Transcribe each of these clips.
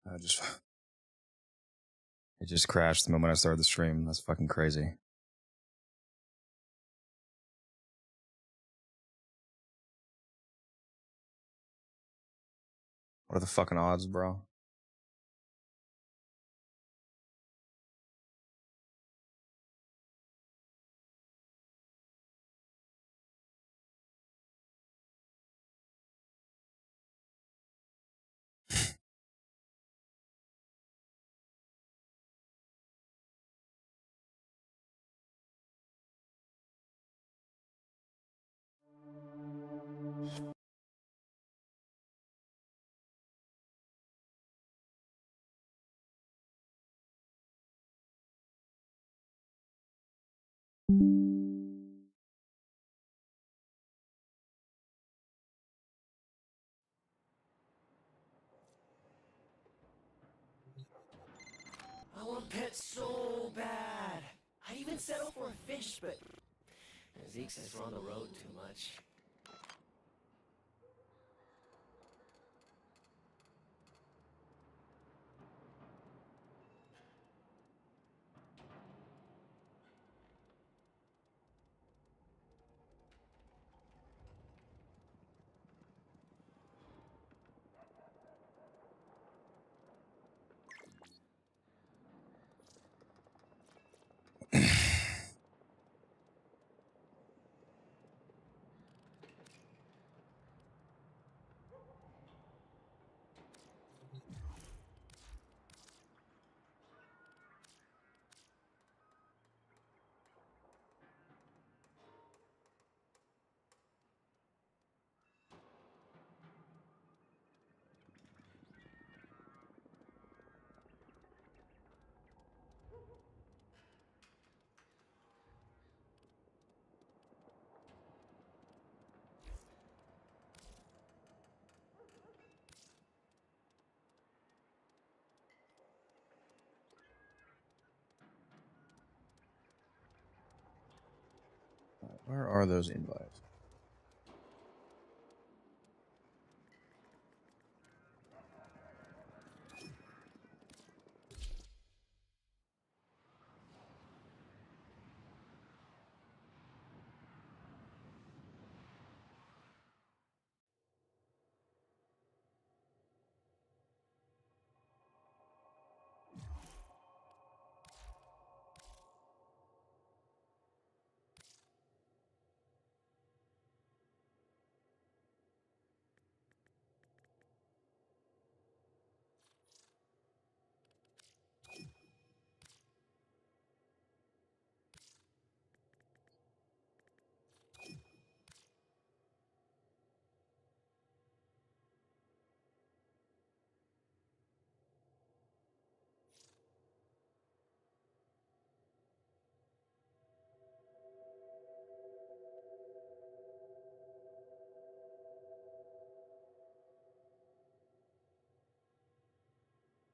It just crashed the moment I started the stream. That's fucking crazy. What are the fucking odds, bro? I want pets so bad. I'd even settle for a fish, but Zeke says we're on the road too much. Where are those invites?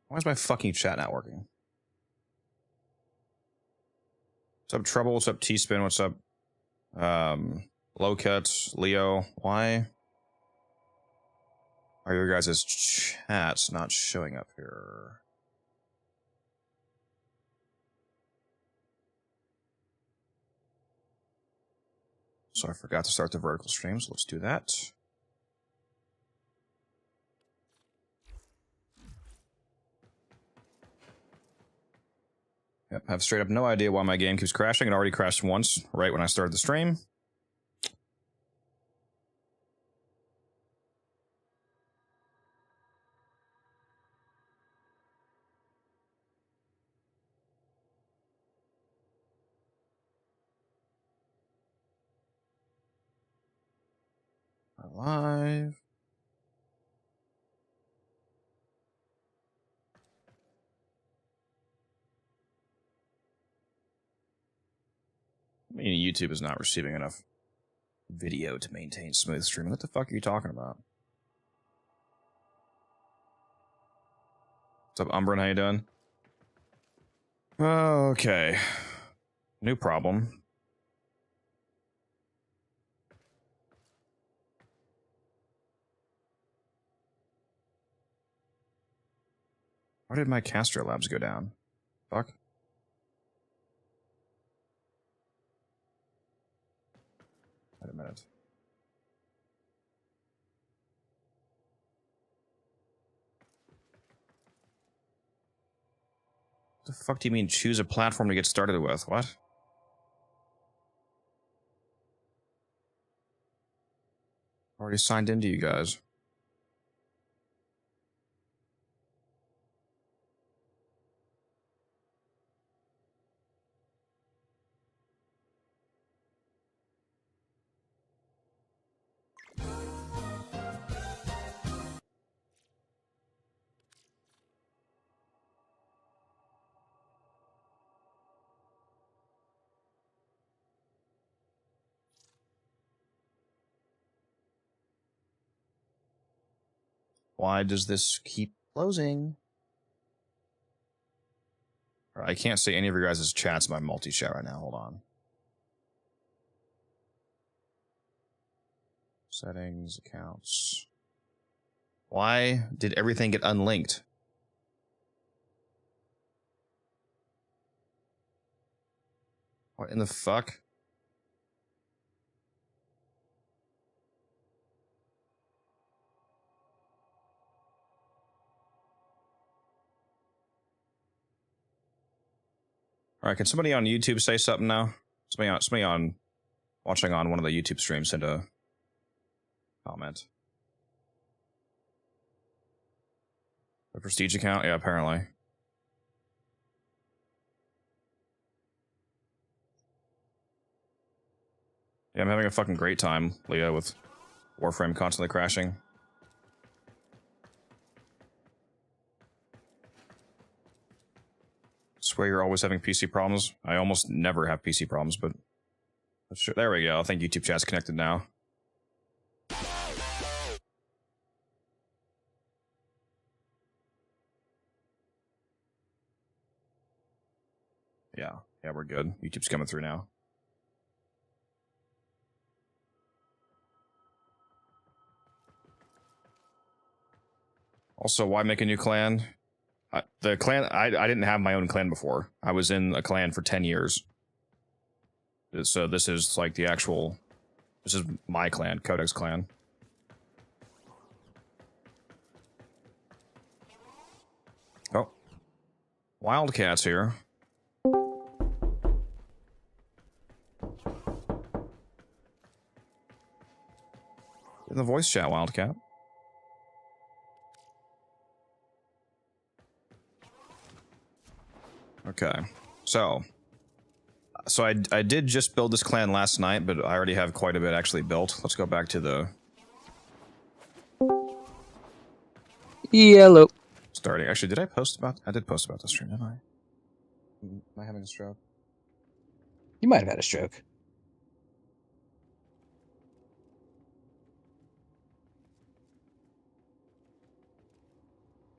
Why is my fucking chat not working? What's up, Trouble? What's up, T-Spin? What's up, Low Cuts, Leo? Why are your guys' chats not showing up here? So I forgot to start the vertical stream, so let's do that. Yep, I have straight up no idea why my game keeps crashing. It already crashed once, right when I started the stream. Live. I mean, YouTube is not receiving enough video to maintain smooth streaming. What the fuck are you talking about? What's up, Umbrin? How you doing? Okay. New problem. Why did my Castro labs go down? Fuck. Wait a minute. What the fuck do you mean choose a platform to get started with? What? Already signed into you guys. Why does this keep closing? I can't see any of your guys' chats in my multi-chat right now. Hold on. Settings, accounts. Why did everything get unlinked? What in the fuck? All right, can somebody on YouTube say something now? Somebody on watching on one of the YouTube streams send a comment. A prestige account? Yeah, apparently. Yeah, I'm having a fucking great time, Leah, with Warframe constantly crashing. Swear you're always having PC problems. I almost never have PC problems, but sure. There we go. I think YouTube chat's connected now. Yeah, we're good. YouTube's coming through now. Also, why make a new clan? The clan, I didn't have my own clan before. I was in a clan for 10 years. So this is like the actual, this is my clan, Codex clan. Oh. Wildcat's here. In the voice chat, Wildcat. Okay, so I did just build this clan last night, but I already have quite a bit actually built. Let's go back to the yellow starting. Actually, did I post about? I did post about this stream, didn't I? Am I having a stroke? You might have had a stroke.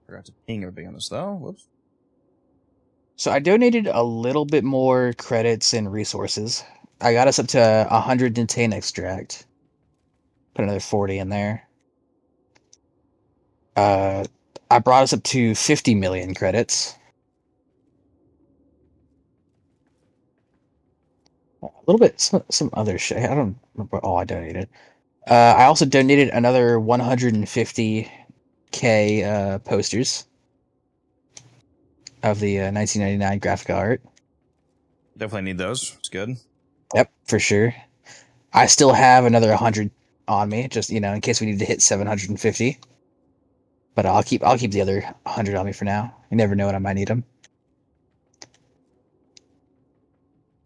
Forgot to ping everybody on this though. Whoops. So I donated a little bit more credits and resources. I got us up to 110 extract. Put another 40 in there. I brought us up to 50 million credits. A little bit, some other shit. I don't remember what all I donated. I also donated another 150k posters of the 1999 graphic art. Definitely need those. It's good. Yep, for sure. I still have another 100 on me, just in case we need to hit 750. But I'll keep the other 100 on me for now. You never know when I might need them.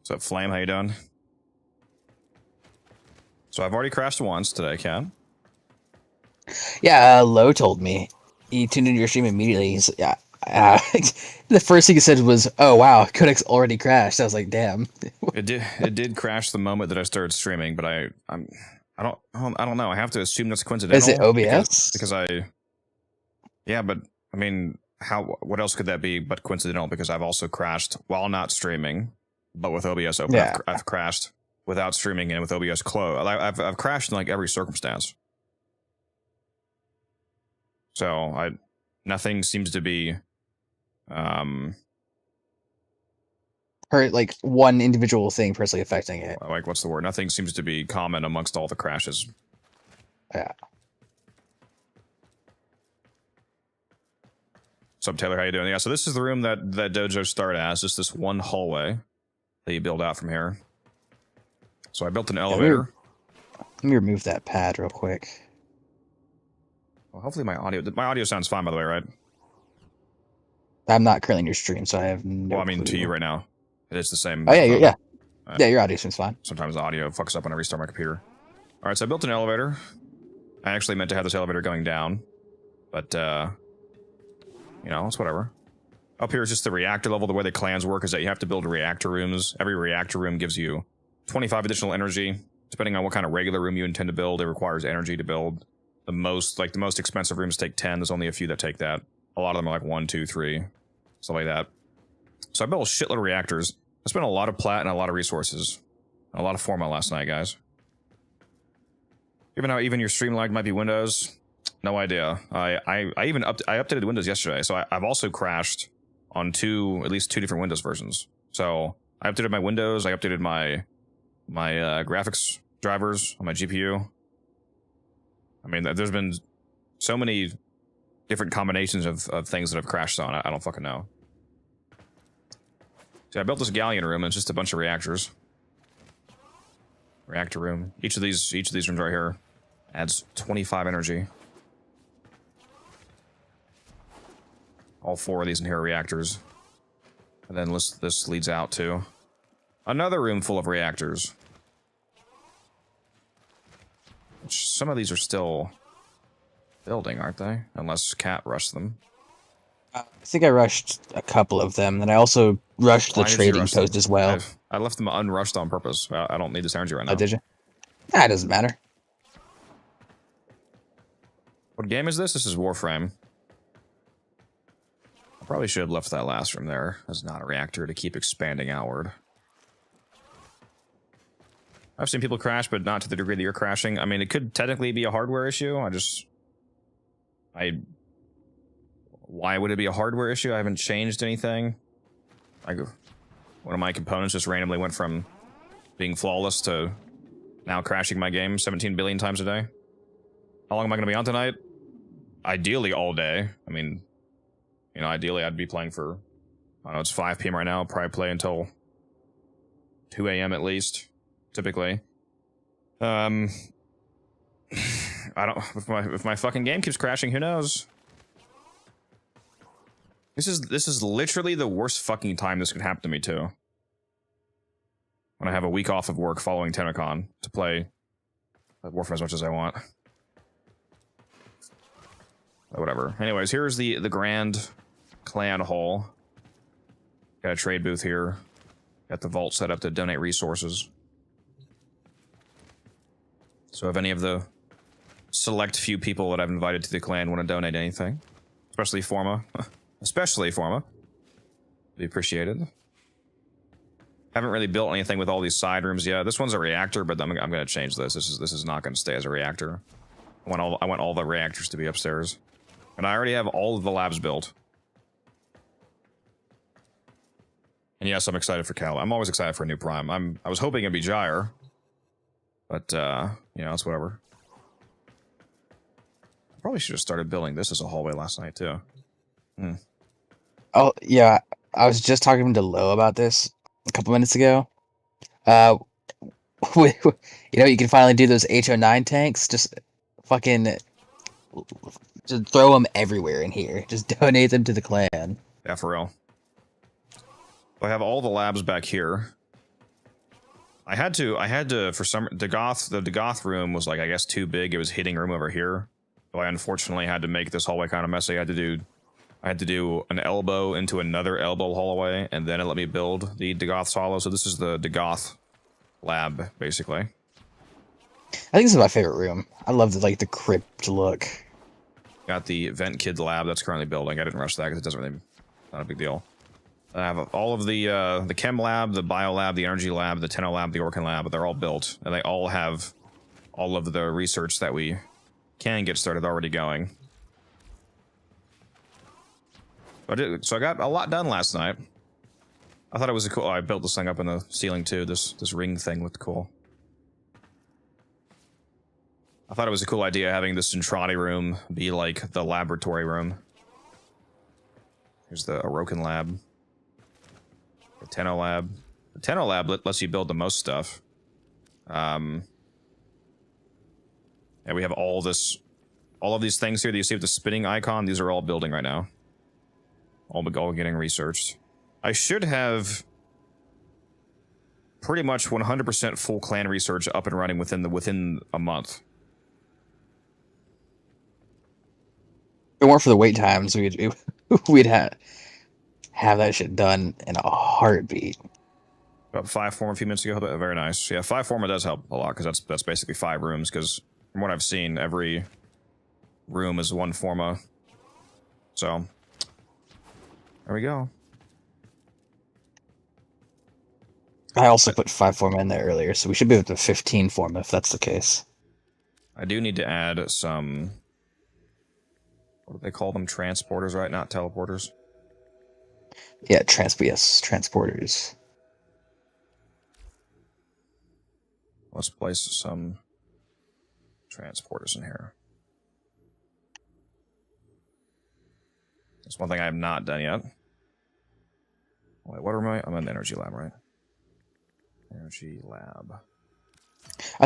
What's up, Flame? How you doing? So I've already crashed once today, Cat. Yeah, Lo told me. He tuned into your stream immediately. He's, yeah. The first thing he said was, "Oh wow, Codex already crashed." I was like, "Damn." It did crash the moment that I started streaming, but I don't know. I have to assume that's coincidental. Is it OBS? Because yeah, but I mean, what else could that be but coincidental? Because I've also crashed while not streaming, but with OBS open. Yeah. I've crashed without streaming and with OBS closed. I've crashed in like every circumstance. So nothing seems to be Or like one individual thing personally affecting it. Like, what's the word? Nothing seems to be common amongst all the crashes. Yeah. What's up, Taylor? How you doing? Yeah, so this is the room that dojo started as, just this one hallway that you build out from here. So I built an elevator. Let me remove that pad real quick. Well, hopefully my audio sounds fine, by the way, right? I'm not currently in your stream, so I have no Well, I mean, clue. to you right now. It's the same. Oh, yeah, yeah, your audio seems fine. Sometimes the audio fucks up when I restart my computer. All right, so I built an elevator. I actually meant to have this elevator going down, but, you know, it's whatever. Up here is just the reactor level. The way the clans work is that you have to build reactor rooms. Every reactor room gives you 25 additional energy. Depending on what kind of regular room you intend to build, it requires energy to build. The most expensive rooms take 10. There's only a few that take that. A lot of them are like 1, 2, 3, stuff like that. So I built a shitload of reactors. I spent a lot of plat and a lot of resources. A lot of format last night, guys. Even how even your stream lag might be Windows, no idea. I updated Windows yesterday, so I've also crashed on at least two different Windows versions. So I updated my Windows, I updated my graphics drivers on my GPU. I mean, there's been so many different combinations of things that have crashed on. I don't fucking know. So I built this galleon room, and it's just a bunch of reactors. Reactor room. Each of these rooms right here adds 25 energy. All 4 of these in here are reactors. And then this leads out to another room full of reactors. Which some of these are still building, aren't they? Unless Cat rushed them. I think I rushed a couple of them, and I also rushed the trading post as well. I left them unrushed on purpose. I don't need this energy right now. Oh, did you? Nah, it doesn't matter. What game is this? This is Warframe. I probably should have left that last room there as not a reactor to keep expanding outward. I've seen people crash, but not to the degree that you're crashing. I mean, it could technically be a hardware issue. Why would it be a hardware issue? I haven't changed anything. Like, one of my components just randomly went from being flawless to now crashing my game 17 billion times a day. How long am I going to be on tonight? Ideally all day. I mean, you know, ideally I'd be playing for, I don't know, it's 5 p.m. right now. I'll probably play until 2 a.m. at least, typically. I don't, if my fucking game keeps crashing, who knows? This is literally the worst fucking time this could happen to me too. When I have a week off of work following TennoCon to play Warframe as much as I want. But whatever. Anyways, here's the grand clan hall. Got a trade booth here. Got the vault set up to donate resources. So if any of the select few people that I've invited to the clan want to donate anything, especially Forma, be appreciated. Haven't really built anything with all these side rooms yet. This one's a reactor, but I'm going to change this. This is not going to stay as a reactor. I want all the reactors to be upstairs, and I already have all of the labs built. And yes, I'm excited for Cal. I'm always excited for a new Prime. I was hoping it'd be Gyre, but you know, it's whatever. I probably should have started building this as a hallway last night too. Oh yeah, I was just talking to Lo about this a couple minutes ago. You know, you can finally do those HO9 tanks. Just fucking just throw them everywhere in here. Just donate them to the clan. Yeah, for real. I have all the labs back here. I had to for some the Dagoth room was like, I guess, too big. It was hitting room over here. So I unfortunately had to make this hallway kind of messy. I had to do an elbow into another elbow hallway, and then it let me build the Dagoth hollow. So this is the Dagoth lab, basically. I think this is my favorite room. I love the crypt look. Got the Vent Kid lab that's currently building. I didn't rush that because it doesn't really, not a big deal. I have all of the Chem lab, the Bio lab, the Energy lab, the Tenno lab, the Orkin lab, but they're all built, and they all have all of the research that we can get started already going. So I got a lot done last night. I thought it was a cool. Oh, I built this thing up in the ceiling too. This ring thing looked cool. I thought it was a cool idea having this Centrati room be like the laboratory room. Here's the Orokin lab. The Tenno lab. The Tenno lab lets you build the most stuff. And we have all of these things here that you see with the spinning icon. These are all building right now. All getting researched. I should have pretty much 100% full clan research up and running within a month. If it weren't for the wait times, we'd have that shit done in a heartbeat. About 5 forma a few minutes ago. Very nice. Yeah, 5 forma does help a lot because that's basically 5 rooms. Because from what I've seen, every room is 1 forma. So there we go. I also put 5 forma in there earlier, so we should be up to 15 forma if that's the case. I do need to add some. What do they call them? Transporters, right? Not teleporters. Yeah, transporters. Let's place some transporters in here. That's one thing I have not done yet. Wait, what am I? I'm in the energy lab, right? Energy lab.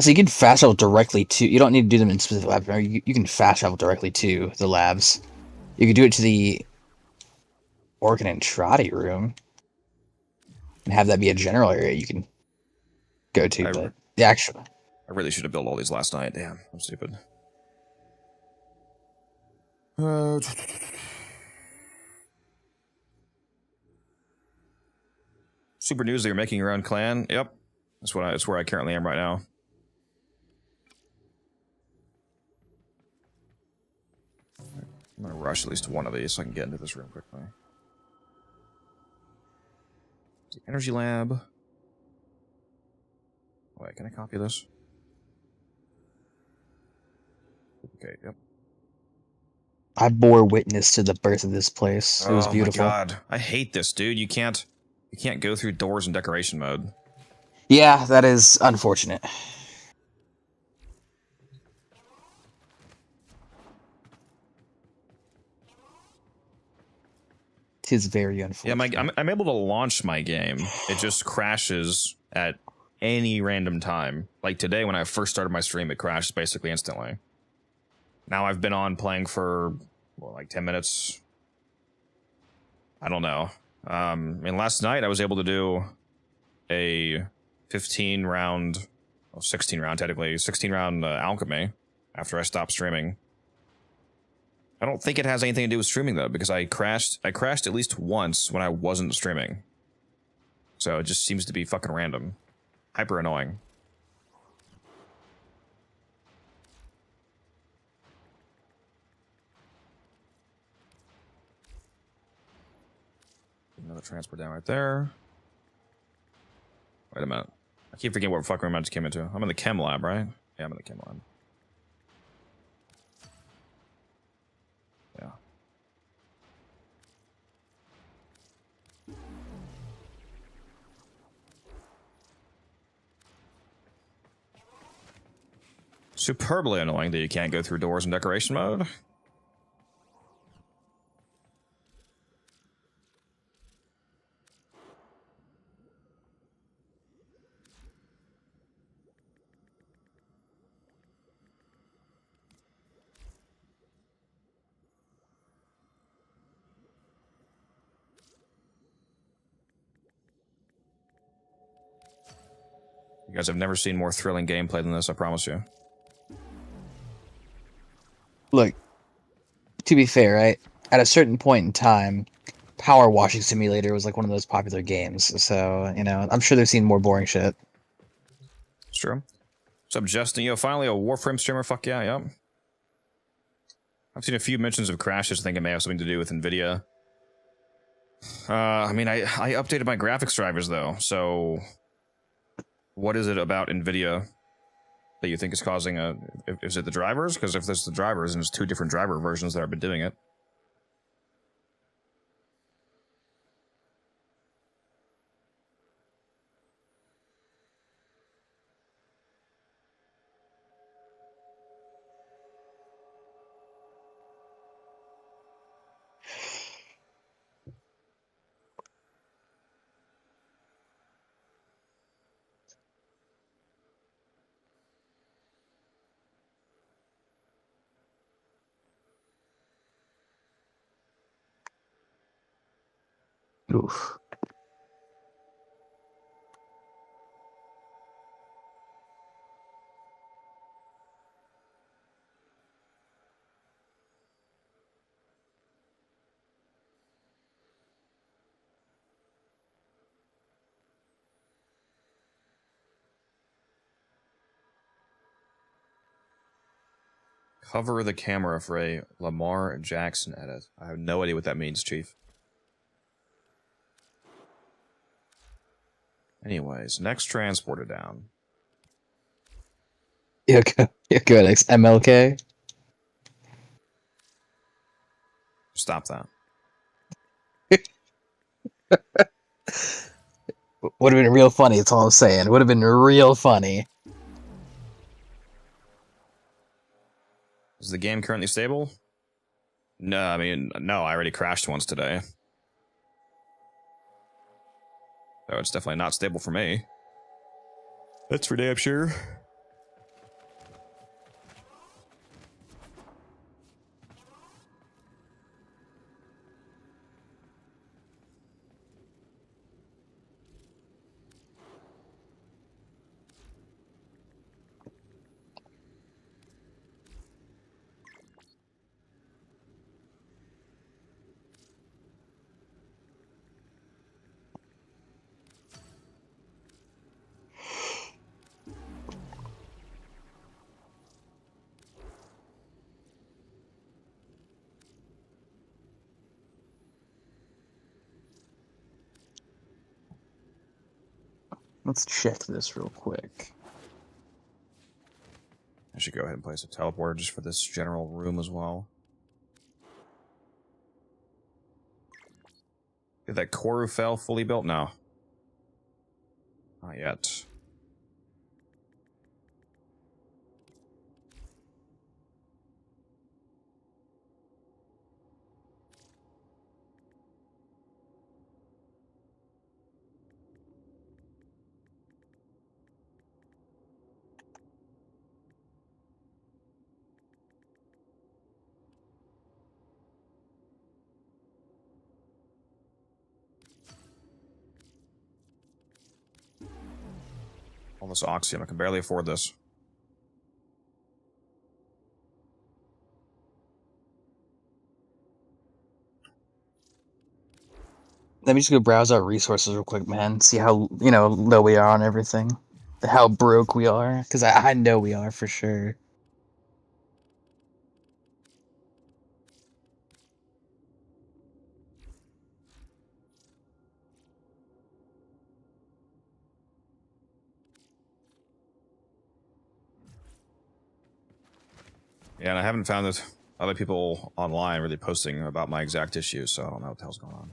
So you can fast travel directly to. You don't need to do them in specific labs. You can fast travel directly to the labs. You can do it to the Organ and Trotty room, and have that be a general area you can go to. But the actual. I really should have built all these last night. Damn, I'm stupid. Super news that you're making your own clan. Yep, that's where I currently am right now. I'm gonna rush at least one of these so I can get into this room quickly. The energy lab. Wait, can I copy this? Okay, yep. I bore witness to the birth of this place. It was beautiful. Oh my god, I hate this, dude. You can't go through doors in decoration mode. Yeah, that is unfortunate. It is very unfortunate. Yeah, I'm able to launch my game. It just crashes at any random time. Like today, when I first started my stream, it crashed basically instantly. Now I've been on playing for like 10 minutes. I don't know. And last night I was able to do a 16 round alchemy after I stopped streaming. I don't think it has anything to do with streaming though, because I crashed at least once when I wasn't streaming. So it just seems to be fucking random. Hyper annoying. Another transport down right there. Wait a minute. I keep forgetting what fucking room I just came into. I'm in the chem lab, right? Yeah, I'm in the chem lab. Yeah. Superbly annoying that you can't go through doors in decoration mode. You guys have never seen more thrilling gameplay than this, I promise you. Look, to be fair, right? At a certain point in time, Power Washing Simulator was like one of those popular games. So, you know, I'm sure they've seen more boring shit. It's true. What's up, Justin? Yo, finally a Warframe streamer. Fuck yeah, yep. I've seen a few mentions of crashes. I think it may have something to do with NVIDIA. I mean, I updated my graphics drivers, though, so... What is it about NVIDIA that you think is causing a... Is it the drivers? Because if there's the drivers, and there's 2 different driver versions that have been doing it. Oof. Cover the camera for a Lamar Jackson edit. I have no idea what that means, Chief. Anyways, next transporter down. Yeah, good. MLK. Stop that. Would have been real funny. That's all I'm saying. Would have been real funny. Is the game currently stable? No, I mean, no, I already crashed once today. So it's definitely not stable for me. That's for damn sure. Let's check this real quick. I should go ahead and place a teleporter just for this general room as well. Did that Corufel fully built? No. Not yet. All this oxygen, I can barely afford this. Let me just go browse our resources real quick, man. See how, low we are on everything. How broke we are. Because I know we are for sure. Yeah, and I haven't found that other people online really posting about my exact issue, so I don't know what the hell's going on.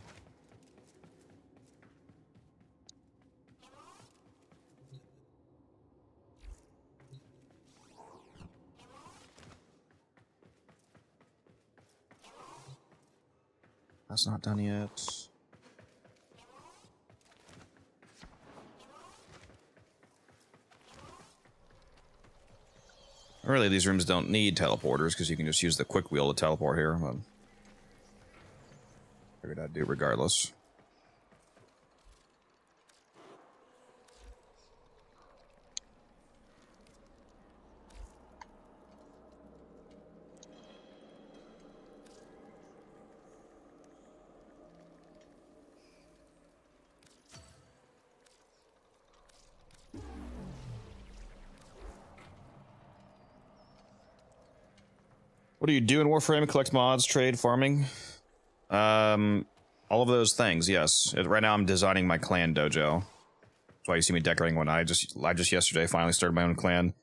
That's not done yet. Really, these rooms don't need teleporters because you can just use the quick wheel to teleport here. But figured I'd do regardless. What do you do in Warframe? Collect mods, trade, farming? All of those things, yes. Right now I'm designing my clan dojo. That's why you see me decorating one. I just yesterday finally started my own clan.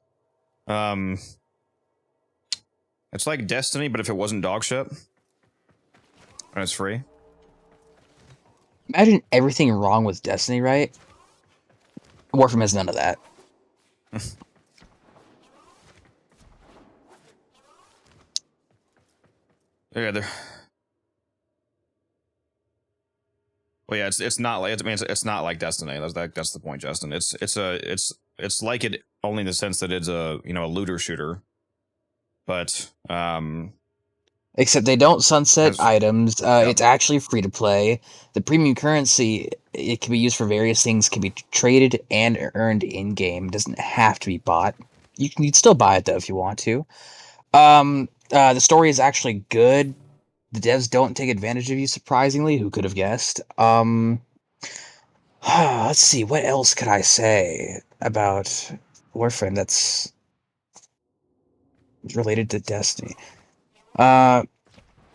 It's like Destiny, but if it wasn't dog shit. And it's free. Imagine everything wrong with Destiny, right? Warframe has none of that. Yeah, there. Well, yeah, it's not like it's not like Destiny. That's the point, Justin. It's like it only in the sense that it's a a looter shooter, but Except they don't sunset As, items. yep. It's actually free to play. The premium currency, it can be used for various things. Can be traded and earned in game. Doesn't have to be bought. You'd still buy it though if you want to. The story is actually good. The devs don't take advantage of you, surprisingly. Who could have guessed? Let's see. What else could I say about Warframe that's related to Destiny? Uh,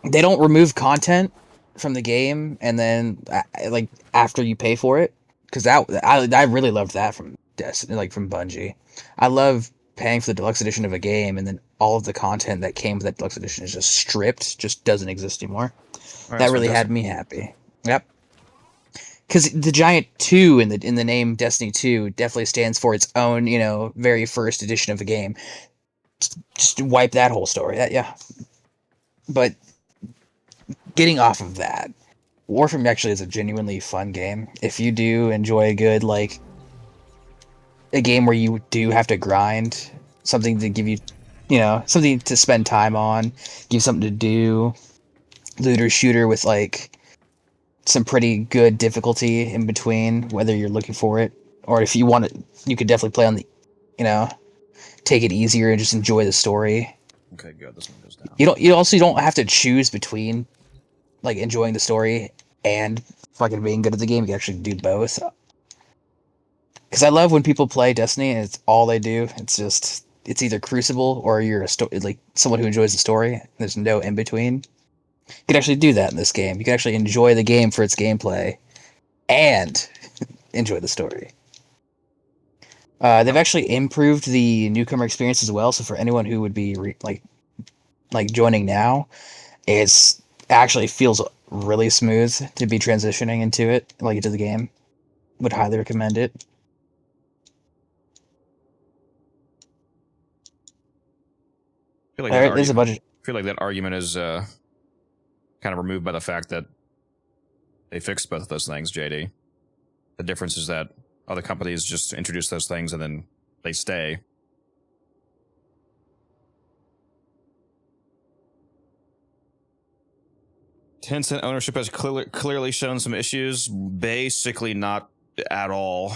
they don't remove content from the game, and then like after you pay for it, because I really loved that from Destiny, like from Bungie. I love paying for the deluxe edition of a game, and then all of the content that came with that deluxe edition is just stripped, just doesn't exist anymore. All right, That that's really had fantastic. me happy. Yep. Because the giant 2 in the name Destiny 2 definitely stands for its own, very first edition of the game. Just wipe that whole story. Yeah. But getting off of that, Warframe actually is a genuinely fun game. If you do enjoy a good, like, a game where you do have to grind, something to give you, something to spend time on, give something to do, looter shooter with, like, some pretty good difficulty in between, whether you're looking for it, or if you want it, you could definitely play on the, you know, take it easier and just enjoy the story. Okay, good. This one goes down. You don't have to choose between, like, enjoying the story and fucking being good at the game. You can actually do both. Because I love when people play Destiny and it's all they do. It's either Crucible or you're like someone who enjoys the story. There's no in between. You can actually do that in this game. You can actually enjoy the game for its gameplay and enjoy the story. They've Oh, actually improved the newcomer experience as well. So for anyone who would be like joining now, it's actually feels really smooth to be transitioning into it, like into the game. Would highly recommend it. I feel like All that right, there's a argument. bunch of I feel like that argument is kind of removed by the fact that they fixed both of those things. JD. The difference is that other companies just introduce those things and then they stay. Tencent ownership has clearly shown some issues. Basically, not at all.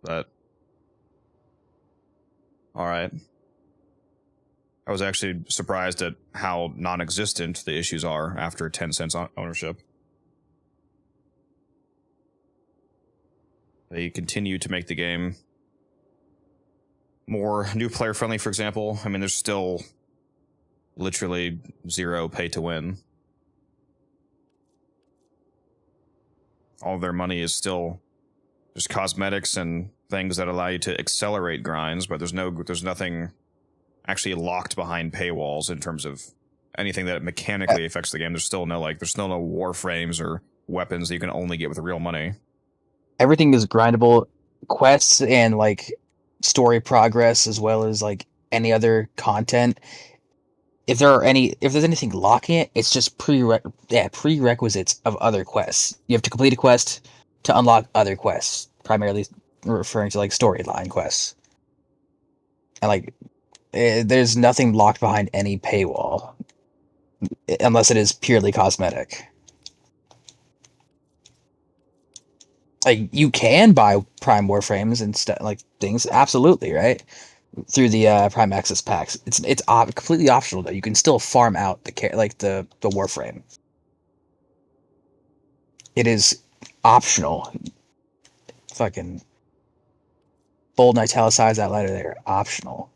But all right. I was actually surprised at how non-existent the issues are after Tencent's ownership. They continue to make the game more new player friendly, for example. I mean, there's still literally zero pay to win. All of their money is still just cosmetics and things that allow you to accelerate grinds, but there's nothing actually locked behind paywalls in terms of anything that mechanically affects the game. There's still no warframes or weapons that you can only get with real money. everything is grindable. Quests and like story progress, as well as like any other content. If there's anything locking it, it's just prerequisites of other quests. You have to complete a quest to unlock other quests, primarily referring to like storyline quests. And like, there's nothing locked behind any paywall, unless it is purely cosmetic. Like, you can buy Prime Warframes and stuff like things, absolutely, right? Through the Prime Access packs. It's completely optional though. You can still farm out the Warframe. It is optional. Fucking bold and italicize that letter there. Optional.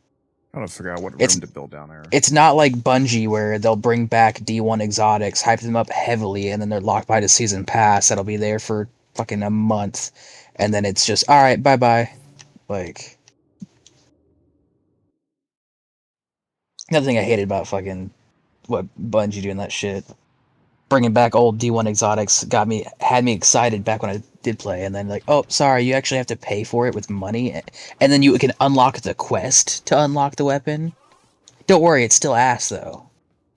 I don't figure out what It's room to build down there. it's not like Bungie where they'll bring back D1 exotics, hype them up heavily, and then they're locked by the season pass that'll be there for fucking a month, and then it's just all right, bye bye. Like, another thing I hated about fucking what Bungie doing that shit, bringing back old D1 exotics had me excited back when I did play, and then like, oh, sorry, you actually have to pay for it with money, and then you can unlock the quest to unlock the weapon. Don't worry, it's still ass though.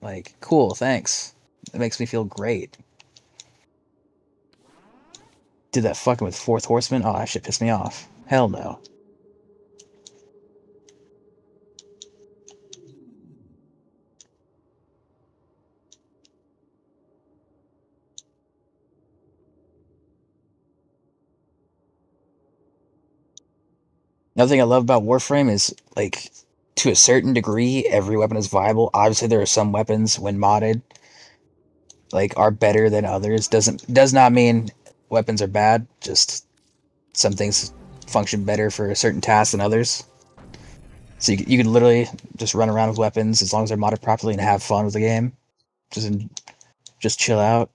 Like, cool, thanks. It makes me feel great. Did that fucking with Fourth Horseman? Oh, that shit pissed me off. Hell no. Another thing I love about Warframe is like to a certain degree, every weapon is viable. Obviously, there are some weapons when modded like are better than others. Does not mean weapons are bad. Just some things function better for a certain task than others. So you can literally just run around with weapons as long as they're modded properly and have fun with the game. Just just chill out.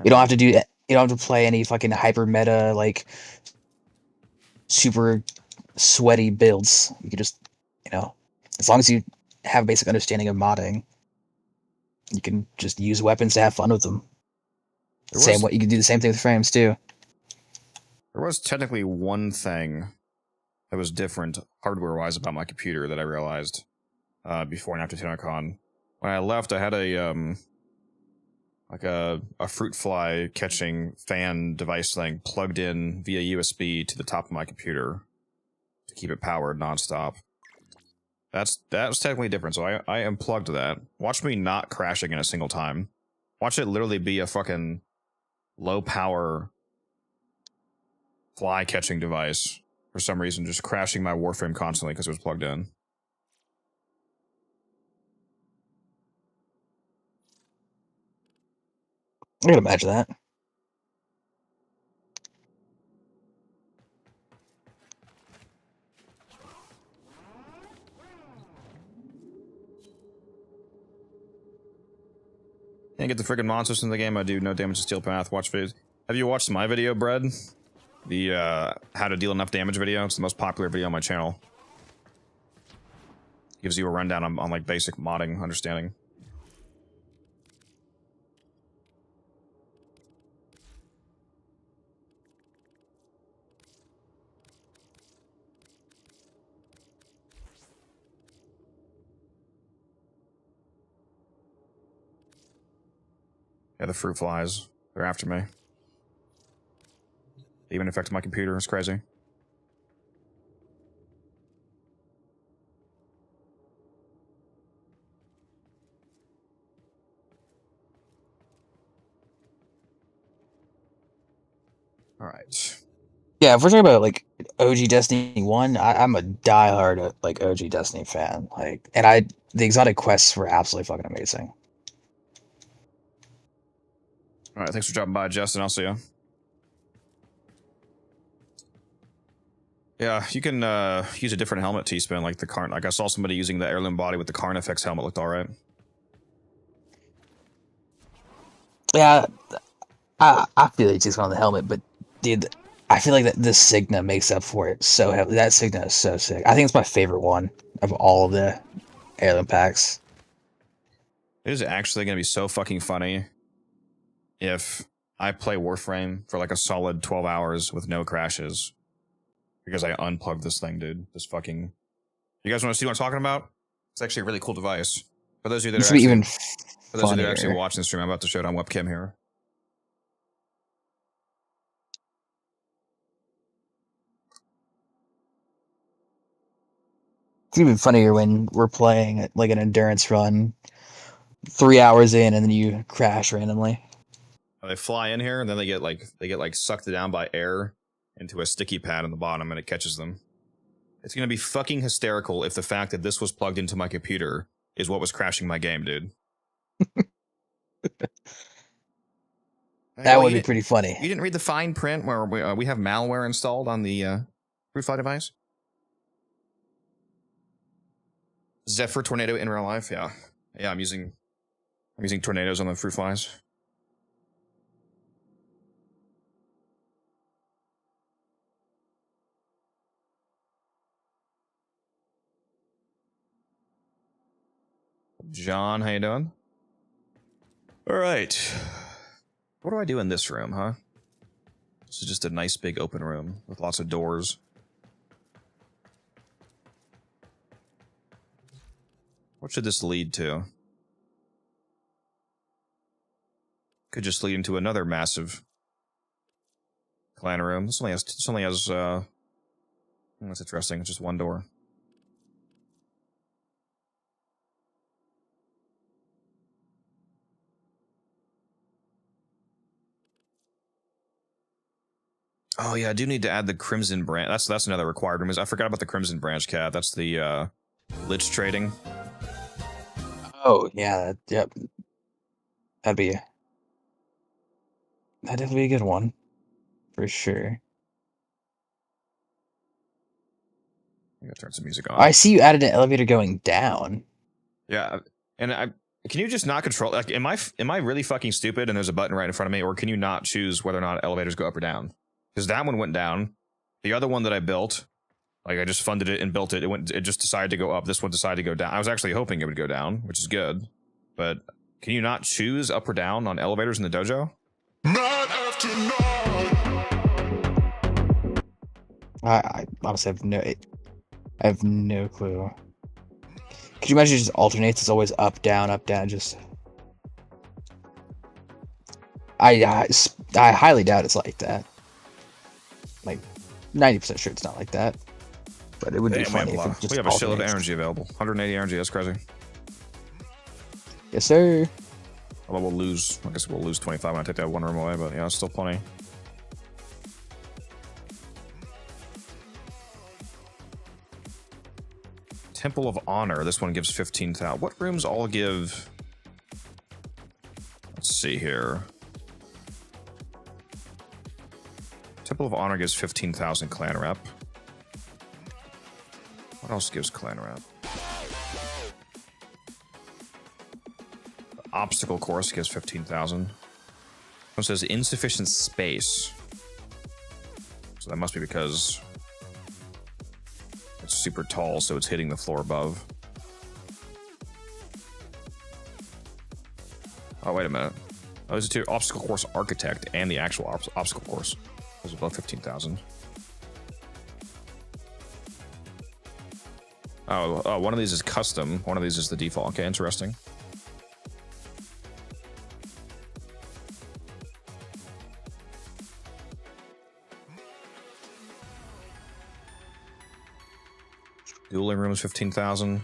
You don't have to do. You don't have to play any fucking hyper meta like super sweaty builds. You can just, as long as you have a basic understanding of modding, you can just use weapons to have fun with them. Same way you can do the same thing with frames too. There was technically one thing that was different hardware-wise about my computer that I realized before and after TennoCon. When I left, I had a fruit fly catching fan device thing plugged in via USB to the top of my computer to keep it powered nonstop. That was technically different, so I unplugged that. Watch me not crashing in a single time. Watch it literally be a fucking low power fly catching device for some reason, just crashing my Warframe constantly because it was plugged in. I can imagine that. Can't get the friggin' monsters in the game. I do no damage to steel path. Watch videos. Have you watched my video, Bread? The how to deal enough damage video. It's the most popular video on my channel. Gives you a rundown on like basic modding understanding. Yeah, the fruit flies. They're after me. They even affected my computer. It's crazy. Alright. Yeah, if we're talking about like OG Destiny 1, I'm a diehard like OG Destiny fan. Like, and the exotic quests were absolutely fucking amazing. Alright, thanks for dropping by, Justin. I'll see ya. Yeah, you can use a different helmet, T-Spin, like the Karn. Like I saw somebody using the heirloom body with the Carnifex helmet. Looked alright. Yeah, I feel like just on the helmet, but dude, I feel like that this Signa makes up for it so heavily. That Signa is so sick. I think it's my favorite one of all of the heirloom packs. It is actually going to be so fucking funny if I play Warframe for like a solid 12 hours with no crashes because I unplugged this thing, dude. This fucking... You guys want to see what I'm talking about? It's actually a really cool device. For those of you that are actually... For those of you that are actually watching the stream, I'm about to show it on webcam here. It's even funnier when we're playing like an endurance run 3 hours in and then you crash randomly. They fly in here and then they get like sucked down by air into a sticky pad on the bottom and it catches them. It's gonna be fucking hysterical if the fact that this was plugged into my computer is what was crashing my game, dude. That would be pretty funny. You didn't read the fine print where we have malware installed on the fruit fly device? Zephyr Tornado in real life, yeah. Yeah, I'm using tornadoes on the fruit flies. John, how you doing? Alright. What do I do in this room, huh? This is just a nice big open room with lots of doors. What should this lead to? Could just lead into another massive clan room. This only has that's interesting, it's just one door. Oh yeah, I do need to add the Crimson Branch. That's another required room. I forgot about the Crimson Branch cat. That's the Lich trading. Oh yeah, yep. That'd definitely be a good one for sure. I gotta turn some music on. I see you added an elevator going down. Yeah, and can you just not control? Like, am I really fucking stupid? And there's a button right in front of me, or can you not choose whether or not elevators go up or down? Because that one went down. The other one that I built, like I just funded it and built it. It just decided to go up. This one decided to go down. I was actually hoping it would go down, which is good. But can you not choose up or down on elevators in the dojo? Night after night. I honestly have no clue. Could you imagine it just alternates? It's always up, down, just. I highly doubt it's like that. Like 90% sure it's not like that. But it would be funny if it just we have a shitload of alternates. energy available. 180 energy. That's crazy. Yes, sir. Although we'll lose. I guess we'll lose 25 when I take that one room away. But yeah, it's still plenty. Temple of Honor. This one gives 15,000. What rooms all give? Let's see here. Temple of Honor gives 15,000 clan rep. What else gives clan rep? The obstacle course gives 15,000. It says insufficient space. So that must be because it's super tall, so it's hitting the floor above. Oh, wait a minute. Oh, there's a two obstacle course architect and the actual obstacle course. Those are both 15,000. Oh, one of these is custom. One of these is the default. Okay, interesting. Dueling room is 15,000.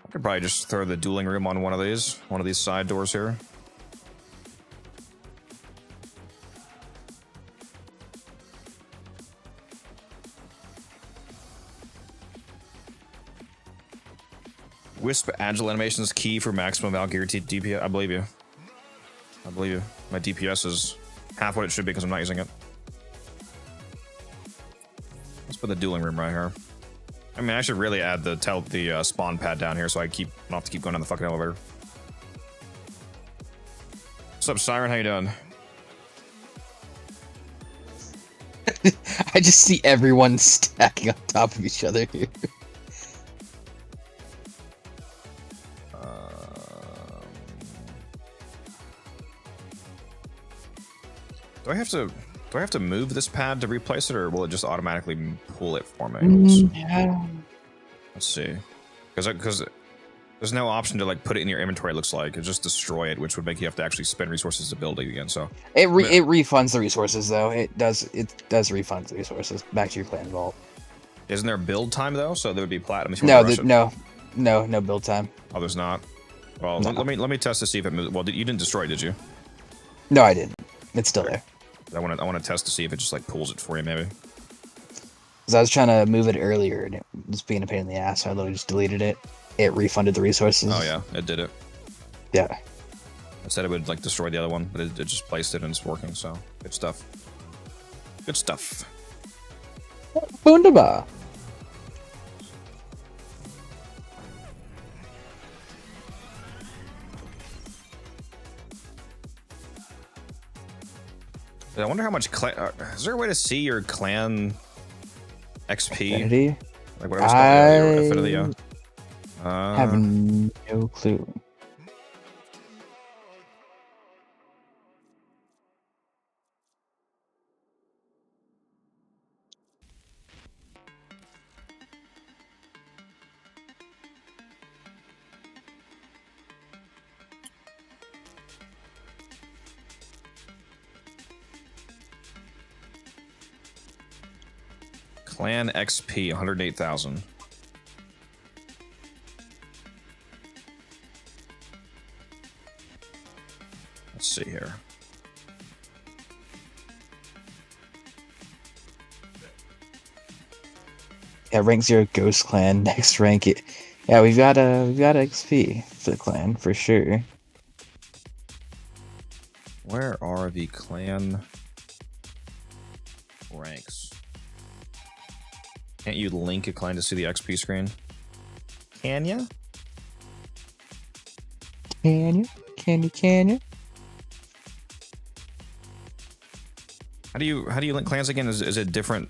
I could probably just throw the dueling room on one of these side doors here. Wisp agile animation is key for maximum guaranteed DPS. I believe you. I believe you. My DPS is half what it should be because I'm not using it. Let's put the dueling room right here. I mean, I should really add the spawn pad down here so I don't have to keep going down the fucking elevator. What's up, Siren? How you doing? I just see everyone stacking on top of each other here. Do I have to move this pad to replace it, or will it just automatically pull it for me? Yeah. Let's see. Because there's no option to like put it in your inventory. It looks like it just destroy it, which would make you have to actually spend resources to build it again. So It refunds the resources though. It does refund the resources back to your clan vault. Isn't there build time though? So there would be platinum. If you No, want to rush it. no build time. Oh, there's not. Well, No. let me test to see if it moves. Well, you didn't destroy it, did you? No, I didn't. It's still there. I want to test to see if it just like pulls it for you, maybe. Because I was trying to move it earlier and it was being a pain in the ass, so I literally just deleted it. It refunded the resources. Oh yeah, it did it. Yeah. It said it would like destroy the other one, but it just placed it and it's working. So good stuff. Good stuff. Wunderbar. I wonder how much is there a way to see your clan XP? Affinity? Like whatever it's called, yeah, your affinity, yeah. Have no clue. Clan XP 108,000. see here. Yeah, rank 0 Ghost Clan. Next rank it. Yeah, we've got XP for the clan for sure. Where are the clan ranks? Can't you link a clan to see the XP screen? Can ya? Can you? Can you? How do you link clans again? Is it different?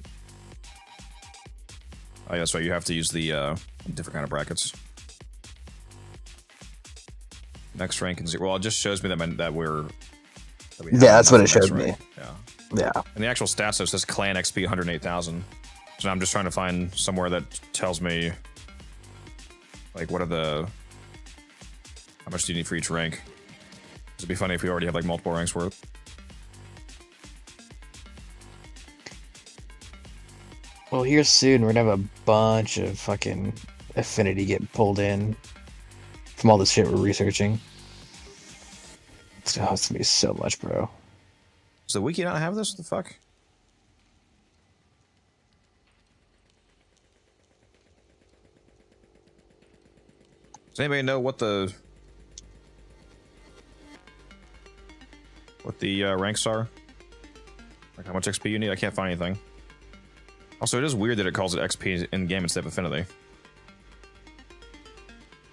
Oh, yeah, that's right. You have to use the different kind of brackets. Next rank and 0. Well, it just shows me that we have Yeah, that's what it enough showed next me. rank. Yeah. Yeah. And the actual stats, it says clan XP 108,000. So I'm just trying to find somewhere that tells me, like, how much do you need for each rank? It'd be funny if we already have like multiple ranks worth. Well, here soon we're gonna have a bunch of fucking affinity get pulled in from all the shit we're researching. It's gonna be so much, bro. Does the wiki not have this? What the fuck? Does anybody know what the ranks are? Like how much XP you need? I can't find anything. Also, it is weird that it calls it XP in game instead of affinity.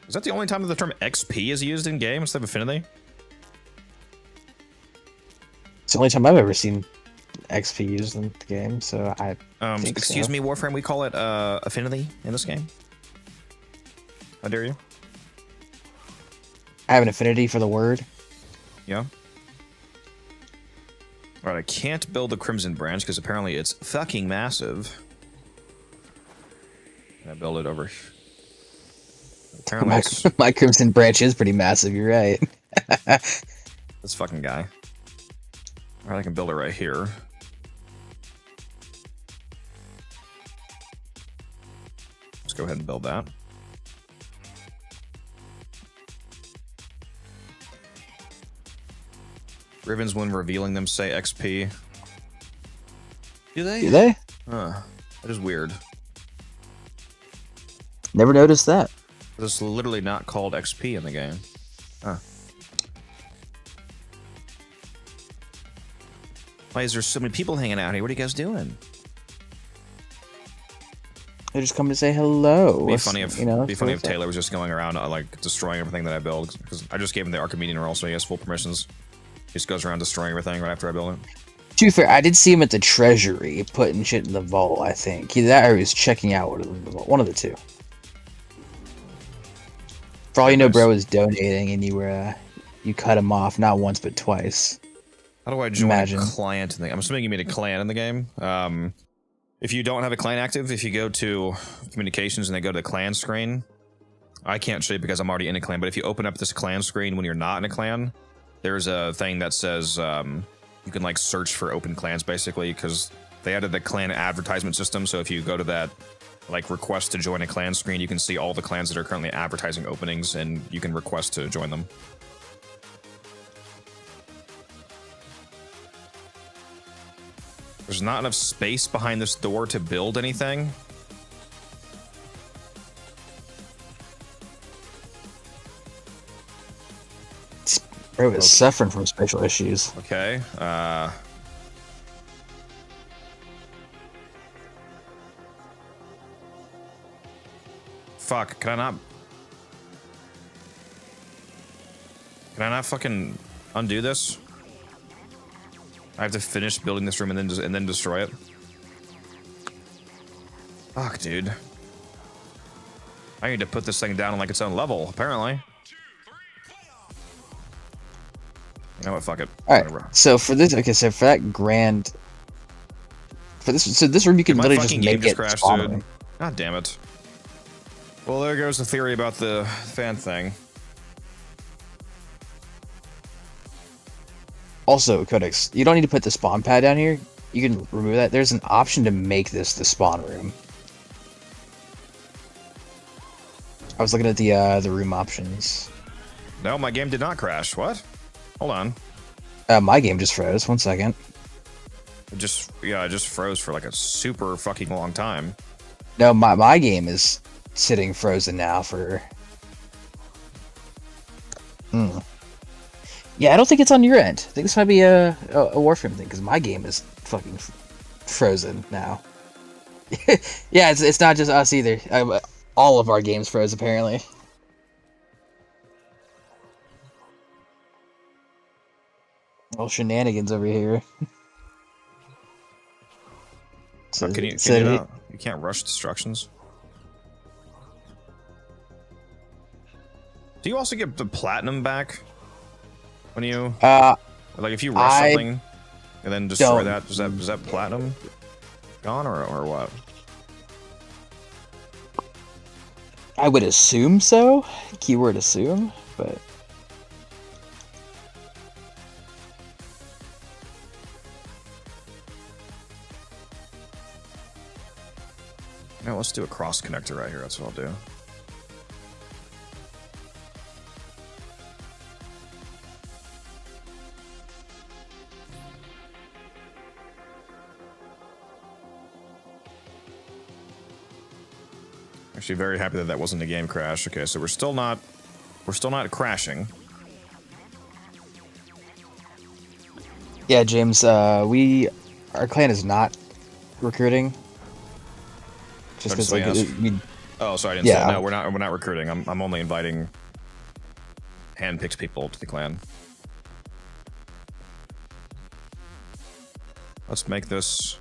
Is that the only time that the term XP is used in game instead of affinity? It's the only time I've ever seen XP used in the game, so I think excuse so. me, Warframe, we call it affinity in this game. How dare you? I have an affinity for the word. Yeah. Alright, I can't build the Crimson Branch because apparently it's fucking massive. Can I build it over here? Apparently it's My Crimson Branch is pretty massive, you're right. this fucking guy. Alright, I can build it right here. Let's go ahead and build that. Ribbons, when revealing them, say XP. Do they? Do they? Huh. That is weird. Never noticed that. It's literally not called XP in the game. Huh. Why is there so many people hanging out here? What are you guys doing? They just come to say hello. It'd be funny if, so if Taylor was just going around like destroying everything that I build, because I just gave him the Archimedean role, so he has full permissions. He just goes around destroying everything right after I build it. To be fair, I did see him at the treasury putting shit in the vault, I think. Either that or he was checking out one of the two. For all you know, bro was donating and you cut him off not once but twice. How do I join a client in the I'm assuming you made a clan in the game. If you don't have a clan active, if you go to communications and then go to the clan screen, I can't show you because I'm already in a clan, but if you open up this clan screen when you're not in a clan, there's a thing that says you can like search for open clans basically, because they added the clan advertisement system. So if you go to that like request to join a clan screen, you can see all the clans that are currently advertising openings and you can request to join them. There's not enough space behind this door to build anything. Bro is suffering from spatial issues. Okay. Fuck. Can I not fucking undo this? I have to finish building this room and then destroy it. Fuck, dude. I need to put this thing down on like its own level, apparently. You know what? Fuck it. Alright, Whatever. so for this, okay, so for that grand... So this room you can My literally fucking just game make just it crashed, spawn dude. room. God damn it. Well, there goes the theory about the fan thing. Also, Codex, you don't need to put the spawn pad down here. You can remove that. There's an option to make this the spawn room. I was looking at the room options. No, my game did not crash. What? Hold on. My game just froze. 1 second. It just froze for like a super fucking long time. No, my game is sitting frozen now for. Yeah, I don't think it's on your end. I think this might be a Warframe thing because my game is fucking frozen now. Yeah, it's not just us either. All of our games froze apparently. Well, shenanigans over here. So can you you can't rush destructions? Do you also get the platinum back when you like if you rush something and then destroy that? Is that platinum gone or what? I would assume so. Keyword assume, but. No, let's do a cross connector right here. That's what I'll do. Actually, very happy that wasn't a game crash. Okay, so we're still not crashing. Yeah, James. our clan is not recruiting. Just because, like, oh, sorry, I didn't say that. No, we're not recruiting. I'm only inviting handpicked people to the clan. Let's make this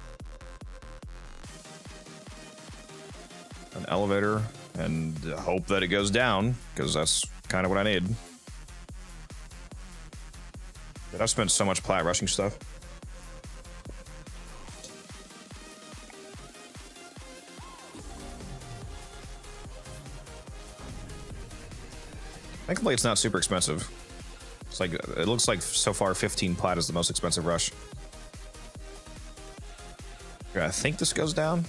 an elevator and hope that it goes down, because that's kind of what I need. But I've spent so much plat rushing stuff. Thankfully, it's not super expensive. It's like, it looks like so far 15 plat is the most expensive rush. Okay, I think this goes down.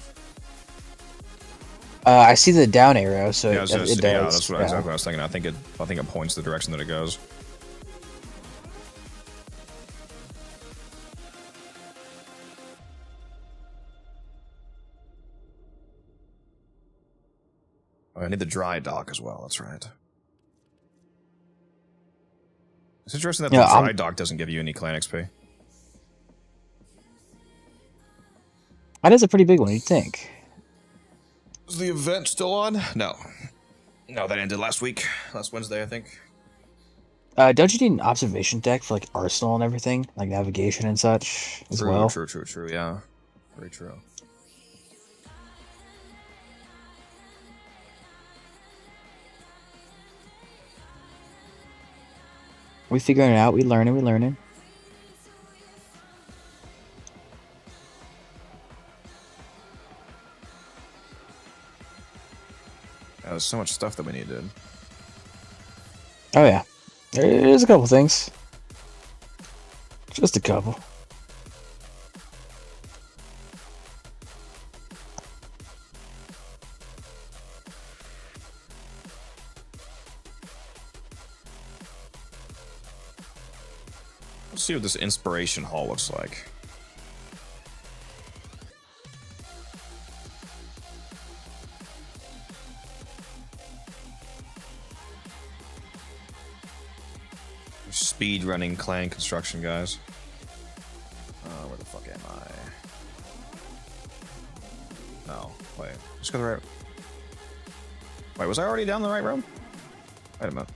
I see the down arrow, so yeah, it does. Yeah, that's what exactly what I was thinking. I think it points the direction that it goes. Oh, I need the dry dock as well. That's right. It's interesting that the dry dock doesn't give you any clan XP. That is a pretty big one, you'd think. Is the event still on? No. No, that ended last week. Last Wednesday, I think. Don't you need an observation deck for, like, Arsenal and everything? Like navigation and such as well? True, yeah. Very true. We figuring it out. We learning. Yeah, there's so much stuff that we needed. Oh yeah, there's a couple things. Just a couple. Let's see what this inspiration hall looks like. Speed running clan construction, guys. Where the fuck am I? No, wait. Let's go the right. Wait, was I already down the right room? Wait a minute.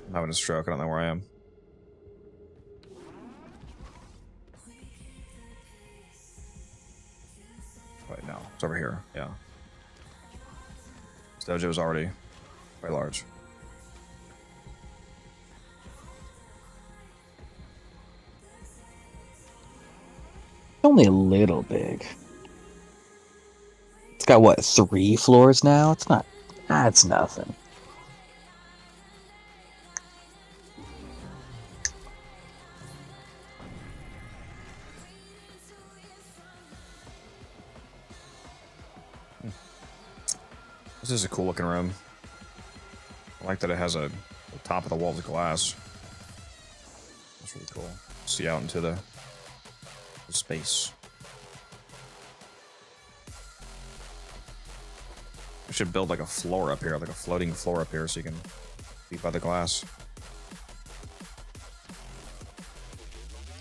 I'm having a stroke. I don't know where I am. Wait, no. It's over here. Yeah. This dojo is already quite large. Only a little big. It's got, what, 3 floors now? It's not... That's nothing. This is a cool looking room. I like that it has the top of the wall of glass. That's really cool. See out into the space. We should build like a floor up here, like a floating floor up here, so you can be by the glass.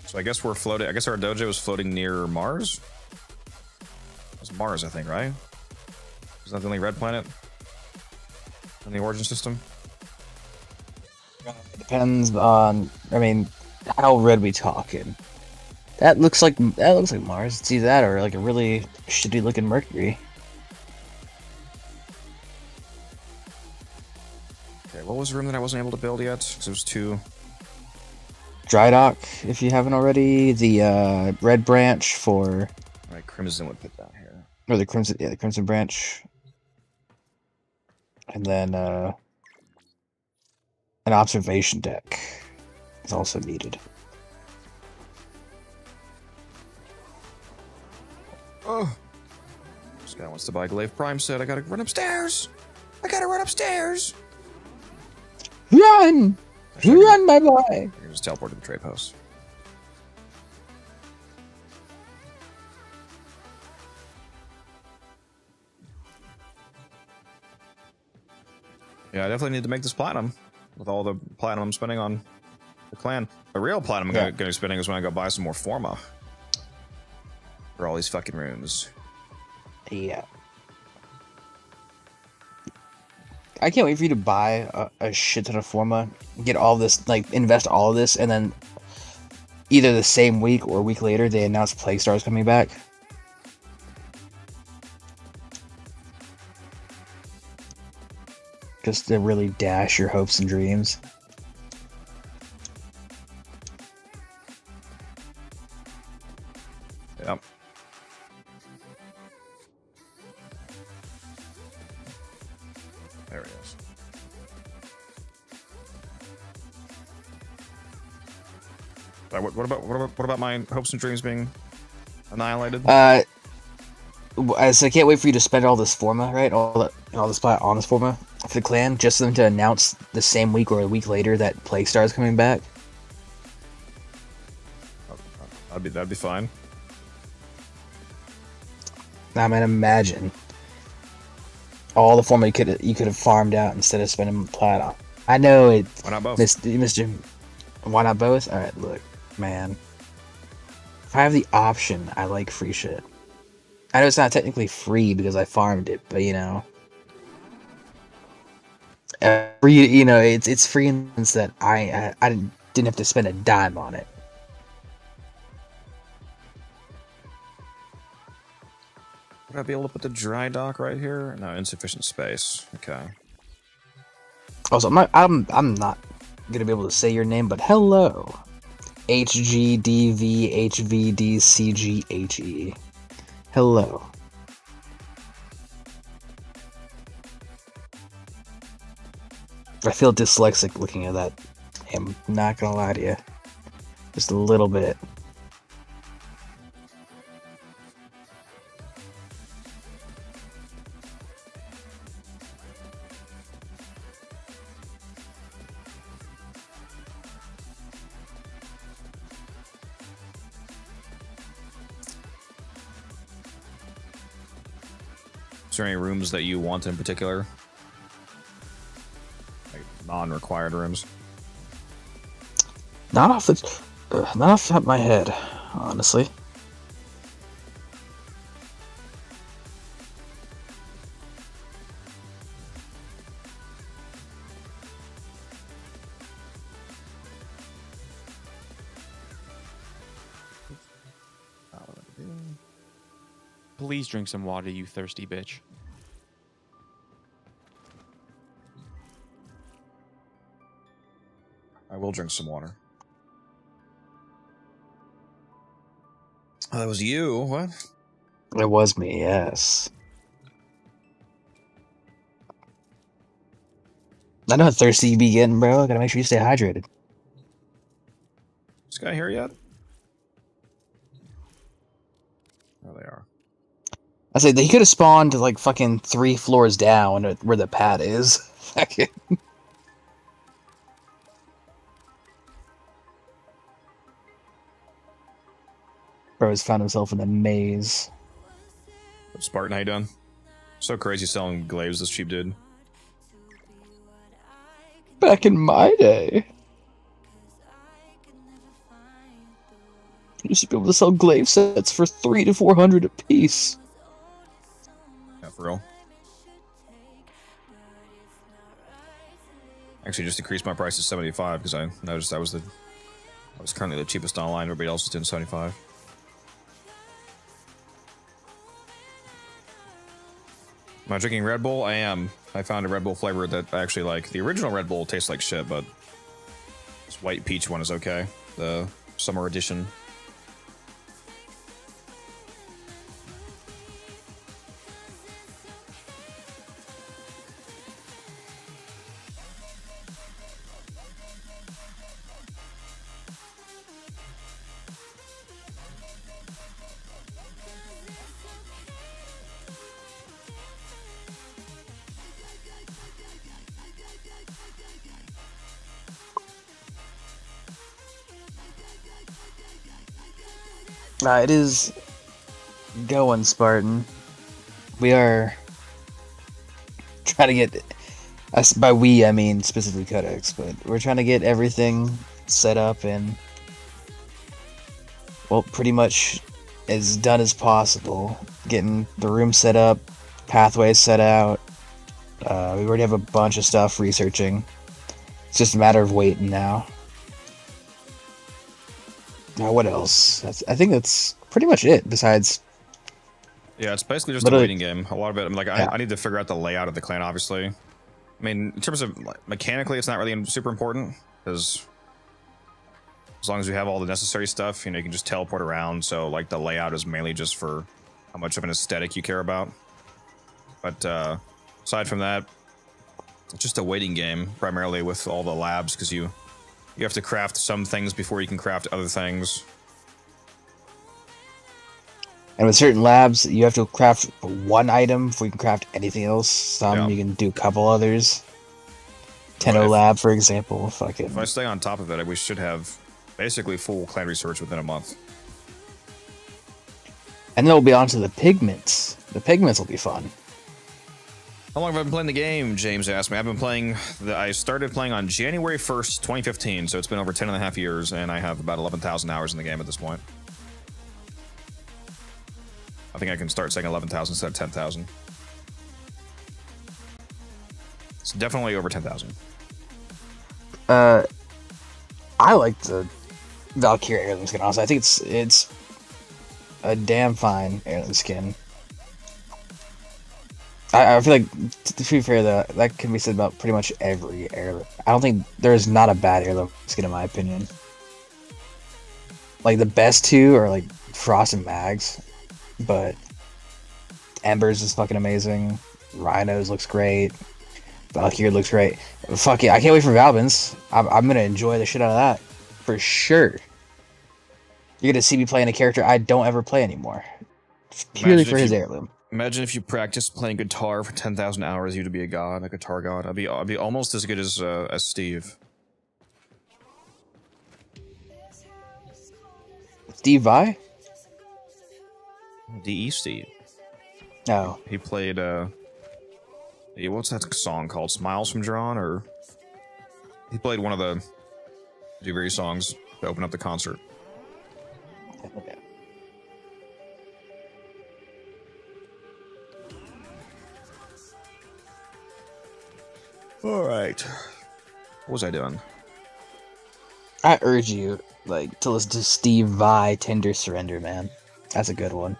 So I guess we're floating. I guess our dojo is floating near Mars. It's Mars, I think, right? Is that the only red planet in the origin system? It depends on. I mean, how red we talking? That looks like Mars. It's either that or like a really shitty looking Mercury. Okay, what was the room that I wasn't able to build yet? Because it was too. Dry dock, if you haven't already. The red branch for. Alright, Crimson would put that here. Or the crimson, yeah, the crimson branch. And then an observation deck is also needed. Oh, this guy wants to buy Glaive Prime set. I gotta run upstairs. I gotta run upstairs. Run! Run, my boy! I can just teleport to the trade post. Yeah, I definitely need to make this platinum with all the platinum I'm spending on the clan. The real platinum I'm gonna be spending is when I go buy some more Forma for all these fucking rooms. Yeah. I can't wait for you to buy a shit ton of Forma, get all this, like, invest all of this, and then either the same week or a week later they announce Plague Stars coming back. Just to really dash your hopes and dreams. Yep. There he is. What about my hopes and dreams being annihilated? So I can't wait for you to spend all this Forma, right? All this on this Forma for the clan, just for them to announce the same week or a week later that Plague Star is coming back. That'd be fine. I mean, imagine all the Forma you could have farmed out instead of spending plat on. I know it. Why not both? Mr. Why not both? All right, look, man. If I have the option, I like free shit. I know it's not technically free because I farmed it, but you know, free. You know, it's free in the sense that I didn't have to spend a dime on it. Would I be able to put the dry dock right here? No, insufficient space. Okay. Also, I'm not gonna be able to say your name, but hello, HGDVHVDCGHE. Hello. I feel dyslexic looking at that. I'm not gonna lie to you. Just a little bit. Is there any rooms that you want in particular? Like non-required rooms? Not off the top of my head, honestly. Please drink some water, you thirsty bitch. I will drink some water. Oh, that was you. What? It was me, yes. I know how thirsty you be getting, bro. I gotta make sure you stay hydrated. Is this guy here yet? Oh, they are. I say he could have spawned like fucking 3 floors down where the pad is. Bro has found himself in a maze. Spartan, how you doing? So crazy selling glaives this cheap dude. Back in my day, you used to be able to sell glaive sets for 300 to 400 a piece. Yeah, for real. Actually, just decreased my price to 75 because I noticed I was currently the cheapest online. Everybody else was doing 75. Am I drinking Red Bull? I am. I found a Red Bull flavor that I actually like. The original Red Bull tastes like shit, but this white peach one is okay. The summer edition. It is going, Spartan. We are trying to get, by we I mean specifically Codex, but we're trying to get everything set up and, well, pretty much as done as possible. Getting the room set up, pathways set out. We already have a bunch of stuff researching. It's just a matter of waiting now. Now, what else? I think that's pretty much it. Besides, yeah, it's basically just literally a waiting game. A lot of it, I'm like, Yeah. I need to figure out the layout of the clan. Obviously, I mean, in terms of like, mechanically, it's not really super important because as long as you have all the necessary stuff, you know, you can just teleport around. So, like, the layout is mainly just for how much of an aesthetic you care about. But aside from that, it's just a waiting game primarily with all the labs because you have to craft some things before you can craft other things. and with certain labs, you have to craft one item before you can craft anything else. Some Yeah. you can do a couple others. Well, Tenno if- Lab, for example. Fucking. If I stay on top of it, we should have basically full clan research within a month. And then we'll be on to the pigments. The pigments will be fun. How long have I been playing the game? James asked me. I've been playing. I started playing on January 1st, 2015, so it's been over 10 and a half years, and I have about 11,000 hours in the game at this point. I think I can start saying 11,000 instead of 10,000. It's definitely over 10,000. I like the Valkyrie heirloom skin. Honestly, I think it's a damn fine heirloom skin. I feel like, to be fair, though, that can be said about pretty much every heirloom. I don't think there's not a bad heirloom skin in my opinion. Like, the best two are like Frost and Mags, but Embers is fucking amazing. Rhinos looks great. Valkyrie looks great. Fuck yeah, I can't wait for Valbins. I'm gonna enjoy the shit out of that for sure. You're gonna see me playing a character I don't ever play anymore, purely Imagine for if his you- heirloom. Imagine if you practiced playing guitar for 10,000 hours, you'd be a god, a guitar god. I'd be almost as good as Steve. Steve Vai? DE Steve. No. He played what's that song called? Smiles from Drawn, or he played one of the Duvary songs to open up the concert. All right. What was I doing? I urge you, like, to listen to Steve Vai, Tender Surrender, man. That's a good one.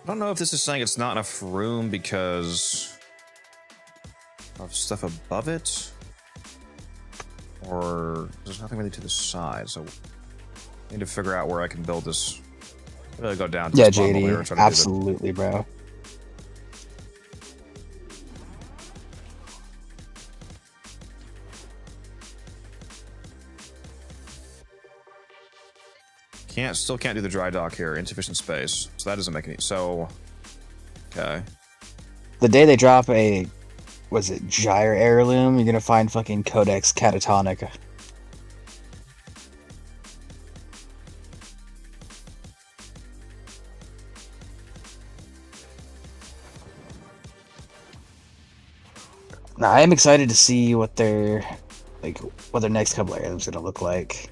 I don't know if this is saying it's not enough room because of stuff above it, or there's nothing really to the side, so I need to figure out where I can build this. Really go down to Yeah, this bottom layer and JD. try to do the- Absolutely, bro. Still can't do the dry dock here. Insufficient space, so that doesn't make any. So, okay. The day they drop a, was it Gyre heirloom, you're gonna find fucking Codex Catatonic. Now I am excited to see what their next couple of items are gonna look like,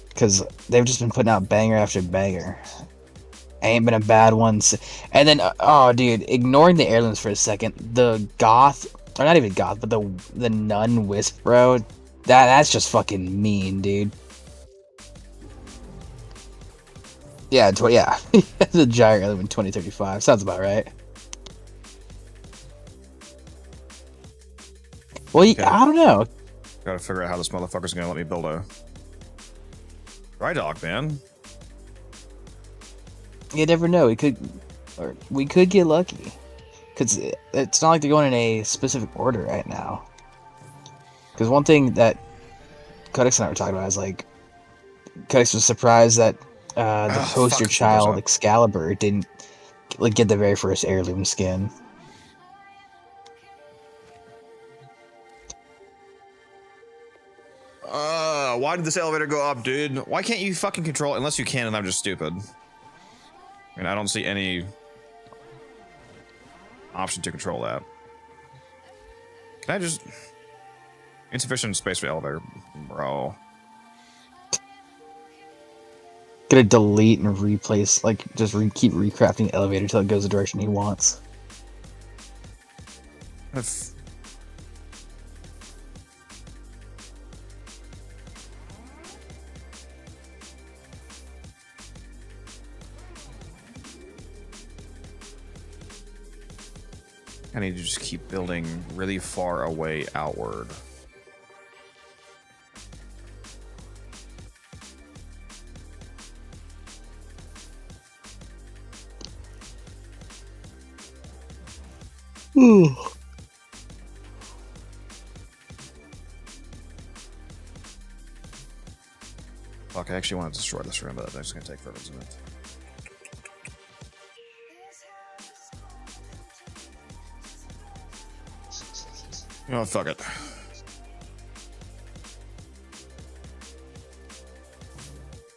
because they've just been putting out banger after banger. Ain't been a bad one. And then, oh, dude, ignoring the heirlooms for a second, the goth, or not even goth, but the nun wisp, bro, that's just fucking mean, dude. Yeah, yeah, the giant heirloom in 2035 sounds about right. Well, Okay. I don't know. Gotta figure out how this motherfucker's gonna let me build a dry dock, man. You never know. We could get lucky, because it's not like they're going in a specific order right now. Because one thing that Codex and I were talking about is like, Codex was surprised that the poster child Excalibur didn't get the very first heirloom skin. Why did this elevator go up, dude? Why can't you fucking control it? Unless you can, and I'm just stupid. I mean, I don't see any option to control that. Can I just... Insufficient space for the elevator. Bro. Gonna delete and replace, like, just keep recrafting the elevator until it goes the direction he wants. If... I need to just keep building really far away outward. Fuck, I actually want to destroy this room, but that's just gonna take forever, isn't it? Oh, fuck it.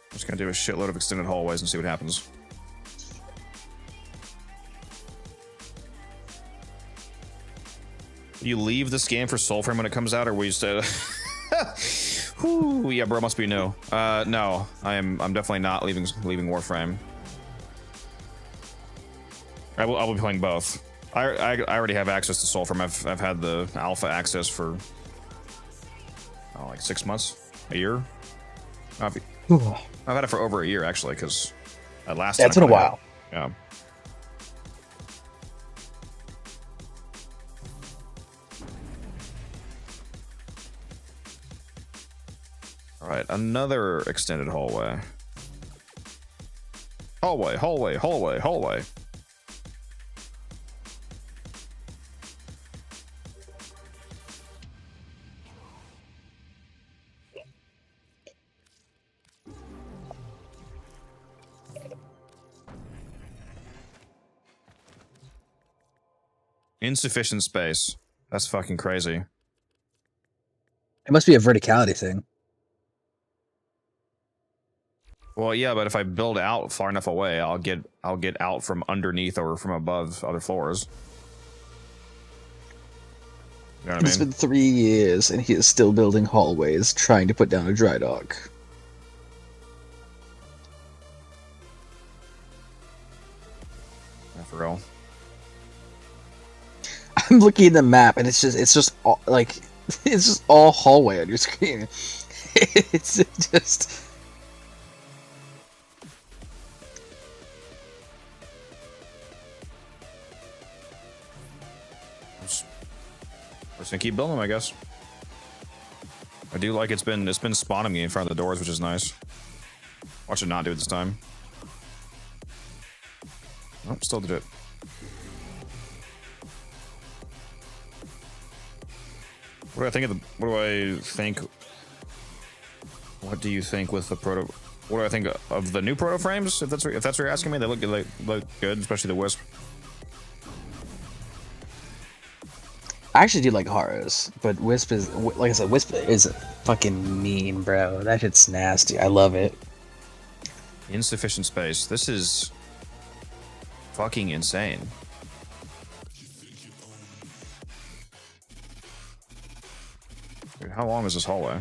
I'm just gonna do a shitload of extended hallways and see what happens. You leave this game for Soulframe when it comes out, or will you stay? Whew, yeah, bro, must be new. No, I'm definitely not leaving Warframe. I will be playing both. I already have access to Soulframe. I've had the alpha access for like 6 months, a year. I've had it for over a year actually, because last. Yeah, it's been a while. Yeah. All right, another extended hallway. Hallway. Insufficient space. That's fucking crazy. It must be a verticality thing. Well, yeah, but if I build out far enough away, I'll get out from underneath or from above other floors. You know what I mean? It's been 3 years, and he is still building hallways, trying to put down a dry dock. Yeah, for real. I'm looking at the map, and it's just all, like, it's just all hallway on your screen. It's just. Just gonna keep building them, I guess. I do like it's been spawning me in front of the doors, which is nice. Watch it not do it this time. Oh, still did it. What do I think of the? What do I think? What do you think with the proto? What do I think of the new proto frames? If that's what you're asking me, they look good, especially the Wisp. I actually do like Haros, but Wisp is, like I said, Wisp is fucking mean, bro. That shit's nasty. I love it. Insufficient space. This is fucking insane. How long is this hallway?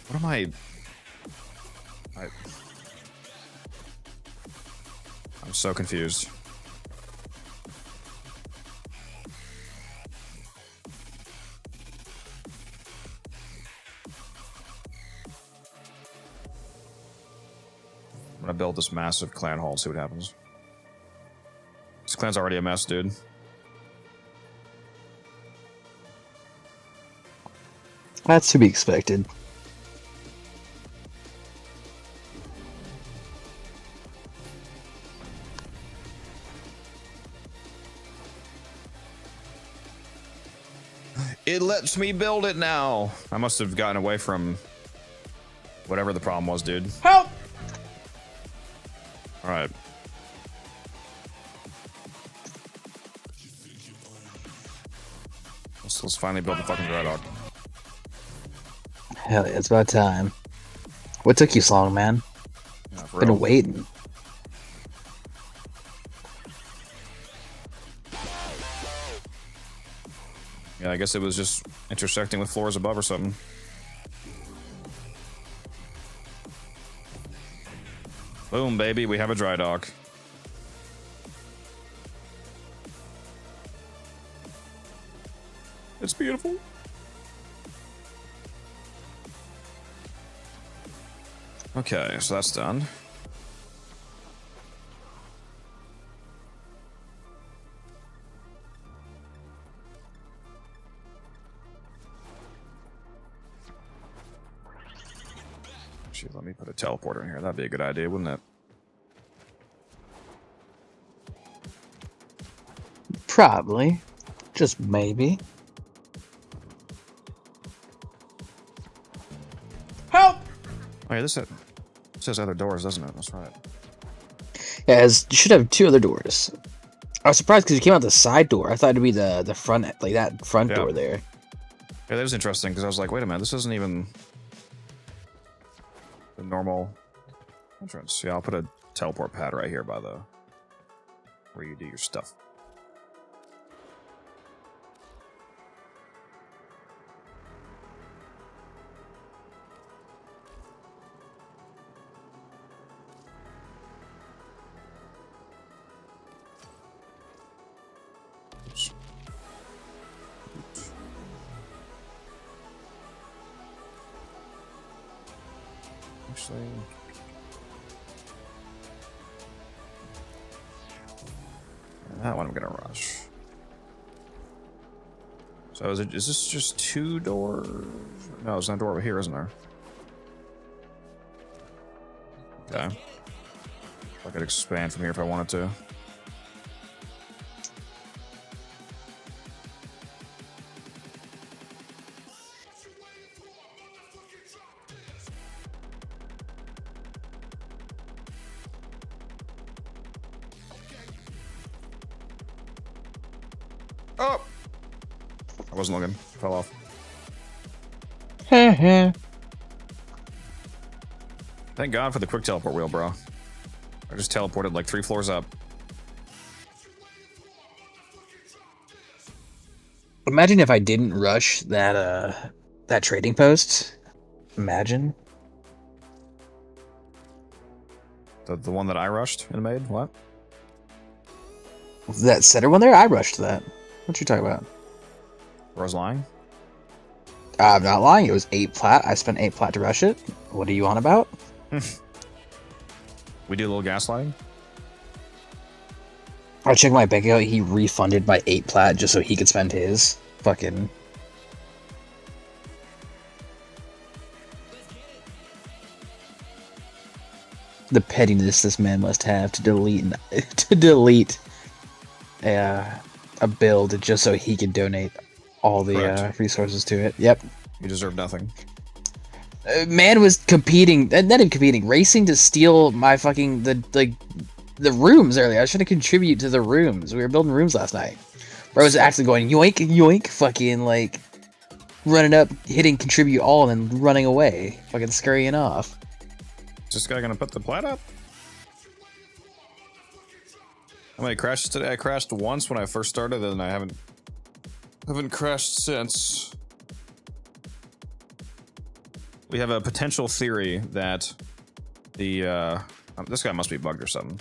What am I'm so confused. I'm gonna build this massive clan hall and see what happens. This clan's already a mess, dude. That's to be expected. It lets me build it now. I must have gotten away from whatever the problem was, dude. Help! All right. Let's finally build the fucking dry dog. Hell yeah, it's about time. What took you so long, man? Yeah, for Been real. waiting. Yeah, I guess it was just intersecting with floors above or something. Boom, baby, we have a dry dock. It's beautiful. Okay, so that's done. Actually, let me put a teleporter in here. That'd be a good idea, wouldn't it? Probably. Just maybe. Help! Oh yeah, this says other doors, doesn't it? That's right. Yeah, you should have two other doors. I was surprised because you came out the side door. I thought it'd be the front, like that front Yeah. door there. Yeah, that was interesting because I was like, wait a minute, this isn't even the normal entrance. Yeah, I'll put a teleport pad right here by the where you do your stuff. Oops. Actually, that one I'm gonna rush. So is this just two doors? No, there's no door over here, isn't there? Okay. I could expand from here if I wanted to. Oh! I wasn't looking. Fell off. Thank God for the quick teleport wheel, bro. I just teleported like 3 floors up. Imagine if I didn't rush that that trading post. Imagine. The one that I rushed and made? What? That center one there, I rushed that. What you talking about? Where I was lying? I'm not lying. It was 8 plat. I spent 8 plat to rush it. What are you on about? We do a little gaslighting? I checked my bank account. He refunded my 8 plat just so he could spend his. Fucking. The pettiness this man must have to delete a build just so he can donate all the Correct. resources to it. Yep. You deserve nothing. Man was competing, not even competing, racing to steal my fucking the rooms earlier. I was trying to contribute to the rooms. We were building rooms last night. Bro was actually going yoink yoink, fucking like running up, hitting contribute all, and then running away, fucking scurrying off. Is this guy gonna put the plat up? How many crashes today? I crashed once when I first started, and I haven't crashed since. We have a potential theory that the this guy must be bugged or something.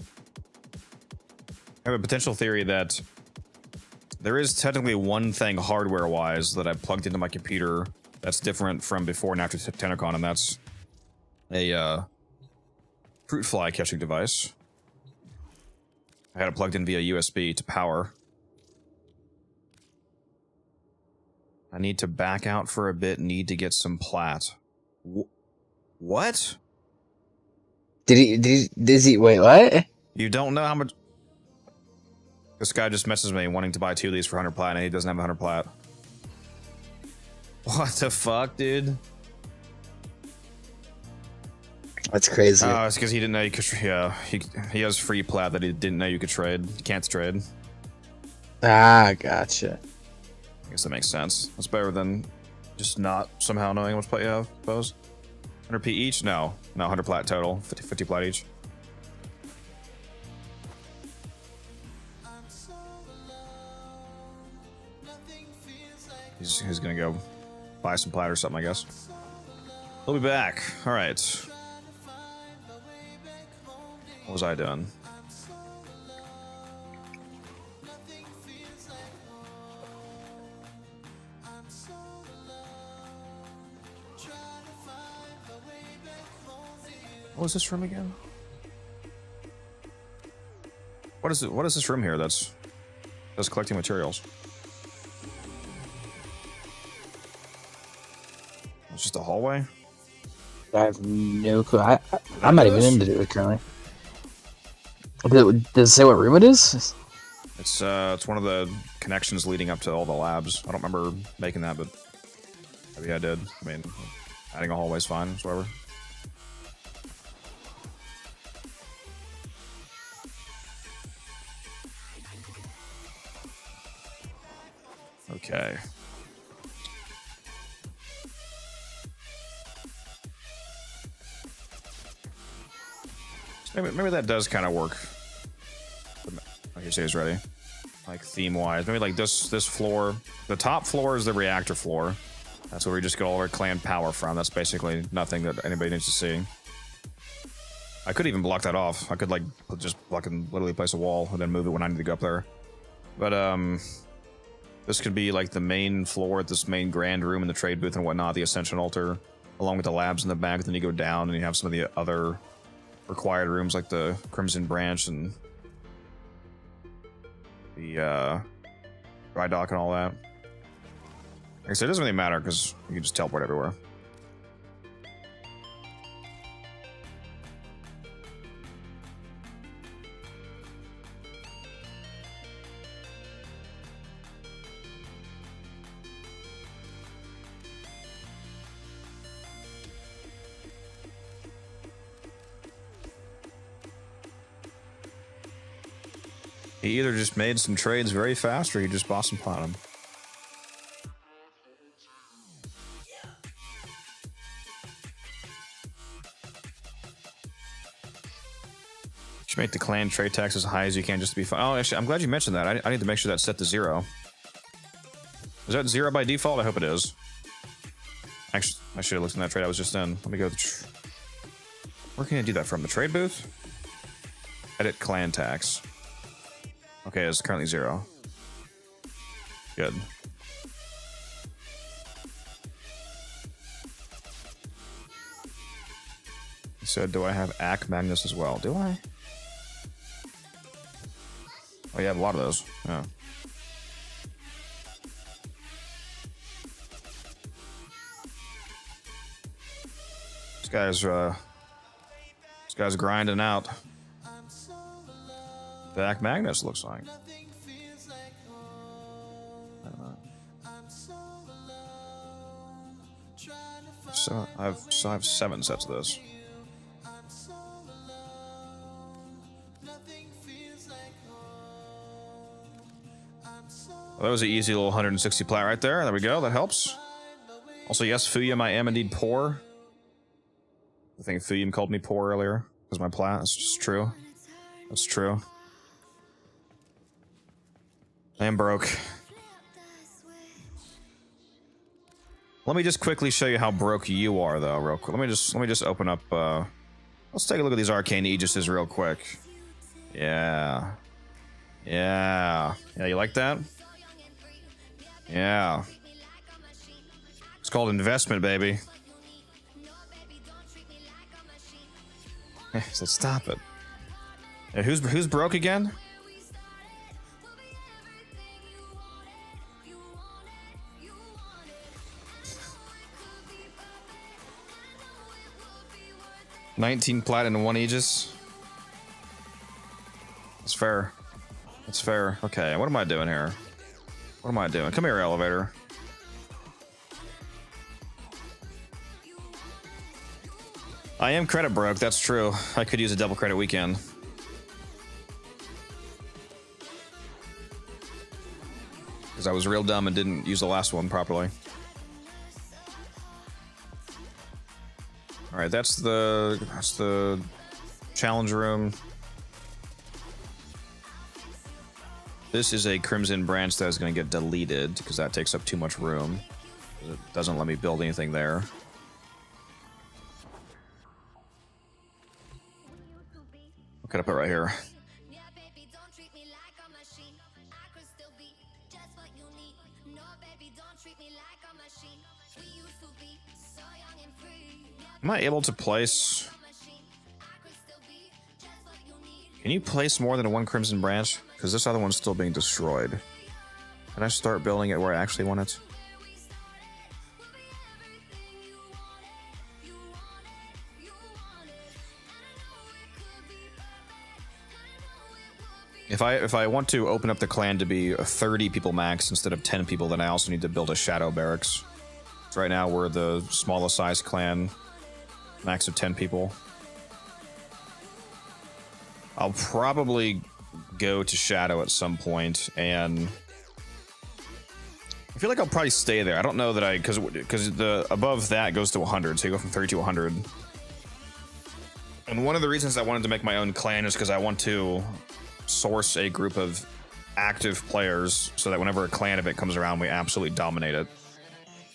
I have a potential theory that there is technically one thing hardware-wise that I plugged into my computer that's different from before and after TennoCon, and that's a fruit fly catching device. I had it plugged in via USB to power. I need to back out for a bit, need to get some plat. What? Did he, wait, what? You don't know how much... This guy just messaged me wanting to buy 2 of these for 100 plat, and he doesn't have 100 plat. What the fuck, dude? That's crazy. Oh, it's because he didn't know you could... Yeah, he has free plat that he didn't know you could trade. You can't trade. Ah, gotcha. I guess that makes sense. That's better than just not somehow knowing how much plat you have, I suppose. 100p each? No. No, 100 plat total. 50 plat each. He's gonna go buy some plat or something, I guess. He'll be back. Alright. What was I doing? What was this room again? What is it? What is this room here that's collecting materials? It's just a hallway? I have no clue. I'm not even into it currently. Does it say what room it is? It's one of the connections leading up to all the labs. I don't remember making that, but maybe I did. I mean, adding a hallway's fine, whatever. Okay. Maybe that does kind of work. Like you say, is ready. Like theme-wise, maybe like this floor. The top floor is the reactor floor. That's where we just get all our clan power from. That's basically nothing that anybody needs to see. I could even block that off. I could like just literally place a wall and then move it when I need to go up there. But this could be like the main floor at this main grand room in the trade booth and whatnot, the Ascension Altar, along with the labs in the back. Then you go down and you have some of the other required rooms like the Crimson Branch and the dry dock and all that. Like I said, it doesn't really matter because you can just teleport everywhere. He either just made some trades very fast or he just bought some platinum. Should make the clan trade tax as high as you can just to be fine. Oh, actually, I'm glad you mentioned that. I need to make sure that's set to 0. Is that 0 by default? I hope it is. Actually, I should have looked in that trade I was just in. Let me go. Where can I do that from? The trade booth? Edit clan tax. Okay, it's currently 0. Good. He said, do I have Ac Magnus as well? Do I? Oh, you have a lot of those. Yeah. This guy's grinding out. The Ac Magnus looks like. I don't know. So I have 7 sets of this. Well, that was an easy little 160 plat right there. There we go. That helps. Also, yes, Fuyum, I am indeed poor. I think Fuyum called me poor earlier because my plat. That's just true. That's true. I am broke. Let me just quickly show you how broke you are, though, real quick. Let me just open up. Let's take a look at these arcane aegises real quick. Yeah. Yeah. Yeah, you like that? Yeah. It's called investment, baby. So stop it. Hey, who's broke again? $19 plat and 1 Aegis. That's fair. That's fair. Okay, what am I doing here? What am I doing? Come here, elevator. I am credit broke, that's true. I could use a double credit weekend. Because I was real dumb and didn't use the last one properly. Alright, that's the challenge room. This is a Crimson branch that is going to get deleted because that takes up too much room. It doesn't let me build anything there. I'll cut up it right here. Am I able to place... Can you place more than one Crimson branch? Because this other one's still being destroyed. Can I start building it where I actually want it? If I want to open up the clan to be 30 people max instead of 10 people, then I also need to build a shadow barracks. So right now we're the smallest size clan, max of 10 people. I'll probably go to shadow at some point, and I feel like I'll probably stay there. I don't know that because the above that goes to 100, so you go from 30 to 100. And one of the reasons I wanted to make my own clan is because I want to source a group of active players so that whenever a clan event comes around, we absolutely dominate it.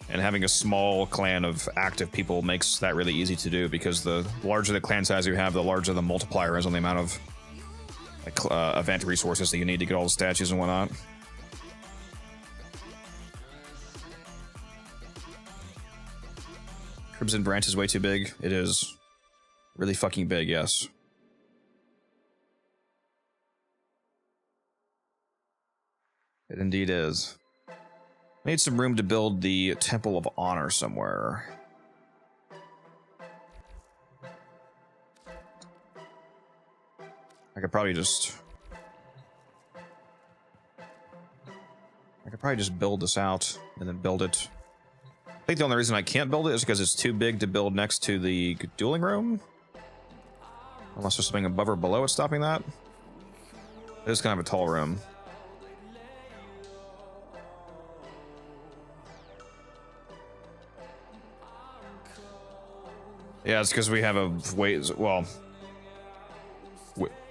And having a small clan of active people makes that really easy to do, because the larger the clan size you have, the larger the multiplier is on the amount of like event resources that you need to get all the statues and whatnot. Crimson branch is way too big. It is really fucking big, yes. It indeed is. Need some room to build the Temple of Honor somewhere. I could probably just build this out and then build it. I think the only reason I can't build it is because it's too big to build next to the dueling room. Unless there's something above or below it stopping that. It is kind of a tall room. Yeah, it's because we have a well,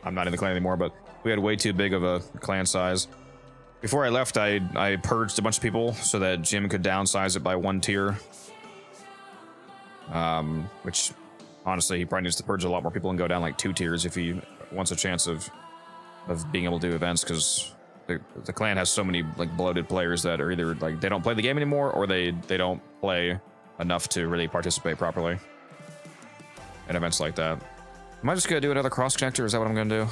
I'm not in the clan anymore, but we had way too big of a clan size. Before I left, I purged a bunch of people so that Jim could downsize it by 1 tier. Which, honestly, he probably needs to purge a lot more people and go down like 2 tiers if he wants a chance of being able to do events, because the clan has so many like bloated players that are either like they don't play the game anymore, or they don't play enough to really participate properly in events like that. Am I just gonna do another cross connector? Is that what I'm gonna do?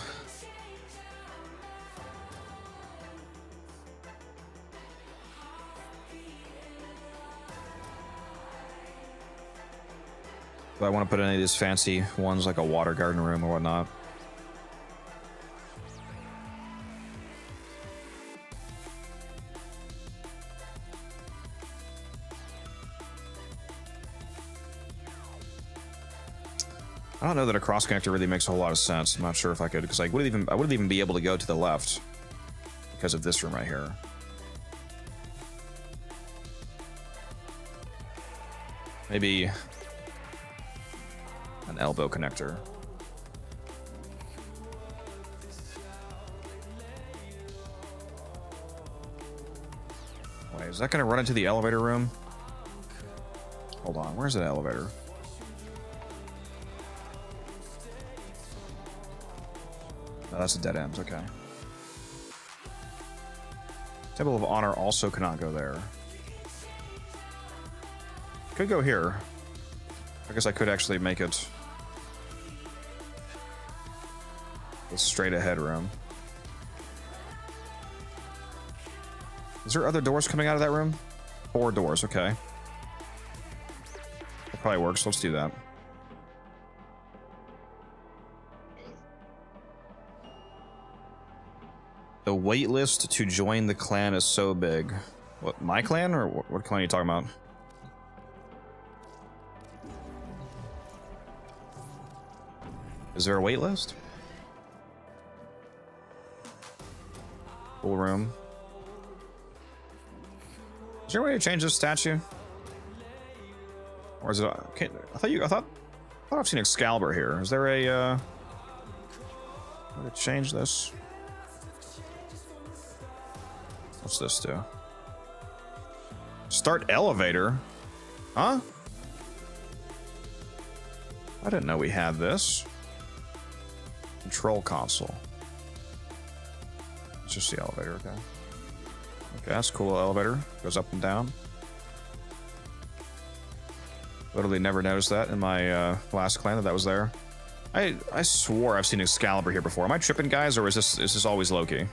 Do I want to put any of these fancy ones like a water garden room or whatnot? I don't know that a cross connector really makes a whole lot of sense. I'm not sure if I could, because I wouldn't even be able to go to the left because of this room right here. Maybe an elbow connector. is that gonna run into the elevator room? Hold on, where's the elevator? No, that's a dead end, okay. Temple of Honor also cannot go there. Could go here. I guess I could actually make it a straight ahead room. Is there other doors coming out of that room? 4 doors, okay. That probably works, let's do that. The wait list to join the clan is so big. What, my clan, or what clan are you talking about? Is there a wait list? Full room. Is there a way to change this statue? Or is it? I thought I've seen Excalibur here. Is there a way to change this? What's this do? Start elevator? Huh? I didn't know we had this. Control console. It's just the elevator, okay. Okay, that's a cool elevator. Goes up and down. Literally never noticed that in my last clan that was there. I swore I've seen Excalibur here before. Am I tripping, guys, or is this always Loki?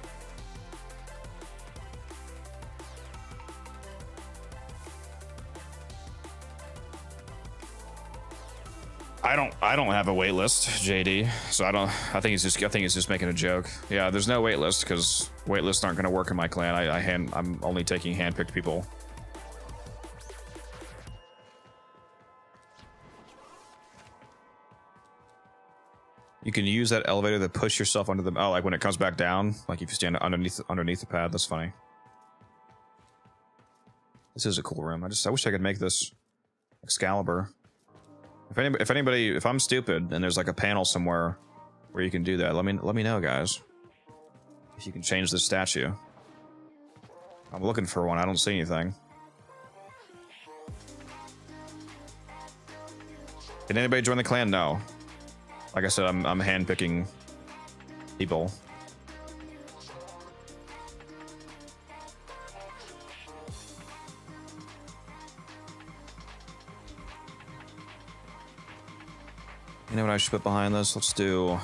I don't have a wait list, JD. So I think he's just making a joke. Yeah, there's no wait list because wait lists aren't going to work in my clan. I'm only taking handpicked people. You can use that elevator to push yourself under the like when it comes back down, like if you stand underneath the pad. That's funny. This is a cool room. I wish I could make this Excalibur. If I'm stupid and there's like a panel somewhere where you can do that, let me know, guys. If you can change this statue. I'm looking for one. I don't see anything. Did anybody join the clan? No. Like I said, I'm handpicking people. You know what I should put behind this? Let's do...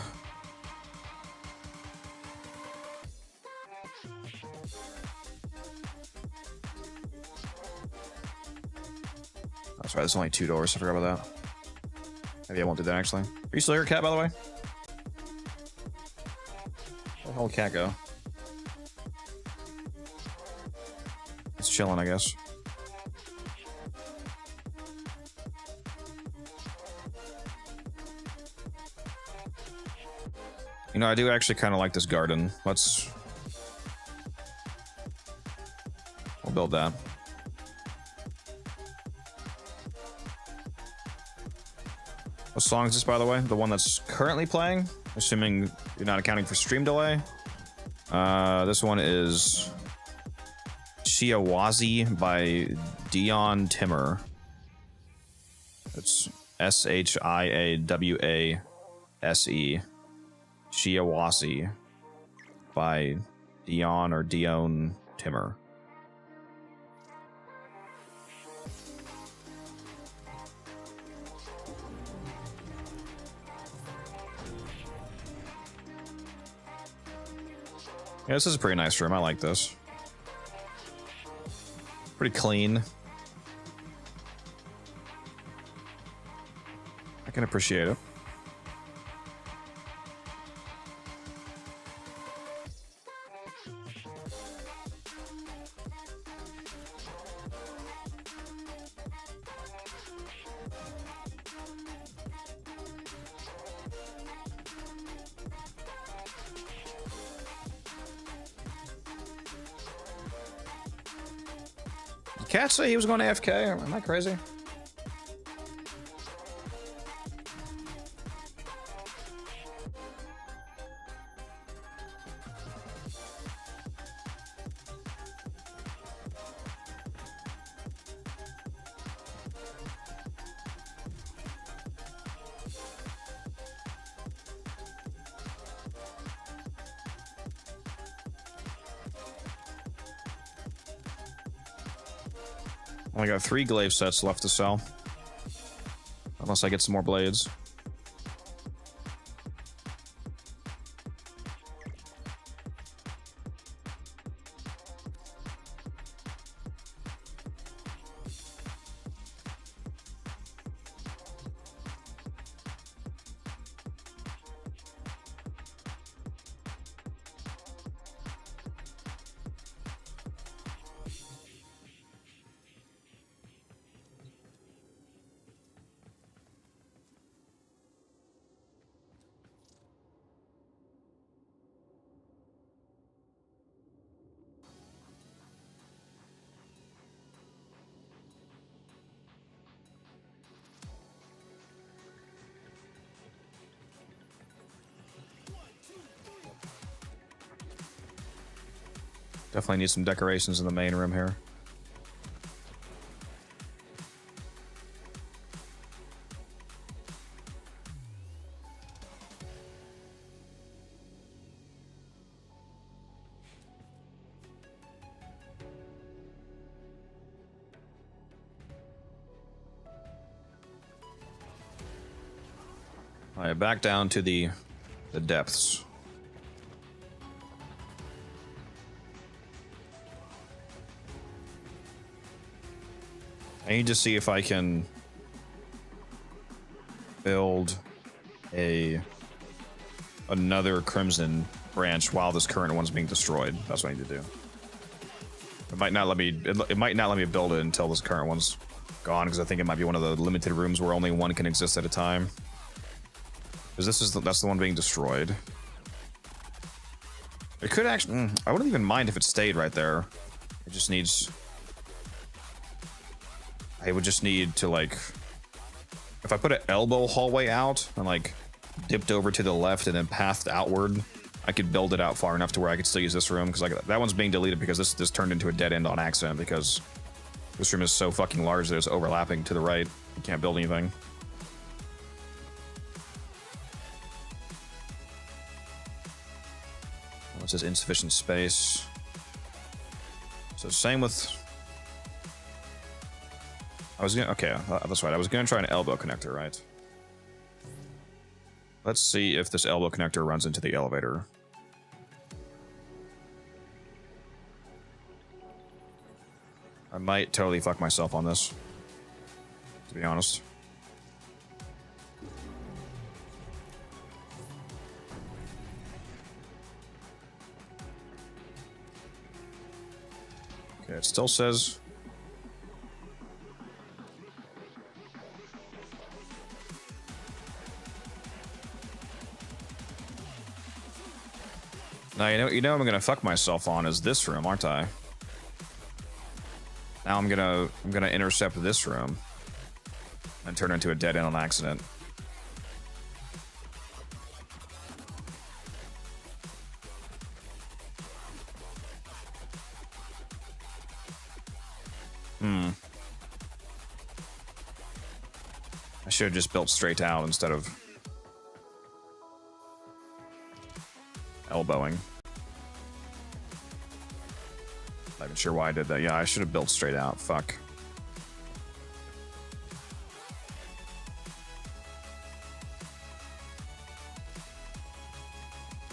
That's right, there's only 2 doors. I forgot about that. Maybe I won't do that, actually. Are you still here, Cat, by the way? Where the hell did Cat go? It's chilling, I guess. You know, I do actually kind of like this garden. We'll build that. What song is this, by the way? The one that's currently playing? Assuming you're not accounting for stream delay. This one is Shiawazi by Dion Timmer. It's Shiawase. Shiawazi by Dion Timmer. Yeah, this is a pretty nice room. I like this. Pretty clean. I can appreciate it. Cat say he was going to AFK? Am I crazy? Only got 3 glaive sets left to sell. Unless I get some more blades. Definitely need some decorations in the main room here. All right, back down to the depths. I need to see if I can build another Crimson branch while this current one's being destroyed. That's what I need to do. It might not let me. It might not let me build it until this current one's gone, because I think it might be one of the limited rooms where only one can exist at a time. Because that's the one being destroyed. It could actually. I wouldn't even mind if it stayed right there. It just needs. I would just need to, like, if I put an elbow hallway out and like dipped over to the left and then pathed outward, I could build it out far enough to where I could still use this room, because like that one's being deleted because this turned into a dead end on accident, because this room is so fucking large that it's overlapping to the right. You can't build anything. What's this? Insufficient space. So same with. Okay, that's right. I was gonna try an elbow connector, right? Let's see if this elbow connector runs into the elevator. I might totally fuck myself on this, to be honest. Okay, it still says. Now you know I'm gonna fuck myself on is this room, aren't I? Now I'm gonna intercept this room and turn it into a dead end on accident. I should have just built straight out instead of elbowing. Not even sure why I did that. Yeah, I should have built straight out. Fuck.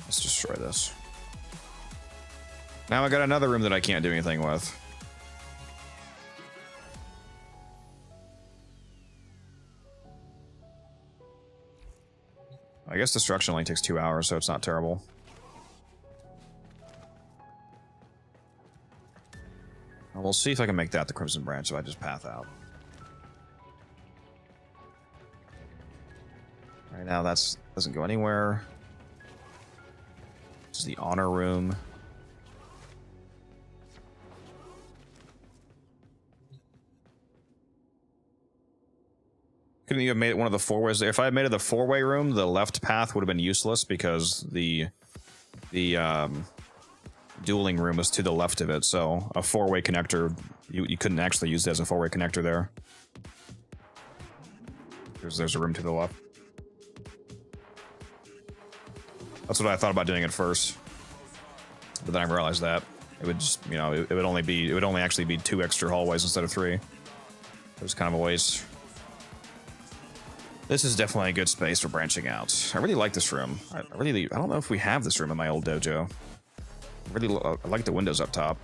Let's destroy this. Now I got another room that I can't do anything with. I guess destruction only takes 2 hours, so it's not terrible. We'll see if I can make that the Crimson Branch if I just path out. Right now, that doesn't go anywhere. This is the honor room. Couldn't you have made it one of the 4-ways there? If I had made it the 4-way room, the left path would have been useless because the dueling room was to the left of it, so a 4-way connector, you couldn't actually use it as a 4-way connector there. There's a room to the left. That's what I thought about doing at first, but then I realized that it would just, you know, it would only actually be 2 extra hallways instead of 3. It was kind of a waste. This is definitely a good space for branching out. I really like this room. I don't know if we have this room in my old dojo. I like the windows up top.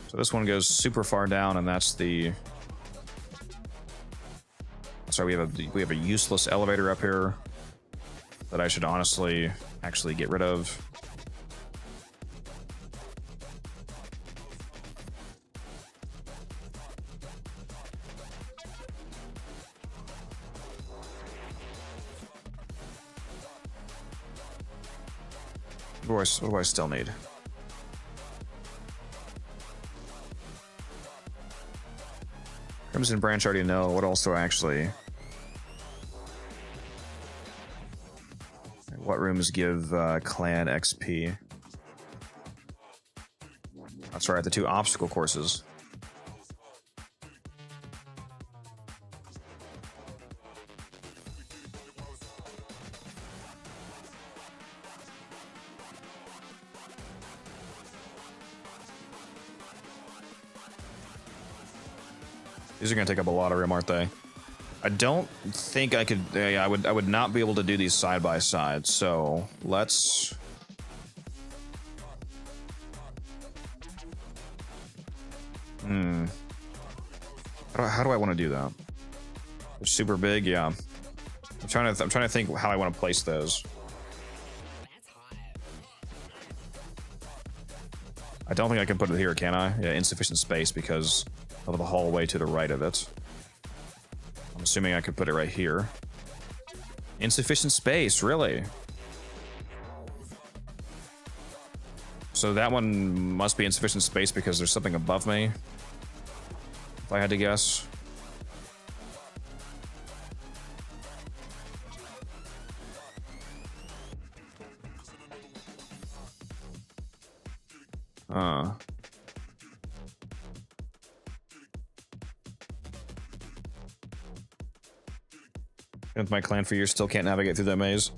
So this one goes super far down, and that's the. Sorry, we have a useless elevator up here that I should honestly actually get rid of. What do I still need? Crimson Branch, I already know. What else do I actually... What rooms give clan XP? That's right, the 2 obstacle courses. These are going to take up a lot of room, aren't they? I don't think I could... I would not be able to do these side by side, so let's... How do I want to do that? They're super big, yeah. I'm trying to think how I want to place those. I don't think I can put it here, can I? Yeah, insufficient space because of the hallway to the right of it. I'm assuming I could put it right here. Insufficient space, really? So that one must be insufficient space because there's something above me. If I had to guess. Been with my clan for years, still can't navigate through that maze.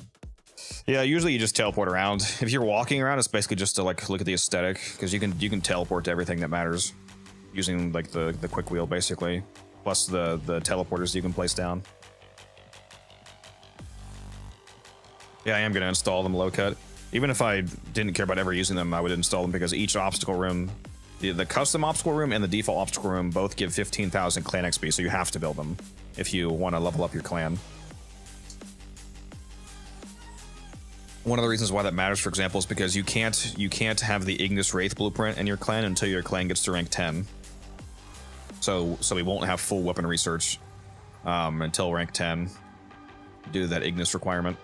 Yeah, usually you just teleport around. If you're walking around, it's basically just to like look at the aesthetic, because you can teleport to everything that matters using like the quick wheel basically, plus the teleporters you can place down. Yeah, I am gonna install them low cut. Even if I didn't care about ever using them, I would install them because each obstacle room, the custom obstacle room and the default obstacle room both give 15,000 clan XP, so you have to build them if you want to level up your clan. One of the reasons why that matters, for example, is because you can't have the Ignis Wraith blueprint in your clan until your clan gets to rank 10. So we won't have full weapon research until rank 10 due to that Ignis requirement.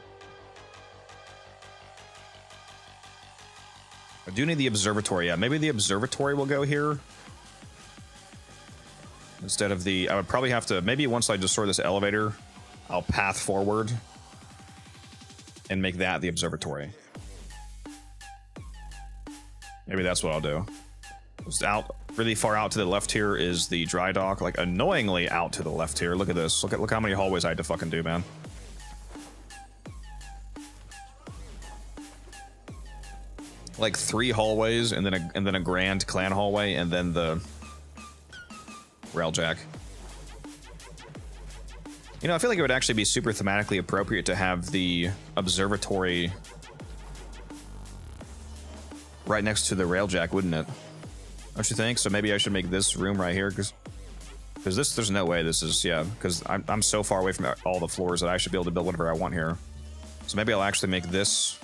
I do need the observatory. Yeah, maybe the observatory will go here instead of the... I would probably have to... Maybe once I destroy this elevator, I'll path forward and make that the observatory. Maybe that's what I'll do. Just out, really far out to the left here is the dry dock. Like, annoyingly out to the left here. Look at this. Look how many hallways I had to fucking do, man. Like 3 hallways, and then a grand clan hallway, and then the railjack. You know, I feel like it would actually be super thematically appropriate to have the observatory right next to the railjack, wouldn't it? Don't you think? So maybe I should make this room right here, because this, there's no way this is, yeah, because I'm so far away from all the floors that I should be able to build whatever I want here. So maybe I'll actually make this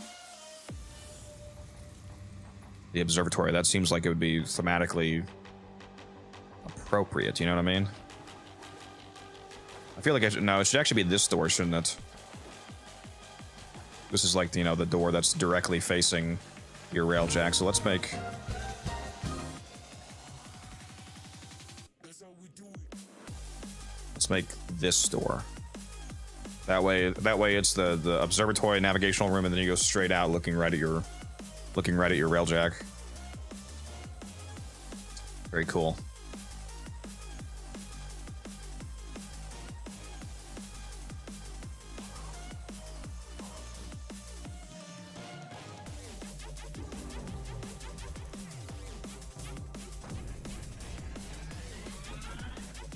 the observatory. That seems like it would be thematically appropriate, you know what I mean? I feel like no, it should actually be this door, shouldn't it? This is like, you know, the door that's directly facing your railjack. So let's make... Let's make this door. That way it's the observatory navigational room, and then you go straight out looking right at your railjack. Very cool.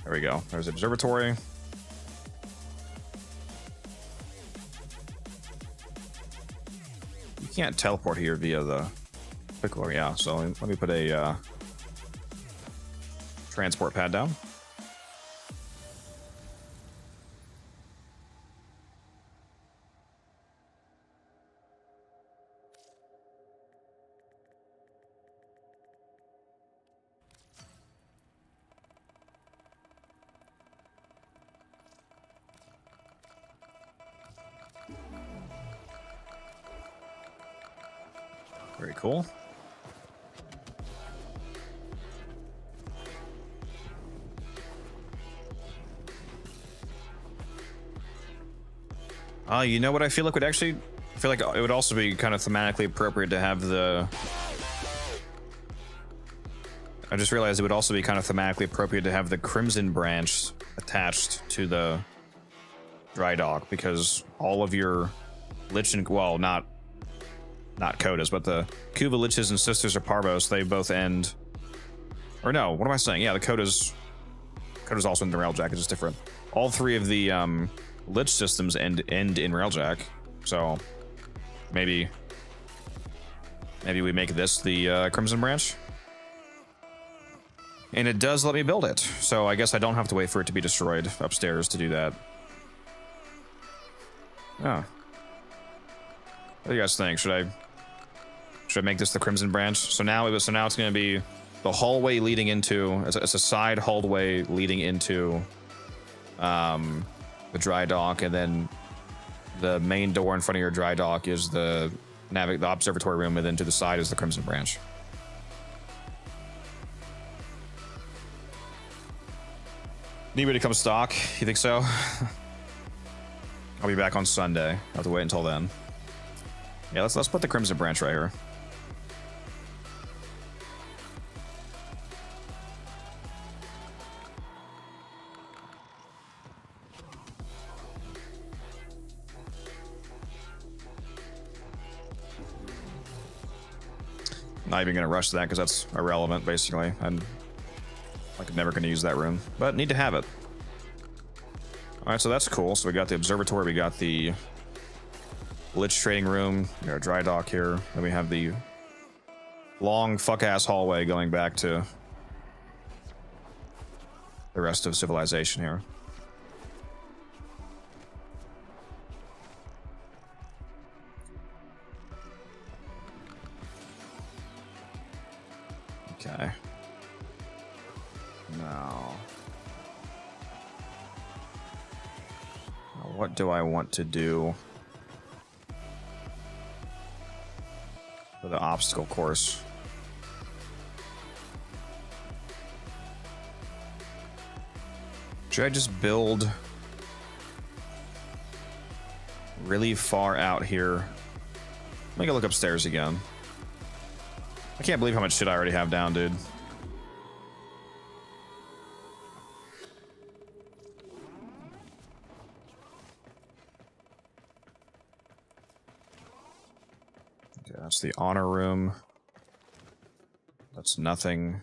There we go. There's the observatory. You can't teleport here via the pickler, yeah. So let me put a transport pad down. Very cool. You know what I feel like would actually... I feel like it would also be kind of thematically appropriate to have the... I just realized it would also be kind of thematically appropriate to have the Crimson Branch attached to the dry dock, because all of your Lich and... Well, not Codas, but the Kuva Liches and Sisters of Parvos, they both end... Or no, what am I saying? Yeah, the Codas also in the Railjack, it's just different. All three of the Lich systems end in Railjack, so maybe we make this the Crimson Branch. And it does let me build it, so I guess I don't have to wait for it to be destroyed upstairs to do that. Oh. What do you guys think? Should I make this the Crimson Branch? So now it's going to be the hallway leading into... It's a side hallway leading into the dry dock, and then the main door in front of your dry dock is the observatory room, and then to the side is the Crimson Branch. Anybody come stock? You think so? I'll be back on Sunday. I'll have to wait until then. Yeah, let's put the Crimson Branch right here. Not even gonna rush that because that's irrelevant, basically. I'm like never gonna use that room, but need to have it. All right, so that's cool. So we got the observatory, we got the Lich trading room, we got a dry dock here, then we have the long fuck-ass hallway going back to the rest of civilization here. Okay. Now, what do I want to do for the obstacle course? Should I just build really far out here? Let me go look upstairs again. I can't believe how much shit I already have down, dude. Okay, that's the honor room. That's nothing.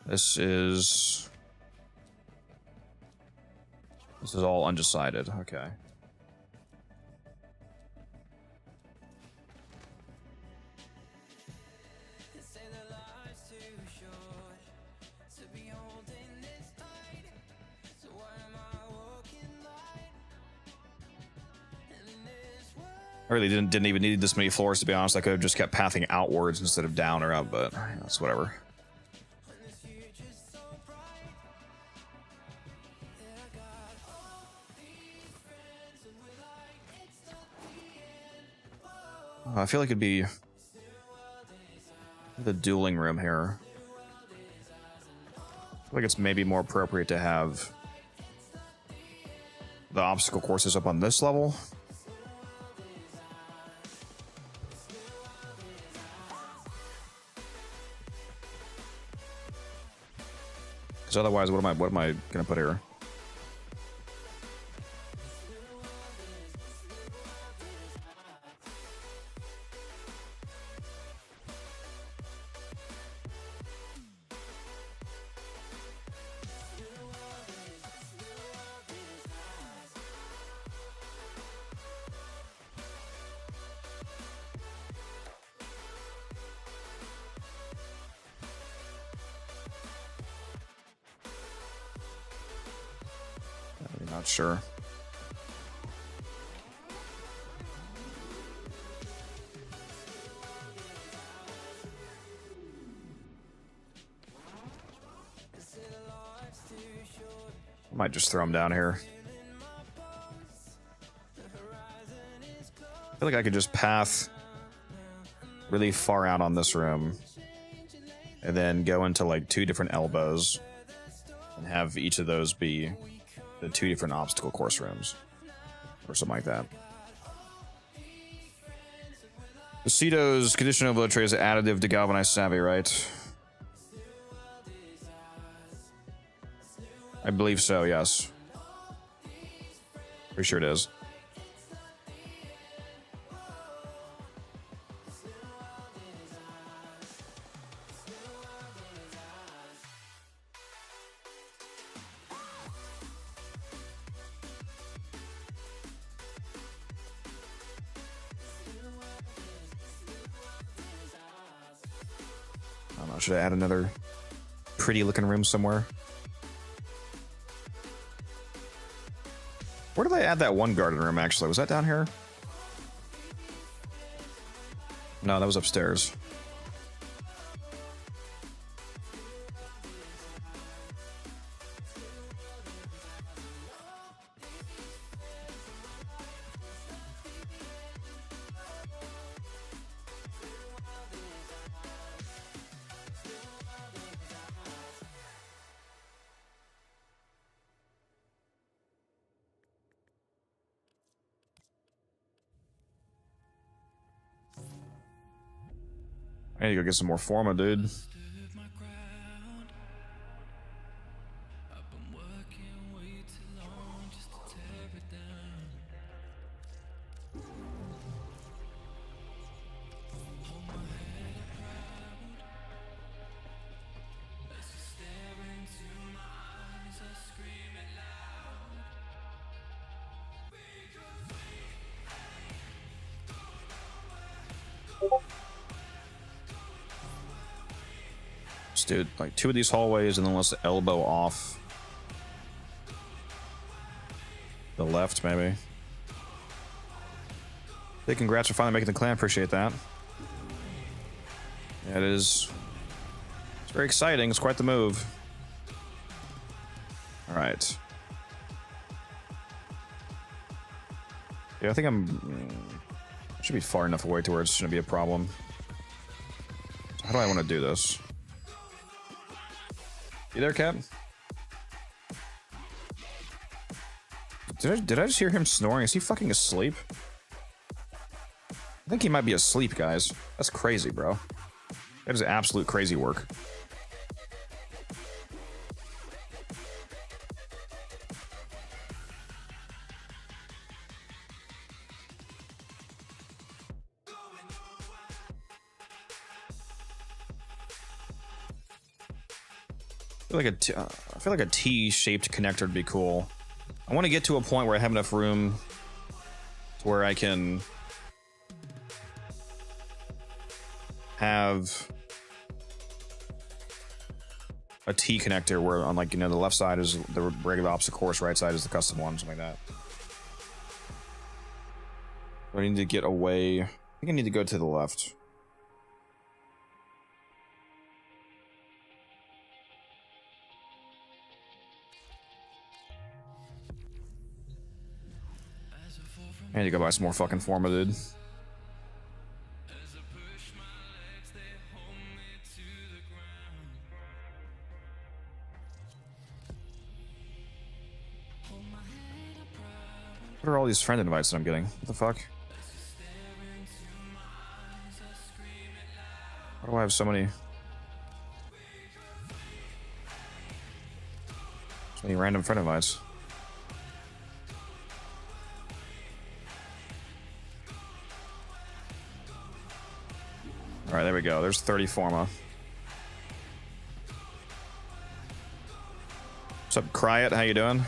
This is all undecided. Okay. I really didn't even need this many floors, to be honest. I could have just kept pathing outwards instead of down or up, but that's whatever. I feel like it'd be the dueling room here. I feel like it's maybe more appropriate to have the obstacle courses up on this level. Because otherwise, what am I gonna put here? Not sure. I might just throw him down here. I feel like I could just path really far out on this room and then go into like 2 different elbows and have each of those be the 2 different obstacle course rooms or something like that. Aceto's conditional blow tray is additive to galvanized savvy, right? I believe so, yes. Pretty sure it is. I don't know, should I add another pretty looking room somewhere? Where did I add that one garden room, actually? Was that down here? No, that was upstairs. I need to go get some more Forma, dude. Dude, like 2 of these hallways and then let's elbow off the left, maybe. Hey, congrats for finally making the clan. Appreciate that. Yeah, it is. It's very exciting. It's quite the move. All right. Yeah, I think should be far enough away to where it's shouldn't be a problem. So how do I want to do this? You there, Cap? Did I just hear him snoring? Is he fucking asleep? I think he might be asleep, guys. That's crazy, bro. That is absolute crazy work. I feel like a T-shaped connector would be cool. I want to get to a point where I have enough room to where I can have a T connector where on, like, you know, the left side is the regular obstacle course, right side is the custom one, something like that. I need to get away. I think I need to go to the left. I need to go buy some more fucking Forma, dude. What are all these friend invites that I'm getting? What the fuck? Why do I have so many random friend invites? Alright, there we go. There's 30 Forma. What's up, Cryet? How you doing?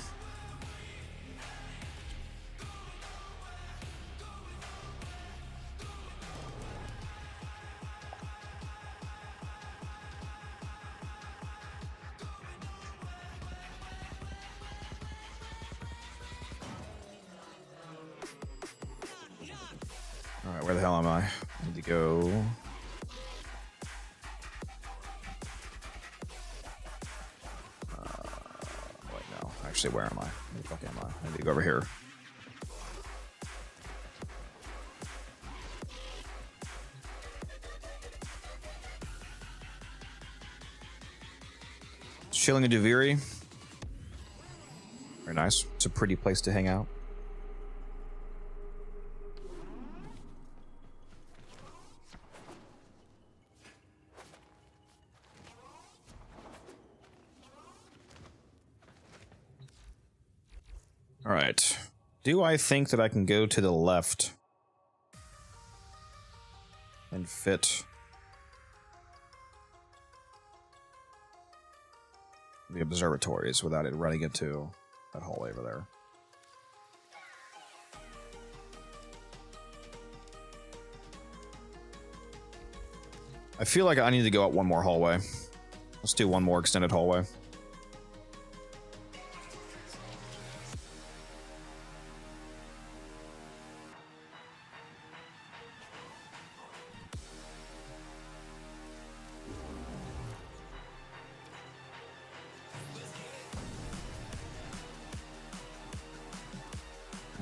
Where the hell am I? I need to go. Wait, no. Actually, where am I? Where the fuck am I? I need to go over here. Chilling in Duviri. Very nice. It's a pretty place to hang out. All right. Do I think that I can go to the left and fit the observatories without it running into that hallway over there? I feel like I need to go out one more hallway. Let's do one more extended hallway.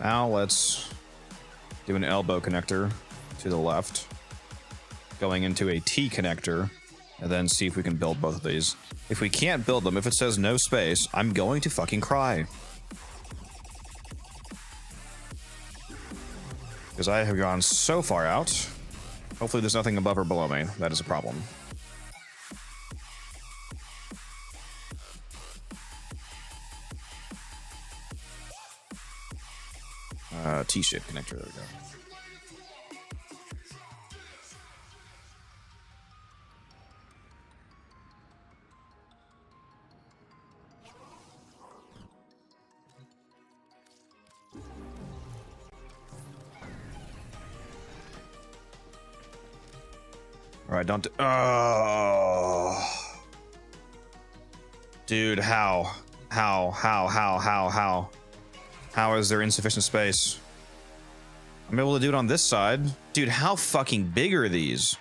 Now let's do an elbow connector to the left, going into a T connector, and then see if we can build both of these. If we can't build them, if it says no space, I'm going to fucking cry. Because I have gone so far out. Hopefully there's nothing above or below me. That is a problem. T-shaped connector, there we go. All right, don't. Oh, dude, how? How is there insufficient space? I'm able to do it on this side. Dude, how fucking big are these?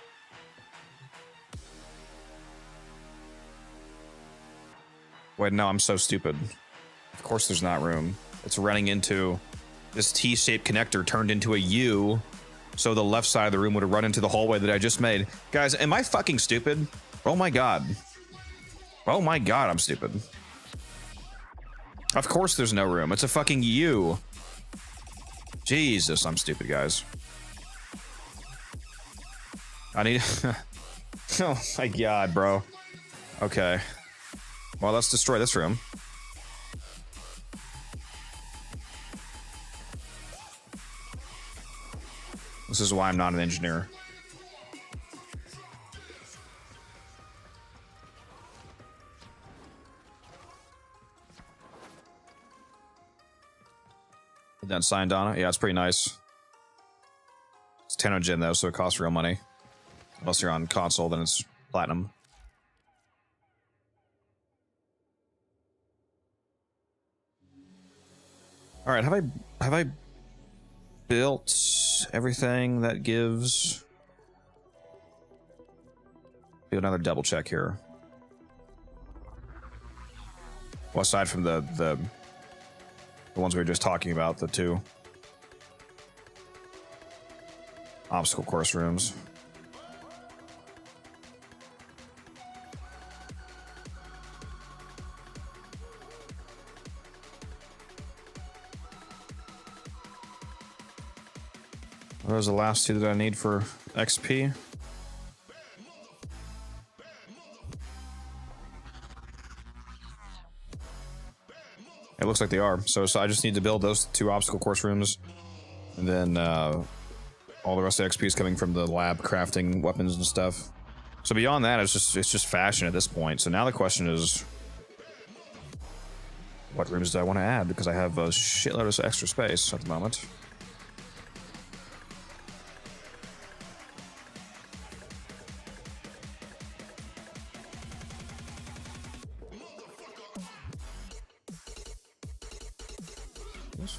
Wait, no, I'm so stupid. Of course there's not room. It's running into this T-shaped connector turned into a U, so the left side of the room would have run into the hallway that I just made. Guys, am I fucking stupid? Oh my god. Oh my god, I'm stupid. Of course there's no room. It's a fucking U. Jesus, I'm stupid, guys. I need... Oh my god, bro. Okay. Well, let's destroy this room. This is why I'm not an engineer. Then signed on it. Yeah, it's pretty nice. It's TennoGen though, so it costs real money. Unless you're on console, then it's platinum. All right, have I built everything that gives? Do another double check here. Well, aside from the ones we were just talking about, the two obstacle course rooms. Are those the last two that I need for XP? It looks like they are. So I just need to build those two obstacle course rooms, and then all the rest of the XP is coming from the lab crafting weapons and stuff. So beyond that, it's just fashion at this point. So now the question is, what rooms do I want to add? Because I have a shitload of extra space at the moment.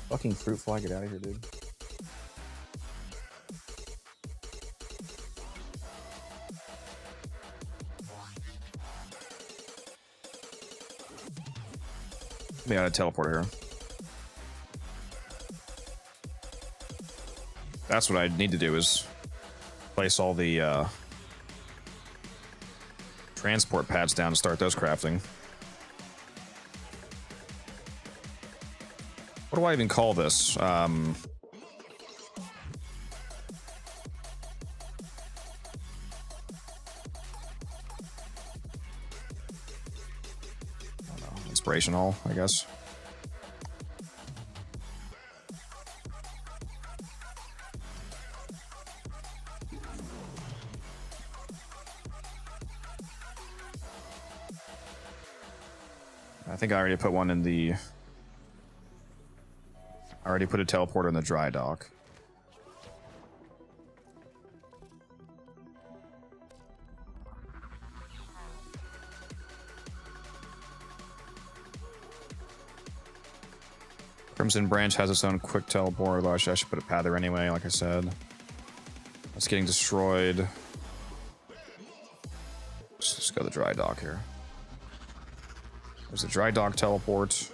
Fucking fruit fly, get out of here, dude. Let me add a teleporter here. That's what I need to do is place all the transport pads down to start those crafting. What do I even call this? Inspirational, I guess. I think I already put one in the... I already put a teleporter in the dry dock. Crimson Branch has its own quick teleport, though I should put a pad there anyway, like I said. It's getting destroyed. Let's just go to the dry dock here. There's a dry dock teleport.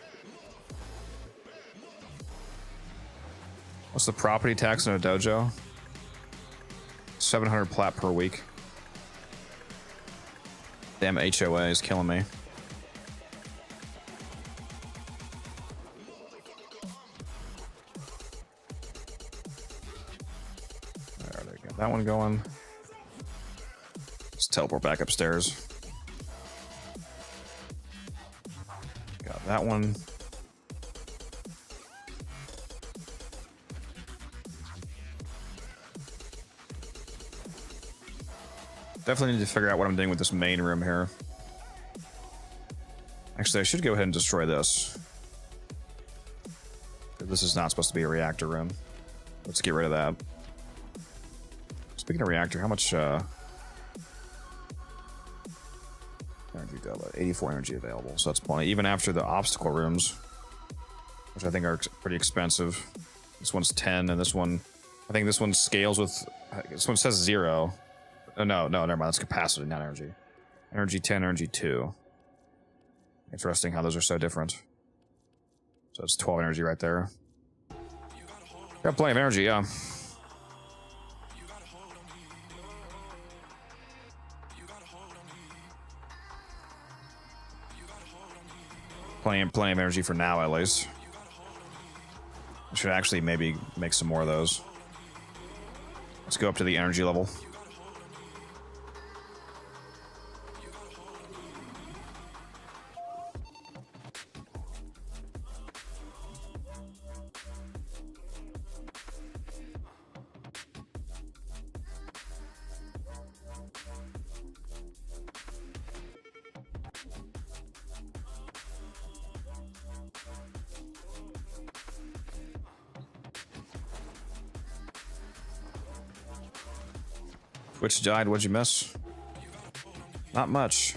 What's the property tax in a dojo? 700 plat per week. Damn, HOA is killing me. There, get that one going. Let's teleport back upstairs. Got that one. Definitely need to figure out what I'm doing with this main room here. Actually, I should go ahead and destroy this. This is not supposed to be a reactor room. Let's get rid of that. Speaking of reactor, how much energy do I have? 84 energy available, so that's plenty. Even after the obstacle rooms, which I think are pretty expensive. This one's 10, and this one, I think this one scales with, this one says 0. Oh, no, never mind. That's capacity, not energy. Energy 10, energy 2. Interesting how those are so different. So it's 12 energy right there. Got plenty of energy, yeah. Plenty of energy for now, at least. I should actually maybe make some more of those. Let's go up to the energy level. Which died? What'd you miss? Not much.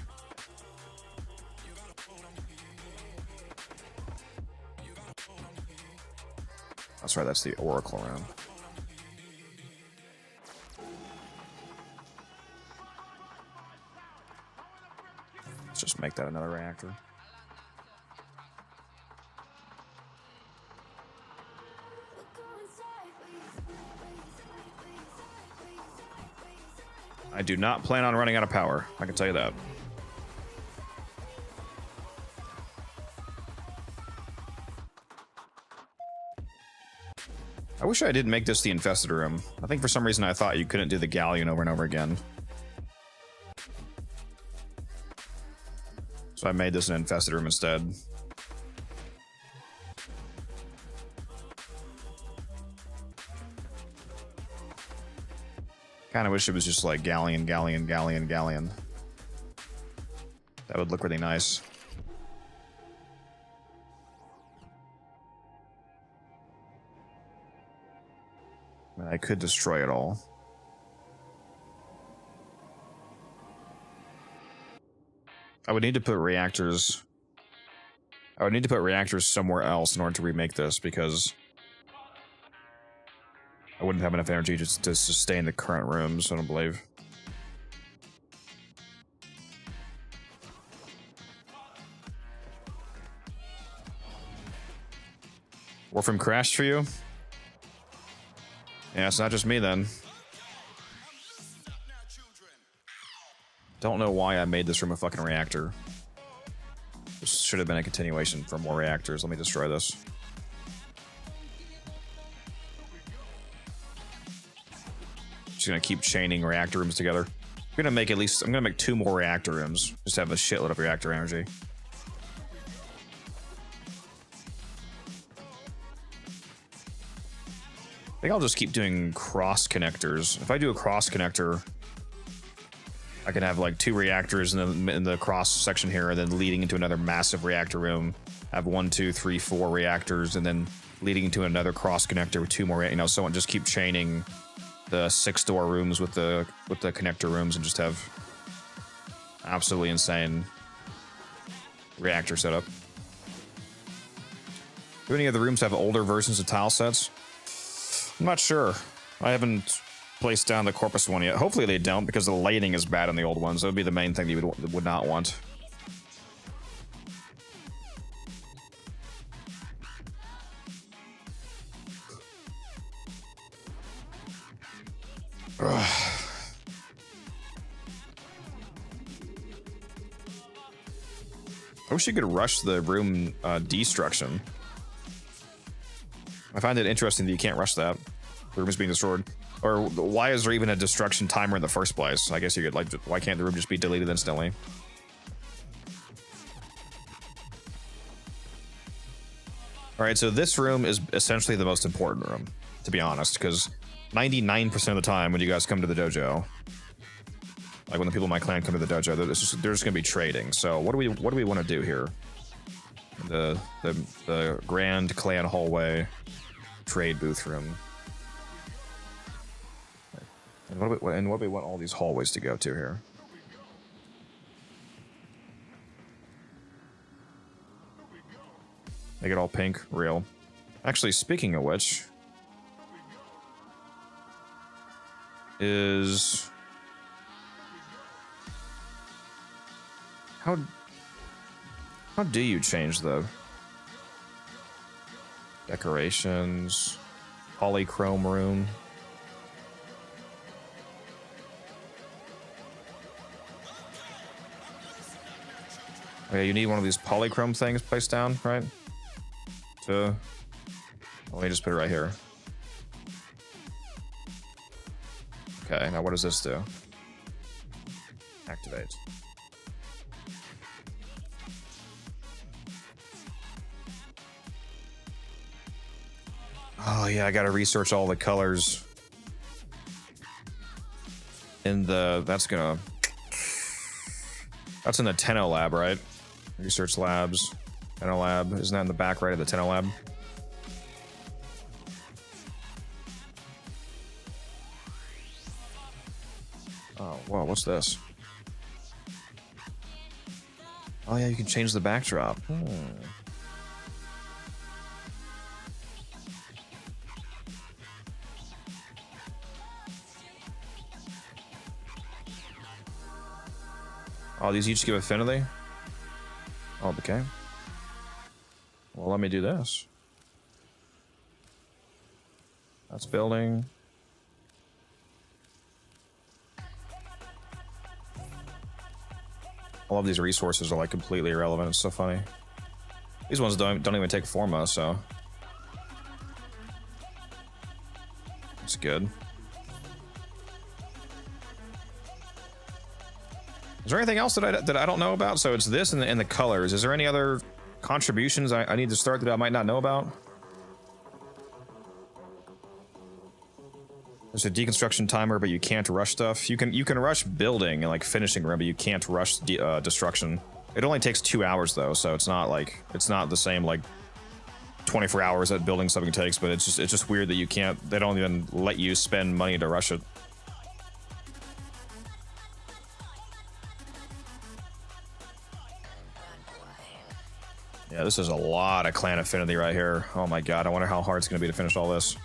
That's right, that's the Oracle room. Let's just make that another reactor. I do not plan on running out of power. I can tell you that. I wish I didn't make this the infested room. I think for some reason I thought you couldn't do the galleon over and over again. So I made this an infested room instead. Kind of wish it was just like galleon. That would look really nice. I mean, I could destroy it all. I would need to put reactors... I would need to put reactors somewhere else in order to remake this, because I wouldn't have enough energy just to sustain the current rooms, I don't believe. Warframe crashed for you? Yeah, it's not just me then. Don't know why I made this room a fucking reactor. This should have been a continuation for more reactors. Let me destroy this. Just gonna keep chaining reactor rooms together. I'm gonna make at least, I'm gonna make 2 more reactor rooms. Just to have a shitload of reactor energy. I think I'll just keep doing cross connectors. If I do a cross connector, I can have like 2 reactors in the cross section here, and then leading into another massive reactor room. Have 1, 2, 3, 4 reactors, and then leading into another cross connector with 2 more. You know, so on. Just keep chaining the 6-door rooms with the connector rooms, and just have absolutely insane reactor setup. Do any of the rooms have older versions of tile sets? I'm not sure. I haven't placed down the Corpus one yet. Hopefully they don't, because the lighting is bad on the old ones. That would be the main thing you would not want. Ugh. I wish you could rush the room destruction. I find it interesting that you can't rush that. The room is being destroyed. Or why is there even a destruction timer in the first place? I guess you could, like, why can't the room just be deleted instantly? Alright, so this room is essentially the most important room, to be honest, because 99% of the time when you guys come to the dojo, like when the people in my clan come to the dojo, they're just gonna be trading. So what do we want to do here? The grand clan hallway trade booth room. And what do we want all these hallways to go to here? Make it all pink, real. Actually, speaking of which, is how do you change the decorations? Polychrome room. Oh yeah, you need one of these polychrome things placed down, right? Let me just put it right here. Okay, now what does this do? Activate. Oh yeah, I gotta research all the colors in the, that's in the Tenno lab, right? Research labs, Tenno lab, isn't that in the back right of the Tenno lab? Oh, whoa, what's this? Oh yeah, you can change the backdrop. Oh, these each give affinity? Oh, okay. Well, let me do this. That's building. All of these resources are like completely irrelevant. It's so funny. These ones don't even take forma, so it's good. Is there anything else that I don't know about? So it's this and the colors. Is there any other contributions I need to start that I might not know about? There's a deconstruction timer, but you can't rush stuff. You can rush building and like finishing room, but you can't rush destruction. It only takes 2 hours though, so it's not the same like 24 hours that building something takes. But it's just weird that you can't. They don't even let you spend money to rush it. Yeah, this is a lot of clan affinity right here. Oh my god, I wonder how hard it's going to be to finish all this.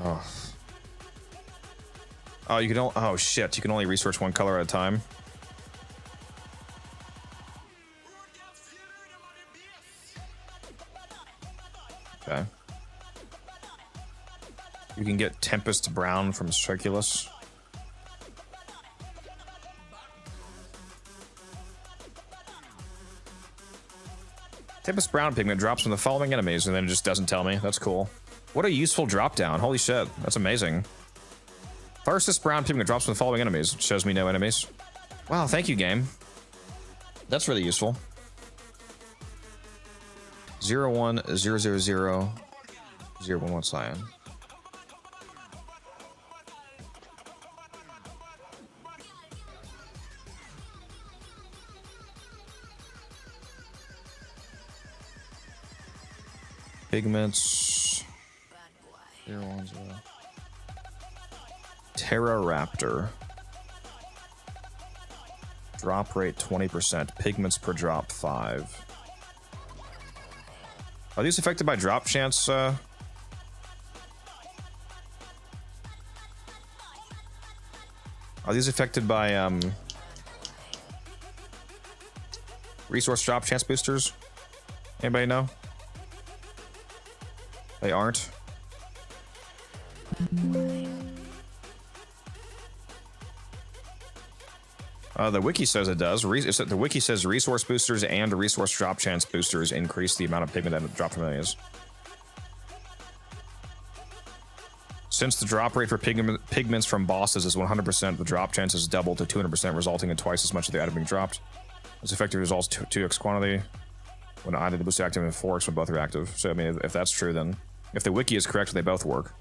Oh. Oh, you can only, oh shit, you can only research one color at a time. Okay. You can get Tempest Brown from Circulus. Tempest Brown pigment drops from the following enemies, and then it just doesn't tell me. That's cool. What a useful drop down. Holy shit. That's amazing. Farsis Brown pigment drops from the following enemies. It shows me no enemies. Wow, thank you, game. That's really useful. 01000 011 cyan. Pigments. 010. Terroraptor. Drop rate 20%. Pigments per drop 5. Are these affected by drop chance? Are these affected by resource drop chance boosters? Anybody know? They aren't. The wiki says it does. The wiki says resource boosters and resource drop chance boosters increase the amount of pigment that drop from enemies. Since the drop rate for pigments from bosses is 100%, the drop chance is doubled to 200%, resulting in twice as much of the item being dropped. This effective results 2x quantity when either the boost is active and 4x when both are active. So, I mean, if that's true, then if the wiki is correct, they both work.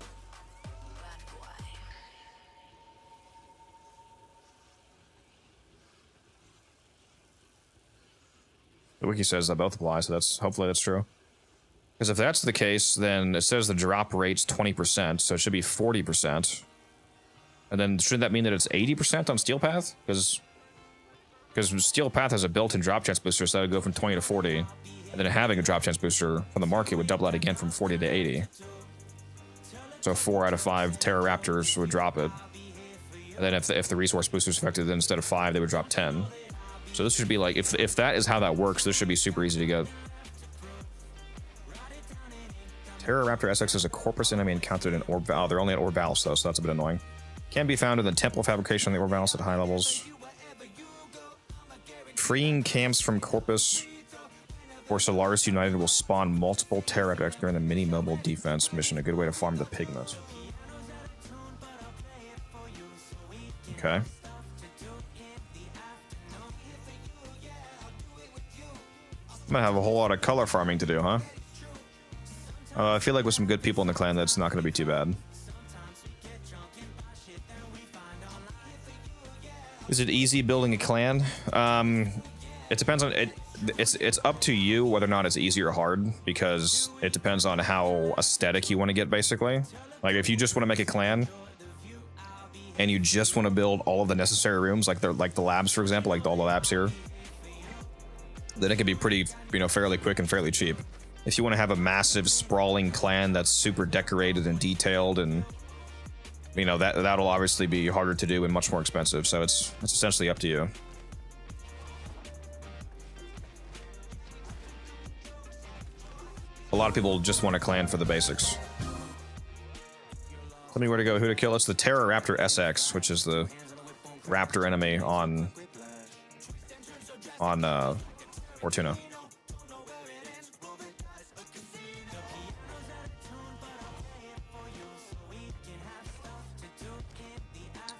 The wiki says that both apply, so hopefully that's true. Because if that's the case, then it says the drop rate's 20%, so it should be 40%. And then shouldn't that mean that it's 80% on Steel Path? Because Steel Path has a built-in drop chance booster, so that would go from 20 to 40. And then having a drop chance booster from the market would double that again from 40 to 80. So 4 out of 5 Terroraptors would drop it. And then if the resource booster is affected, then instead of 5, they would drop 10. So this should be like, if that is how that works, this should be super easy to get. Terroraptor SX is a corpus enemy encountered in Orb-Val. They're only at Orb-Valis though, so that's a bit annoying. Can be found in the temple fabrication of the Orb-Valis at high levels. Freeing camps from Corpus or Solaris United will spawn multiple Terroraptors during the mini-mobile defense mission. A good way to farm the pigment. Okay. I'm gonna have a whole lot of color farming to do, huh? I feel like with some good people in the clan, that's not gonna be too bad. Is it easy building a clan? It depends on it. It's up to you whether or not it's easy or hard, because it depends on how aesthetic you want to get, basically. Like if you just want to make a clan and you just want to build all of the necessary rooms, like the labs, for example, like all the labs here, then it can be pretty, fairly quick and fairly cheap. If you want to have a massive sprawling clan that's super decorated and detailed, and that'll obviously be harder to do and much more expensive. So it's essentially up to you. A lot of people just want a clan for the basics. Tell me where to go, who to kill. It's the Terroraptor SX, which is the raptor enemy on Fortuna.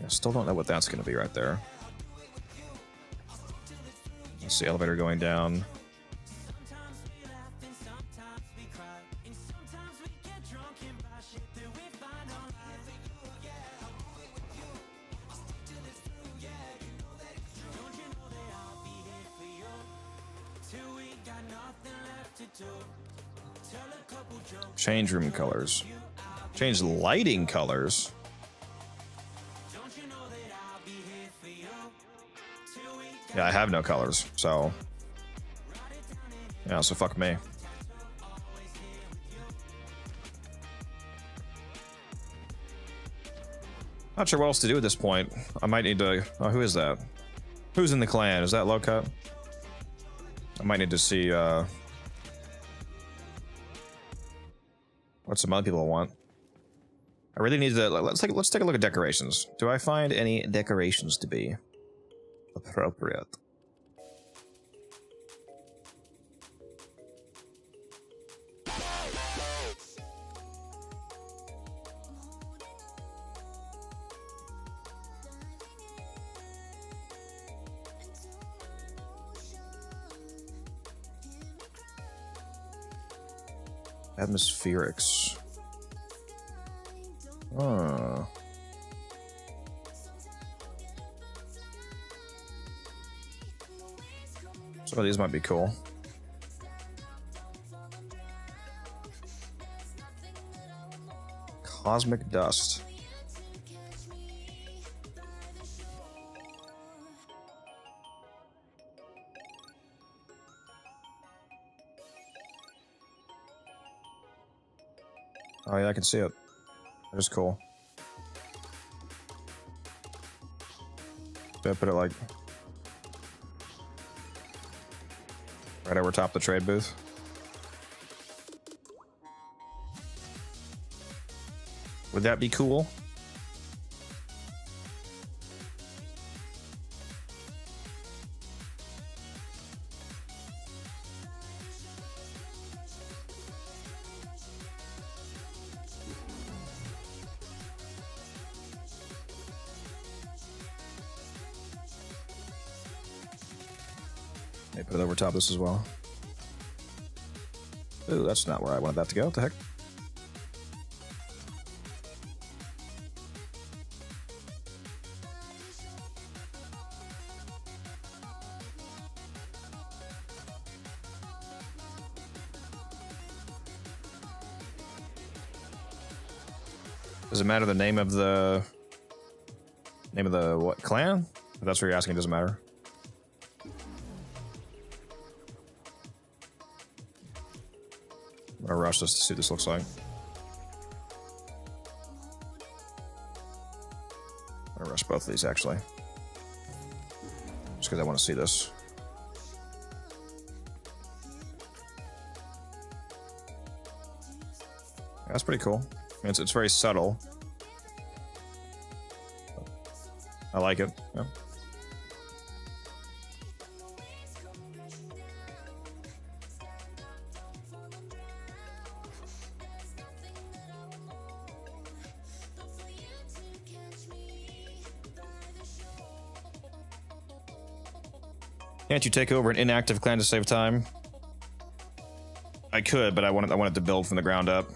I still don't know what that's going to be right there. Let's see, elevator going down. Change room colors. Change lighting colors. Yeah, I have no colors, so yeah, so fuck me. Not sure what else to do at this point. I might need to... Oh, who is that? Who's in the clan? Is that low cut? I might need to see, what some other people want. I really need to... Let's take a look at decorations. Do I find any decorations to be appropriate? Atmospherics. Oh. Some of these might be cool. Cosmic dust. Oh yeah, I can see it. That is cool. Did I put it like right over top the trade booth? Would that be cool? Maybe put it over top of this as well. Ooh, that's not where I wanted that to go. What the heck? Does it matter the name of the what clan? If that's what you're asking, it doesn't matter. I'm gonna rush this to see what this looks like. I'm gonna rush both of these actually. Just because I want to see this. That's pretty cool. I mean, it's very subtle. I like it. Yeah. Can't you take over an inactive clan to save time? I could, but I wanted to build from the ground up.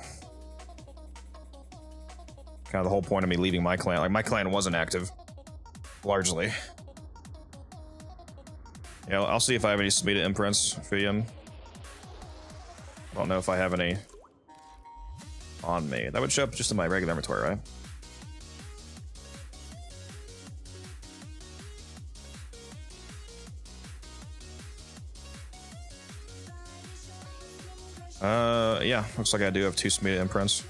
Kind of the whole point of me leaving my clan. Like, my clan wasn't active. Largely. Yeah, I'll see if I have any submitted imprints for him. I don't know if I have any on me. That would show up just in my regular inventory, right? Yeah, looks like I do have 2 submitted imprints.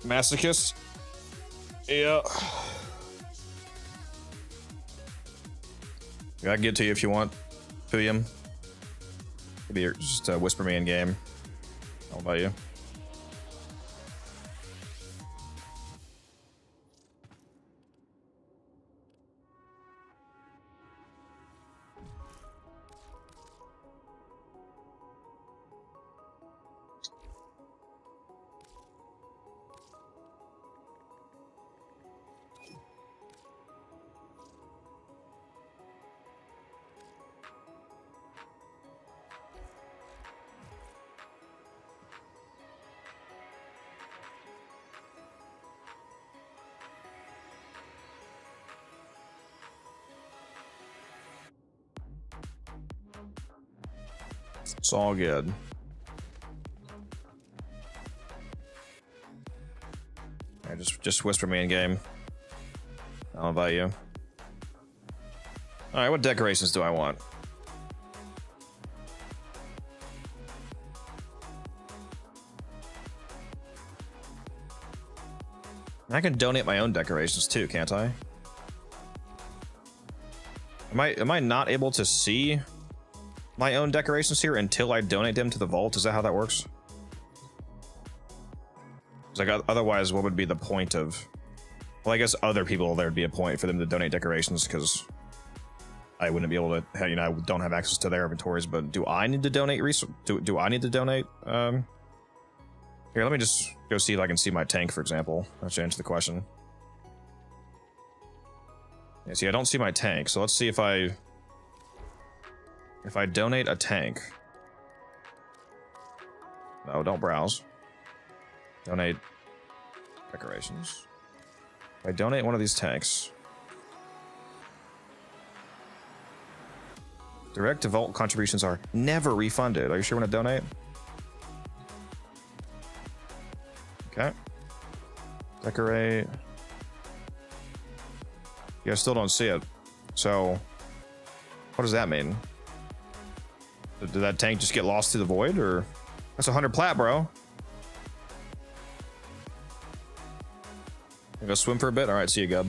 Masochist? Yeah. I can get to you if you want, Puyum. Maybe just whisper me in game. How about you? It's all good. Yeah, just whisper me in game. I'll invite you. Alright, what decorations do I want? I can donate my own decorations too, can't I? Am I not able to see my own decorations here until I donate them to the vault? Is that how that works? Like, otherwise, what would be the point of? Well, I guess other people, there'd be a point for them to donate decorations because I wouldn't be able to. You know, I don't have access to their inventories. But do I need to donate do I need to donate? Here, let me just go see if I can see my tank, for example. That should answer the question. Yeah, see, I don't see my tank, so let's see if I donate a tank. No, don't browse. Donate decorations. If I donate one of these tanks. Direct to vault contributions are never refunded. Are you sure you want to donate? Okay. Decorate. Yeah, I still don't see it. So, what does that mean? Did that tank just get lost to the void, or? That's 100 plat, bro. Go swim for a bit? Alright, see you, Gub.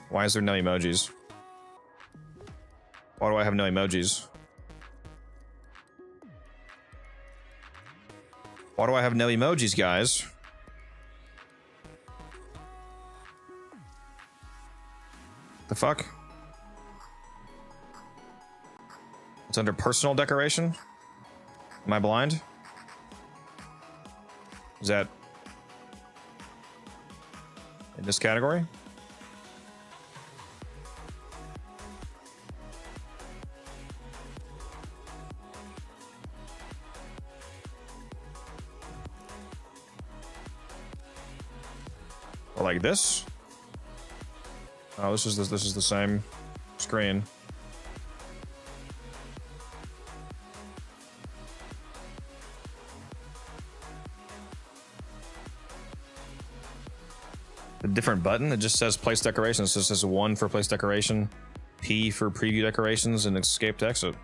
Why is there no emojis? Why do I have no emojis? Why do I have no emojis, guys? The fuck? It's under personal decoration? Am I blind? Is that in this category? Like this? Oh, this is the same screen. A different button. It just says place decorations. It just says 1 for place decoration, P for preview decorations, and escape to exit.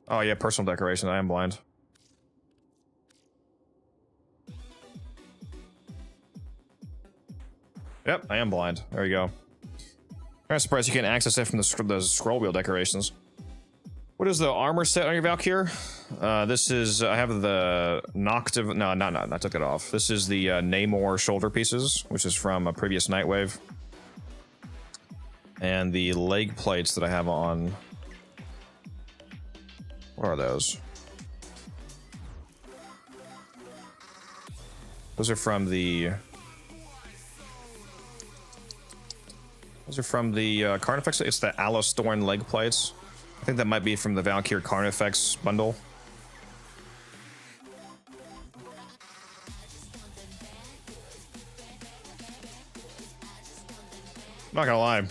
Oh yeah, personal decoration. I am blind. Yep, I am blind. There you go. I'm surprised you can't access it from the scroll wheel decorations. What is the armor set on your Valkyr? This is, I have the Noctiv, no, I took it off. This is the Namor shoulder pieces, which is from a previous Nightwave. And the leg plates that I have on. What are those? Those are from the Carnifex. It's the Alastorn leg plates. I think that might be from the Valkyr Carnifex bundle. I'm not gonna lie.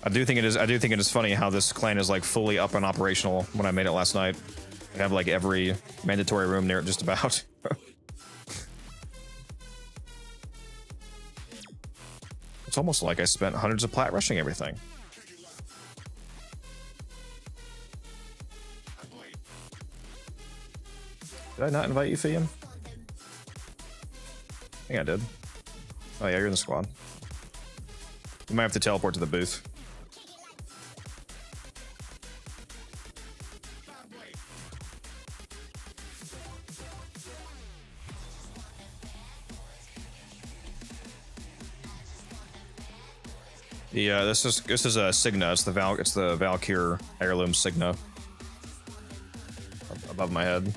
I do think it is funny how this clan is like fully up and operational when I made it last night. I have like every mandatory room near it just about. It's almost like I spent hundreds of plat rushing everything. Did I not invite you, Fiam? I think I did. Oh yeah, you're in the squad. You might have to teleport to the booth. Yeah, this is a Signa. It's the Valkyr heirloom Signa above my head.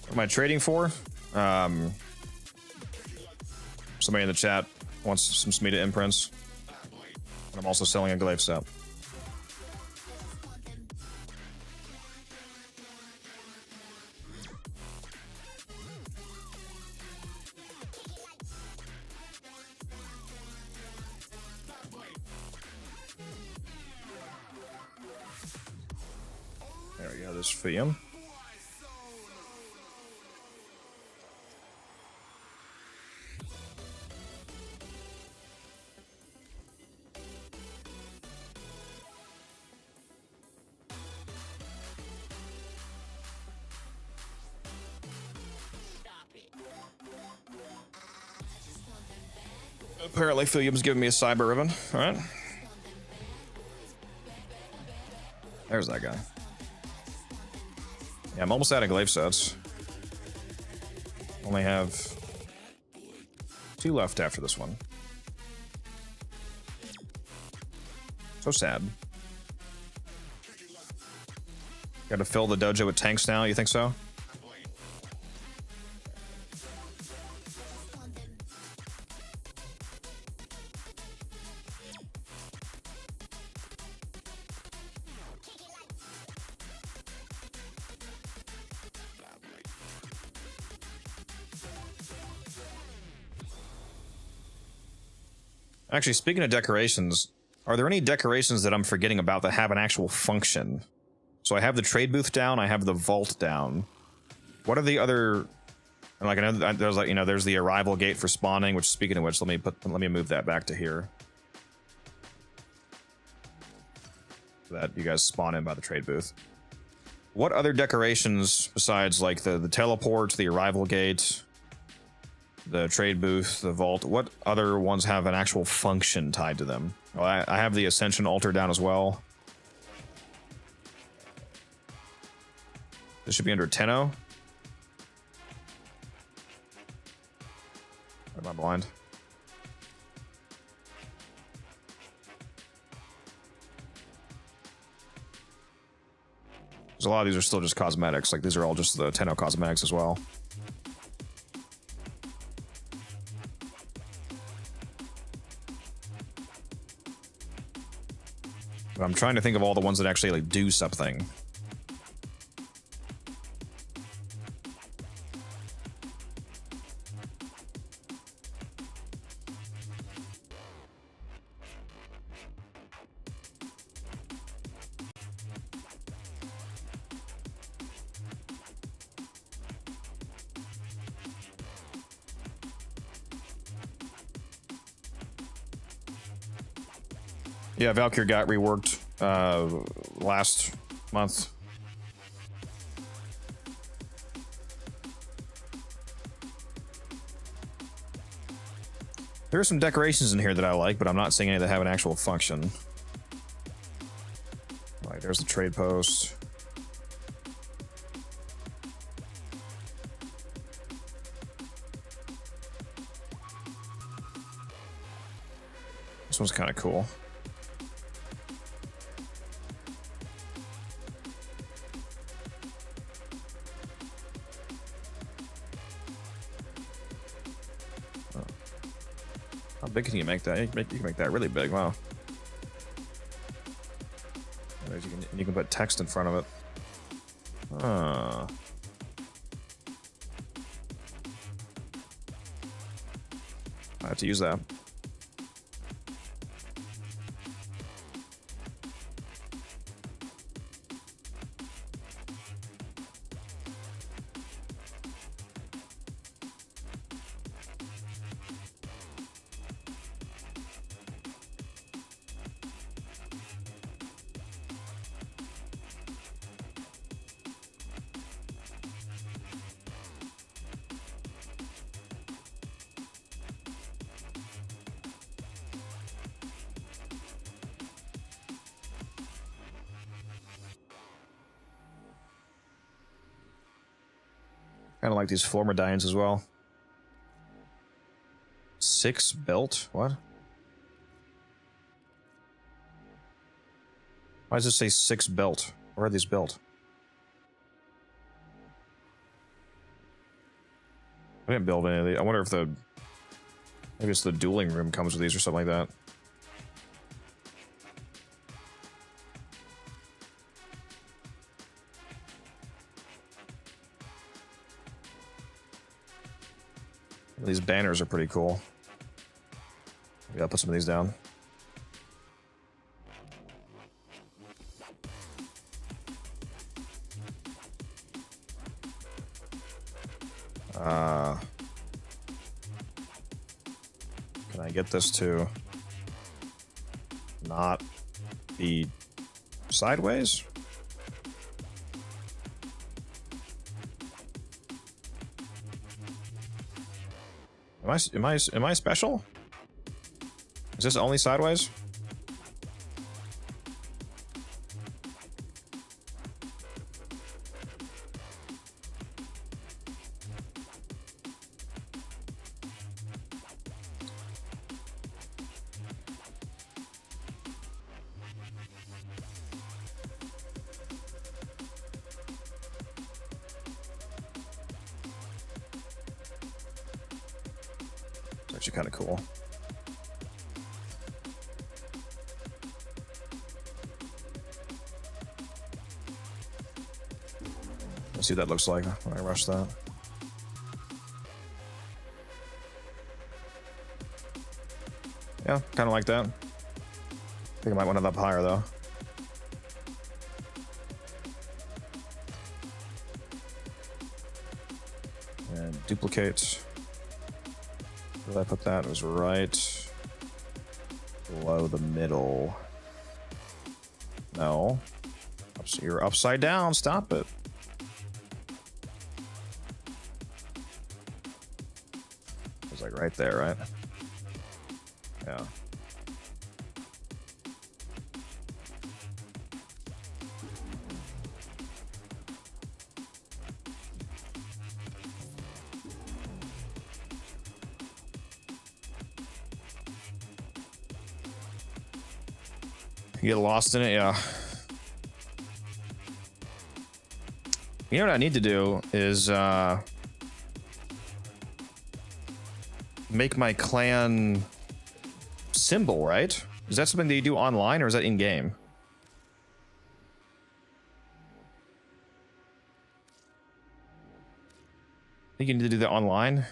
What am I trading for? Somebody in the chat wants some Smita imprints. And I'm also selling a glaive set. we go. This for him. Apparently, Philium's giving me a cyber ribbon. All right. There's that guy. Yeah, I'm almost out of glaive sets. Only have 2 left after this one. So sad. Gotta fill the dojo with tanks now, you think so? Actually, speaking of decorations, are there any decorations that I'm forgetting about that have an actual function? So I have the trade booth down, I have the vault down. What are the other? Like I know there's like there's the arrival gate for spawning. Which, speaking of which, let me move that back to here. So that you guys spawn in by the trade booth. What other decorations besides like the teleports, the arrival gate, the trade booth, the vault, what other ones have an actual function tied to them? Well, I have the Ascension altar down as well. This should be under Tenno. Am I blind? Because a lot of these are still just cosmetics. Like these are all just the Tenno cosmetics as well. But I'm trying to think of all the ones that actually like do something. Yeah, Valkyrie got reworked last month. There are some decorations in here that I like, but I'm not seeing any that have an actual function. Like, there's the trade post. This one's kind of cool. How big can you make that? You can make that really big. Wow. You can put text in front of it. I have to use that. Kind of like these floor medallions as well. 6 belt? What? Why does it say 6 belt? Where are these built? I didn't build any of these. I wonder if maybe it's the dueling room comes with these or something like that. These banners are pretty cool. Maybe I'll put some of these down. Can I get this to not be sideways? Am I special? Is this only sideways? It's actually kind of cool. Let's see what that looks like when I rush that. Yeah, kind of like that. I think I might want it up higher though. And duplicate. Where did I put that? It was right below the middle. No. You're upside down. Stop it. It was like right there, right? Yeah. You get lost in it, yeah. You know what I need to do is make my clan symbol, right? Is that something that you do online or is that in game? I think you need to do that online.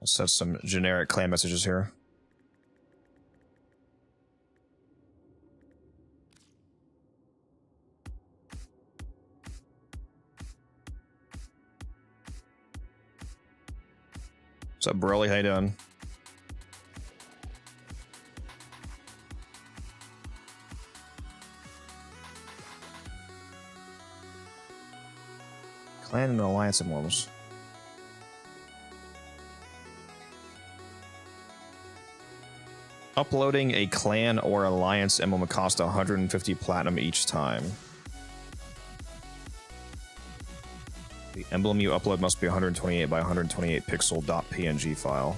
Let's set some generic clan messages here. What's up, Broly? How you doing? Clan and alliance emblems. Uploading a clan or alliance emblem will cost 150 platinum each time. The emblem you upload must be 128 by 128 pixel .png file.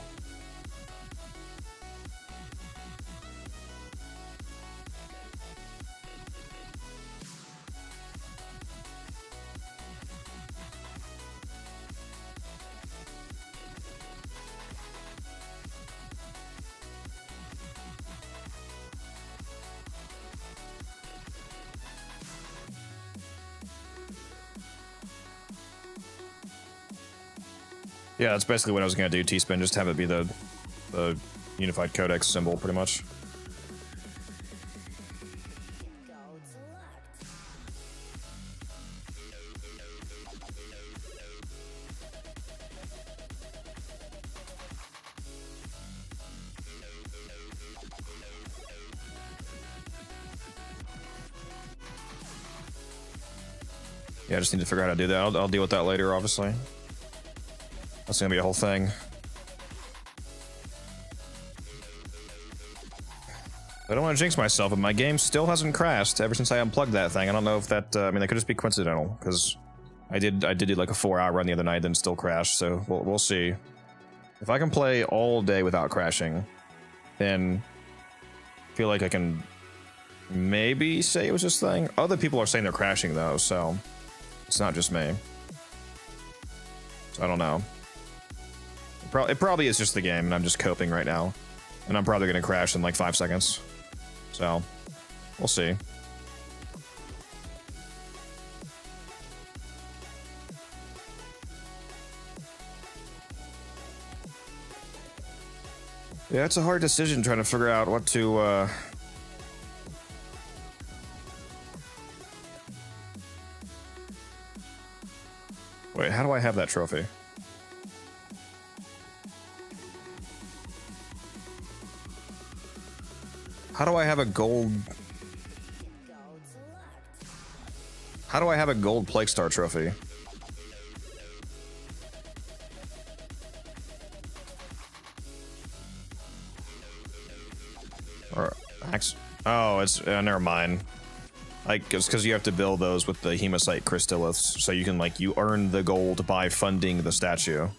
Yeah, that's basically what I was gonna do, T-Spin, just have it be the unified codex symbol, pretty much. Yeah, I just need to figure out how to do that. I'll deal with that later, obviously. That's gonna be a whole thing. I don't want to jinx myself, but my game still hasn't crashed ever since I unplugged that thing. I don't know if that, I mean, that could just be coincidental, because I did do like a 4-hour run the other night, then still crashed, so we'll see. If I can play all day without crashing, then I feel like I can maybe say it was this thing. Other people are saying they're crashing, though, so it's not just me. So I don't know. It probably is just the game, and I'm just coping right now. And I'm probably going to crash in like 5 seconds. So, we'll see. Yeah, it's a hard decision trying to figure out what to, Wait, how do I have that trophy? How do I have a gold... How do I have a gold Plague Star trophy? Or axe? Oh, it's never mind. Like it's because you have to build those with the Hemocyte Crystalliths, so you can like you earn the gold by funding the statue.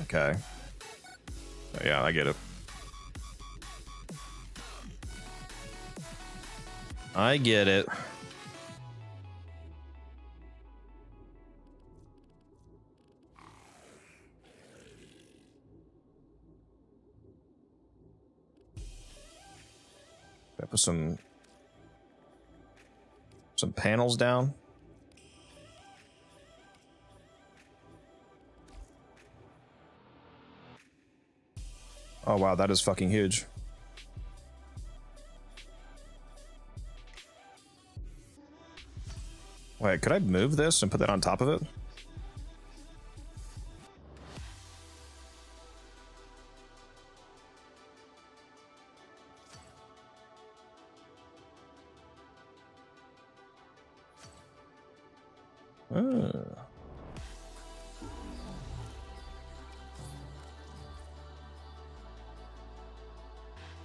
Okay. Yeah, I get it. I get it. I put some panels down. Oh wow, that is fucking huge. Wait, could I move this and put that on top of it?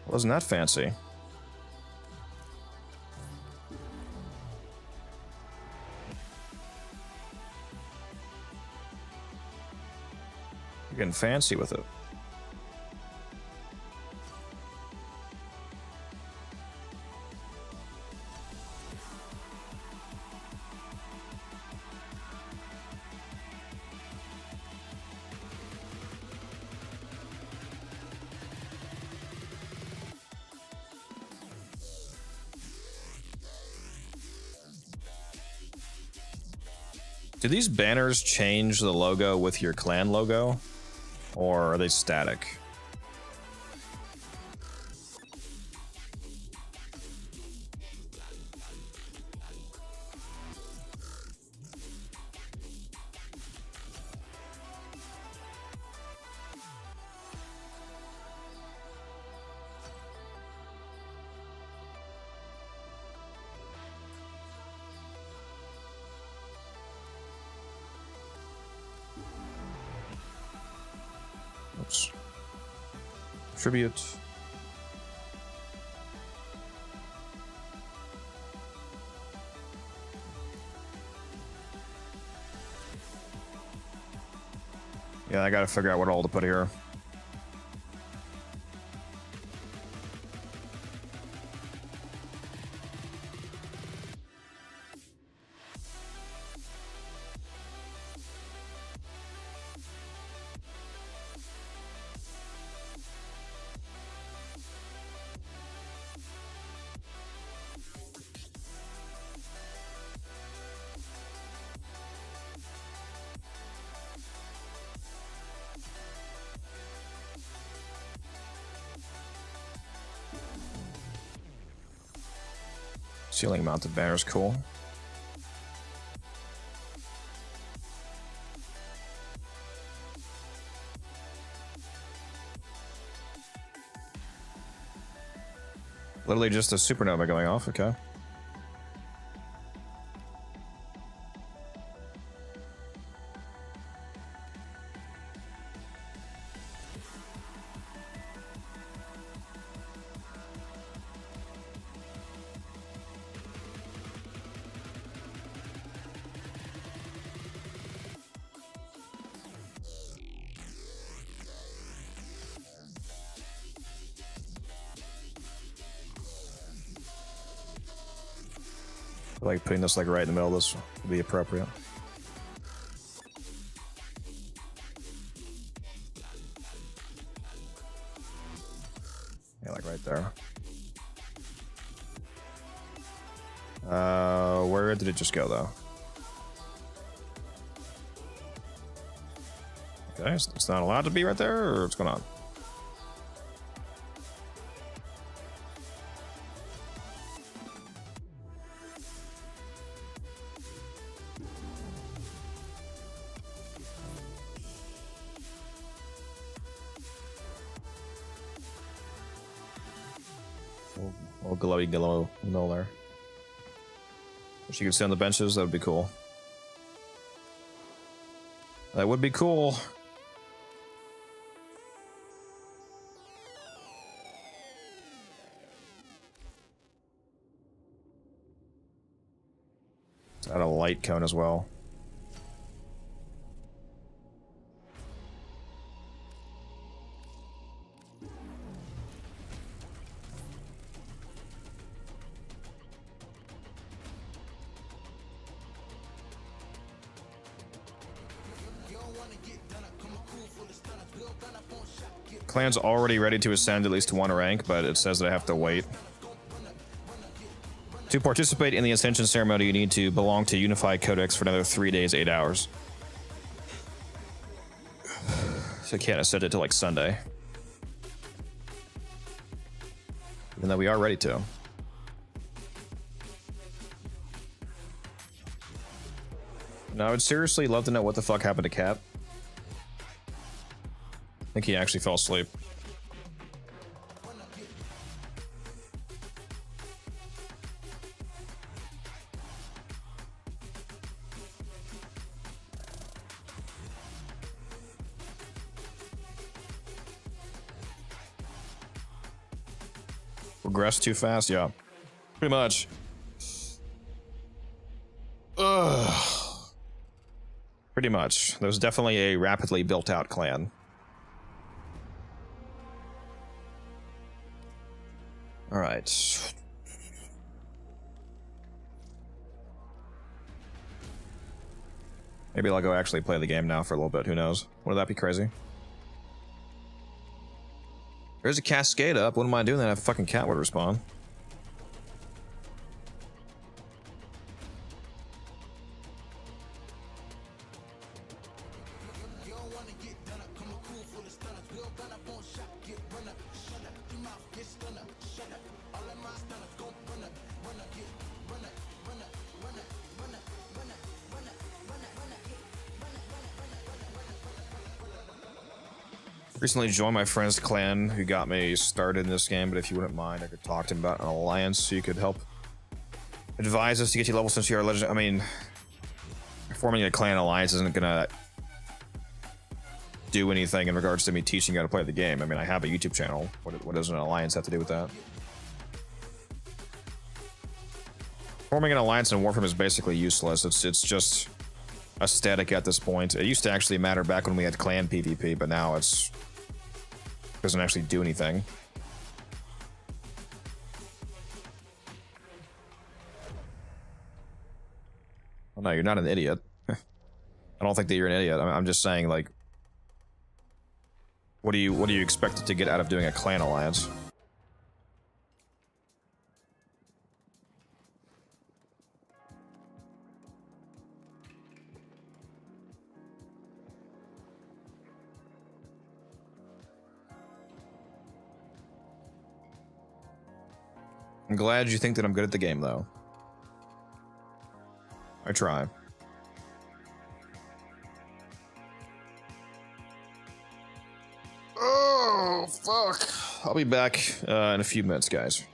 Wasn't that fancy? You're getting fancy with it. Do these banners change the logo with your clan logo, or are they static? Oops. Tribute. Yeah, I gotta figure out what all to put here. Ceiling mounted banner is cool. Literally just a supernova going off, okay. Like putting this like right in the middle of this would be appropriate. Yeah, like right there. Where did it just go though? Okay, it's not allowed to be right there, or what's going on? little glowy glow in the middle there. If you could sit on the benches, that would be cool. That would be cool. Add a light cone as well. Clan's already ready to ascend at least one rank, but it says that I have to wait. To participate in the ascension ceremony, you need to belong to Unified Codex for another 3 days, 8 hours. So I can't ascend it till like Sunday. Even though we are ready to. Now, I would seriously love to know what the fuck happened to Cat. I think he actually fell asleep. Progress too fast? Yeah. Pretty much. Ugh. Pretty much. There's definitely a rapidly built out clan. Alright. Maybe I'll go actually play the game now for a little bit, who knows? Wouldn't that be crazy? There's a cascade up, what am I doing that a fucking cat would respawn? Recently joined my friend's clan who got me started in this game, but if you wouldn't mind, I could talk to him about an alliance so you could help advise us to get you level since you are legend. I mean, forming a clan alliance isn't gonna do anything in regards to me teaching you how to play the game. I mean, I have a YouTube channel. What does an alliance have to do with that? Forming an alliance in Warframe is basically useless. It's just aesthetic at this point. It used to actually matter back when we had clan PvP, but now it's doesn't actually do anything. Well, no, you're not an idiot. I don't think that you're an idiot. I'm just saying, like, what do you expect to get out of doing a clan alliance? I'm glad you think that I'm good at the game, though. I try. Oh, fuck. I'll be back in a few minutes, guys.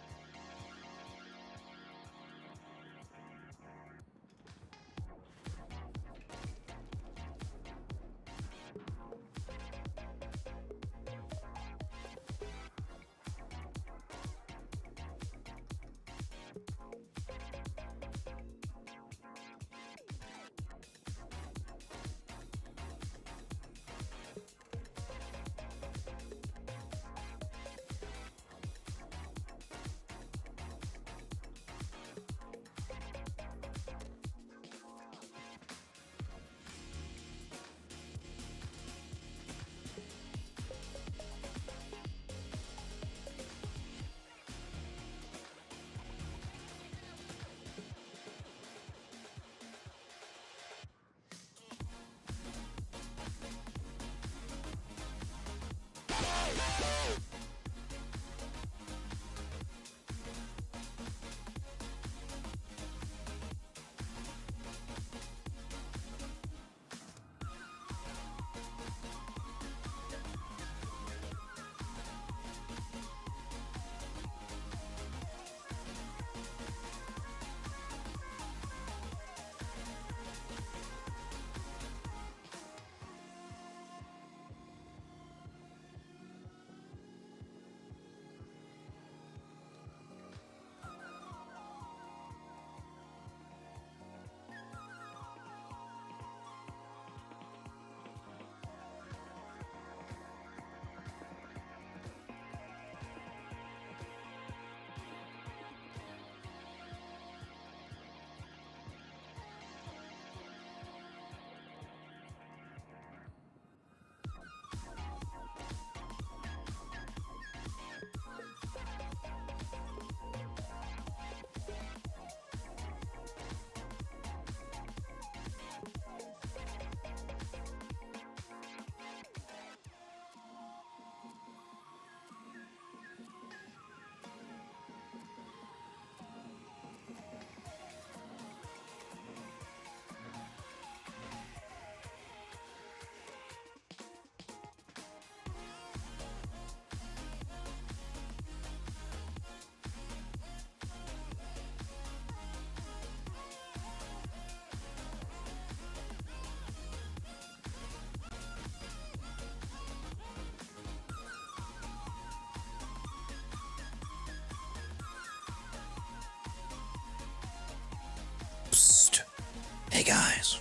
guys.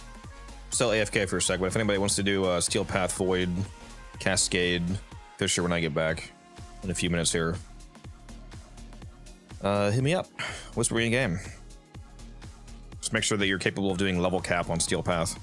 Still AFK for a sec, but if anybody wants to do Steel Path, Void, Cascade, Fisher when I get back in a few minutes here, hit me up. Whisper in game. Just make sure that you're capable of doing level cap on Steel Path.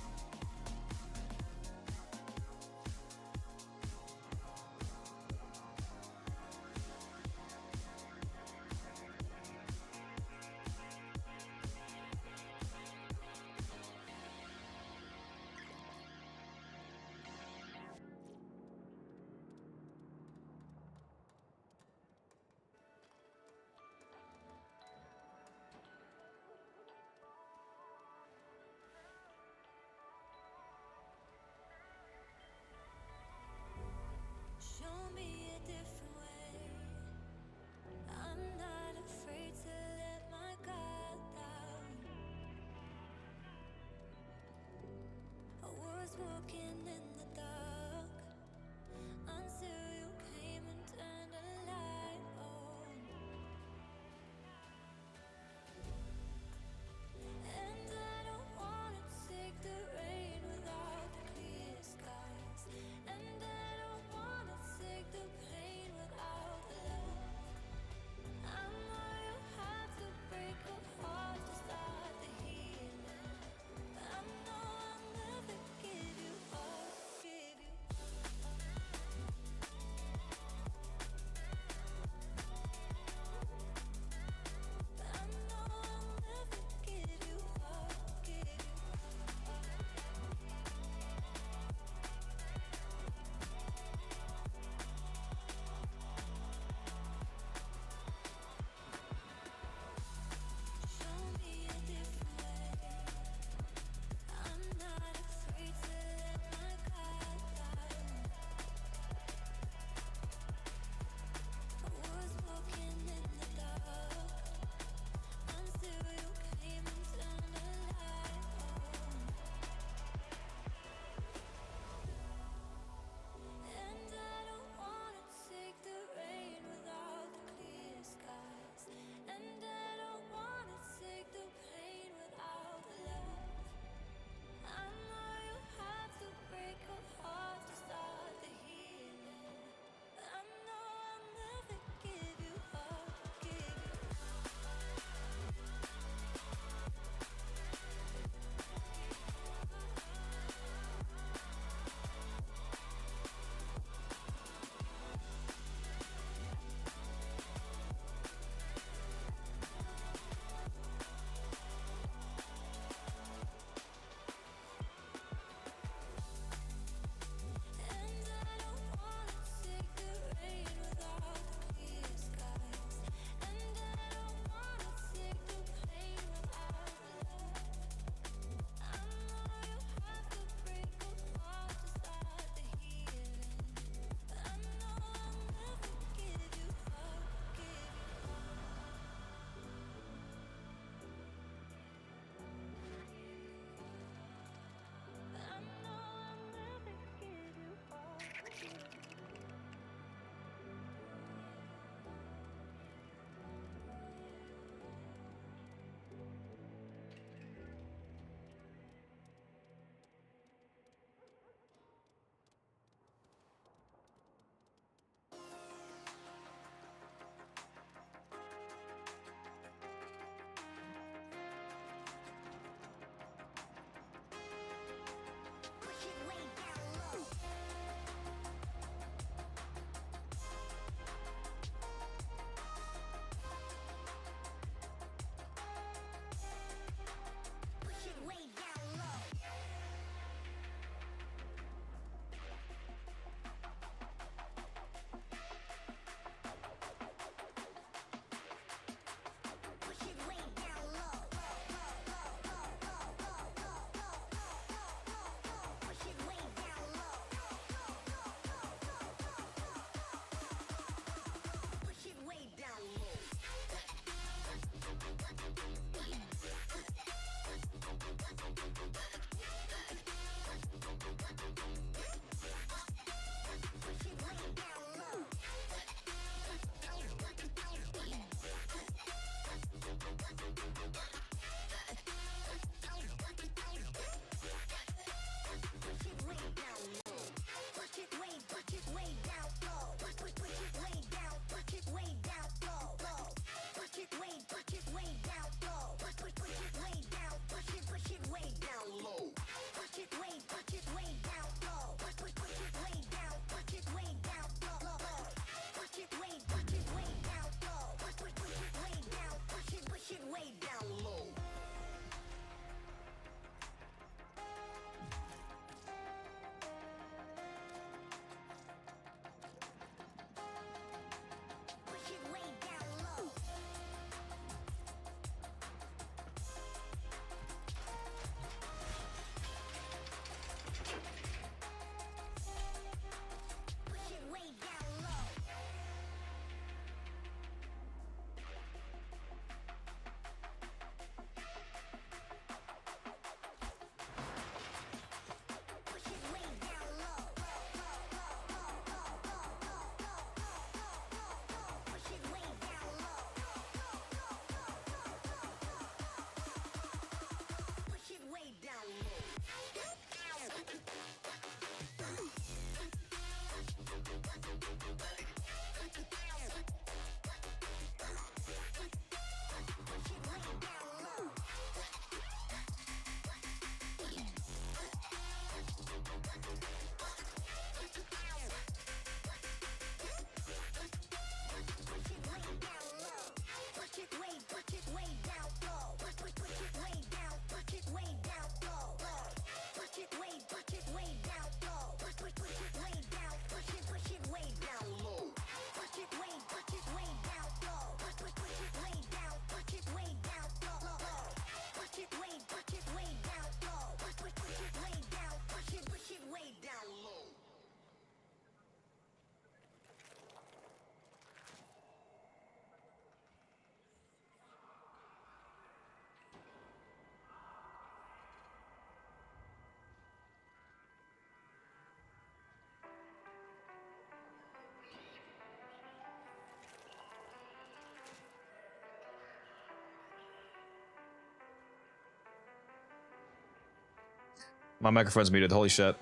My microphone's muted. Holy shit.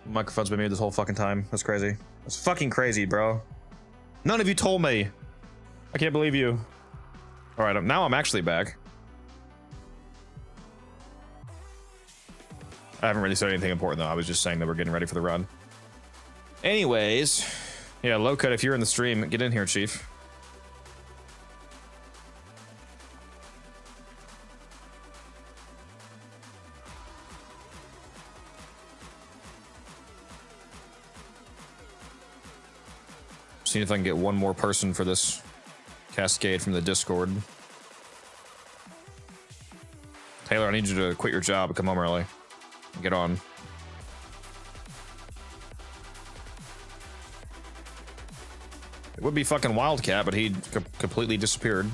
My microphone's been muted this whole fucking time. That's crazy. That's fucking crazy, bro. None of you told me. I can't believe you. All right, now I'm actually back. I haven't really said anything important though. I was just saying that we're getting ready for the run. Anyways, yeah, low cut. If you're in the stream, get in here, Chief. See if I can get one more person for this cascade from the Discord. Taylor, I need you to quit your job and come home early. Get on. It would be fucking Wildcat, but he completely disappeared.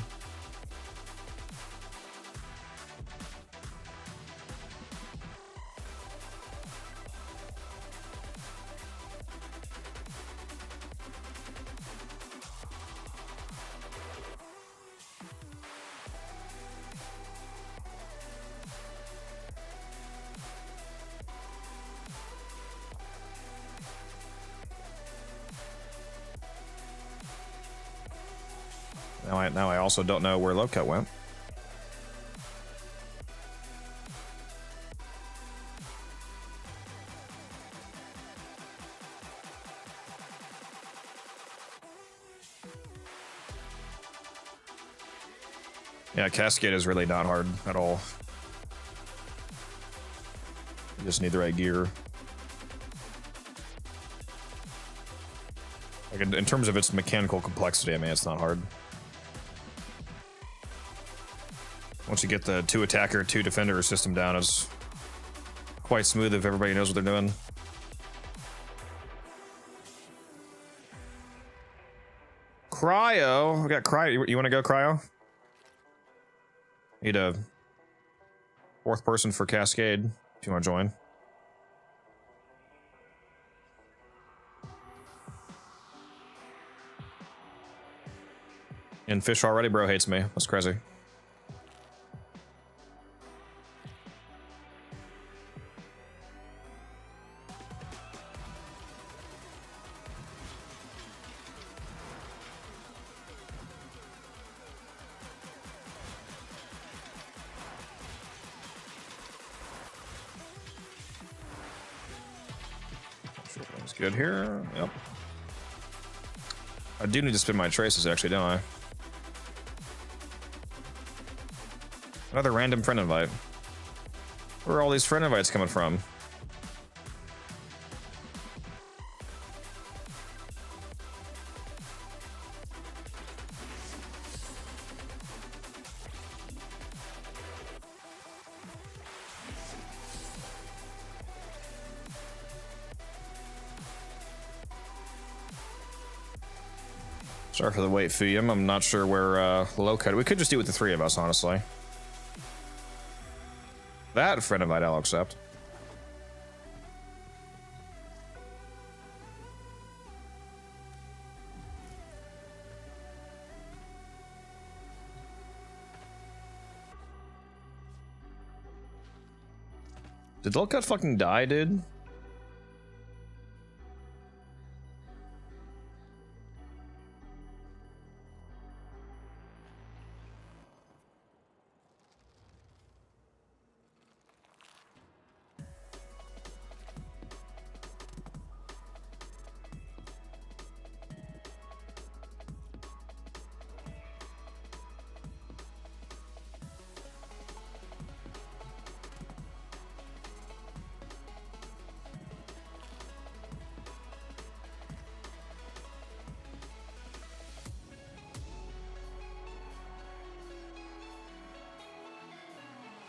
Now I also don't know where low cut went. Yeah, Cascade is really not hard at all. You just need the right gear. Like in terms of its mechanical complexity, I mean, it's not hard. Once you get the 2 attacker, 2 defender system down, it's quite smooth if everybody knows what they're doing. Cryo, we got Cryo. You want to go Cryo? Need a 4th person for Cascade if you want to join. And Fish already, bro hates me. That's crazy. Good here. Yep. I do need to spin my traces, actually, don't I? Another random friend invite. Where are all these friend invites coming from? Sorry for the wait, Fium. I'm not sure where low cut. We could just do it with the 3 of us, honestly. That friend invite I'll accept. Did low cut fucking die, dude?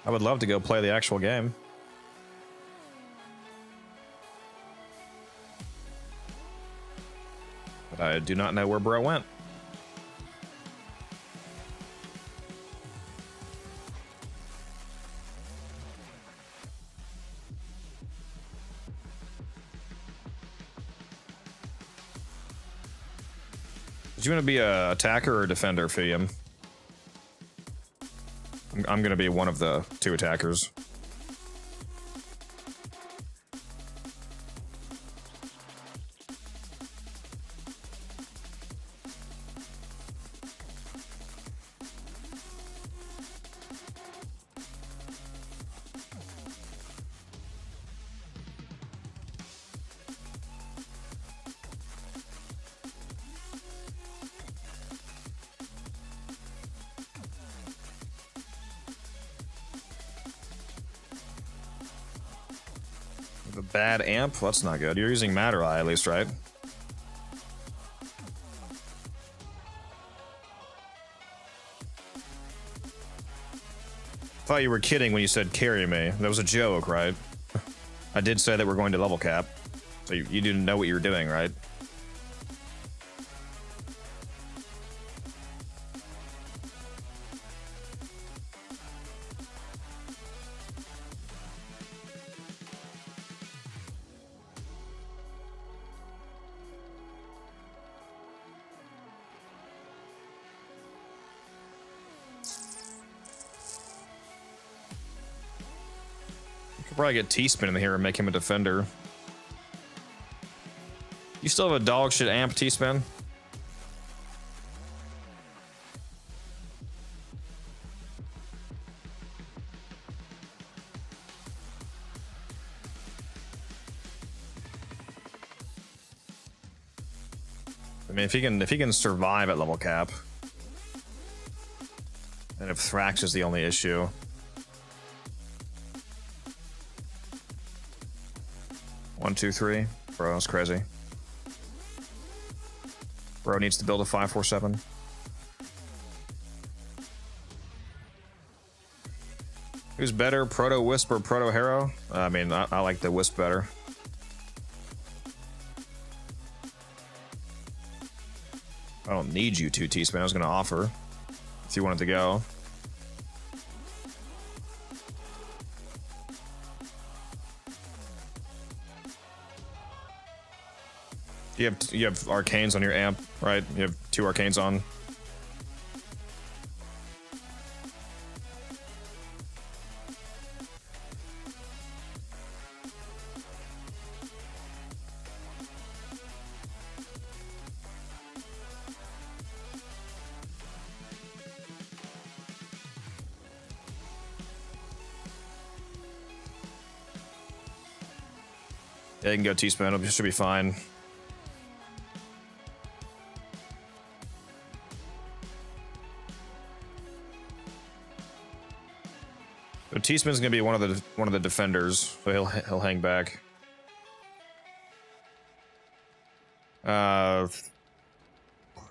I would love to go play the actual game. But I do not know where bro went. Did you want to be a attacker or a defender, Fium? I'm gonna be one of the 2 attackers. bad amp? That's not good. You're using Matter Eye at least, right? Thought you were kidding when you said carry me. That was a joke, right? I did say that we're going to level cap. So you didn't know what you were doing, right? Probably get T-Spin in here and make him a defender. You still have a dog shit amp, T-Spin? I mean, if he can survive at level cap, and if Thrax is the only issue. One, two, three. Bro, that's crazy. Bro needs to build a 547. Who's better, Proto Wisp or Proto Hero? I mean, I like the Wisp better. I don't need you to, T-Spin. I was going to offer if you wanted to go. You have arcanes on your amp, right? You have 2 arcanes on. Yeah, you can go T-Spin. It should be fine. So T-Spin's gonna be one of the defenders, so he'll hang back.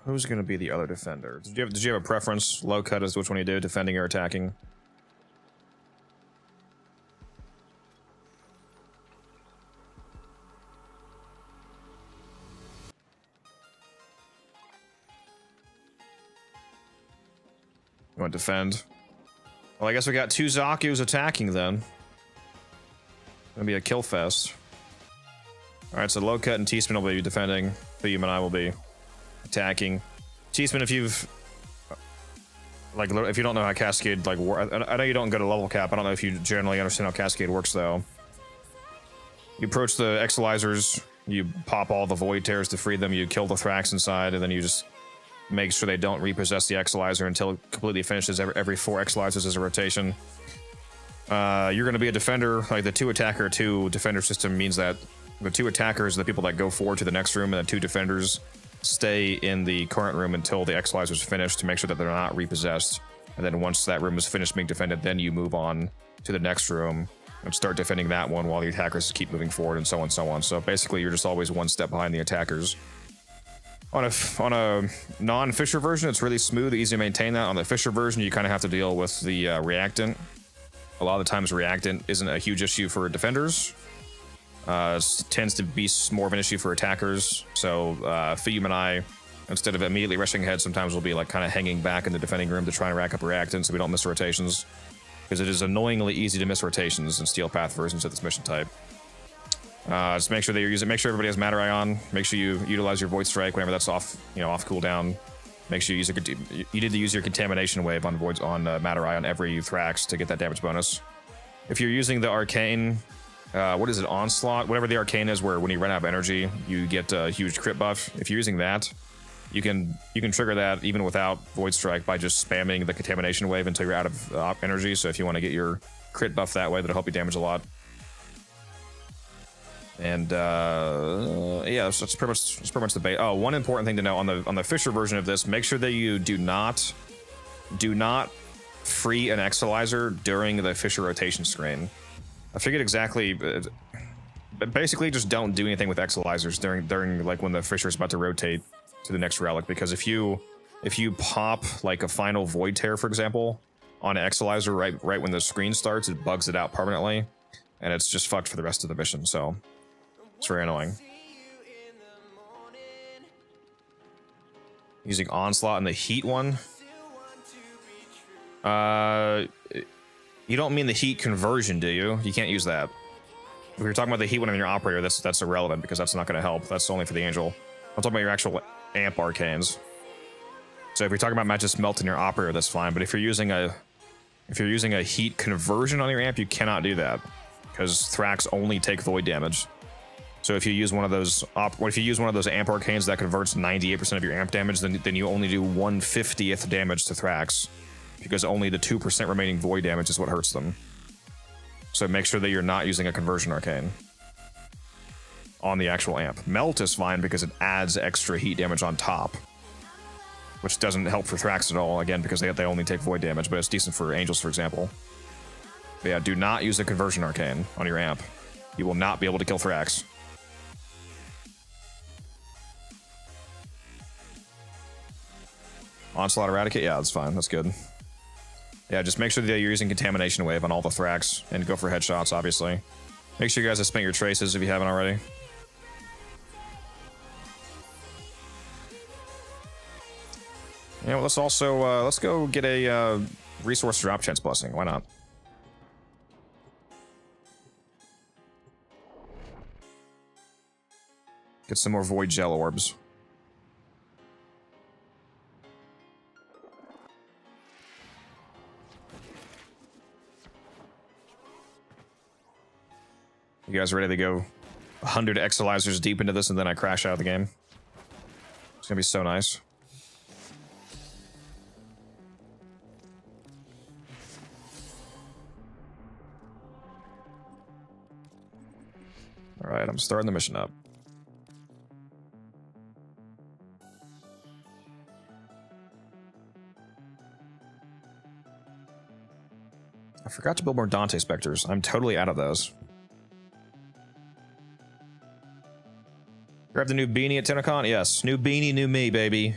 Who's gonna be the other defender? Did you have a preference? Low cut is which one you do, defending or attacking? You want to defend? Well, I guess we got 2 Zaku's attacking then. Gonna be a kill fest. Alright, so Low Cut and T-Spin will be defending. Theme and I will be attacking. T-Spin, if you've... Like, if you don't know how Cascade, like, I know you don't go to level cap. I don't know if you generally understand how Cascade works, though. You approach the Exilizers, you pop all the Void Tears to free them, you kill the Thrax inside, and then you just... make sure they don't repossess the Exilizer until it completely finishes. Every 4 Exilizers is a rotation. You're going to be a defender. Like the 2 attacker, 2 defender system means that the 2 attackers are the people that go forward to the next room, and the 2 defenders stay in the current room until the Exilizer is finished to make sure that they're not repossessed. And then once that room is finished being defended, then you move on to the next room and start defending that one while the attackers keep moving forward, and so on and so on. So basically, you're just always one step behind the attackers. On a non-Fisher version, it's really smooth, easy to maintain that. On the Fisher version, you kind of have to deal with the reactant. A lot of the times, reactant isn't a huge issue for defenders. It tends to be more of an issue for attackers. So Fium and I, instead of immediately rushing ahead, sometimes we'll be like kind of hanging back in the defending room to try and rack up reactant so we don't miss rotations. Because it is annoyingly easy to miss rotations in Steel Path versions of this mission type. Just make sure that you're using. Make sure everybody has Matter Eye on. Make sure you utilize your Void Strike whenever that's off, off cooldown. Make sure you use you need to use your Contamination Wave on Voids on Matter Eye on every Thrax to get that damage bonus. If you're using the Arcane, what is it, Onslaught? Whatever the Arcane is, where when you run out of energy, you get a huge crit buff. If you're using that, you can trigger that even without Void Strike by just spamming the Contamination Wave until you're out of energy. So if you want to get your crit buff that way, that'll help you damage a lot. And yeah, that's pretty much the bait. Oh, one important thing to know on the Fisher version of this: make sure that you do not free an Exilizer during the Fisher rotation screen. I forget exactly. basically just don't do anything with exolizers during like when the Fisher is about to rotate to the next relic, because if you pop like a final void tear, for example, on an exolizer right when the screen starts, it bugs it out permanently, and it's just fucked for the rest of the mission. So it's very annoying. Using Onslaught and the heat one. You don't mean the heat conversion, do you? You can't use that. If you're talking about the heat one in your operator, that's irrelevant because that's not going to help. That's only for the angel. I'm talking about your actual amp arcanes. So if you're talking about Magic Melt in your operator, that's fine. But if you're using a heat conversion on your amp, you cannot do that because Thrax only take void damage. So if you use one of those amp arcanes that converts 98% of your amp damage, then you only do 1/50th damage to Thrax, because only the 2% remaining void damage is what hurts them. So make sure that you're not using a conversion arcane on the actual amp. Melt is fine because it adds extra heat damage on top, which doesn't help for Thrax at all, again, because they only take void damage, but it's decent for angels, for example. But yeah, do not use a conversion arcane on your amp. You will not be able to kill Thrax. Onslaught Eradicate? Yeah, that's fine. That's good. Yeah, just make sure that you're using Contamination Wave on all the Thrax, and go for headshots, obviously. Make sure you guys have spent your traces if you haven't already. Yeah, well, let's also, let's go get a Resource Drop Chance Blessing. Why not? Get some more Void Gel Orbs. You guys ready to go 100 exolizers deep into this and then I crash out of the game? It's gonna be so nice. Alright, I'm starting the mission up. I forgot to build more Dante Spectres. I'm totally out of those. Grab the new beanie at TennoCon? Yes. New beanie, new me, baby.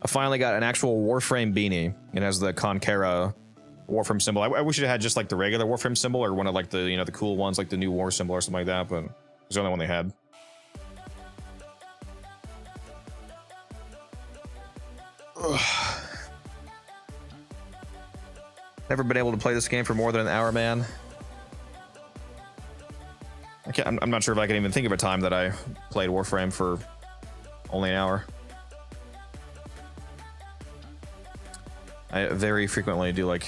I finally got an actual Warframe beanie. It has the Conquera Warframe symbol. I wish it had just like the regular Warframe symbol or one of like the, you know, the cool ones like the new War symbol or something like that, but it was the only one they had. Ugh. Never been able to play this game for more than an hour, man. I'm not sure if I can even think of a time that I played Warframe for only an hour. I very frequently do like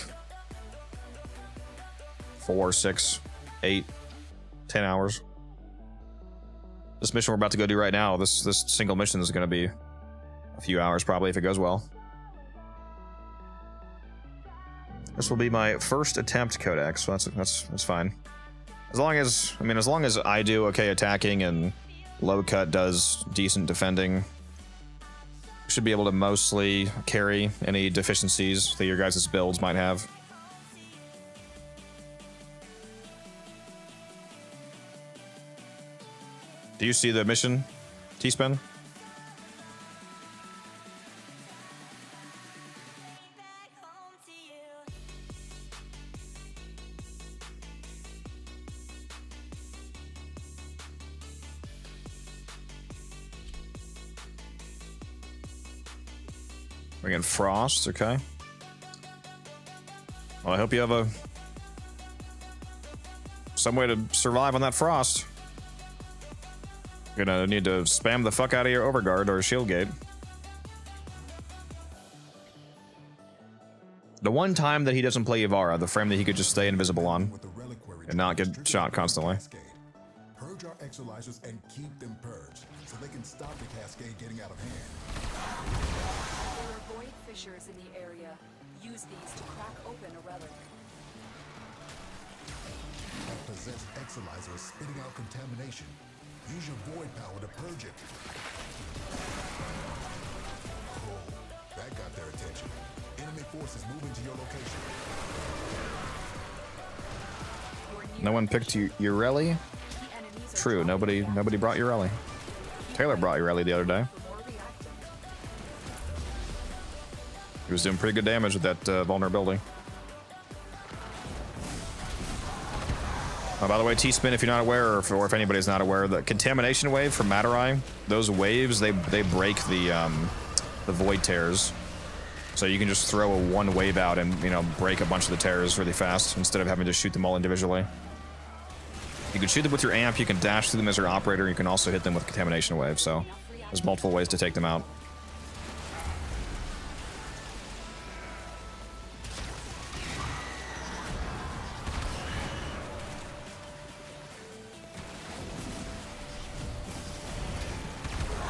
4, 6, 8, 10 hours. This mission we're about to go do right now, this single mission is going to be a few hours probably if it goes well. This will be my first attempt Codex, so that's fine. As long as I do okay attacking and Low Cut does decent defending, should be able to mostly carry any deficiencies that your guys' builds might have. Do you see the mission, T-Spin? Bring in Frost, okay. Well, I hope you have some way to survive on that Frost. You're gonna need to spam the fuck out of your Overguard or Shield Gate. The one time that he doesn't play Ivara, the frame that he could just stay invisible on and not get shot constantly. Purge our exolizers and keep them purged so they can stop the cascade getting out of hand. There are void fissures in the area. Use these to crack open a relic. That possessed exolizer is spitting out contamination. Use your void power to purge it. Oh, that got their attention. Enemy forces moving to your location. No one picked Ureli? true. Nobody brought your rally. Taylor brought your rally the other day. For more reactive. He was doing pretty good damage with that vulnerability. By the way, T-Spin, if you're not aware, or if anybody's not aware, the contamination wave from Matarai, those waves, they break the void tears. So you can just throw one wave out and, you know, break a bunch of the tears really fast instead of having to shoot them all individually. You can shoot them with your amp, you can dash through them as your operator, you can also hit them with contamination wave, so there's multiple ways to take them out.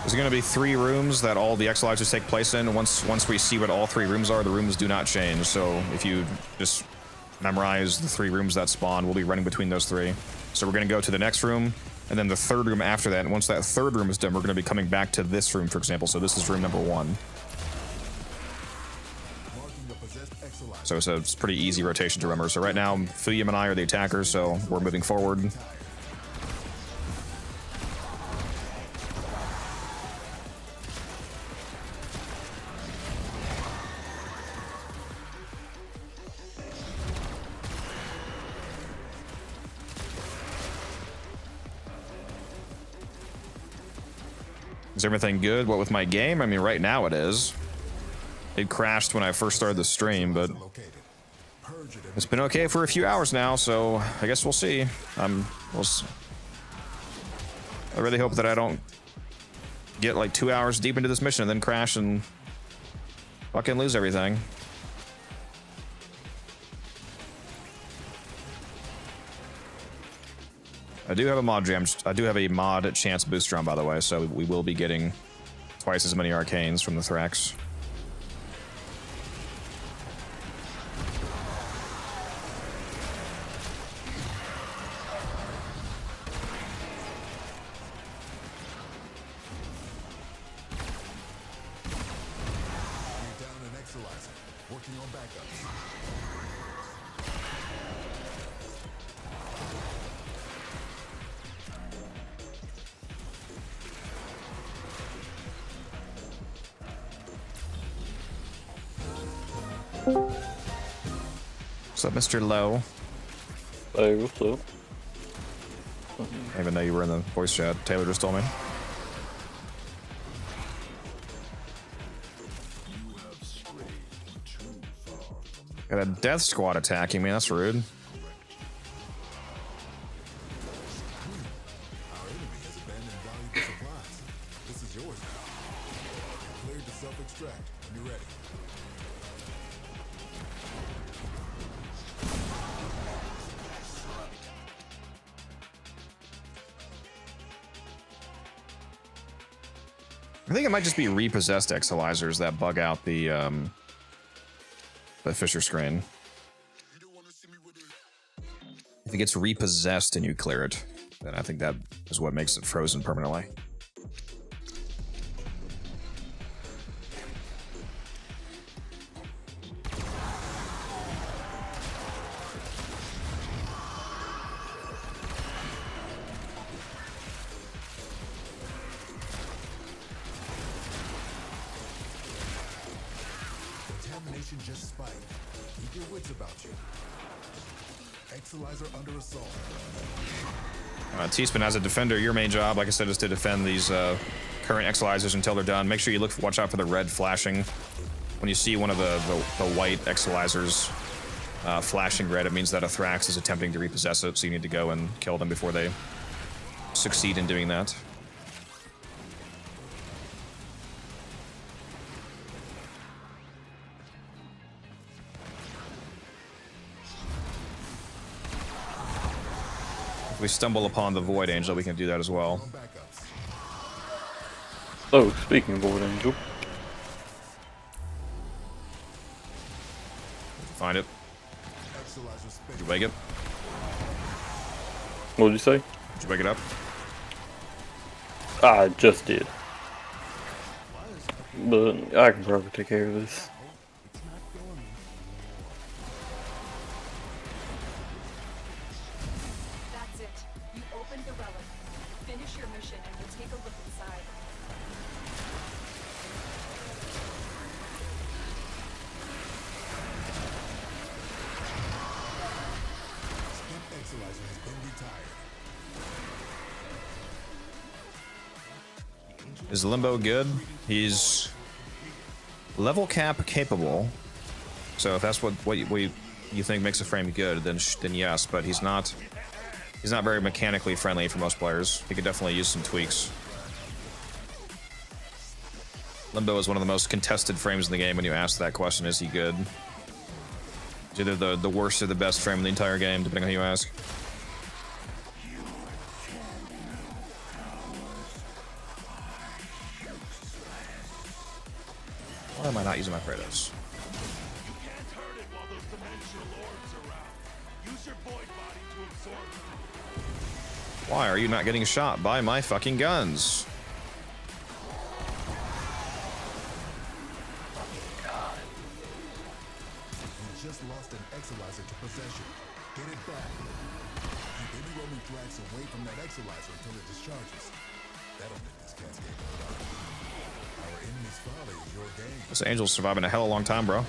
There's going to be 3 rooms that all the Exolizers take place in. Once we see what all 3 rooms are, the rooms do not change. So if you just memorize the 3 rooms that spawn, we'll be running between those 3. So we're going to go to the next room, and then the 3rd room after that. And once that 3rd room is done, we're going to be coming back to this room, for example. So this is room number 1. So it's a pretty easy rotation to remember. So right now, Fuyum and I are the attackers, so we're moving forward. Is everything good? What with my game? I mean, right now it is. It crashed when I first started the stream, but it's been okay for a few hours now, so I guess we'll see. I really hope that I don't get like 2 hours deep into this mission and then crash and fucking lose everything. I do have a mod jam. I do have a mod chance booster on, by the way, so we will be getting twice as many arcanes from the Thrax. Down an Exolizer, working on backups. What's up, Mr. Lowe? Hey, what's up? I didn't even know you were in the voice chat. Taylor just told me. Got a death squad attacking me. That's rude. Our enemy has abandoned valuable supplies. This is yours now. Cleared to self-extract when you're ready. I think it might just be repossessed Exolizers that bug out the Fisher screen. If it gets repossessed and you clear it, then I think that is what makes it frozen permanently. Contamination just spiked. Keep your wits about you. Exolizer under assault. T-Spin, as a defender, your main job, like I said, is to defend these current Exolizers until they're done. Make sure you watch out for the red flashing. When you see one of the white Exolizers flashing red, it means that a Thrax is attempting to repossess it, so you need to go and kill them before they succeed in doing that. If we stumble upon the Void Angel, we can do that as well. On backups. Oh, speaking of Void Angel. Find it. Exolizer Did spinning. you wake it? What did you say? Did you wake it up? I just did. But I can probably take care of this. That's it. You opened the relic. Is Limbo good? He's level cap capable. So if that's what you think makes a frame good, then yes. But he's not very mechanically friendly for most players. He could definitely use some tweaks. Limbo is one of the most contested frames in the game when you ask that question, is he good? It's either the worst or the best frame in the entire game, depending on who you ask. Why am I not using my Kratos? Why are you not getting shot by my fucking guns? You just lost an Exolizer to possession. Get it back. Keep any roaming threats away from that Exolizer until it discharges. That'll make this cascade hold on. Our enemy's folly is your game. This Angel's surviving a hell of a long time, bro.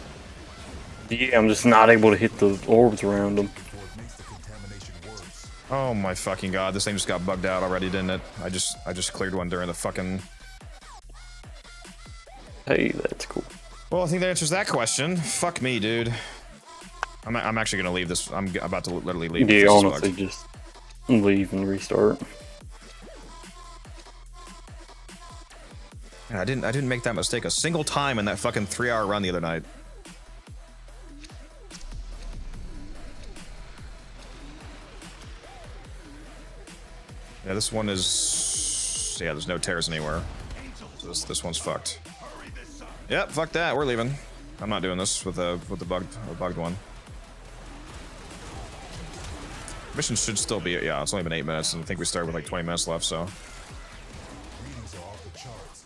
Yeah, I'm just not able to hit the orbs around them. Before it makes the contamination worse. Oh my fucking god, this thing just got bugged out already, didn't it? I just cleared one during the fucking... Hey, that's cool. Well, I think that answers that question. Fuck me, dude. I'm actually gonna leave this. I'm about to literally leave. Yeah, This is honestly, bugged. just leave and restart. Yeah, I didn't make that mistake a single time in that fucking 3-hour run the other night. Yeah, this one is... Yeah, there's no tears anywhere. So this one's fucked. Yep, fuck that. We're leaving. I'm not doing this with the bugged one. Mission should still be... Yeah, it's only been 8 minutes, and I think we started with like 20 minutes left, so... Readings are off the charts.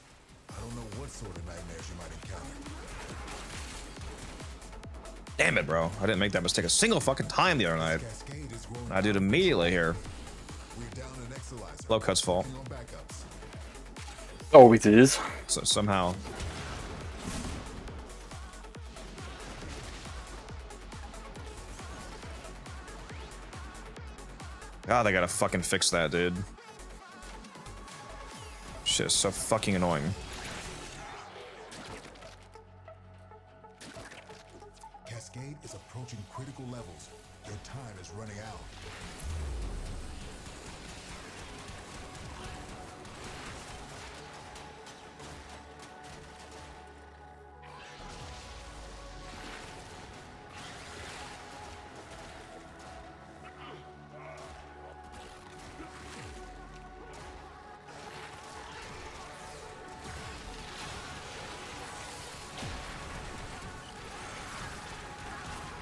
I don't know what sort of nightmares you might encounter. Damn it, bro. I didn't make that mistake a single fucking time the other night. Cascade is growing. I did immediately here. We're down an Exolizer. Low cut's fault. On backups. Always is. So somehow... God, they gotta fucking fix that, dude. Shit, so fucking annoying. Cascade is approaching critical levels. Your time is running out.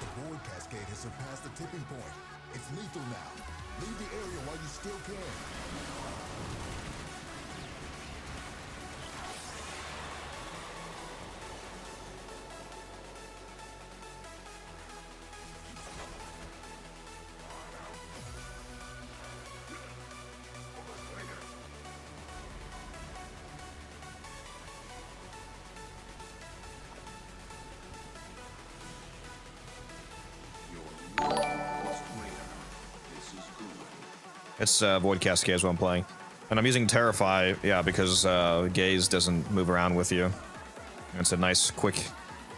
The Void Cascade has surpassed the tipping point. It's lethal now. Leave the area while you still can. It's Void Cascade is what I'm playing. And I'm using Terrify, yeah, because Gaze doesn't move around with you. And it's a nice, quick,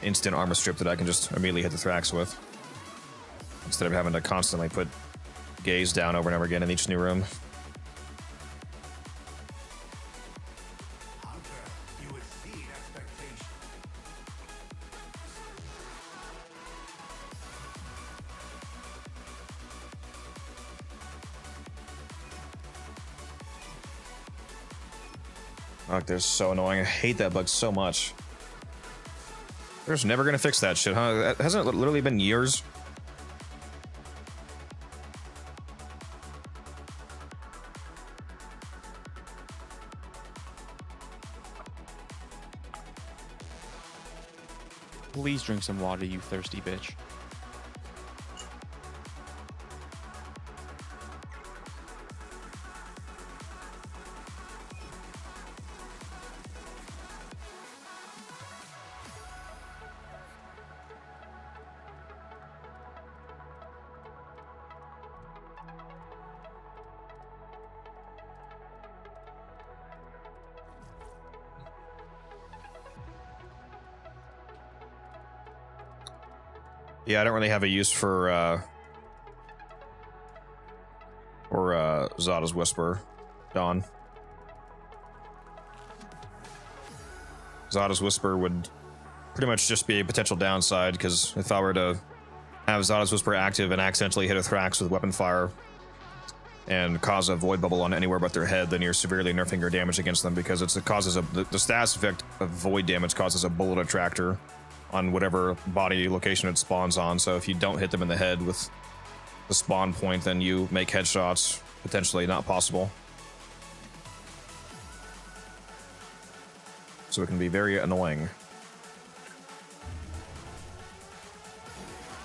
instant armor strip that I can just immediately hit the Thrax with. Instead of having to constantly put Gaze down over and over again in each new room. You exceed expectations. Fuck, they're so annoying. I hate that bug so much. They're just never gonna fix that shit, huh? Hasn't it literally been years? Please drink some water, you thirsty bitch. Yeah, I don't really have a use for Zada's Whisper, Dawn. Zada's Whisper would pretty much just be a potential downside, because if I were to have Zada's Whisper active and accidentally hit a Thrax with weapon fire and cause a void bubble on anywhere but their head, then you're severely nerfing your damage against them, because it causes the status effect of void damage causes a bullet attractor on whatever body location it spawns on. So if you don't hit them in the head with the spawn point, then you make headshots potentially not possible. So it can be very annoying.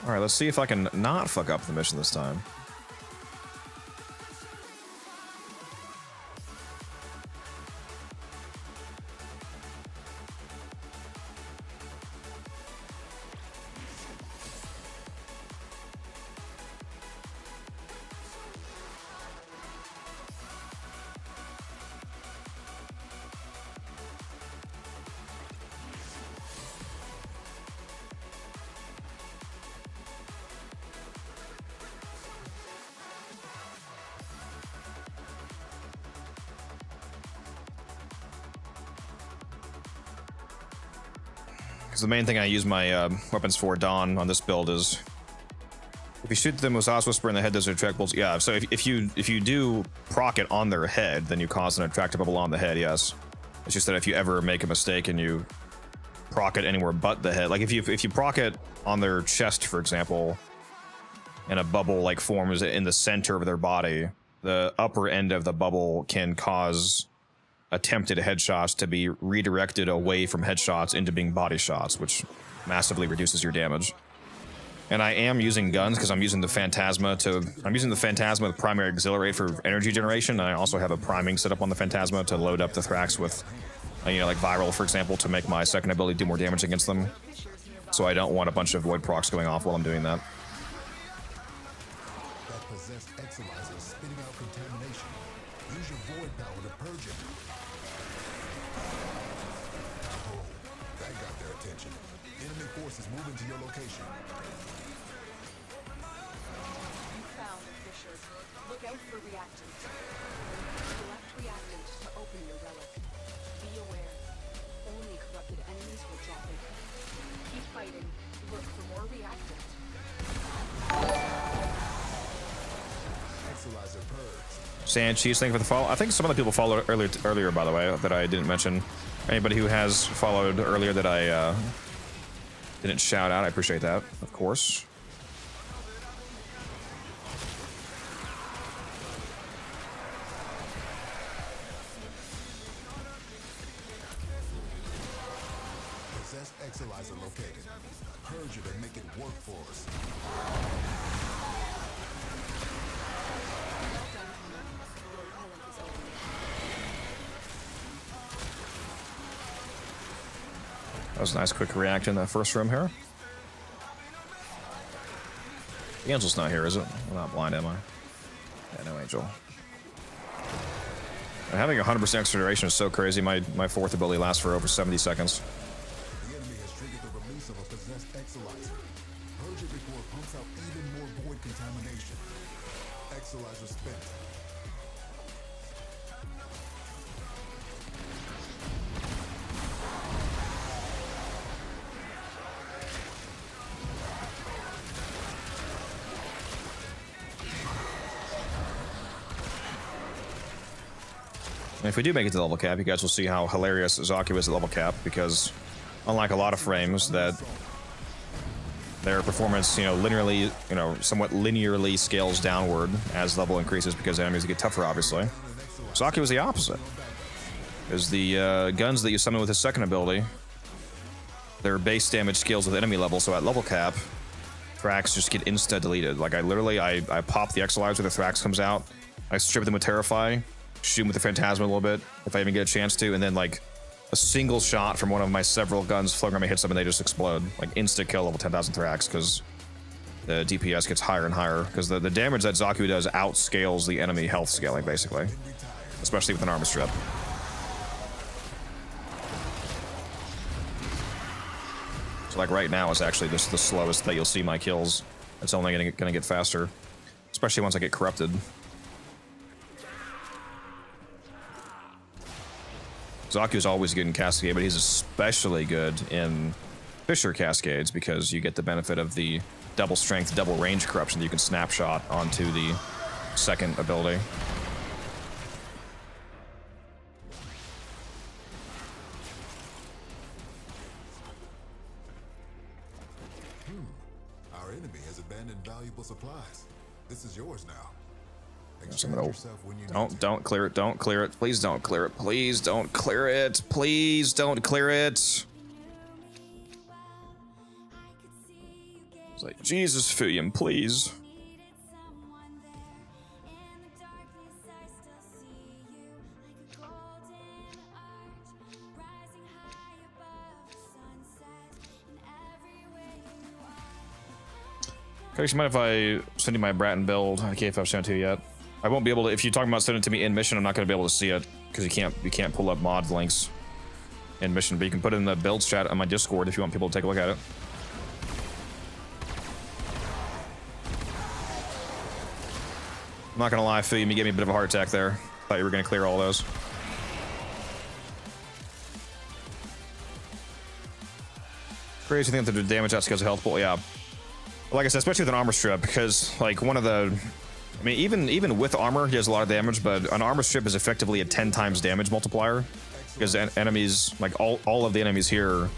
All right, let's see if I can not fuck up the mission this time. The main thing I use my weapons for, Dawn, on this build is if you shoot them with Zada's Whisper in the head, those are attract bubbles. Yeah, so if you do proc it on their head, then you cause an attractive bubble on the head. Yes, it's just that if you ever make a mistake and you proc it anywhere but the head, like if you proc it on their chest, for example, and a bubble like forms in the center of their body, the upper end of the bubble can cause attempted headshots to be redirected away from headshots into being body shots, which massively reduces your damage. And I am using guns because I'm using the Phantasma with primary auxiliary for energy generation, and I also have a priming set up on the Phantasma to load up the Thrax with, like Viral, for example, to make my second ability do more damage against them. So I don't want a bunch of void procs going off while I'm doing that. That possessed Exilizer is spitting out contamination. Use your void power to purge it. Oh, that got their attention. Enemy forces moving to your location. You found a fissure. Look out for reactants. Select reactant to open your relic. Be aware. Only corrupted enemies will drop it. Keep fighting. Look for more reactant. Exilizer purged. Sand Cheese, thank you for the follow. I think some of the people followed earlier, by the way, that I didn't mention. Anybody who has followed earlier that I didn't shout out, I appreciate that, of course. Possessed Exilizer located. Purge it and make it work for us. That was a nice quick react in that first room here. The Angel's not here, is it? I'm not blind, am I? Yeah, no Angel. And having 100% acceleration is so crazy. My fourth ability lasts for over 70 seconds. The enemy has triggered the release of a possessed Exilizer. Purge it before it pumps out even more void contamination. Exilizer spent. And if we do make it to level cap, you guys will see how hilarious Zaku is at level cap, because unlike a lot of frames that their performance, linearly, somewhat linearly scales downward as level increases because enemies get tougher, obviously. Zaku is the opposite. Is the guns that you summon with his second ability, their base damage scales with enemy level, so at level cap, Thrax just get insta-deleted. Like, I pop the Exilizer, the Thrax comes out, I strip them with Terrify, shoot him with the Phantasma a little bit, if I even get a chance to, and then, like, a single shot from one of my several guns floating around me hits them and they just explode. Like, insta-kill level 10,000 Thrax, because the DPS gets higher and higher, because the damage that Zaku does outscales the enemy health scaling, basically. Especially with an armor strip. So like right now, it's actually just the slowest that you'll see my kills. It's only gonna get faster, especially once I get corrupted. Zaku's always good in Cascade, but he's especially good in Fisher Cascades because you get the benefit of the double strength, double range corruption that you can snapshot onto the second ability. Our enemy has abandoned valuable supplies. This is yours now. So I'm gonna, Yourself when you need to. don't clear it, don't clear it, please don't clear it, please don't clear it, please don't clear it. It's like, Jesus, Fulium, please. Codex, you mind if I send you my Bratton build? I can't if I've sent it to you yet. I won't be able to, if you're talking about sending it to me in mission, I'm not going to be able to see it because you can't pull up mod links in mission, but you can put it in the builds chat on my Discord if you want people to take a look at it. I'm not gonna lie, Phil, you gave me a bit of a heart attack there. Thought you were gonna clear all those. Crazy thing that the damage outscales a health pool, yeah. Like I said, especially with an armor strip, because like one of the, I mean, even with armor, he has a lot of damage, but an armor strip is effectively a 10 times damage multiplier, because enemies, like all of the enemies here,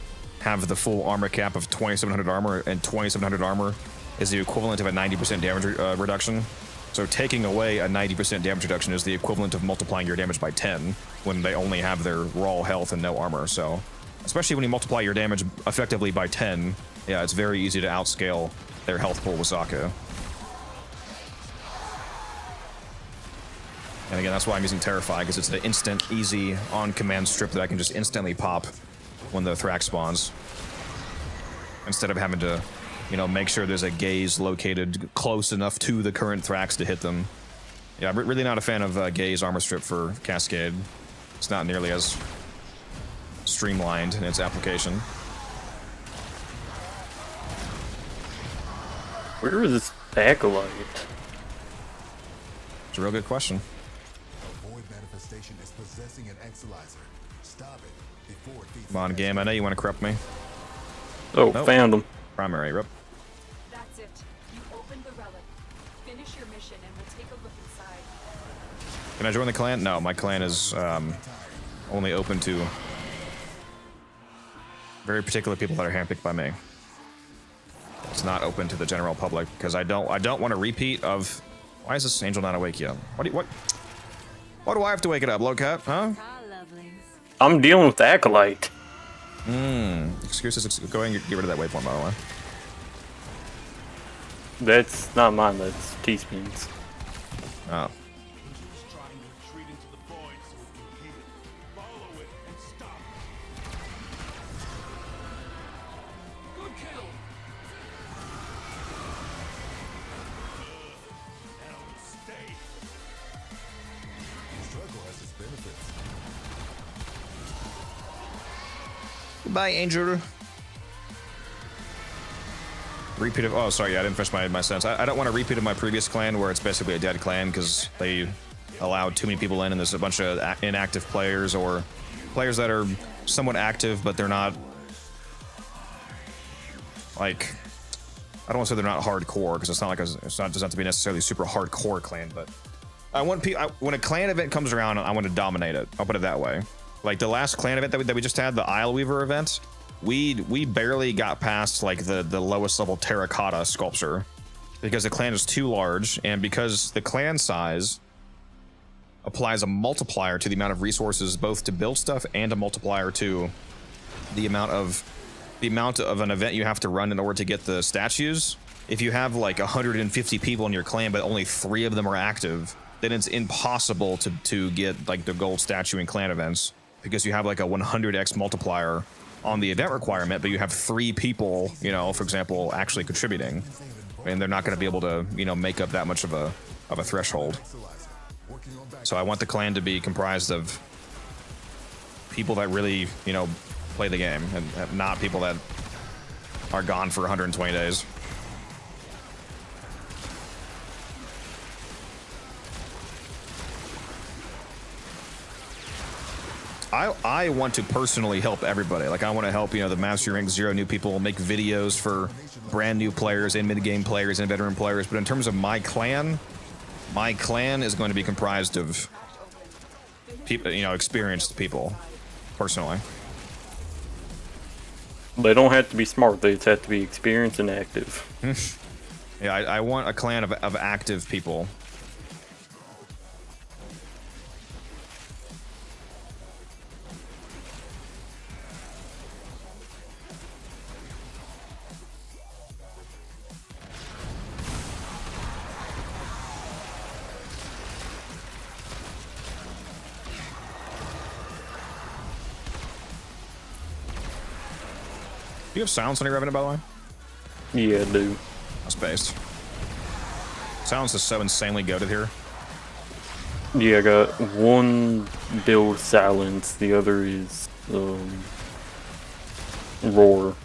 have the full armor cap of 2700 armor, and 2700 armor is the equivalent of a 90% damage reduction. So taking away a 90% damage reduction is the equivalent of multiplying your damage by 10 when they only have their raw health and no armor. So, especially when you multiply your damage effectively by 10, yeah, it's very easy to outscale their health pool with Zaku. And again, that's why I'm using Terrify, because it's the instant, easy, on-command strip that I can just instantly pop when the Thrax spawns. Instead of having to, you know, make sure there's a gaze located close enough to the current Thrax to hit them. Yeah, I'm really not a fan of gaze armor strip for Cascade. It's not nearly as streamlined in its application. Where is this acolyte? It's a real good question. A void manifestation is possessing an exilizer. Stop it before it Come on, game. I know you want to corrupt me. Oh, Nope. found him. Primary, rip. That's it. You opened the relic. Finish your mission and we'll take a look inside. Can I join the clan? No, my clan is only open to very particular people that are handpicked by me. It's not open to the general public because I don't want a repeat of. Why is this angel not awake yet? Why do I have to wake it up, Lowcat? Huh? I'm dealing with the acolyte. Excuses. Go ahead and get rid of that waveform, by the way. That's not mine, that's T-Spin's. Oh. Goodbye, Angel. Repeat of. Oh, sorry. Yeah, I didn't finish my sentence. I don't want to repeat of my previous clan where it's basically a dead clan because they allowed too many people in and there's a bunch of inactive players or players that are somewhat active but they're not. Like, I don't want to say they're not hardcore because it's not like doesn't have to be necessarily a super hardcore clan, but I want when a clan event comes around, I want to dominate it. I'll put it that way. Like the last clan event that we just had, the Isle Weaver event, we barely got past like the lowest level terracotta sculpture because the clan is too large and because the clan size applies a multiplier to the amount of resources both to build stuff and a multiplier to the amount of an event you have to run in order to get the statues. If you have like 150 people in your clan but only 3 of them are active, then it's impossible to get like the gold statue in clan events. Because you have like a 100x multiplier on the event requirement, but you have 3 people, you know, for example, actually contributing, and they're not going to be able to, you know, make up that much of a threshold. So I want the clan to be comprised of people that really, you know, play the game, and not people that are gone for 120 days. I want to personally help everybody. Like, I want to help, you know, the Master Rank 0 new people, make videos for brand new players and mid-game players and veteran players. But in terms of my clan is going to be comprised of people, you know, experienced people, personally. They don't have to be smart, they just have to be experienced and active. Yeah, I want a clan of active people. Do you have silence on your Revenant, by the way? Yeah, I do. That's based. Silence is so insanely goated here. Yeah, I got one build silence, the other is roar.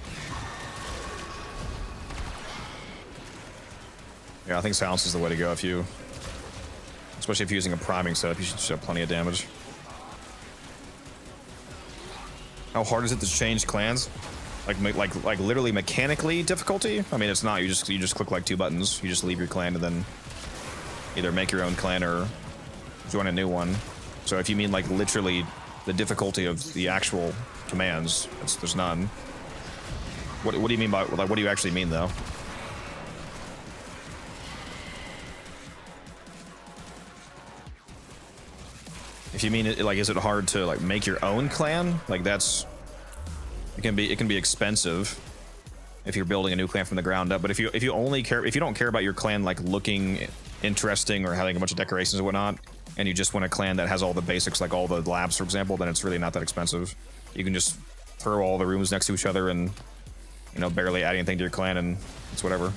Yeah, I think silence is the way to go if you, especially if you're using a priming setup, you should have plenty of damage. How hard is it to change clans? Like literally mechanically difficulty? I mean, it's not. You just click like 2 buttons. You just leave your clan and then either make your own clan or join a new one. So if you mean like literally the difficulty of the actual commands, there's none. What do you mean by, like, what do you actually mean though? If you mean it, like, is it hard to like make your own clan? Like, that's, it can be expensive if you're building a new clan from the ground up. But if you don't care about your clan like looking interesting or having a bunch of decorations and whatnot, and you just want a clan that has all the basics, like all the labs, for example, then it's really not that expensive. You can just throw all the rooms next to each other and, you know, barely add anything to your clan, and it's whatever.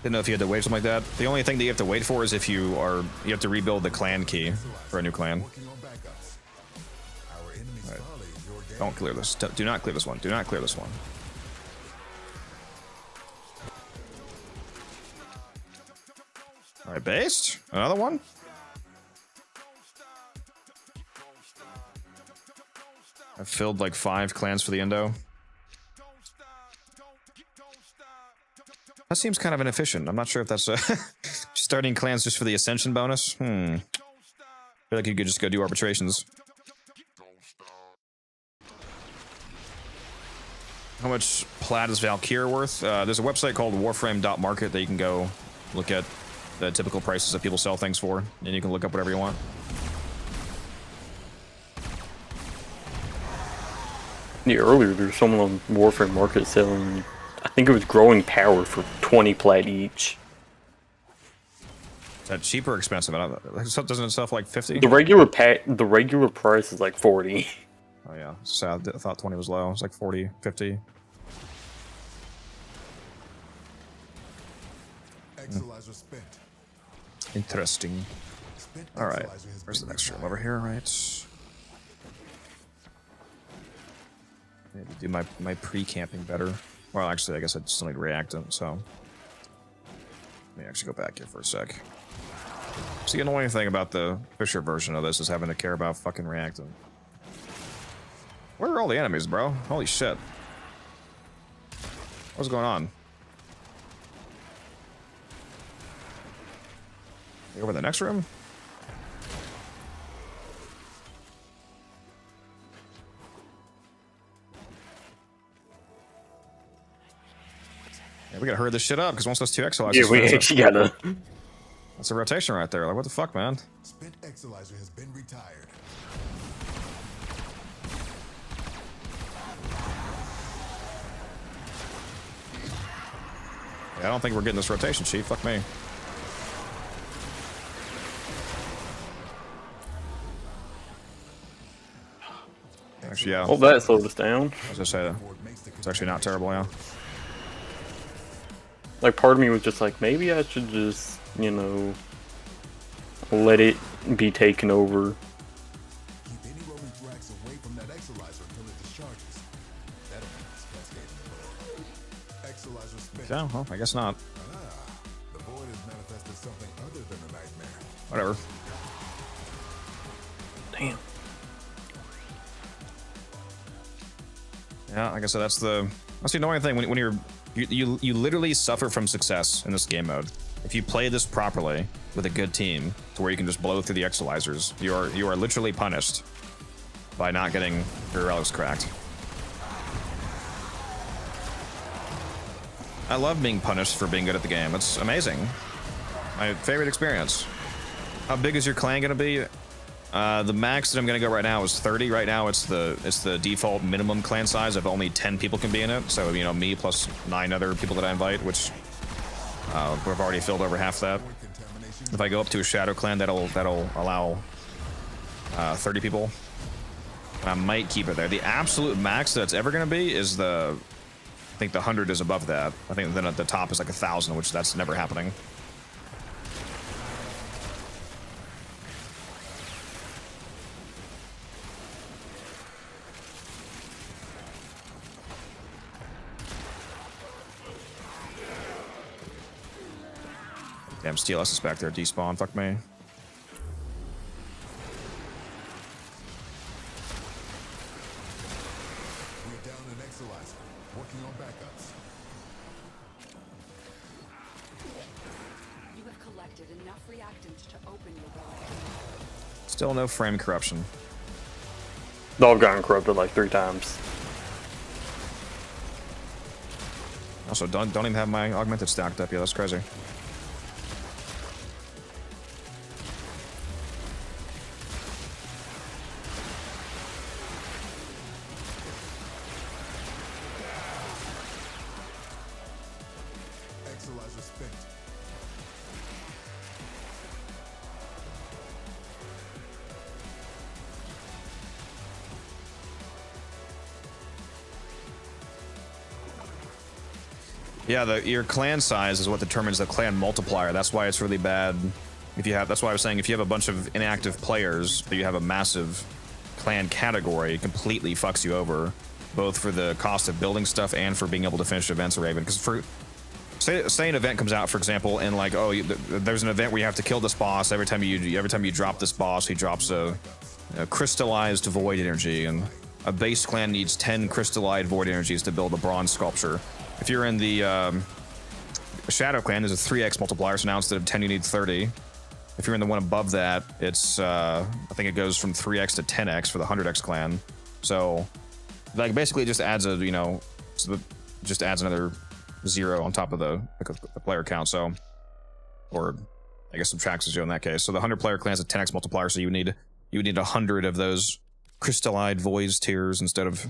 Didn't know if you had to wait something like that. The only thing that you have to wait for is if you have to rebuild the clan key for a new clan. Right. Don't clear this. Do not clear this one. Do not clear this one. All right, based. Another one. I've filled like 5 clans for the endo. That seems kind of inefficient. I'm not sure if that's starting clans just for the ascension bonus. I feel like you could just go do arbitrations. How much plat is Valkyr worth? There's a website called Warframe.market that you can go look at the typical prices that people sell things for, and you can look up whatever you want. Yeah, earlier there was someone on Warframe Market selling, I think it was growing power for 20 plat each. Is that cheap or expensive? Doesn't it stuff like 50? The regular price is like 40. Oh yeah, sad. I thought 20 was low. It's like 40, 50. Interesting. All right, where's the next room? Over here, right? Maybe do my pre-camping better. Well, actually, I guess I still need reactant, so let me actually go back here for a sec. See, the annoying thing about the Fisher version of this is having to care about fucking reactant. Where are all the enemies, bro? Holy shit. What's going on? You over in the next room? Yeah, we gotta hurry this shit up, because once those 2 Exilites... Yeah, we actually gotta... That's a rotation right there. Like, what the fuck, man? Spent Exilizer has been retired. Yeah, I don't think we're getting this rotation, Chief. Fuck me. Actually, yeah. Oh, that slowed us down. I was gonna say, it's actually not terrible, yeah. Like, part of me was just like, maybe I should just, you know, let it be taken over. Keep any roaming thrax away from that exolizer until it discharges. That'll make this cascade implode. Exolizer spent. Yeah, well, I guess not. Ah, the void has manifested something other than a nightmare. Whatever. Damn. Yeah, like I said, that's the annoying thing when you literally suffer from success in this game mode. If you play this properly with a good team, to where you can just blow through the exolizers, you are literally punished by not getting your relics cracked. I love being punished for being good at the game. It's amazing. My favorite experience. How big is your clan gonna be? The max that I'm gonna go right now is 30. Right now it's the default minimum clan size of only 10 people can be in it. So, you know, me plus 9 other people that I invite, which we've already filled over half that. If I go up to a shadow clan, that'll allow 30 people. I might keep it there. The absolute max that's ever gonna be is I think the 100 is above that. I think then at the top is like 1,000, which that's never happening. Damn, Steel S is back there. Despawn. Fuck me. We're down an exolizer. Working on backups. You have collected enough reactants to open your relic. Still no frame corruption. I've gotten corrupted like 3 times. Also, don't even have my augmented stacked up yet. That's crazy. Exolizer spent. Yeah, your clan size is what determines the clan multiplier. That's why it's really bad if you have. That's why I was saying if you have a bunch of inactive players, but you have a massive clan category, it completely fucks you over, both for the cost of building stuff and for being able to finish events or Raven. Because for say an event comes out, for example, and like, oh, there's an event where you have to kill this boss. Every time you drop this boss, he drops a crystallized void energy, and a base clan needs 10 crystallized void energies to build a bronze sculpture. If you're in the Shadow Clan, there's a 3x multiplier, so now instead of 10, you need 30. If you're in the one above that, it's, I think it goes from 3x to 10x for the 100x clan. So, like, basically it just adds a, you know, just adds another 0 on top of the player count, so, or I guess subtracts a 0 in that case. So the 100 player clan is a 10x multiplier, so you would need 100 of those crystallized voids tiers instead of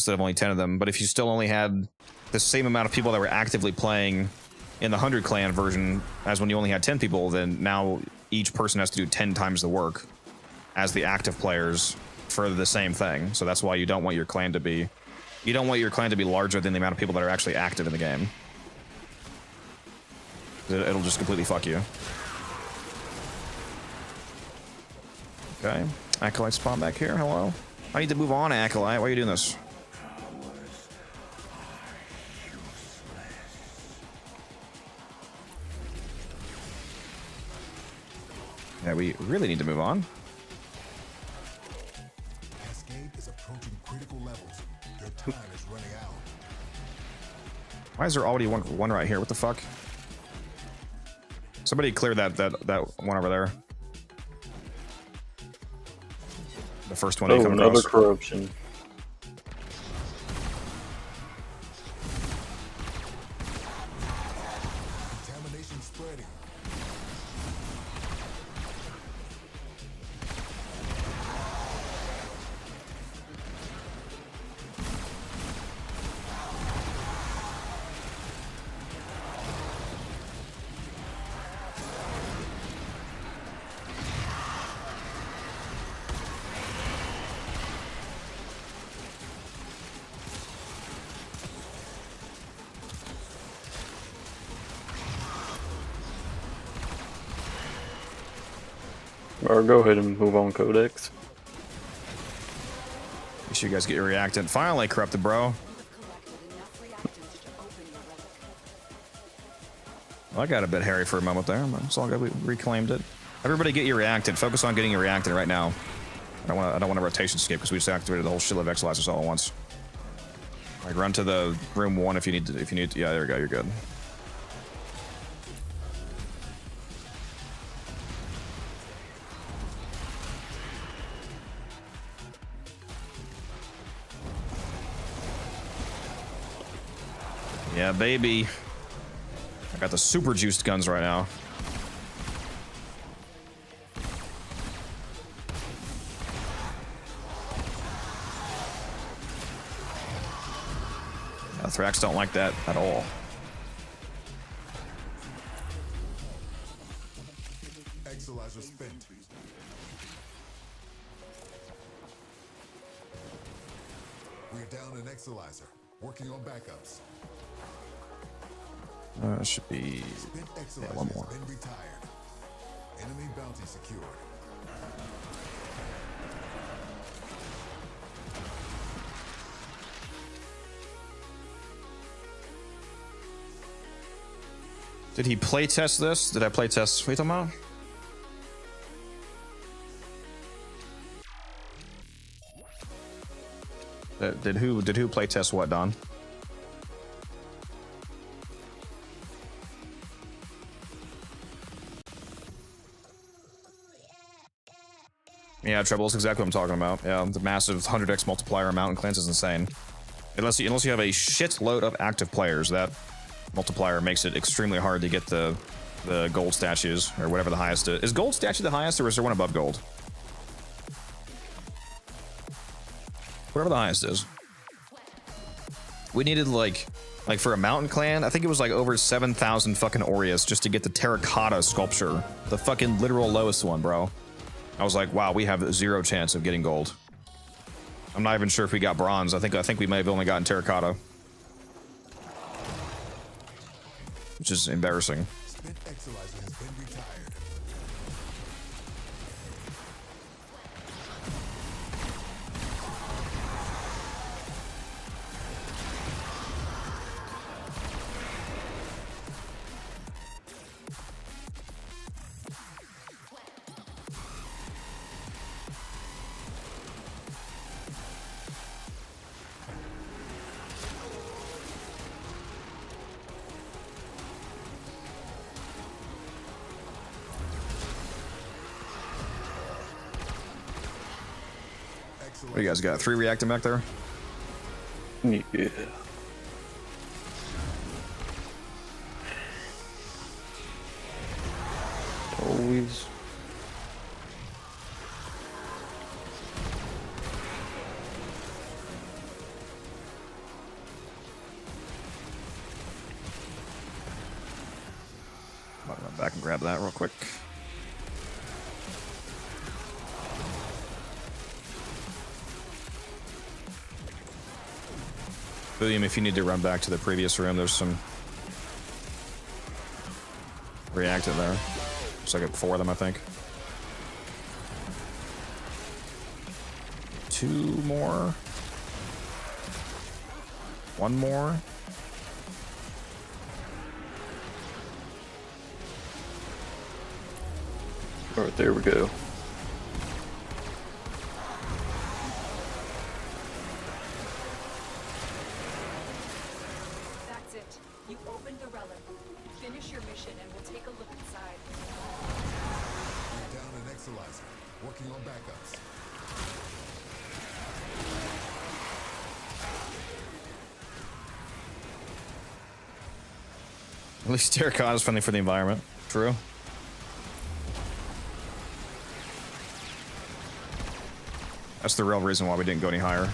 only 10 of them. But if you still only had the same amount of people that were actively playing in the 100 clan version as when you only had 10 people, then now each person has to do 10 times the work as the active players for the same thing. So that's why you don't want your clan to be larger than the amount of people that are actually active in the game. It'll just completely fuck you. Okay, Acolyte spawn back here. Hello. I need to move on, Acolyte. Why are you doing this? Yeah, we really need to move on. Cascade is approaching critical levels. Your time is running out. Why is there already one right here? What the fuck? Somebody clear that one over there. The first one you come another across. corruption. Contamination spreading. Or go ahead and move on Codex. Make sure you guys get your reactant. Finally, corrupted, bro. You have collected enough reactants to open your relic. Well, I got a bit hairy for a moment there. It's all good. We reclaimed it. Everybody get your reactant. Focus on getting your reactant right now. I don't want a rotation skip because we just activated the whole shitload of exolizers all at once. Like run to the room 1 if you need to. Yeah, there we go. You're good. Yeah, baby. I got the super juiced guns right now. Yeah, Thrax don't like that at all. Exolizer spent. We're down an Exolizer. Working on backups. Should be Spent Exolizer one more. has been retired. Enemy bounty secured. Did he playtest this? Did I playtest? What are you talking about? Did who playtest what, Don? Yeah, Treble is exactly what I'm talking about. Yeah, the massive 100x multiplier amount in clans is insane. Unless you have a shitload of active players, that multiplier makes it extremely hard to get the gold statues, or whatever the highest is. Is gold statue the highest, or is there one above gold? Whatever the highest is. We needed like for a mountain clan, I think it was like over 7,000 fucking Aureus just to get the terracotta sculpture. The fucking literal lowest one, bro. I was like, wow, we have zero chance of getting gold. I'm not even sure if we got bronze. I think we may have only gotten terracotta. Which is embarrassing. Spent Exolizer has been retired. What do you guys got? 3 reacting back there? Yeah. Always. I'm gonna run back and grab that real quick. William, if you need to run back to the previous room, there's some reactive there. There's like 4 of them, I think. 2 more. 1 more. All right, there we go. That's it. You opened the relic. Finish your mission and we'll take a look inside. We're down an Exolizer. Working on backups. At least terracotta is friendly for the environment. True. That's the real reason why we didn't go any higher.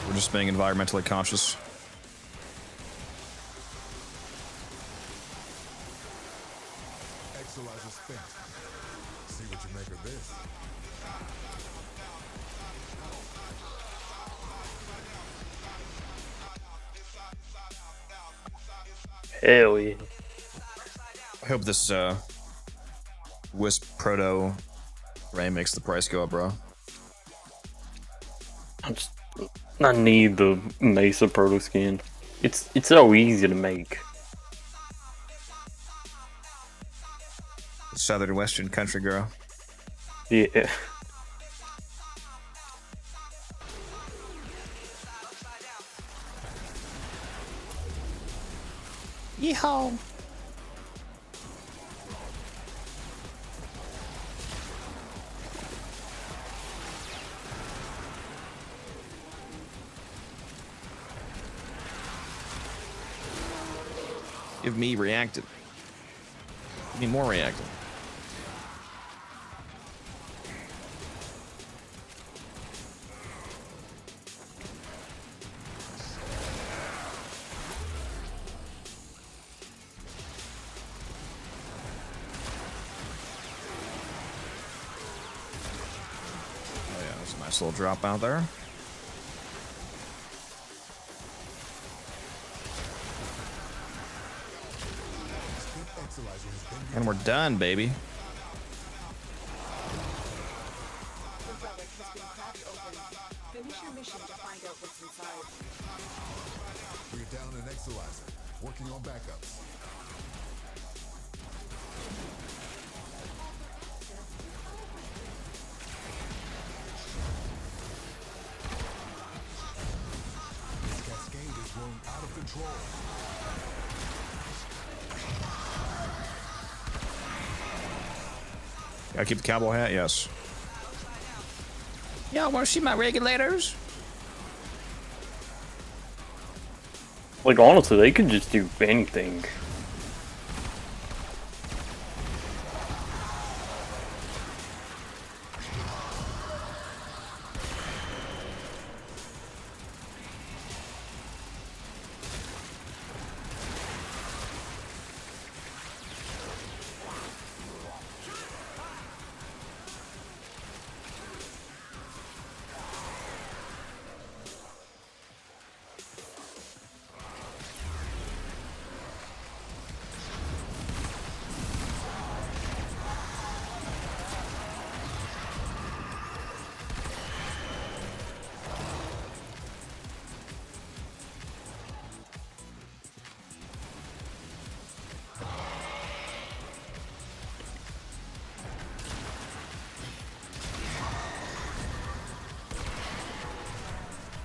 We're just being environmentally conscious. Exolizer spent. See what you make of this. Hell yeah. hope this Wisp Proto Ray makes the price go up, bro. I need the Mesa Proto skin. It's so easy to make. Southern Western country girl. Yeah. Yeehaw! Give me reactive. Give me more reactive. Oh yeah, that's a nice little drop out there. And we're done, baby. The relic has been cracked open. Finish your mission to find out what's inside. We're down an Exalizer. Working on backups. This cascade is growing out of control. Gotta keep the cowboy hat, yes. Y'all wanna see my regulators? Like, honestly, they could just do anything.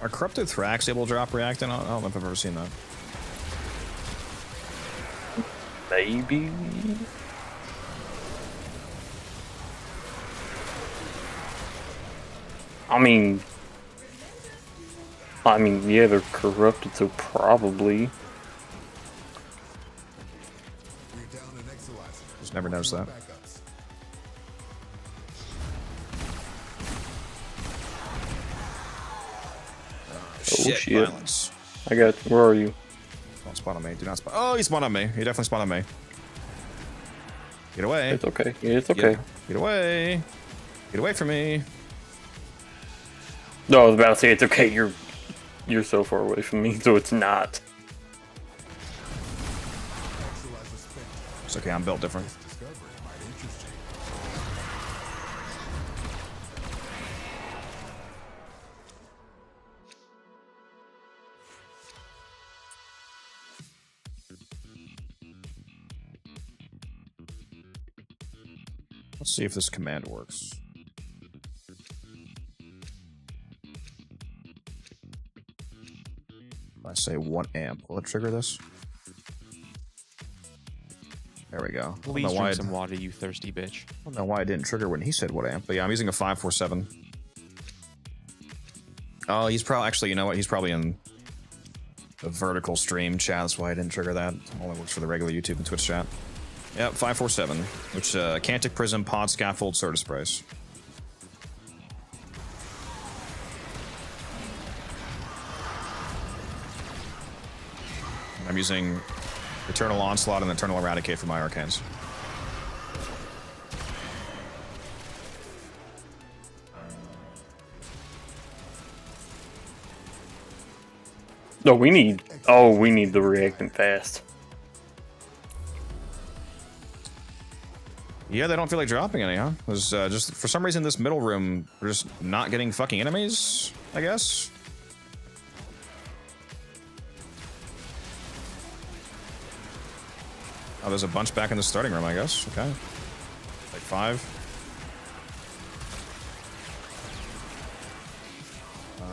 Are Corrupted Thrax able to drop reactant? I don't know if I've ever seen that. Maybe. I mean, yeah, they're corrupted, so probably. We're down an Exalizer. Just never noticed that. Backups. Shit. Violence. I got. Where are you? Don't spawn on me. Do not spawn. Oh, he spawned on me. He definitely spawned on me. Get away. It's okay. Yeah, it's okay. Get away. Get away from me. No, I was about to say it's okay. You're so far away from me, so it's not. Exalizer spent. It's okay. I'm built different. Discovery might interest you. Let's see if this command works. If I say 1 amp, will it trigger this? There we go. I Please don't know why drink some water, you thirsty bitch. I don't know why it didn't trigger when he said 1 amp, but yeah, I'm using a 547. Oh, he's probably actually, you know what? He's probably in the vertical stream chat. That's why I didn't trigger that. It only works for the regular YouTube and Twitch chat. Yep, 547, which Cantic Prism, Pod, Scaffold, Certus Price. I'm using Eternal Onslaught and Eternal Eradicate for my Arcanes. No, we need. Oh, we need the reactant fast. Yeah, they don't feel like dropping any, huh? It was just for some reason this middle room we're just not getting fucking enemies, I guess. Oh, there's a bunch back in the starting room, I guess. Okay. Like 5.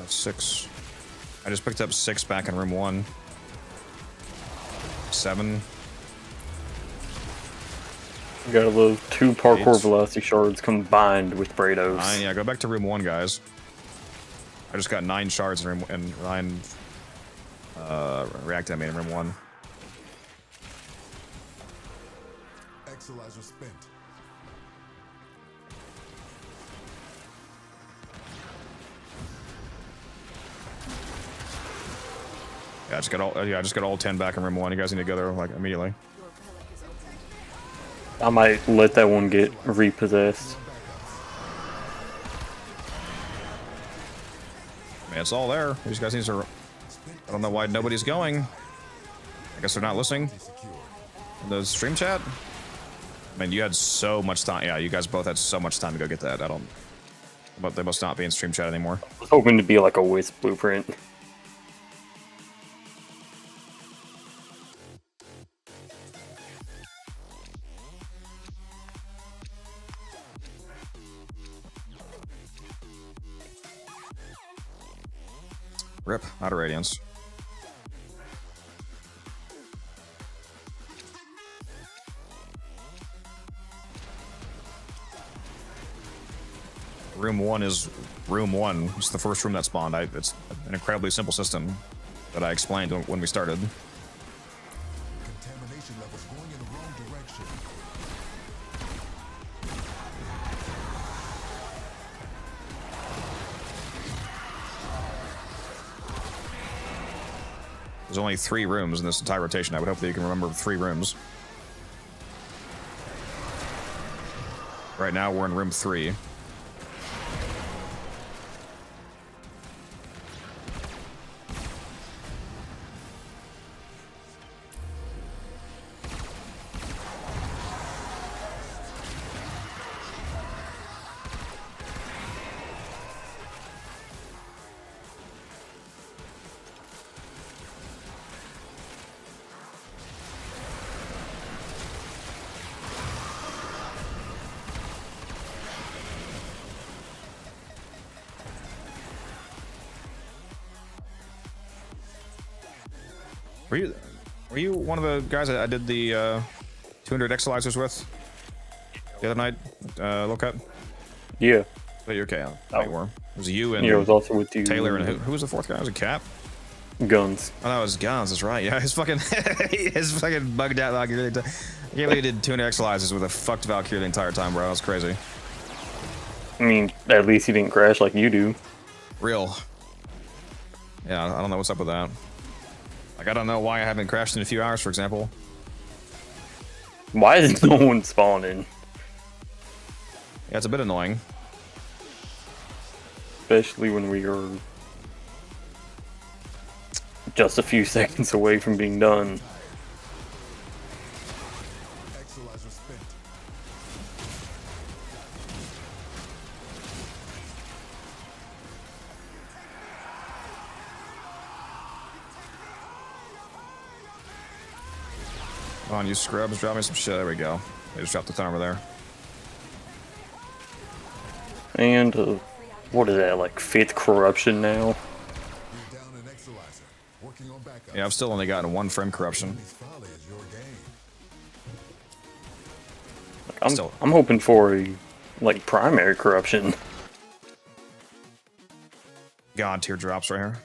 6. I just picked up 6 back in room 1. 7. You gotta love 2 parkour 8. velocity shards combined with Brados. 9, yeah, go back to room 1, guys. I just got 9 shards in room and 9 react animate in room 1. Exolizer spent. Yeah, I just got all 10 back in room 1. You guys need to go there like immediately. Your relic is opened. I might let that one get repossessed. Man, it's all there. These guys need to. I don't know why nobody's going. I guess they're not listening. The stream chat. I mean, you had so much time. Yeah, you guys both had so much time to go get that. I don't. But they must not be in stream chat anymore. I was hoping to be like a Wisp blueprint. Rip, out of radiance. Room 1 is room 1. It's the first room that spawned. It's an incredibly simple system that I explained when we started. Contamination levels going in the wrong direction. There's only 3 rooms in this entire rotation. I would hope that you can remember 3 rooms. Right now, we're in room 3. Were you one of the guys I did the 200 exolizers with the other night? Look up. Yeah. But you're okay. Oh. Were. It was you and Yeah, it was also with you. Taylor and who was the 4th guy? Was it Cap? Guns. Oh, that was Guns. That's right. Yeah, his fucking bugged out Valkyrie. I can't believe he did 200 exolizers with a fucked Valkyrie the entire time, bro. That was crazy. I mean, at least he didn't crash like you do. Real. Yeah, I don't know what's up with that. Like, I don't know why I haven't crashed in a few hours, for example. Why is no one spawning? Yeah, it's a bit annoying. Especially when we are just a few seconds away from being done. Exolizer spent. Come on, you scrubs, drop me some shit. There we go. They just dropped the ton over there. And what is that, like 5th corruption now? You're down an exolizer. Working on backup. Yeah, I've still only gotten 1 frame corruption. Enemy's folly is your game. I'm hoping for a like primary corruption. God tier drops right here.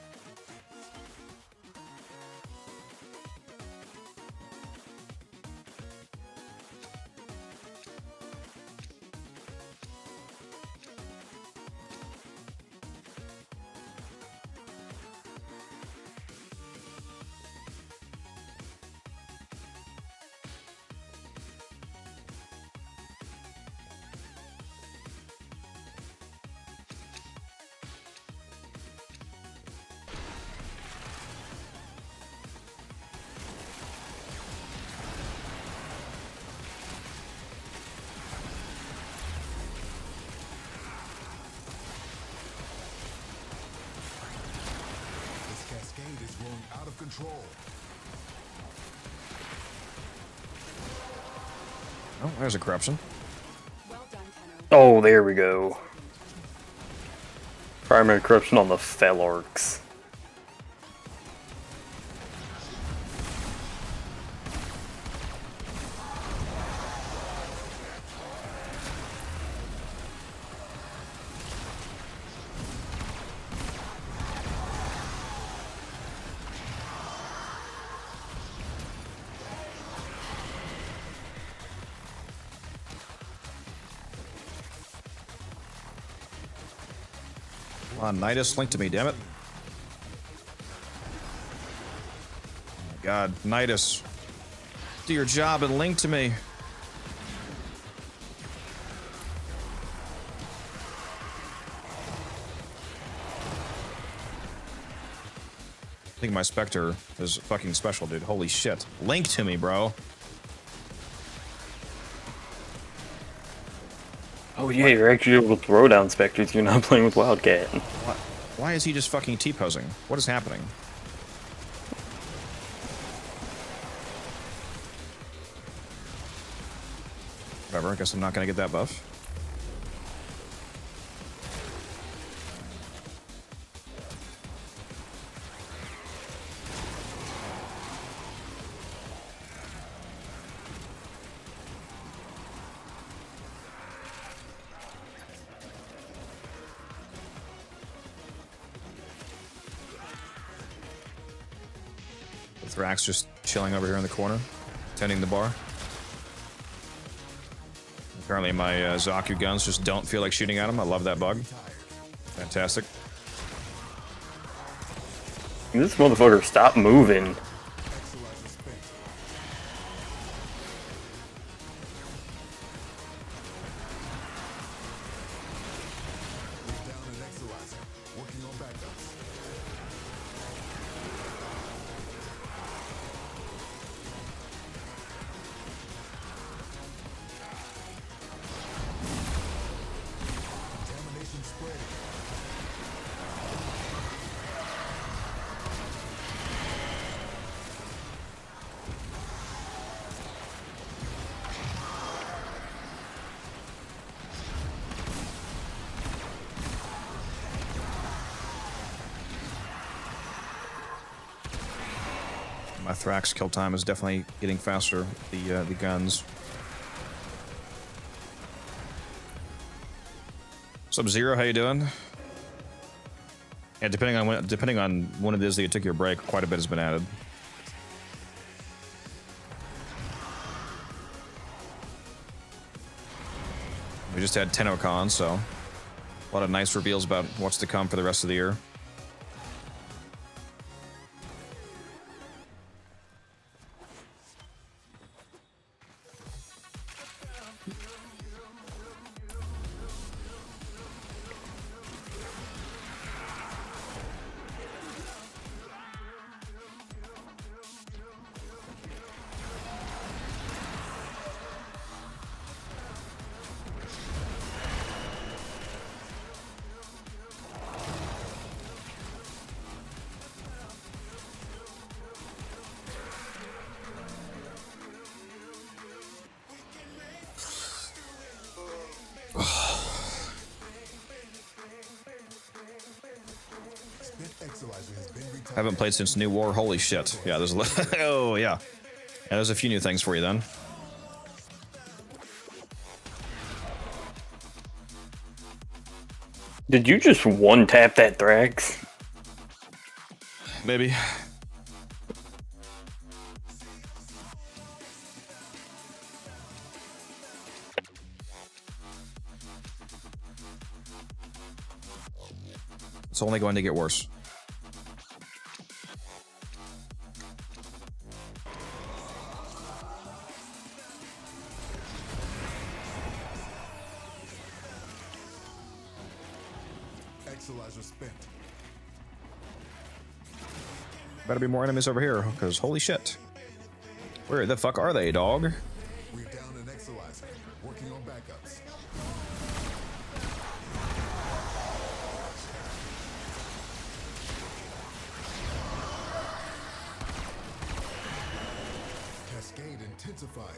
control. Oh, there's a corruption. Well done, Tenno. Oh, there we go. Primary corruption on the Felarks. Come on, Nidus, link to me, damn it. Oh my God, Nidus. Do your job and link to me. I think my Spectre is fucking special, dude. Holy shit. Link to me, bro. Oh yeah, you're actually able to throw down specters. You're not playing with Wildcat. Why is he just fucking T-posing? What is happening? Whatever, I guess I'm not gonna get that buff. Thrax just chilling over here in the corner, tending the bar. Apparently my Zaku guns just don't feel like shooting at him. I love that bug. Fantastic. This motherfucker, stop moving. My Thrax kill time is definitely getting faster. The guns. Sub-Zero, how you doing? Yeah, depending on when it is that you took your break, quite a bit has been added. We just had TennoCon, so a lot of nice reveals about what's to come for the rest of the year. Haven't played since New War. Holy shit. Yeah, there's a oh yeah. Yeah, there's a few new things for you then. Did you just one-tap that Thrax? Maybe. It's only going to get worse. Spent. Better be more enemies over here, because holy shit. Where the fuck are they, dog? We're down an Exalizer. Working on backups. intensifying.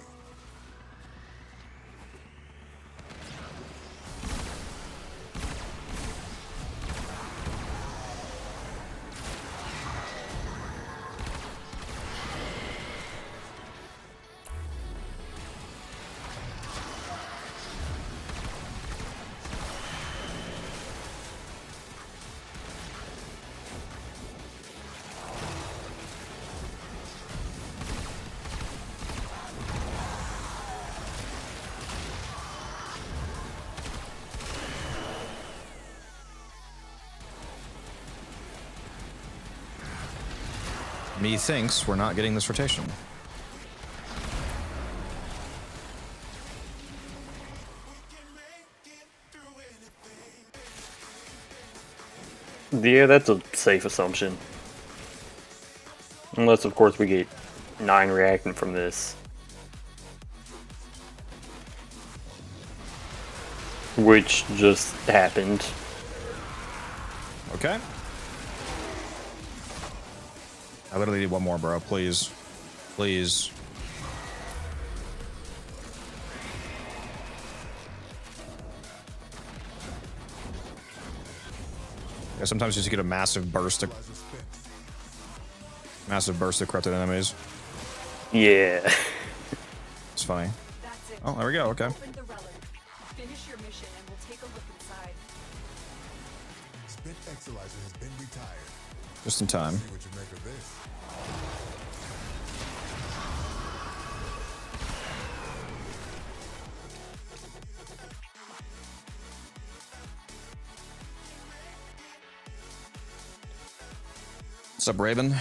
Methinks we're not getting this rotation. Yeah, that's a safe assumption. Unless, of course, we get 9 reacting from this. Which just happened. Okay. I literally need one more, bro. Please. Please. Yeah, sometimes you just get a massive burst of corrupted enemies. Yeah. It's funny. That's it. Oh, there we go. Okay. Open the relic. Finish your mission and we'll take a look inside. Spit Exilizer has been retired. Just in time. See what you make of this. What's up, Raven?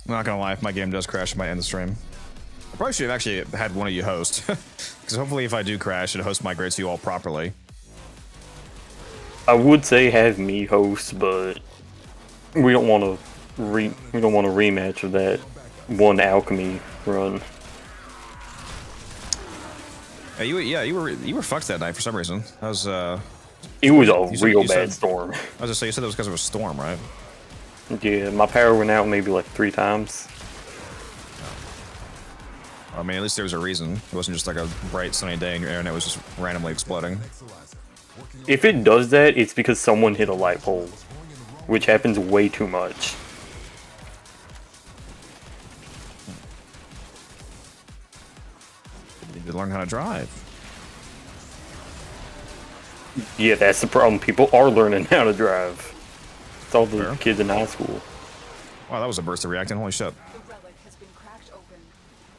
I'm not gonna lie, if my game does crash, I might end the stream. I probably should have actually had one of you host. Because hopefully if I do crash, it host migrates you all properly. I would say have me host, but we don't want to rematch of that one alchemy run. Yeah, you were fucked that night for some reason. That was It was a you real said- bad storm. I was just say you said it was because of a storm, right? Yeah, my power went out maybe like 3 times. I mean, at least there was a reason. It wasn't just like a bright sunny day and your internet was just randomly exploding. Exilizer. Working If it does that, it's because someone hit a light pole, which happens way too much. You need to learn how to drive. Yeah, that's the problem. People are learning how to drive. It's all the Fair. kids in high school. Wow, that was a burst of reacting. Holy shit. The relic has been cracked open.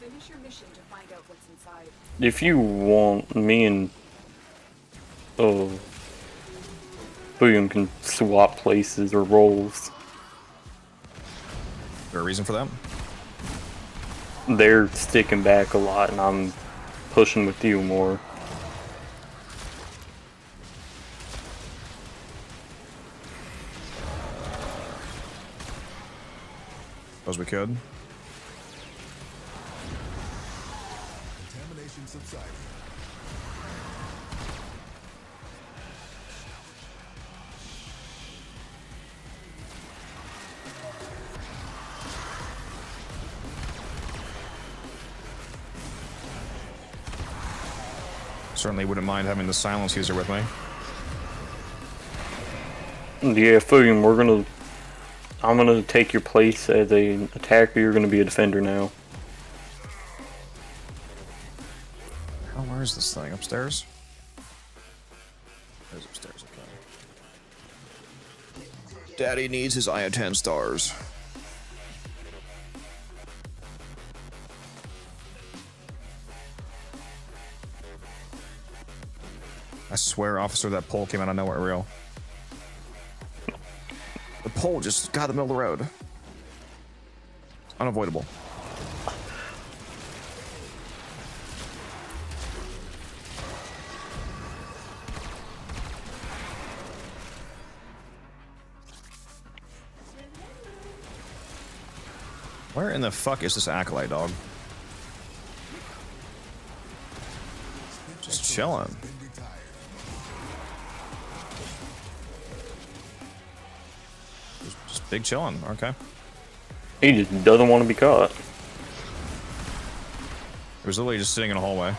Finish your mission to find out what's inside. If you want, me and William can swap places or roles. Is there a reason for that? They're sticking back a lot, and I'm pushing with you more. Suppose we could. contamination subsiding. Certainly wouldn't mind having the silence user with me. Yeah, William, I'm gonna take your place as an attacker. You're gonna be a defender now. Oh, where is this thing? Upstairs? It's upstairs, okay. Daddy needs his Aya 10 stars. I swear, officer, that pole came out of nowhere real. The pole just got in the middle of the road. It's unavoidable. Where in the fuck is this acolyte, dog? Just chilling. Just big chilling. Okay. He just doesn't want to be caught. It was literally just sitting in a hallway.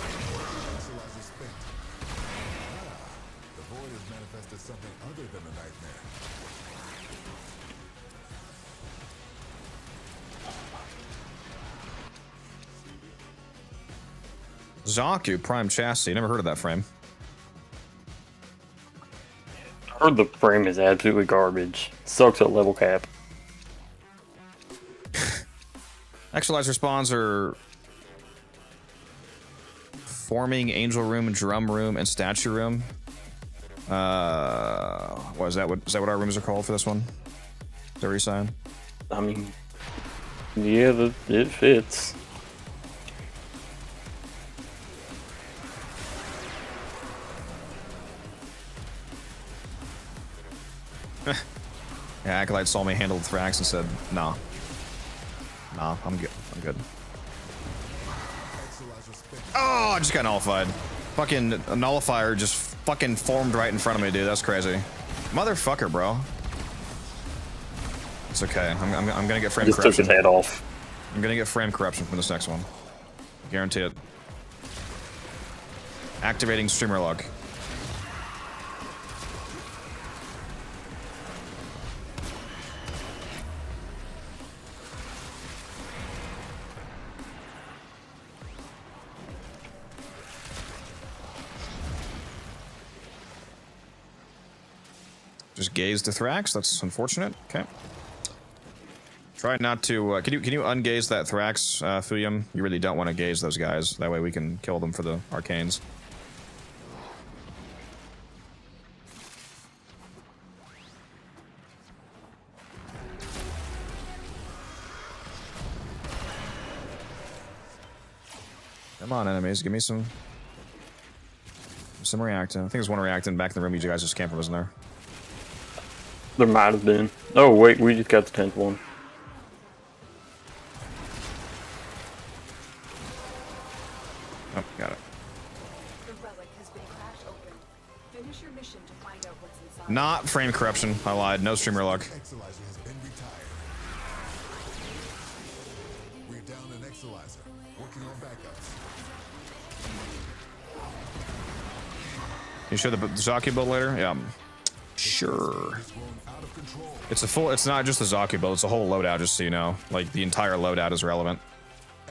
Equalizer spent. The void has manifested something other than a nightmare. Zaku Prime Chassis. Never heard of that frame. I heard the frame is absolutely garbage. Sucks at level cap. Actualizer spawns are forming Angel Room, Drum Room, and Statue Room. What is that? Is that what our rooms are called for this one? Is that what you're saying? I mean, yeah, it fits. Yeah, Acolyte saw me handle Thrax and said, nah. Nah, I'm good. I'm good. Equalizer spent. Oh, I just got nullified. Fucking nullifier just fucking formed right in front of me, dude. That's crazy. Motherfucker, bro. It's okay. I'm gonna get frame Just took corruption. his head off. I'm gonna get frame corruption from this next one. Guarantee it. Activating streamer lock. Just gaze to Thrax. That's unfortunate. Okay. Try not to. Can you ungaze that Thrax, Fuyum? You really don't want to gaze those guys. That way we can kill them for the arcanes. Come on, enemies. Give me some reactant. I think there's one reactant back in the room you guys just came from, wasn't there? There might have been. Oh wait, we just got the 10th one. Oh, got it. The relic has been cracked open. Finish your mission to find out what's inside. Not frame corruption. I lied. No streamer luck. Equalizer has been retired. We're down an Equalizer. Working on backups. You show the Zaku build later? Yeah. Sure. It's grown out of control. It's a full. It's not just the Zaku build. It's a whole loadout. Just so you know, like the entire loadout is relevant.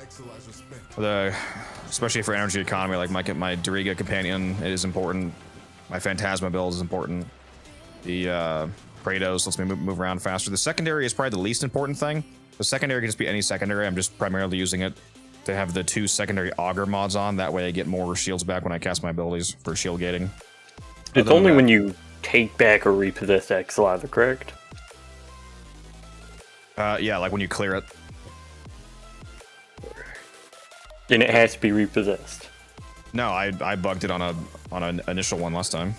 Equalizer spent. Especially for energy economy, like my Doriga companion, it is important. My Phantasma build is important. The Kratos lets me move around faster. The secondary is probably the least important thing. The secondary can just be any secondary. I'm just primarily using it to have the 2 secondary augur mods on. That way I get more shields back when I cast my abilities for shield gating. It's only when you take back or repossess Equalizer, correct? Yeah, like when you clear it. And it has to be repossessed. No, I bugged it on an initial one last time.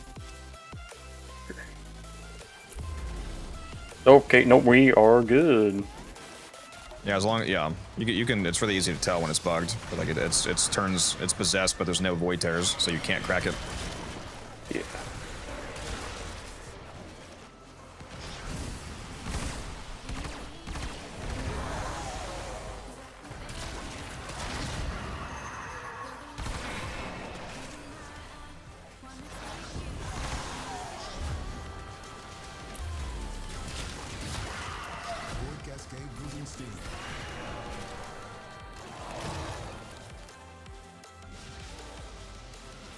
Okay, no, we are good. Yeah, as long you can. It's really easy to tell when it's bugged. But like it's possessed, but there's no void tears, so you can't crack it. Yeah. Void cascade losing steam.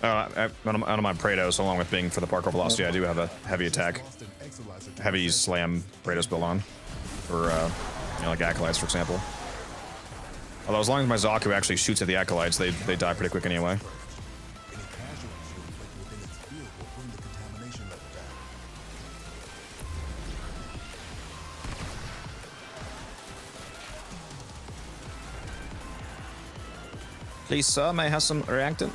On my Praetos, along with being for the Parkour Velocity, I do have a heavy attack, Lost an Equalizer to heavy slam Praetos build on. For, like Acolytes, for example. Although as long as my Zaku actually shoots at the Acolytes, they die pretty quick anyway. Any casualties you inflict within its field will bring the contamination level down. Please, sir, may I have some reactant?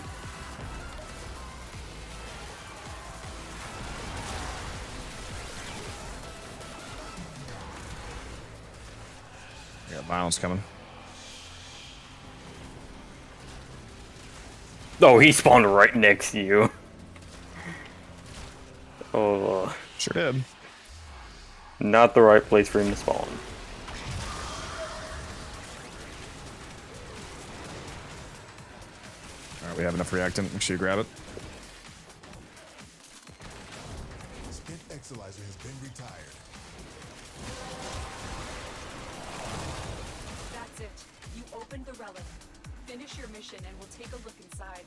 got violence coming. Oh, he spawned right next to you. Oh, Sure did. not the right place for him to spawn. Alright, we have enough reactant. Make sure you grab it. Spent Exilizer has been retired. That's it. You opened the relic. Finish your mission and we'll take a look inside.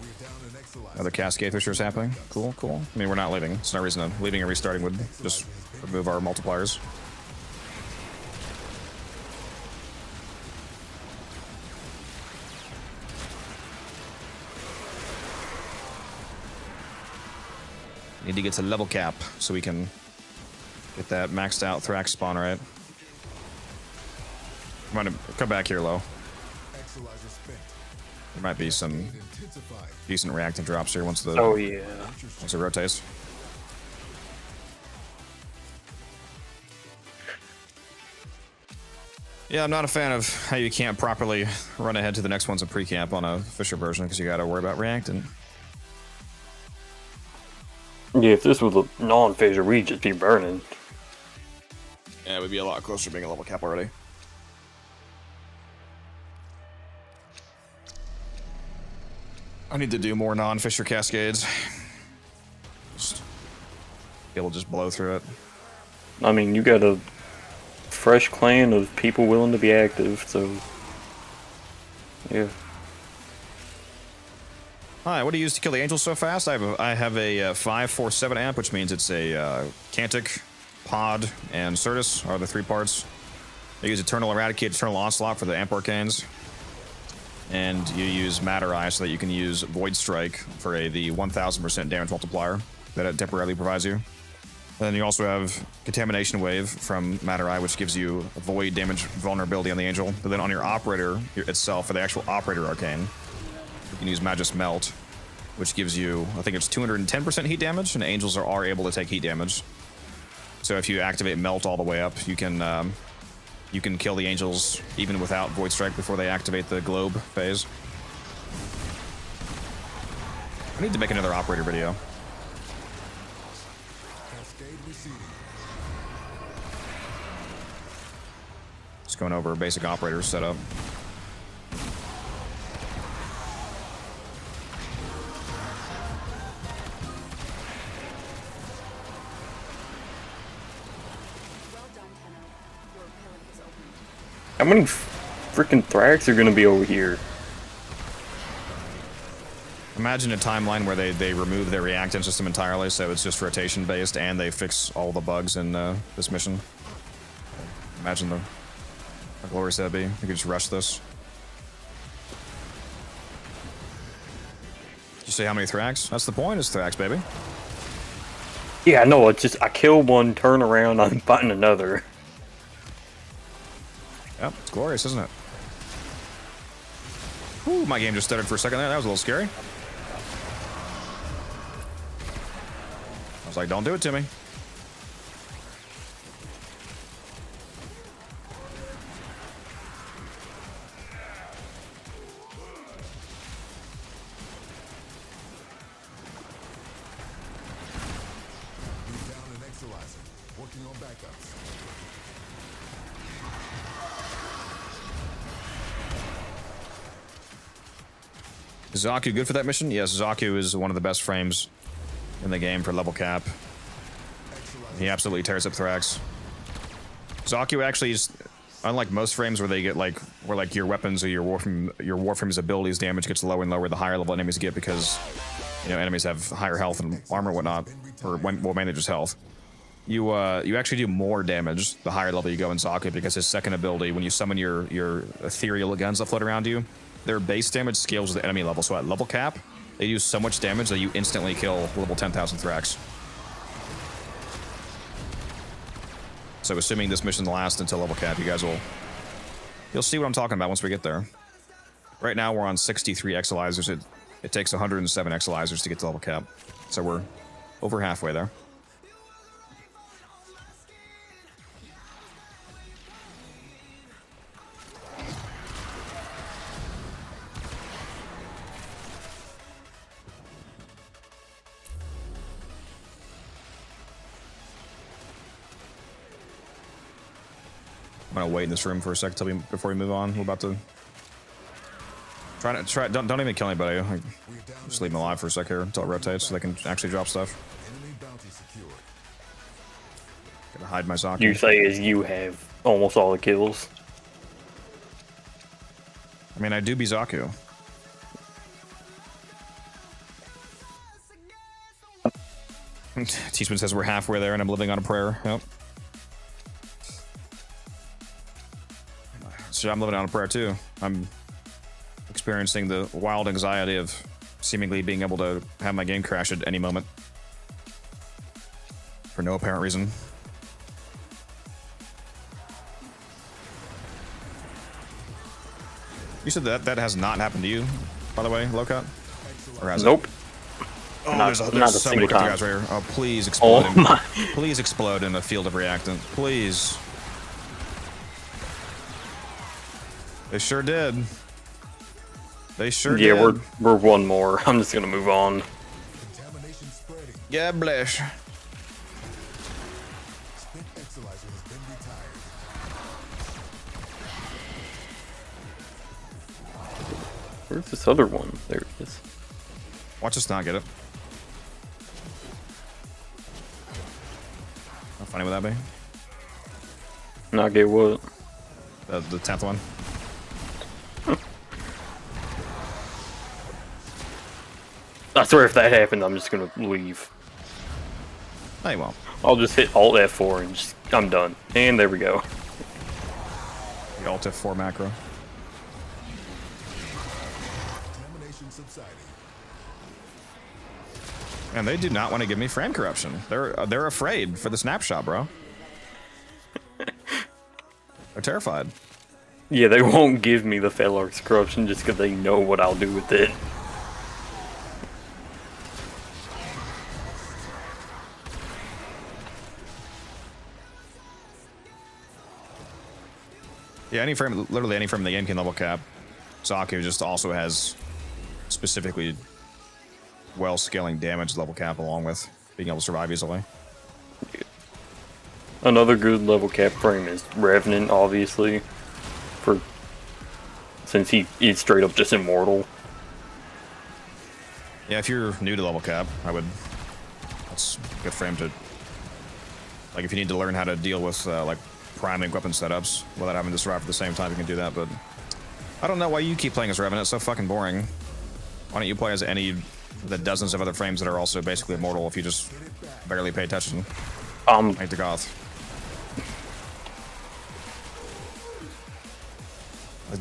We're down an Exilizer. Another cascade fissures happening. Cool, cool. I mean, we're not leaving. There's no reason to leaving and restarting would just remove our multipliers. Need to get to level cap so we can get that maxed out Thrax spawn right. Come back here, low. Exilizer spent. There might be some Intensified. decent reactant drops here once the Oh yeah. once it rotates. Yeah, I'm not a fan of how you can't properly run ahead to the next one's a pre-camp on a Fisher version because you got to worry about reactant. Yeah, if this was a non-fissure, we'd just be burning. Yeah, it would be a lot closer to being a level cap already. I need to do more non-Fisher cascades. Just be able to just blow through it. I mean, you got a fresh clan of people willing to be active, so yeah. Hi, what do you use to kill the angels so fast? I have a 547 amp, which means it's a Cantic, Pod, and Certus are the three parts. I use Eternal Eradicate, Eternal Onslaught for the amp arcanes. And you use Matter Eye so that you can use Void Strike for the 1000% damage multiplier that it temporarily provides you. And then you also have Contamination Wave from Matter Eye, which gives you Void damage vulnerability on the angel. But then on your operator itself, for the actual operator arcane, you can use Magus Melt, which gives you, I think it's 210% heat damage, and angels are able to take heat damage. So if you activate Melt all the way up, you can kill the angels even without Void Strike before they activate the globe phase. I need to make another operator video. Cascade receding. Just going over basic operator setup. Well done, Tenno. Your relic is opened. How many freaking Thrax are gonna be over here? Imagine a timeline where they remove their reactant system entirely, so it's just rotation based, and they fix all the bugs in this mission. Imagine how glorious that'd be. We could just rush this. Did you say how many Thrax? That's the point, is Thrax, baby. Yeah, I know. It's just I kill one, turn around, I'm fighting another. Yep, it's glorious, isn't it? Ooh, my game just stuttered for a second there. That was a little scary. I was like, don't do it to me. We're down an Exilizer. Working on backups. Is Zaku good for that mission? Yes, Zaku is one of the best frames in the game for level cap. He absolutely tears up Thrax. Zaku actually is, unlike most frames where they get where your weapons or your Warframe's abilities damage gets lower and lower the higher level enemies get because, you know, enemies have higher health and armor and whatnot, or well, mainly just health. You actually do more damage the higher level you go in Zaku because his second ability, when you summon your ethereal guns that float around you, their base damage scales with the enemy level. So at level cap, they do so much damage that you instantly kill level 10,000 Thrax. So assuming this mission lasts until level cap, you'll see what I'm talking about once we get there. Right now we're on 63 Exilizers. It takes 107 Exilizers to get to level cap. So we're over halfway there. gonna wait in this room for a sec before we move on. We're about to try. Don't even kill anybody. Like, just leave them alive for a sec here until it rotates, so they can actually drop stuff. Enemy bounty secured. Gotta hide my Zaki. You say as you have almost all the kills. I mean, I do be Zaku. Teachman says we're halfway there and I'm living on a prayer. Yep. So I'm living on a prayer too. I'm experiencing the wild anxiety of seemingly being able to have my game crash at any moment. For no apparent reason. You said that has not happened to you, by the way, Locut? Or has Nope. it? Oh, Not- there's not a so many single cryptic time. guys right here. Oh, please explode Oh him. my. Please explode in a field of reactant. Please. They sure did. They sure Yeah, did. we're one more. I'm just gonna move on. Contamination spreading. Yeah, bless. Spent Exolizer has been retired. Where's this other one? There it is. Watch us not get it. How funny would that be? Not get what? The 10th one. I swear if that happened, I'm just gonna leave. No, you won't. I'll just hit Alt F4 and just, I'm done. And there we go. The Alt F4 macro. Contamination subsiding. And they do not want to give me frame corruption. They're afraid for the snapshot, bro. They're terrified. Yeah, they won't give me the Felarx corruption just because they know what I'll do with it. Yeah, any frame, literally any frame in the game can level cap. Zaku just also has specifically well scaling damage level cap along with being able to survive easily. Another good level cap frame is Revenant, obviously. Since he is straight up just immortal. Yeah, if you're new to level cap, that's a good frame to, like, if you need to learn how to deal with like priming weapon setups without having to survive at the same time, you can do that. But I don't know why you keep playing as Revenant. It's so fucking boring. Why don't you play as any of the dozens of other frames that are also basically immortal if you just barely pay attention? Like the Goth.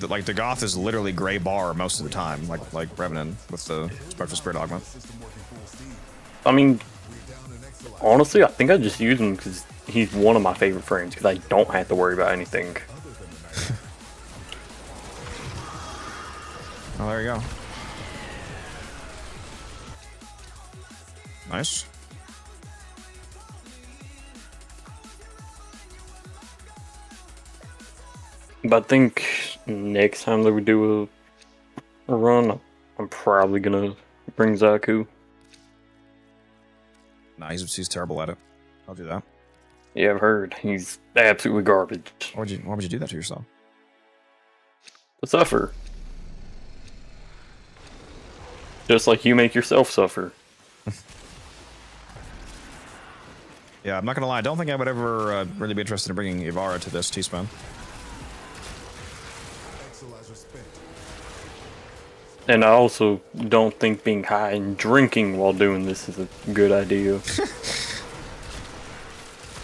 Like the Goth is literally gray bar most of the time, like Revenant with the Spectral Spirit Augment. System working full steam. I mean, We're down an Exolizer. honestly, I think I just use him because he's one of my favorite frames because I don't have to worry about anything. Other than the night. Oh, there you go. Nice. But I think next time that we do a run, I'm probably gonna bring Zaku. Nah, he's terrible at it. I'll do that. Yeah, I've heard. He's absolutely garbage. Why would you do that to yourself? To suffer. Just like you make yourself suffer. Yeah, I'm not gonna lie. I don't think I would ever really be interested in bringing Ivara to this T-Spin. Exolizer spent. And I also don't think being high and drinking while doing this is a good idea.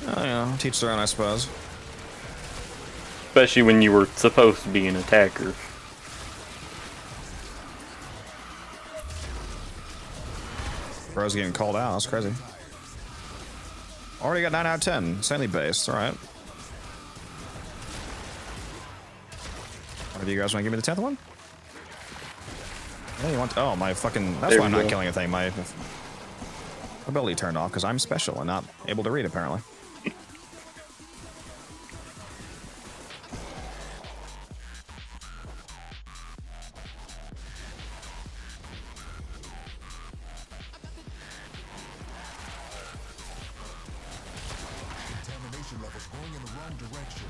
Oh yeah, teach their own, I suppose. Especially when you were supposed to be an attacker. Bro's getting called out. That's crazy. Already got 9 out of 10. Sandy based. All right. One of you guys want to give me the 10th one? Yeah, you want? Oh, my fucking. That's There why I'm we not go. killing a thing. My ability turned off because I'm special and not able to read, apparently. Contamination levels going in the wrong direction.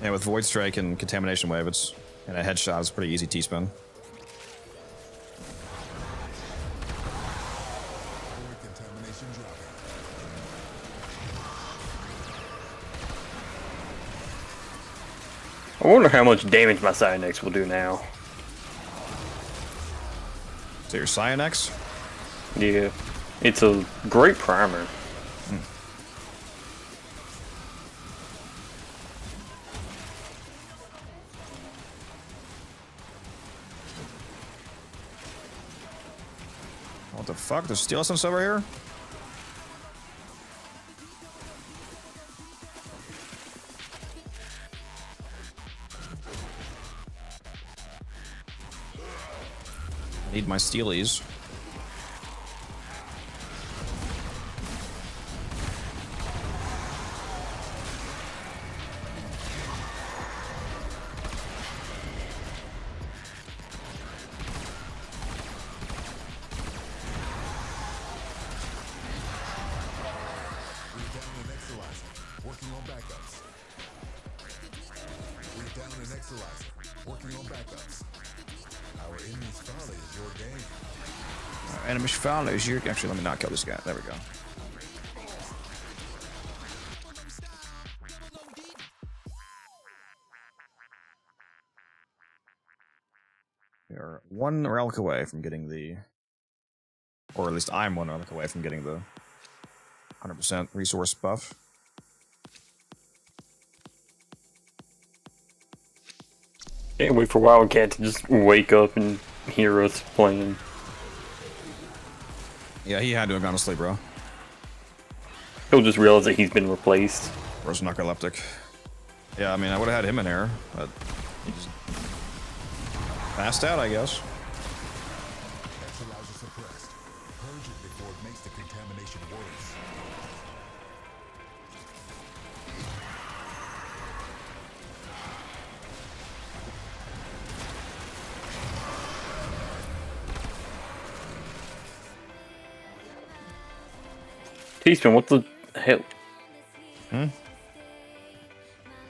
Yeah, with Void Strike and Contamination Wave, and a headshot, it's pretty easy T-spin. Void contamination dropping. I wonder how much damage my Cynex will do now. So your Cyanex? Yeah, it's a great primer. What the fuck? There's steel essence over here? I need my steelies. We're down an Exalizer. Working on backups. We're down an Exalizer. Working on backups. Our enemy's folly is your game. Enemy follows you. Actually, let me not kill this guy. There we go. We are one relic away from getting the, or at least I'm one relic away from getting the 100% resource buff. Can't wait for Wildcat to just wake up and hear us playing. Yeah, he had to have gone to sleep, bro. He'll just realize that he's been replaced. Bro's narcoleptic. Yeah, I mean, I would have had him in here, but he just passed out, I guess. Exalizer suppressed. Purge it before it makes the contamination worse. T-Spin, what the hell?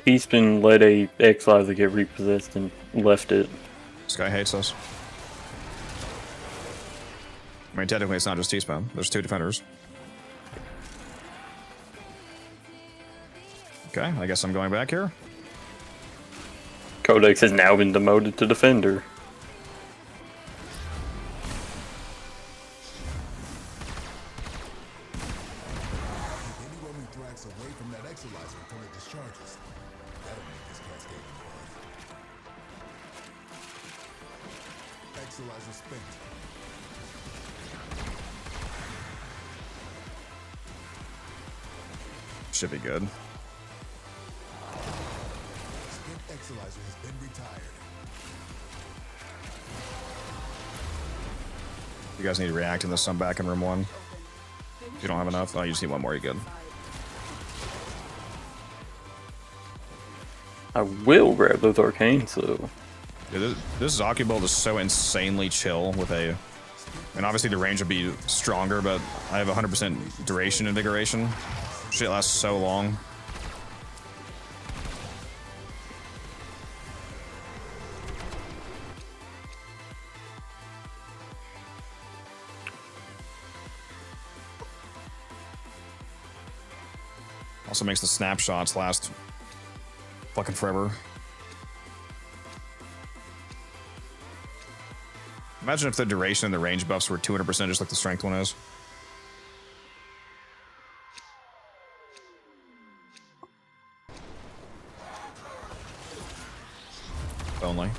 T-Spin let a Exalizer get repossessed and left it. This guy hates us. I mean, technically, it's not just T-Spin. There's two defenders. Okay, I guess I'm going back here. Codex has now been demoted to Defender. Keep any roaming thrax away from that Exalizer until it discharges. That'll make this cascade blood. Exalizer spent. Should be good. Spent Exalizer has been retired. You guys need to react in this. I'm back in room 1. If you don't have enough, oh, you just need one more, you're good. I will grab those arcanes, so... Dude, this Zaku build is so insanely chill with a... I mean, obviously the range would be stronger, but I have 100% duration invigoration. Shit lasts so long. Also makes the snapshots last fucking forever. Imagine if the duration and the range buffs were 200% just like the strength one is. If only.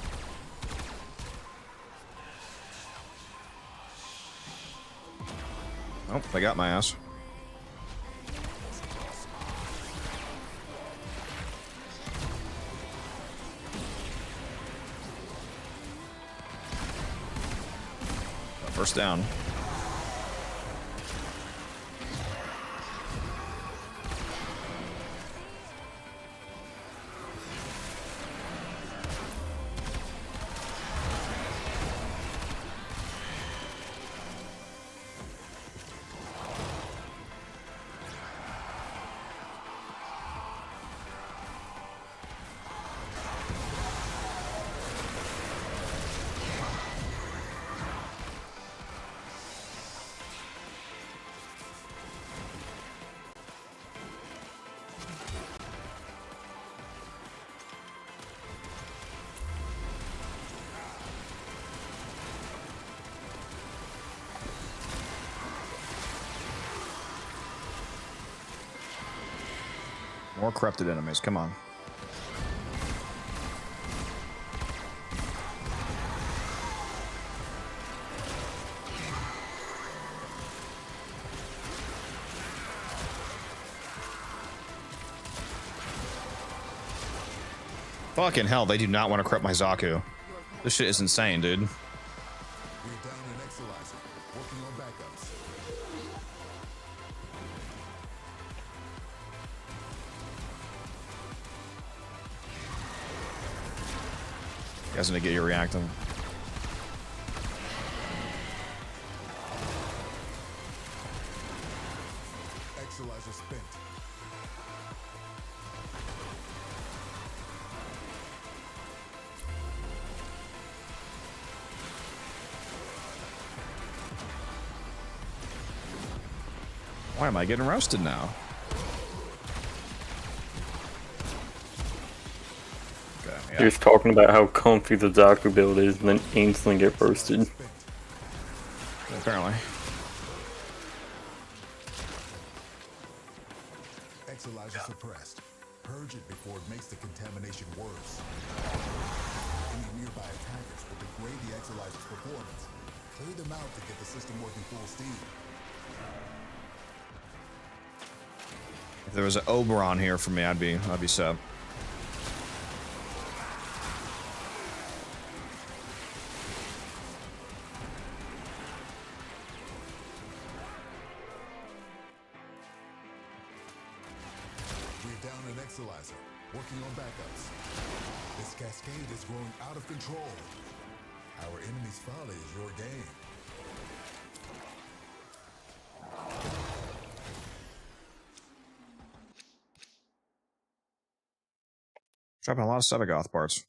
Oh, they got my ass. First down. More corrupted enemies. Come on. Fucking hell, they do not want to corrupt my Zaku. This shit is insane, dude. We're down an Exilizer, working on backups. You guys need to get your reacting. Exilizer spent. Why am I getting roasted now? Okay, You're yeah. just talking about how comfy the Zaku build is, and then instantly get roasted. Apparently. Exilizer suppressed. Purge it before it makes the contamination worse. Any nearby attackers will degrade the Exilizer's performance. Clear them out to get the system working full steam. If there was an Oberon here for me, I'd be set. We're down an Exilizer, working on backups. This cascade is growing out of control. Our enemy's folly is your game. Dropping a lot of Sevagoth parts.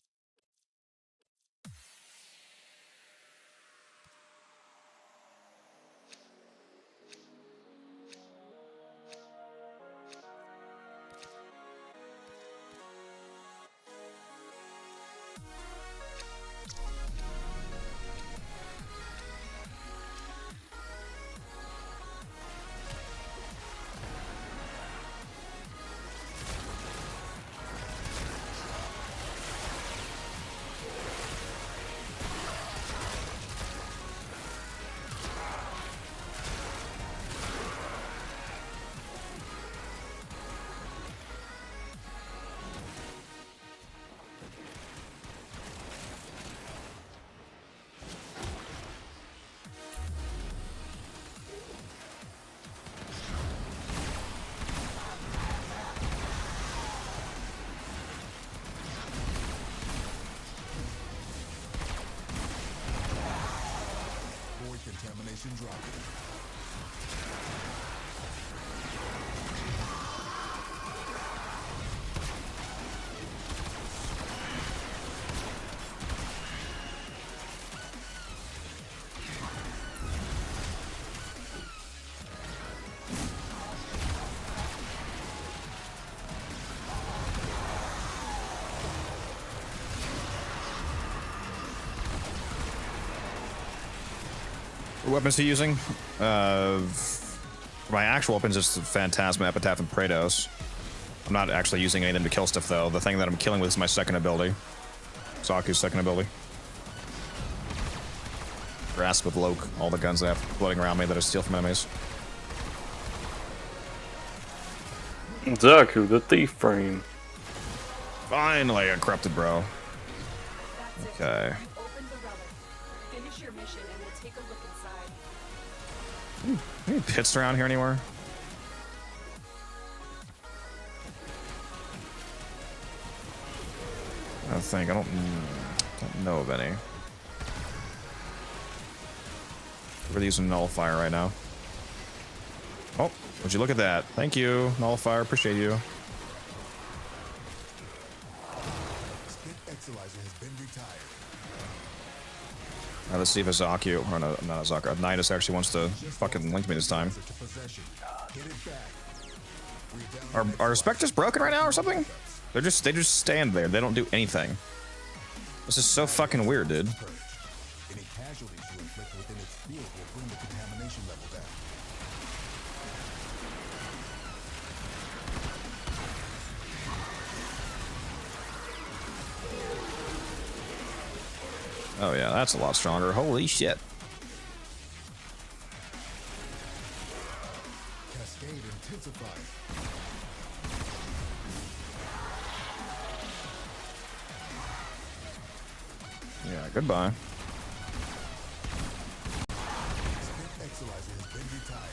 Void contamination dropping. What weapons are you using? My actual weapons is Phantasma, Epitaph, and Praetos. I'm not actually using any of them to kill stuff, though. The thing that I'm killing with is my second ability. Zaku's second ability. Grasp with Loke, all the guns I have floating around me that I steal from enemies. Zaku, the thief frame. Finally, I corrupted, bro. That's Okay. it. You've opened the relic. Finish your mission and we'll take a look inside. Any pits around here anywhere? I think I don't know of any. We're using Nullifier right now. Oh, would you look at that? Thank you, Nullifier. Appreciate you. Spit Exilizer has been retired. Let's see if a Zaku, or no, not a Zaku, a Nidus actually wants to fucking link me this time. To possession. Get it back. We're down Are Spectres broken right now or something? They just stand there. They don't do anything. This is so fucking weird, dude. purge. Any casualties you inflict within its field will bring the contamination level down. Oh yeah, that's a lot stronger. Holy shit. Cascade intensified. Yeah, goodbye. Spent Exilizer has been retired.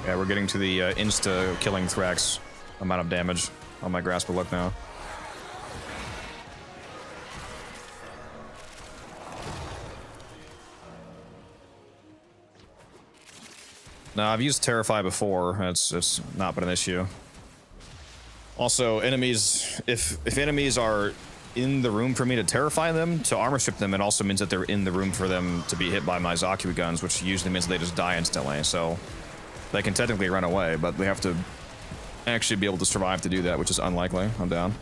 Yeah, we're getting to the insta killing Thrax amount of damage on my Grasp of Look now. No, I've used Terrify before. It's not been an issue. Also, enemies, if enemies are in the room for me to terrify them, to armor strip them, it also means that they're in the room for them to be hit by my Zaku guns, which usually means they just die instantly. So they can technically run away, but they have to actually be able to survive to do that, which is unlikely. I'm down.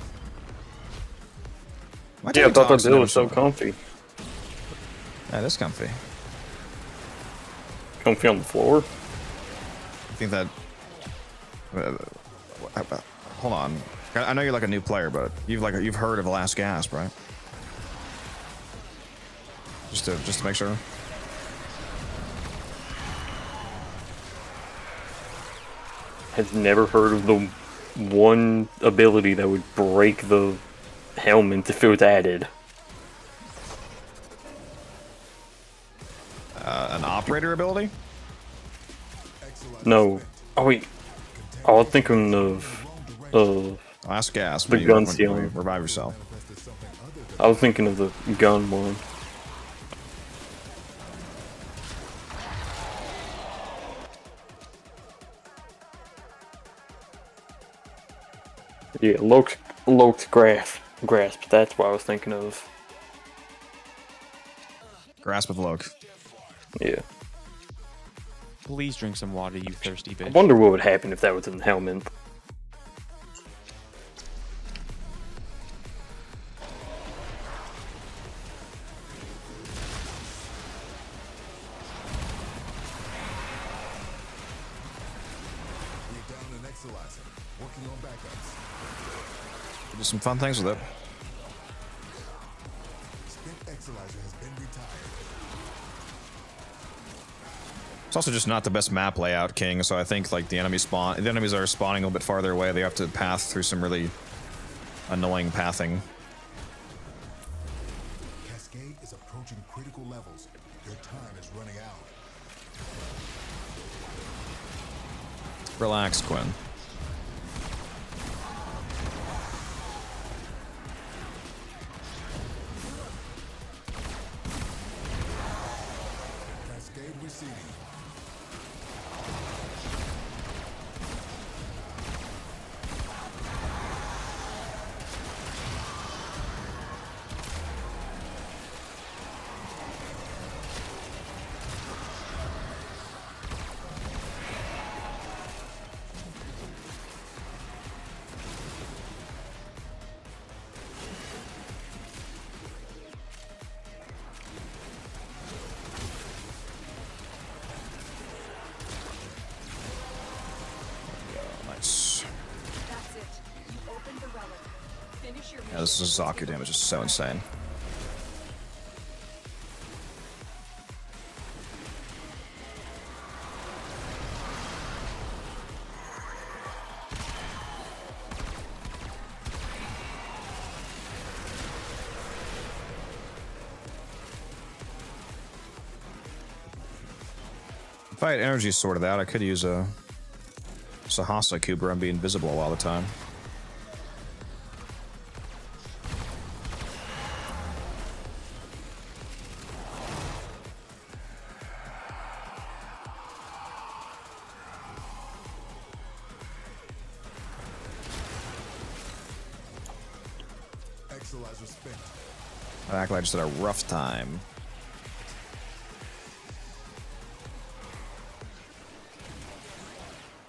Yeah, I thought that build was so comfy. That is comfy. Comfy on the floor. I think that... hold on. I know you're like a new player, but you've heard of Last Gasp, right? Just to make sure. Has never heard of the one ability that would break the helmet if it was added. An operator ability? No. Oh wait. I was thinking of Last Gasp. the when gun when stealing. revive yourself. I was thinking of the gun one. Yeah, Loked grasp. That's what I was thinking of. Grasp of Loke. Yeah. Please drink some water, you thirsty I bitch. wonder what would happen if that was in the helmet. We're down an Exilizer. Working on backups. Do some fun things with it. Spent Exilizer has been retired. It's also just not the best map layout, King, so I think like the enemies are spawning a little bit farther away. They have to pass through some really annoying pathing. Cascade is approaching critical levels. Your time is running out. Relax, Quinn. Cascade receding. Nice. That's it. You opened the relic. Finish your Yeah, this is Zaku damage is so insane. If I had energy sorted out, I could use a Sahasa Kubra and be invisible all the time. Exilizer spent. I act like I just had a rough time.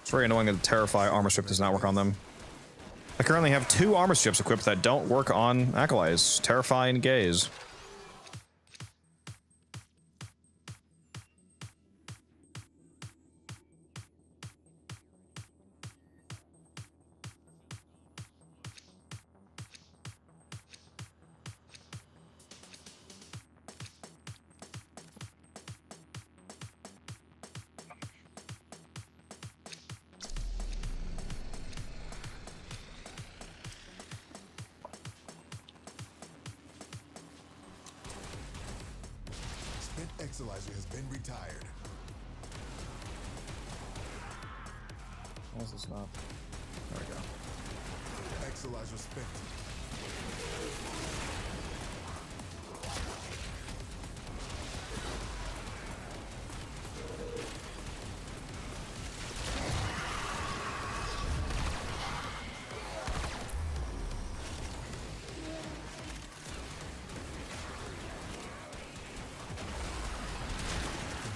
It's very annoying that the Terrify armor strip does not work on them. I currently have 2 armor strips equipped that don't work on Acolytes. Terrify and Gaze. Exolizer has been retired. Why is this not? There we go. Exolizer spent.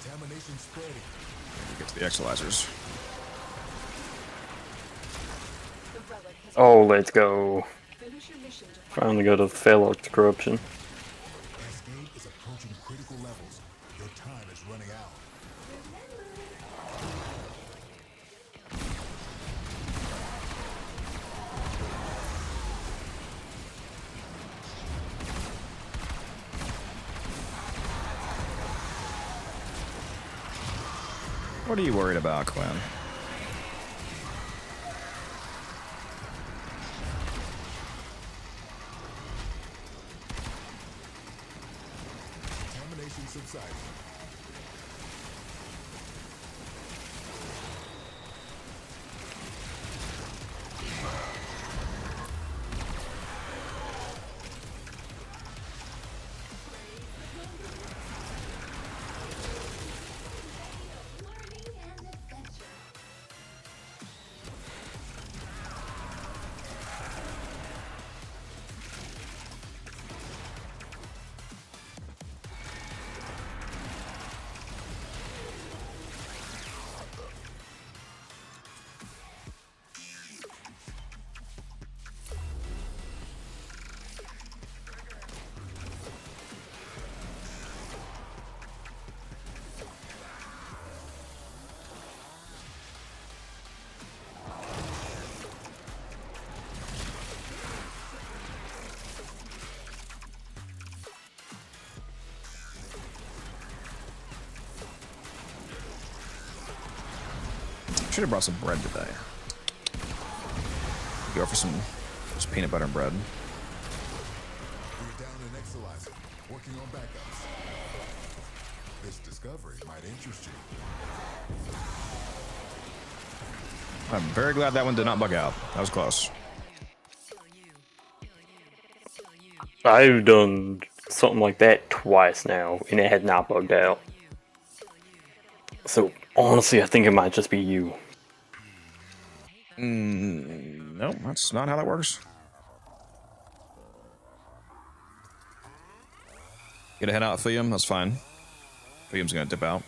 Contamination spreading. Get to the Exolizers. The relic has Oh, let's go. finished your mission to Finally got a Phallox corruption. Cascade is approaching critical levels. Your time is running out. What are you worried about, Quinn? Contamination subsiding. Should have brought some bread today. Go for some just peanut butter and bread. We're down an Exolizer. Working on backups. This discovery might interest you. I'm very glad that one did not bug out. That was close. I've done something like that twice now, and it had not bugged out. So honestly, I think it might just be you. No, that's not how that works. Get a head out, Fium. That's fine. Fium's gonna dip out.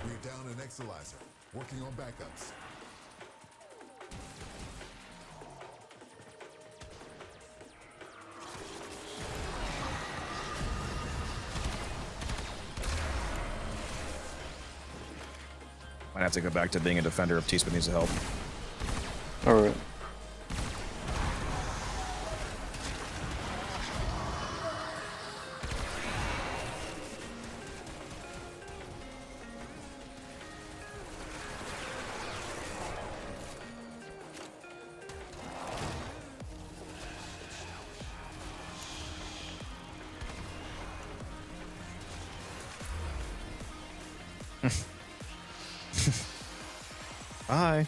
We're down an Exolizer. Working on backups. Might have to go back to being a defender if T-Spin needs help. Alright. Bye.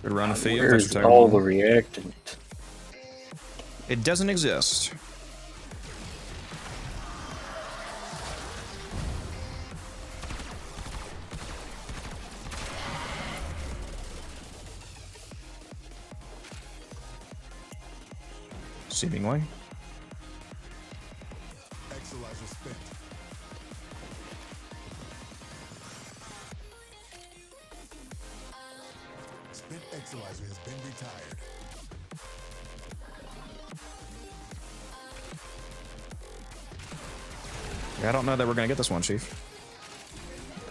Good run of Fium. Where's all the reactant? It doesn't exist. Seemingly. Exolizer spent. Spent Exolizer has been retired. Yeah, I don't know that we're gonna get this one, Chief.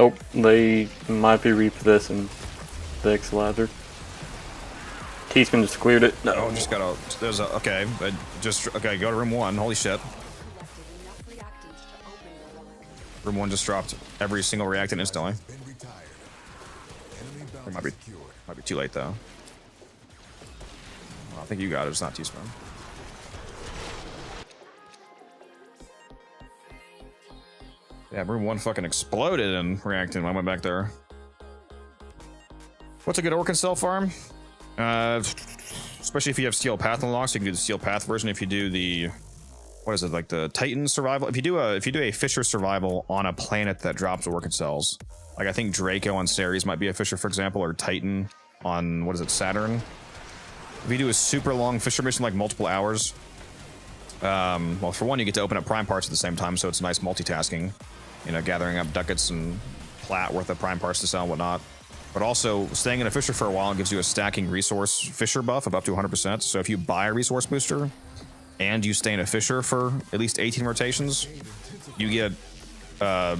Oh, they might be repossessing the Exolizer. Teasman just cleared it. No. Oh, just gotta. There's a. Okay, but just. Okay, go to room 1. Holy shit. Collected enough reactants to open the relic. Room 1 just dropped every single reactant instantly. Been retired. Enemy It bounty secured. might be too late though. Well, I think you got it. It's not teaspoon. Yeah, room 1 fucking exploded and reacted when I went back there. What's a good Orc and Cell farm? Especially if you have Steel Path unlocked, so you can do the Steel Path version. If you do the, what is it, like the Titan survival? If you do a Fisher survival on a planet that drops Orc and Cells, like I think Draco on Ceres might be a Fisher, for example, or Titan on, what is it, Saturn. If you do a super long Fisher mission, like multiple hours, well, for one, you get to open up prime parts at the same time, so it's nice multitasking. You know, gathering up ducats and plat worth of prime parts to sell and whatnot. But also, staying in a Fisher for a while gives you a stacking resource Fisher buff of up to 100%. So if you buy a resource booster and you stay in a Fisher for at least 18 rotations, you get a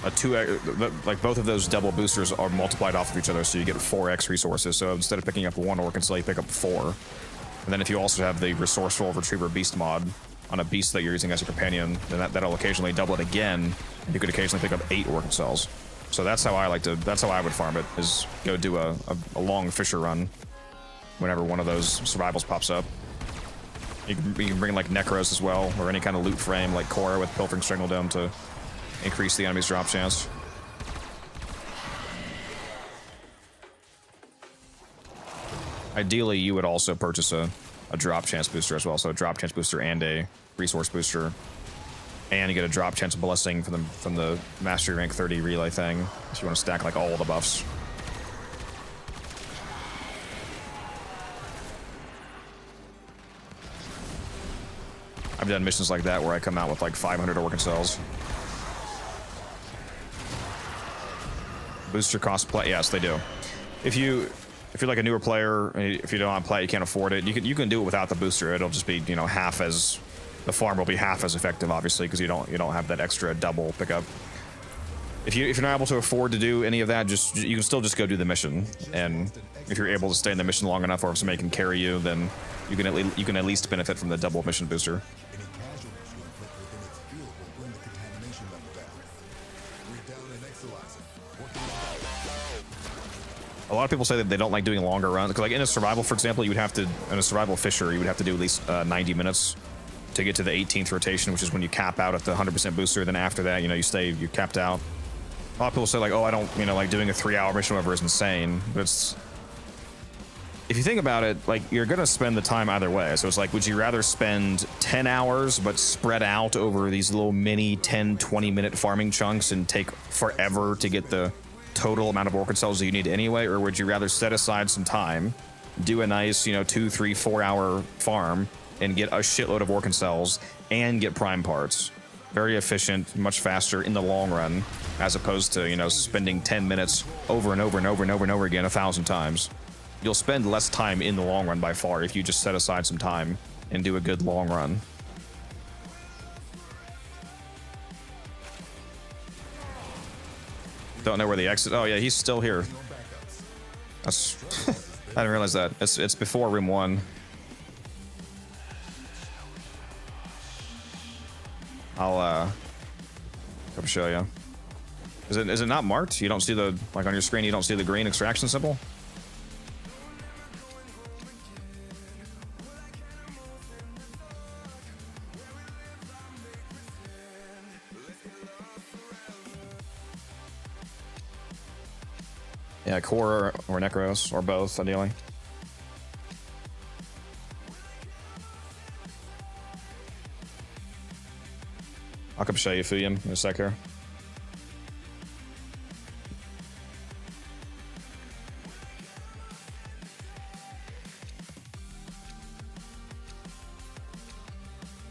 2x, like both of those double boosters are multiplied off of each other, so you get 4x resources. So instead of picking up 1 Orc and Cell, you pick up 4. And then if you also have the Resourceful Retriever Beast mod on a beast that you're using as a companion, then that'll occasionally double it again, and you could occasionally pick up 8 Orc and Cells. So that's how I would farm it, is go do a long Fisher run whenever one of those survivals pops up. You can bring like Necros as well, or any kind of loot frame like Korra with Pilfering Strangledome to increase the enemy's drop chance. Ideally, you would also purchase a drop chance booster as well, so a drop chance booster and a resource booster. And you get a drop chance blessing from the Mastery Rank 30 relay thing, if you want to stack like all the buffs. I've done missions like that where I come out with like 500 Orc and Cells. Booster cost plat, yes, they do. If you're like a newer player, if you don't have plat, you can't afford it. You can do it without the booster. It'll just be, you know, half as. The farm will be half as effective, obviously, because you don't have that extra double pickup. If you're not able to afford to do any of that, you can still just go do the mission. And if you're able to stay in the mission long enough, or if somebody can carry you, then you can at least benefit from the double mission booster. Any casualties you inflict within its field will bring the contamination level down. We're down and exilizing. A lot of people say that they don't like doing longer runs, because like in a survival, for example, in a survival Fisher, you would have to do at least 90 minutes to get to the 18th rotation, which is when you cap out at the 100% booster. Then after that, you know, you're capped out. A lot of people say like, oh, I don't, you know, like doing a 3-hour mission or whatever is insane. But if you think about it, like you're gonna spend the time either way. So it's like, would you rather spend 10 hours but spread out over these little mini 10-20 minute farming chunks and take forever to get the total amount of Orc and Cells that you need anyway, or would you rather set aside some time, do a nice, you know, 2, 3, 4 hour farm and get a shitload of Orc and Cells and get prime parts? Very efficient, much faster in the long run, as opposed to, you know, spending 10 minutes over and over and over and over and over again 1,000 times. You'll spend less time in the long run by far if you just set aside some time and do a good long run. Don't know where the exit. Oh yeah, he's still here. That's I didn't realize that. It's before room 1. I'll come show you. Is it not marked? You don't see the, like on your screen, you don't see the green extraction symbol? Yeah, core or Necros, or both, ideally. I'll come show you Fuyum in a sec here.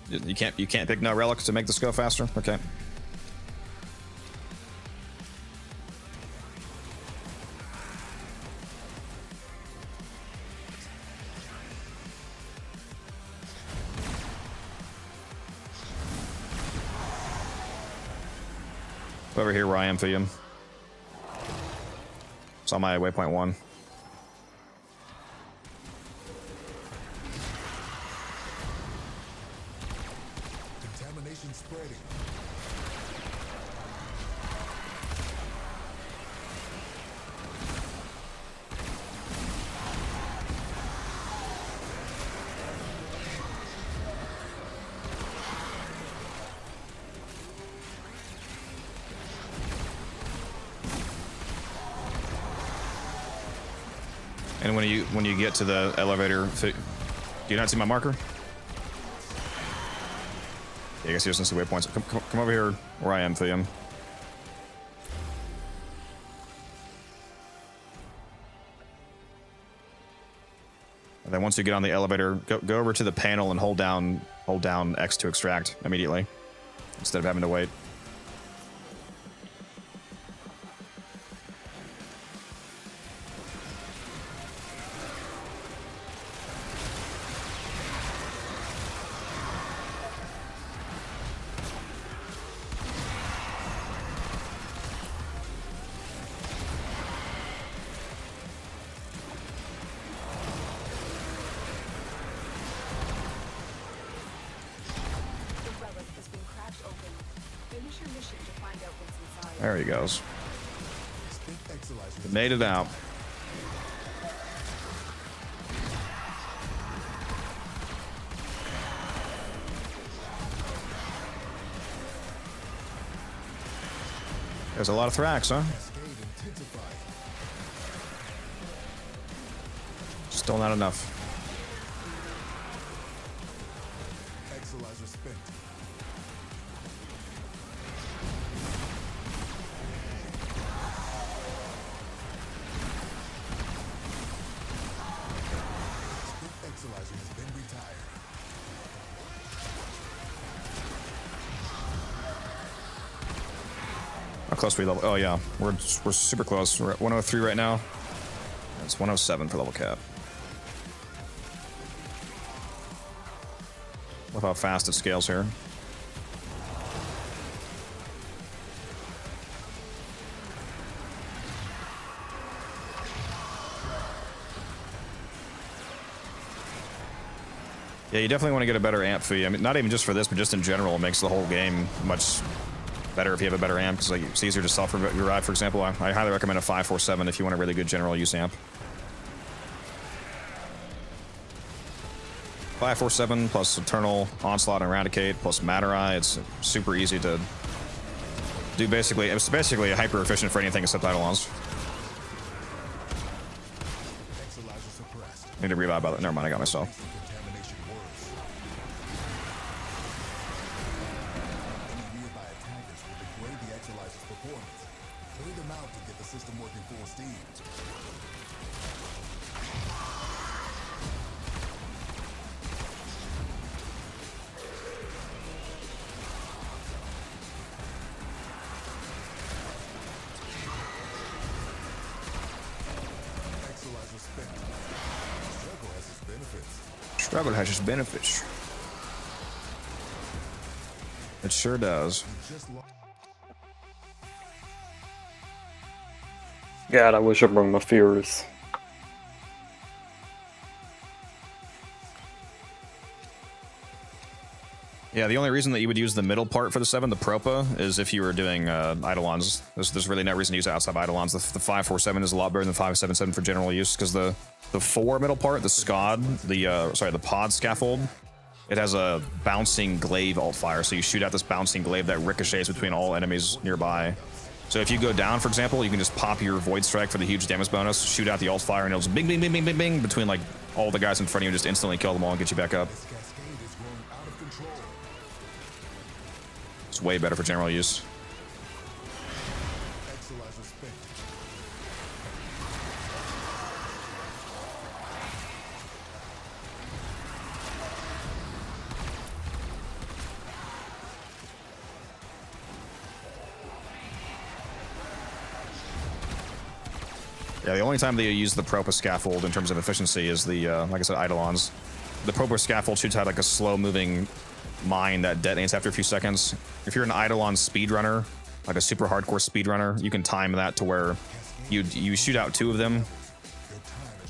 You can't pick no relics to make this go faster? Okay. Over here where I am, Fuyum. It's on my waypoint 1. spreading. And when you get to the elevator, do you not see my marker? Yeah, I guess he doesn't see waypoints. Come over here where I am, Thiam. And then once you get on the elevator, go over to the panel and hold down X to extract immediately, instead of having to wait. There he goes. Made it out. There's a lot of Thrax, huh? Still not enough. How close are we level? Oh yeah, we're super close. We're at 103 right now. It's 107 for level cap. Look how fast it scales here. Yeah, you definitely want to get a better amp fee. I mean, not even just for this, but just in general, it makes the whole game much better if you have a better amp, because like, it's easier to self-revive, for example. I highly recommend a 547 if you want a really good general use amp. 547 plus Eternal, Onslaught, and Eradicate, plus Matter Eye. It's super easy to do. Basically, it's basically hyper efficient for anything except Eidolons. Need to revive by that. Never mind, I got myself. Struggle has its benefits. It sure does. God, I wish I brought my Furious. Yeah, the only reason that you would use the middle part for the 7, the Propa, is if you were doing Eidolons. There's really no reason to use it outside of Eidolons. The 547 is a lot better than 577 for general use, because the 4 middle part, the SCOD, the pod scaffold, it has a bouncing glaive alt fire, so you shoot out this bouncing glaive that ricochets between all enemies nearby. So if you go down, for example, you can just pop your Void Strike for the huge damage bonus, shoot out the alt fire, and it'll just bing, bing, bing, bing, bing, bing, between like all the guys in front of you, and just instantly kill them all and get you back up. It's way better for general use. Yeah, the only time that you use the Propa Scaffold in terms of efficiency is the, like I said, Eidolons. The Propa Scaffold shoots out like a slow-moving mine that detonates after a few seconds. If you're an Eidolon speedrunner, like a super hardcore speedrunner, you can time that to where you shoot out 2 of them.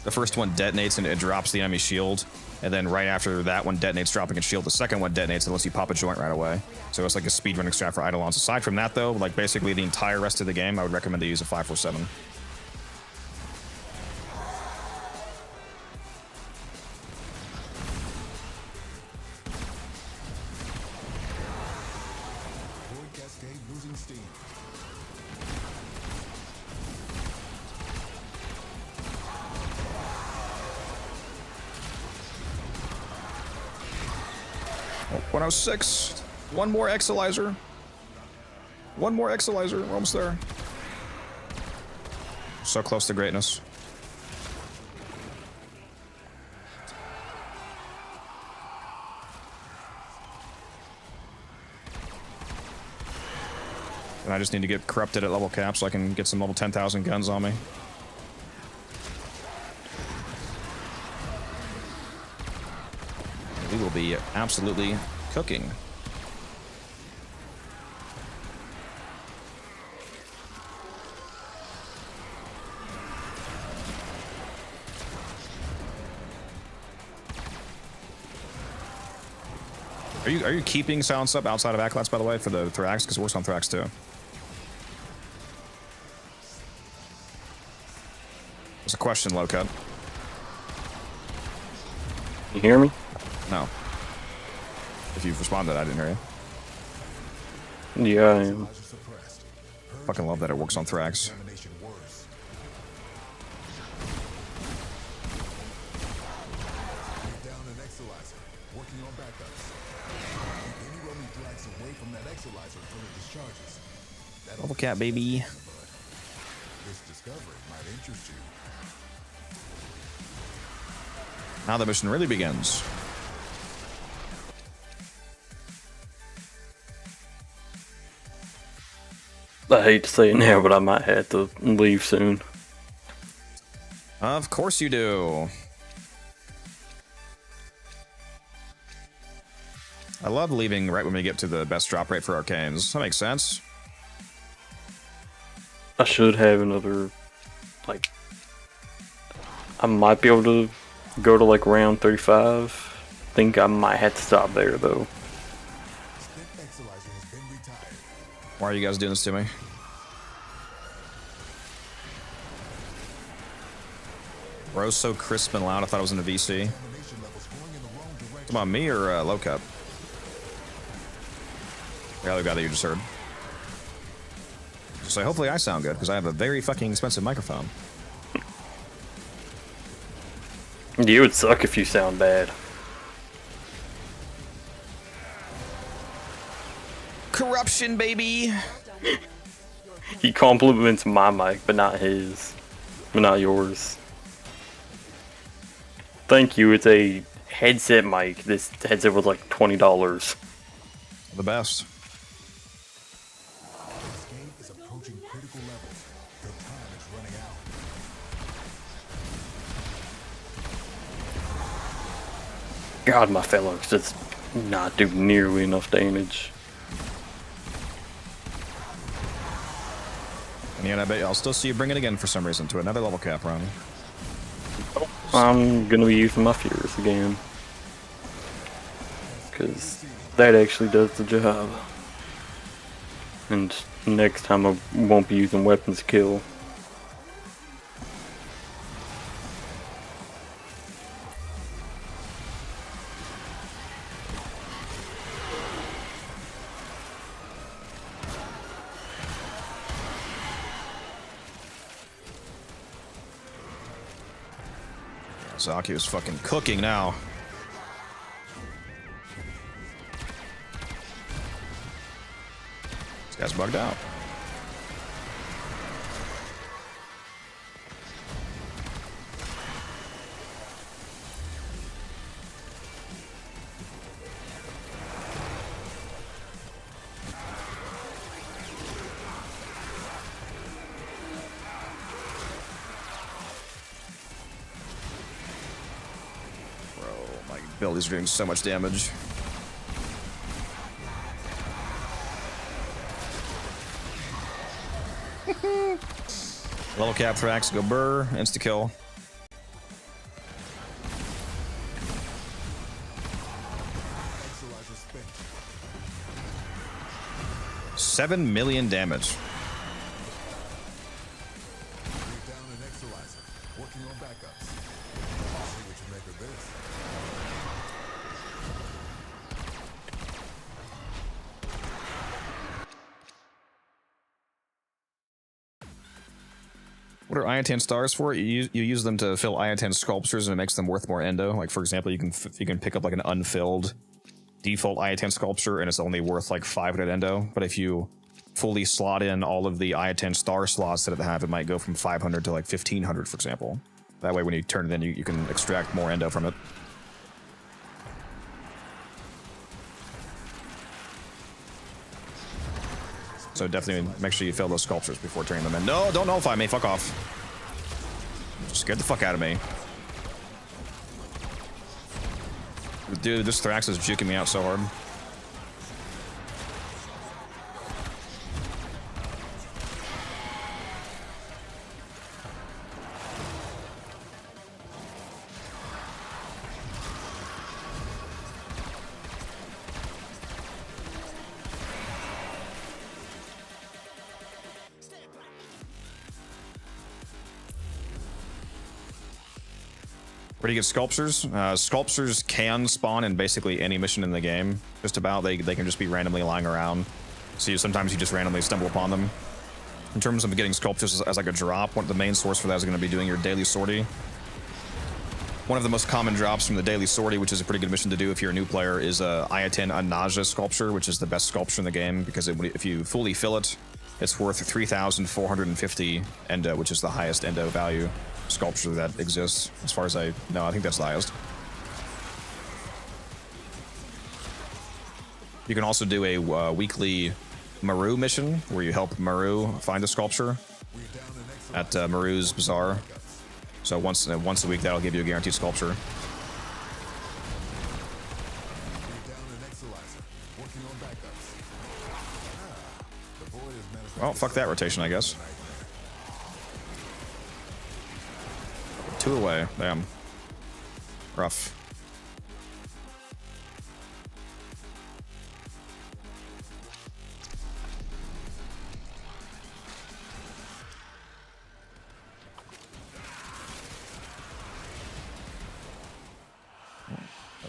The first one detonates and it drops the enemy shield, and then right after that one detonates, dropping a shield. The second one detonates and lets you pop a joint right away. So it's like a speedrunning strat for Eidolons. Aside from that, though, like basically the entire rest of the game, I would recommend to use a 547. Void Cascade losing steam. Oh, 106. One more Exilizer. One more Exilizer. We're almost there. So close to greatness. And I just need to get corrupted at level cap so I can get some level 10,000 guns on me. We will be absolutely cooking. Are you keeping silence up outside of Acolytes, by the way, for the Thrax? Because it works on Thrax too. There's a question, low cut. You hear me? No. If you've responded, I didn't hear you. Yeah, I am. Suppressed. Fucking love that it works on Thrax. Contamination worse. Get down an Exilizer. Working on backups. Keep any roaming threats away from that Exilizer until it discharges. That'll Level cap, baby. This discovery might interest you. Now the mission really begins. I hate to say it now, but I might have to leave soon. Of course you do. I love leaving right when we get to the best drop rate for arcanes. That makes sense. I should have another, like, I might be able to go to like round 35. Think I might have to stop there though. Spent Exilizer has been retired. Why are you guys doing this to me? Bro's so crisp and loud, I thought it was in the VC. Contamination levels going in the wrong direction. Come on, me or low cup? The other guy that you just heard. So hopefully I sound good, because I have a very fucking expensive microphone. You would suck if you sound bad. Corruption, baby! He compliments my mic, but not his. But not yours. Thank you, it's a headset mic. This headset was like $20. The best. This game is approaching critical levels. Your time is running out. God, my fellows just not do nearly enough damage. And yet I bet I'll still see you bring it again for some reason to another level cap run. I'm gonna be using my Furious again. Because that actually does the job. And next time I won't be using weapons kill. Zaki is fucking cooking now. This guy's bugged out. Build is doing so much damage. Level cap Thrax, go burr, insta kill. 7 million damage. We're down an Exolizer. Working on backups. See what you make of this. What are Iotan stars for? You use them to fill Iotan sculptures, and it makes them worth more endo. Like, for example, you can pick up like an unfilled default Iotan sculpture, and it's only worth like 500 endo. But if you fully slot in all of the Iotan star slots that it have, it might go from 500 to like 1500, for example. That way, when you turn it in, you can extract more endo from it. So definitely make sure you fill those sculptures before turning them in. No, don't nullify me. Fuck off. Just scared the fuck out of me. Dude, this Thrax is juking me out so hard. Pretty good sculptures. Sculptures can spawn in basically any mission in the game. Just about. They can just be randomly lying around. So sometimes you just randomly stumble upon them. In terms of getting sculptures as like a drop, the main source for that is going to be doing your daily sortie. One of the most common drops from the daily sortie, which is a pretty good mission to do if you're a new player, is a Iotan Anaja sculpture, which is the best sculpture in the game because if you fully fill it, it's worth 3,450 endo, which is the highest endo value sculpture that exists, as far as I know. I think that's the highest. You can also do a weekly Maru mission where you help Maru find a sculpture at Maru's Bazaar. So once a week, that'll give you a guaranteed sculpture. Well, fuck that rotation, I guess. 2 away. Damn. Rough.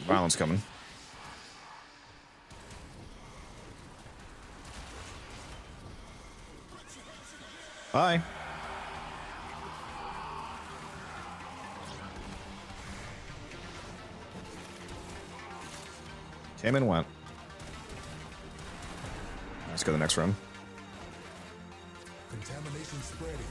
Violence coming. Bye. Came and went. Let's go to the next room. Contamination spreading.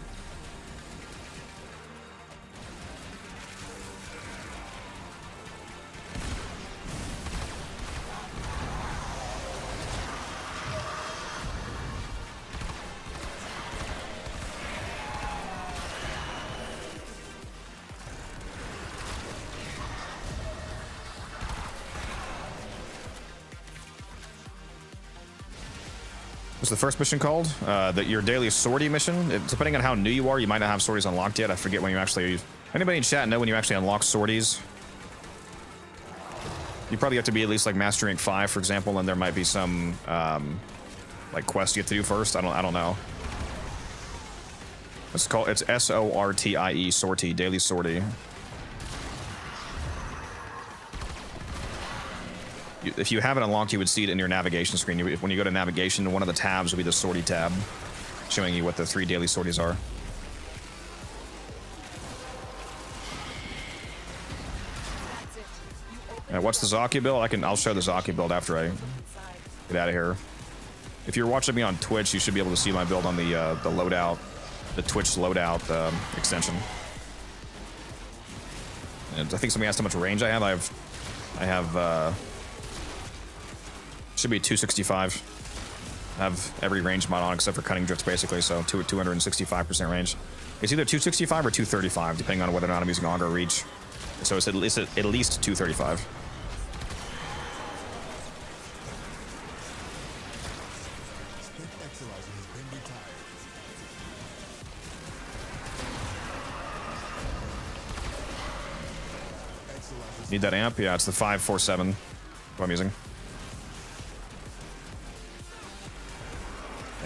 What's the first mission called? Your daily sortie mission. Depending on how new you are, you might not have sorties unlocked yet. I forget when you actually... Anybody in chat know when you actually unlock sorties? You probably have to be at least like Master Rank 5, for example, and there might be some like quest you have to do first. I don't know. It's S-O-R-T-I-E, sortie, daily sortie. If you have it unlocked, you would see it in your navigation screen. When you go to navigation, one of the tabs will be the sortie tab, showing you what the 3 daily sorties are. What's the Zaki build? I'll show the Zaki build after I get out of here. If you're watching me on Twitch, you should be able to see my build on the loadout, the Twitch loadout extension. And I think somebody asked how much range I have. I have should be 265. I have every range mod on except for cutting drifts, basically, so 265% range. It's either 265 or 235, depending on whether or not I'm using Augur Reach. So it's at least 235. Need that amp? Yeah, it's the 547 what I'm using.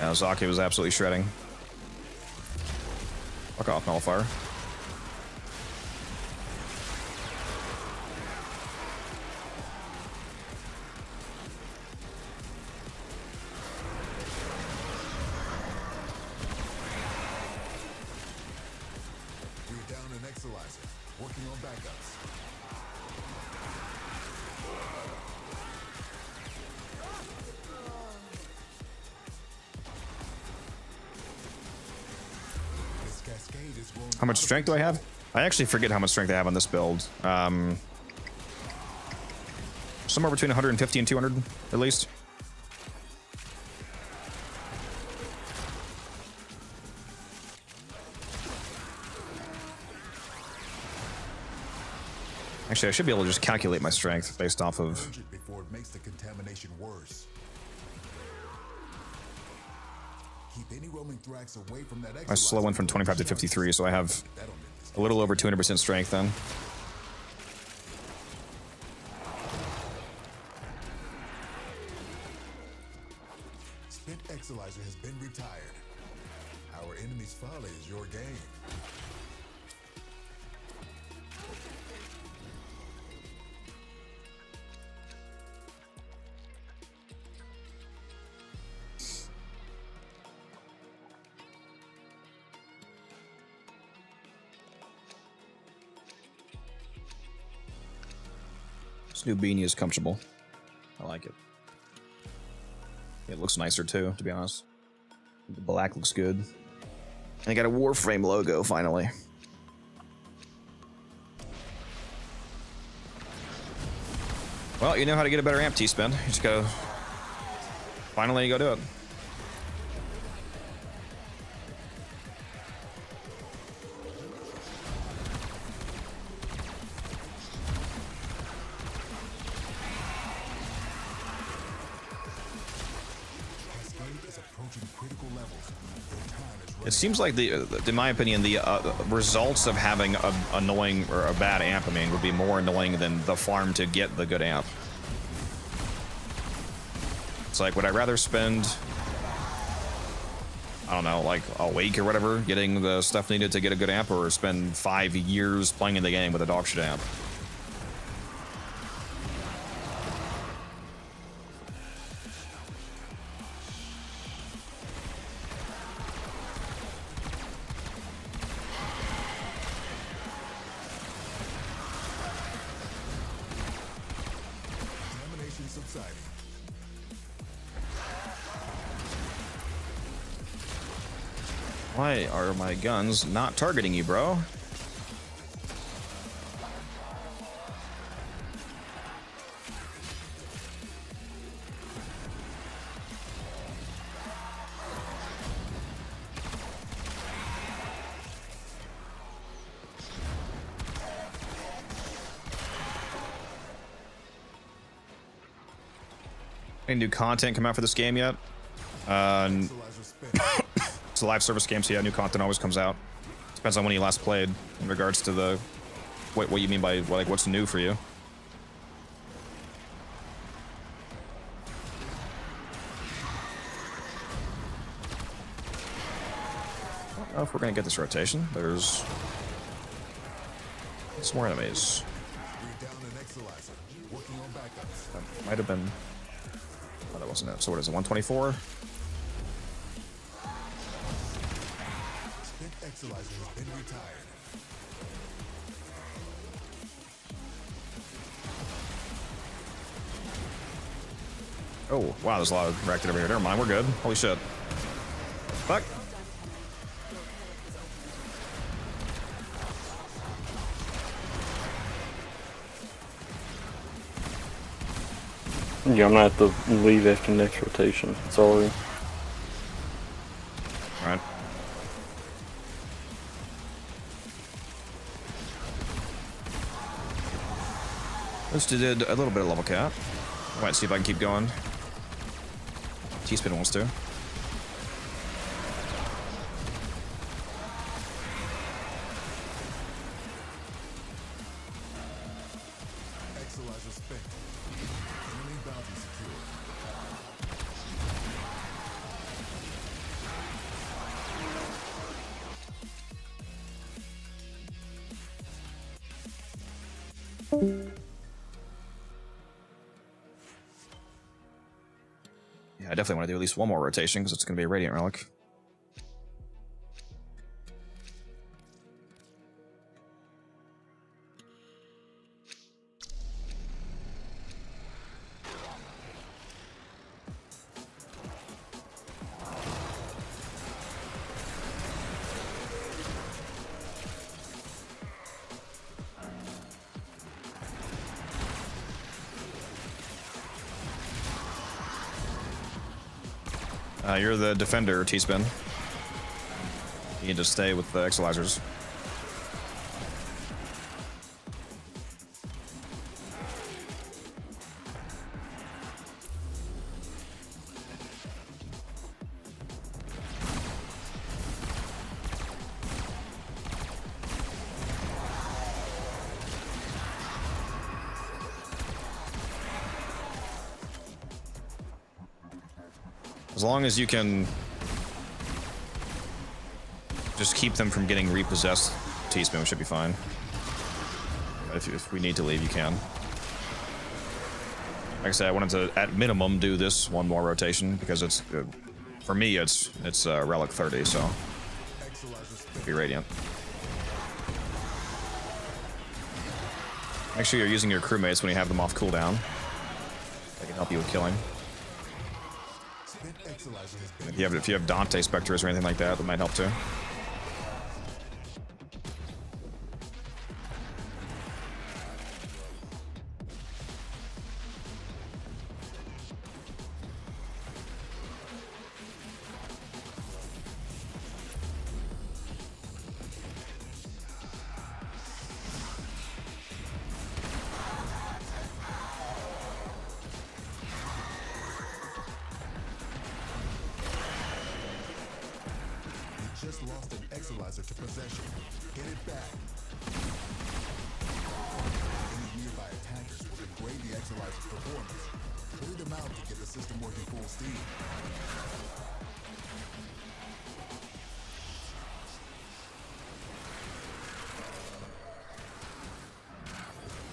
Yeah, Zaki was absolutely shredding. Fuck off, Nullifier. We're down an Exalizer. Working on backups. This cascade is growing. How much strength do I have? I actually forget how much strength I have on this build. Somewhere between 150 and 200, at least. Actually, I should be able to just calculate my strength based off of... Purge it before it makes the contamination worse. Keep any roaming thrax away from that I slow went from 25 to 53, so I have a little over 200% strength then. Spent Exalizer has been retired. Our enemy's folly is your game. This new beanie is comfortable. I like it. It looks nicer too, to be honest. The black looks good. And I got a Warframe logo finally. Well, you know how to get a better amp, T-Spin. You just gotta finally go do it. It seems like in my opinion, the results of having a annoying or a bad amp, I mean, would be more annoying than the farm to get the good amp. It's like, would I rather spend, I don't know, like a week or whatever getting the stuff needed to get a good amp, or spend 5 years playing in the game with a dog shit amp? Contamination subsiding. Why are my guns not targeting you, bro? Any new content come out for this game yet? Exalizer spent. It's a live service game, so yeah, new content always comes out. Depends on when you last played in regards to the what you mean by like what's new for you. I don't know if we're gonna get this rotation. There's some more enemies. We're down an Exalizer. Working on backups. That might have been. Oh, that wasn't it. So what is it? 124. Spent Exalizer has been retired. Oh, wow, there's a lot of reacted over here. Never mind, we're good. Holy shit. Fuck. Yeah, I'm gonna have to leave after next rotation. Sorry. Alright. Just did a little bit of level cap. Might see if I can keep going. T-Spin wants to. Exalizer spent. Enemy bounty secured. Yeah, I definitely want to do at least one more rotation because it's going to be a Radiant Relic. You're the defender, T-Spin. You can just stay with the Exilizers. As long as you can just keep them from getting repossessed, T-Spin should be fine. If we need to leave, you can. Like I said, I wanted to, at minimum, do this one more rotation because it's, for me, it's Relic 30, so it'd be Radiant. Make sure you're using your crewmates when you have them off cooldown. They can help you with killing. If you have Dante Spectres or anything like that, that might help too. Just lost an Exilizer to possession. Get it back. Any nearby attackers will degrade the Exilizer's performance. Clear them out to get the system working full steam.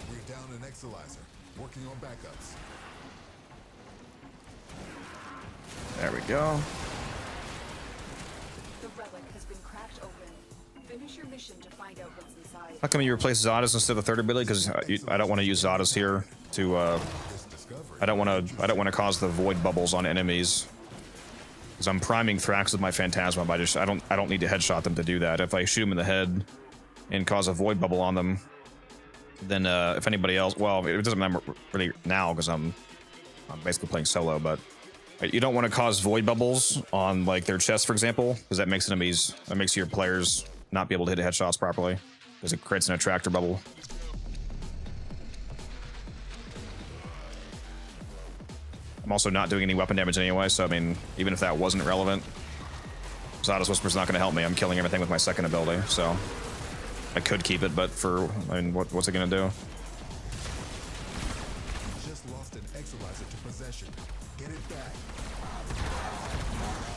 We're down an Exilizer. Working on backups. There we go. The relic has been cracked open. Finish your mission to find out what's inside. How come you replace Zadas instead of the third ability? Because I don't want to use Zadas here to. I don't want to cause the void bubbles on enemies. Because I'm priming Thrax with my Phantasma, but I don't need to headshot them to do that. If I shoot them in the head and cause a void bubble on them, then if anybody else, well, it doesn't matter really now because I'm basically playing solo, but you don't want to cause void bubbles on like their chest, for example, because that makes your players not be able to hit headshots properly because it creates an attractor bubble. I'm also not doing any weapon damage anyway, so I mean, even if that wasn't relevant, Zadas Whisper's not going to help me. I'm killing everything with my second ability, so I could keep it, but I mean, what's it going to do? Just lost an Exilizer to possession. Get it back. Now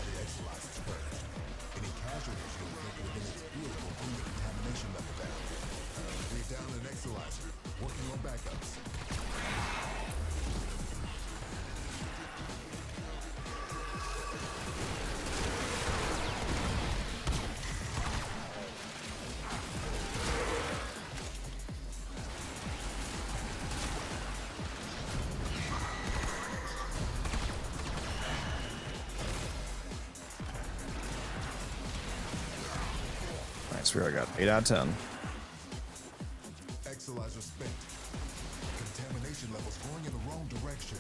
the Exilizer's purged. Any casualties you'll make within its field will bring the contamination level down. We're down an Exilizer. Working on backups. Nice, we already got 8 out of 10. Exilizer spent. Contamination levels going in the wrong direction.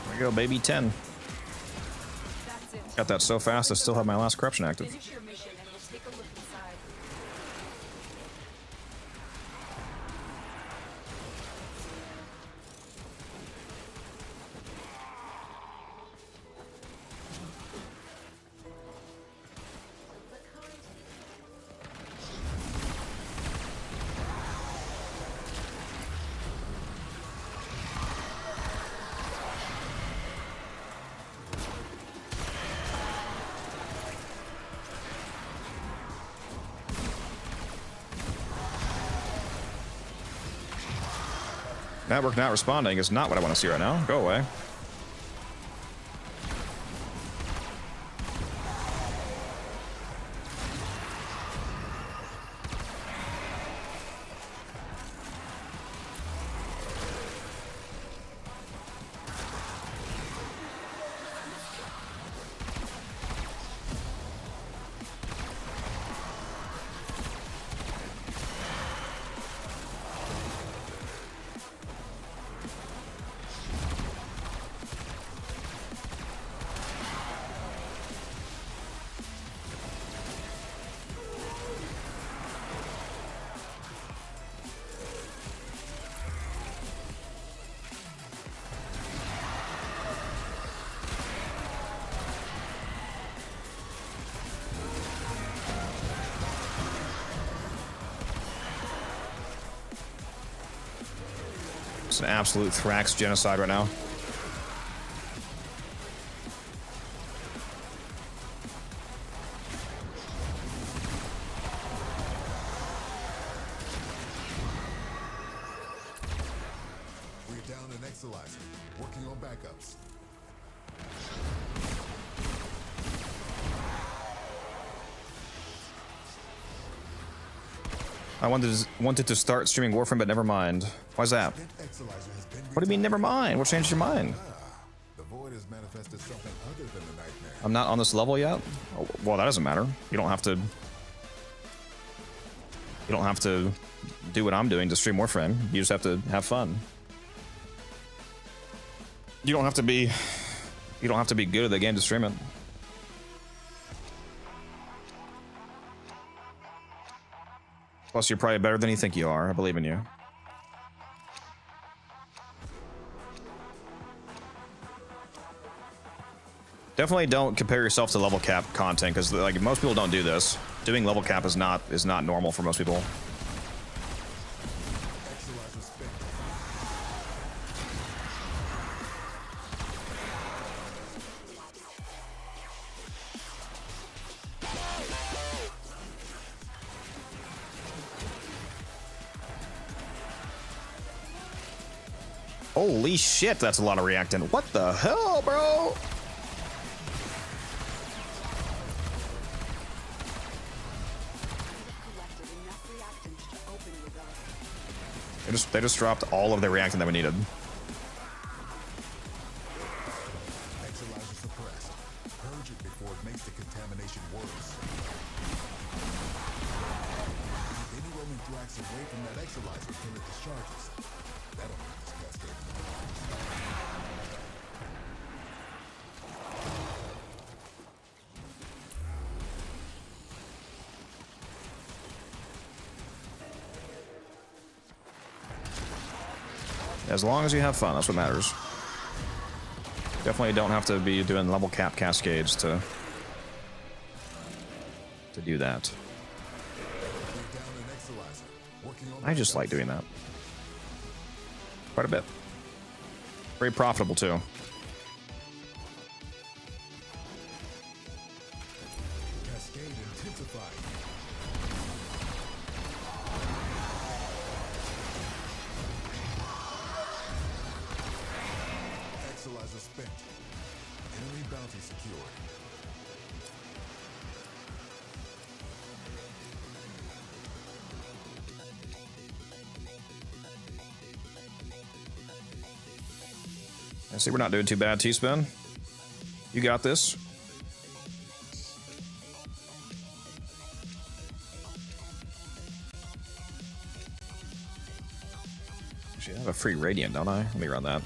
There we go, baby, 10. That's it. Got that so fast, I still have my last corruption active. Finish your mission and we'll take a look inside. Network not responding is not what I want to see right now. Go away. It's an absolute Thrax genocide right now. We're down an Exalizer. Working on backups. I wanted to start streaming Warframe, but never mind. Why's that? What do you mean, never mind? What changed your mind? The void has manifested something other than the nightmare. I'm not on this level yet? Oh, well, that doesn't matter. You don't have to... You don't have to do what I'm doing to stream Warframe. You just have to have fun. You don't have to be... You don't have to be good at the game to stream it. Plus, you're probably better than you think you are. I believe in you. Definitely don't compare yourself to level cap content, because like most people don't do this. Doing level cap is not normal for most people. Holy shit, that's a lot of reactant. What the hell, bro? They just dropped all of the reactant that we needed. Exalizer suppressed. Purge it before it makes the contamination worse. Keep any roaming thrax away from that Exalizer until it discharges. That'll make this cascade. As long as you have fun, that's what matters. Definitely don't have to be doing level cap cascades to do that. I just like doing that. Quite a bit. Very profitable too. Cascade intensified. Exalizer spent. Enemy bounty secured. I see we're not doing too bad, T-Spin. You got this. Actually, I have a free Radiant, don't I? Let me run that.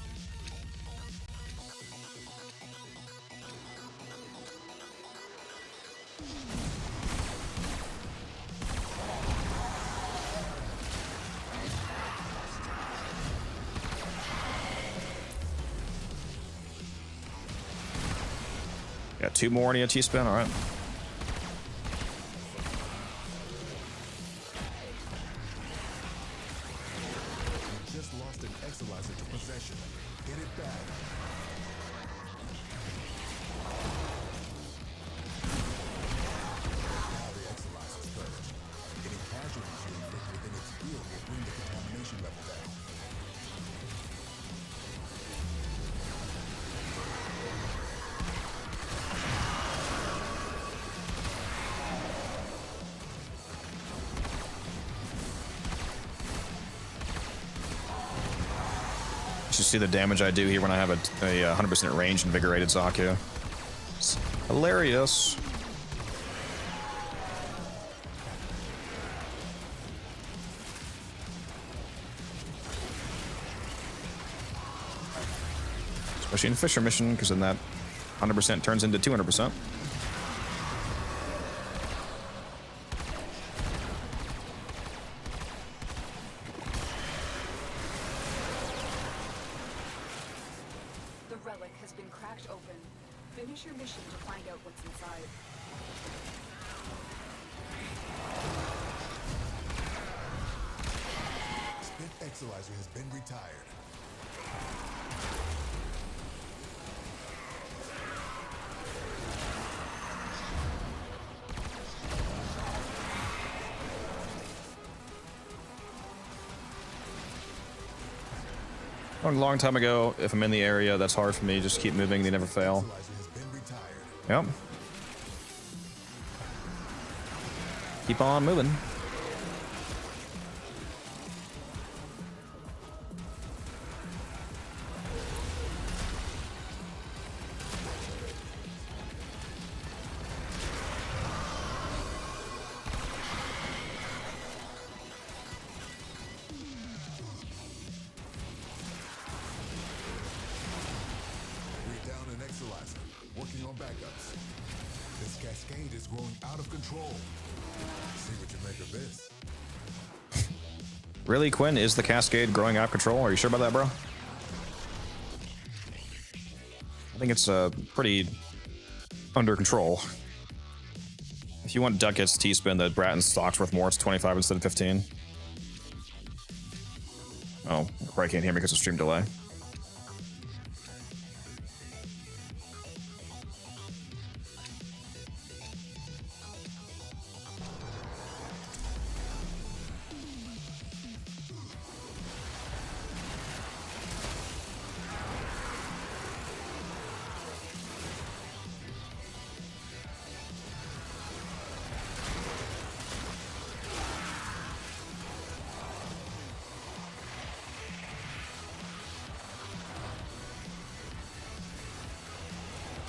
Got two more in a T-Spin, alright. Just lost an Exalizer to possession. Get it back. Now the Exalizer's purged. Any casualties you inflict within its field will bring the contamination level down. You see the damage I do here when I have a 100% range invigorated Zaku. It's hilarious. Especially in Fisher mission, because then that 100% turns into 200%. The relic has been cracked open. Finish your mission to find out what's inside. Spent Exilizer has been retired. A long time ago, if I'm in the area, that's hard for me. Just keep moving, they never fail. Exilizer has been retired. Yep. Keep on moving. We're down an Exilizer, working on backups. This cascade is growing out of control. See what you make of this. Really, Quinn? Is the cascade growing out of control? Are you sure about that, bro? I think it's pretty under control. If you want Ducats T-Spin, the Bratton stock's worth more. It's 25 instead of 15. Oh, you probably can't hear me because of stream delay.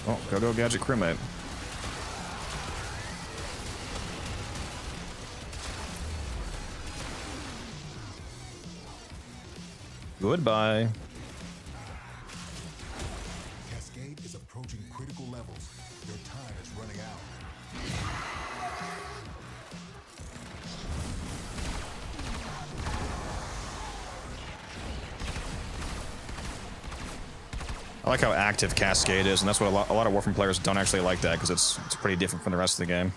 Oh, go Gadget Crewmate. Goodbye. Cascade is approaching critical levels. Your time is running out. I like how active Cascade is, and that's what a lot of Warframe players don't actually like that, because it's pretty different from the rest of the game.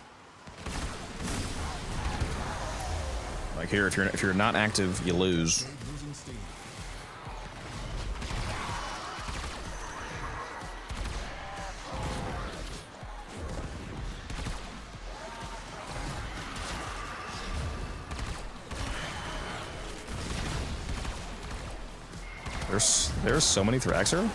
Like here, if you're not active, you lose. Cascade losing steam. There's so many Thraxer.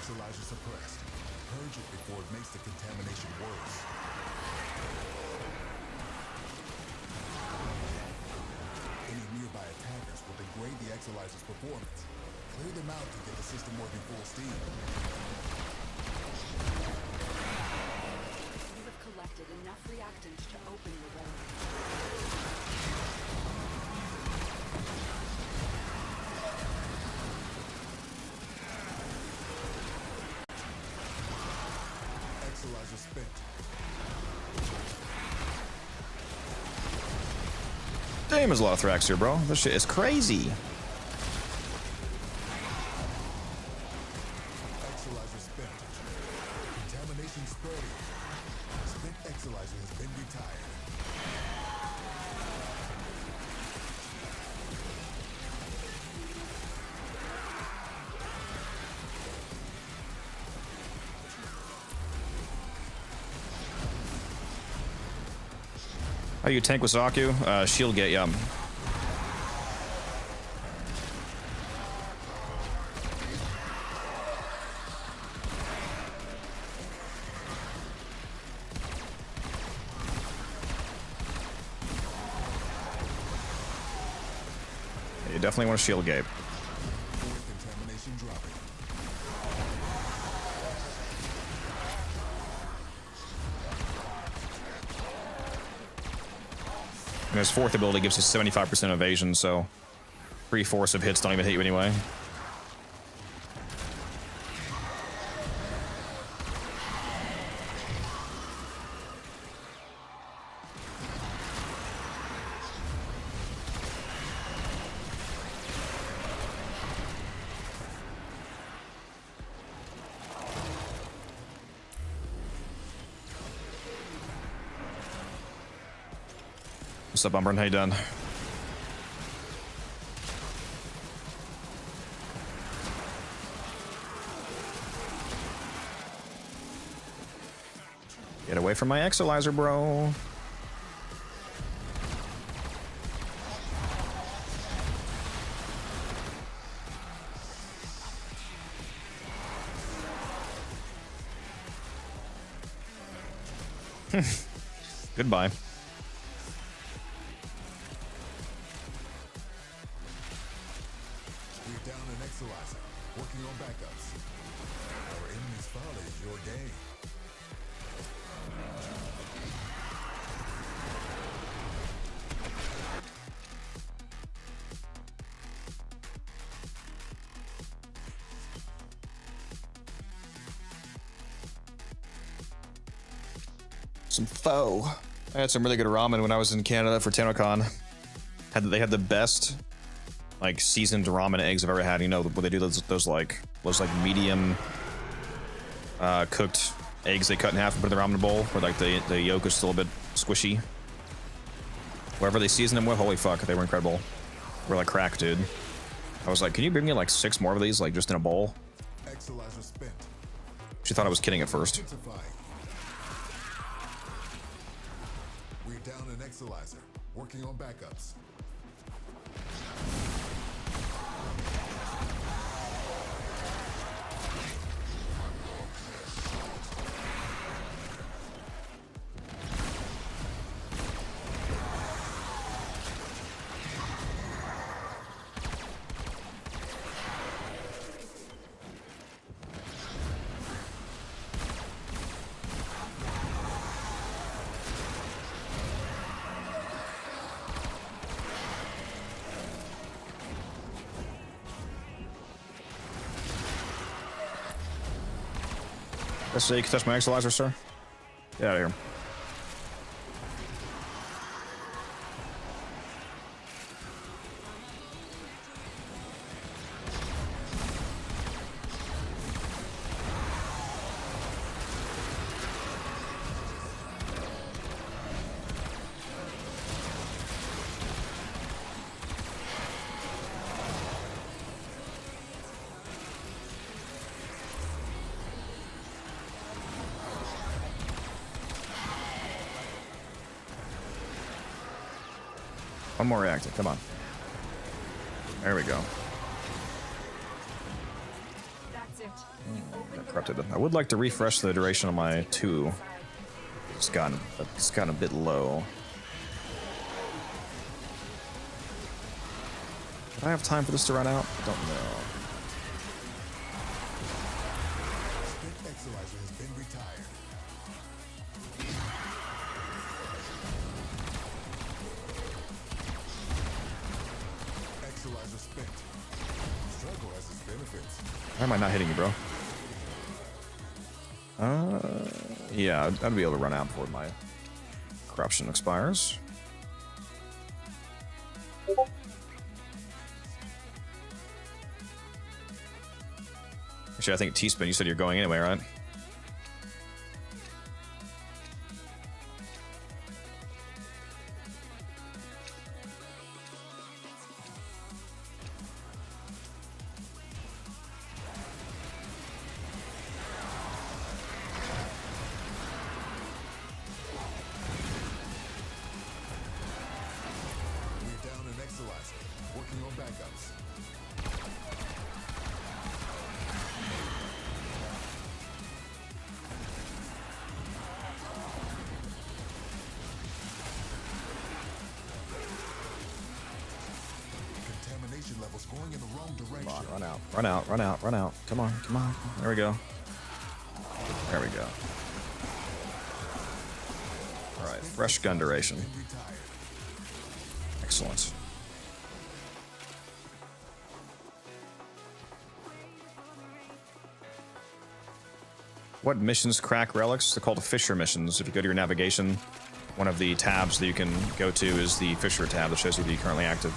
Exilizer suppressed. Purge it before it makes the contamination worse. Any nearby attackers will degrade the Exilizer's performance. Clear them out to get the system working full steam. You have collected enough reactants to open your relic. Exilizer spent. Damn, there's a lot of Thraxer, bro. This shit is crazy. Exilizer spent. Contamination spreading. Spent Exilizer has been retired. Oh, you tank with Zaku? Shield gate, yeah. You definitely want a shield gate. Contamination dropping. And his fourth ability gives you 75% evasion, so 3/4 of hits don't even hit you anyway. What's up, Umbrin? How you done? Get away from my Exolizer, bro. Goodbye. We're down an Exolizer. Working on backups. Our enemy's folly is your game. Some pho. I had some really good ramen when I was in Canada for TennoCon. They had the best like seasoned ramen eggs I've ever had. You know, where they do those like medium cooked eggs they cut in half and put in the ramen bowl, where like the yolk is still a bit squishy. Whatever they seasoned them with, holy fuck, they were incredible. We're like crack, dude. I was like, can you bring me like 6 more of these, like just in a bowl? Exolizer spent. She thought I was kidding at first. Intensifying. We're down an Exolizer. Working on backups. Let's see, you can touch my Exolizer, sir. Get out of here. One more reactor, come on. There we go. That's it. Got corrupted. I would like to refresh the duration of my 2. It's gotten a bit low. Do I have time for this to run out? I don't know. Spent Exolizer has been retired. Exolizer spent. Struggle has its benefits. Why am I not hitting you, bro? Yeah, I'd be able to run out before my corruption expires. Actually, I think T-Spin, you said you're going anyway, right? was going in the wrong direction. Come on, run out, run out, run out, run out. Come on, come on. There we go. There we go. All right, fresh gun duration. Excellent. What missions crack relics? They're called Fisher missions. If you go to your navigation, one of the tabs that you can go to is the Fisher tab that shows you the currently active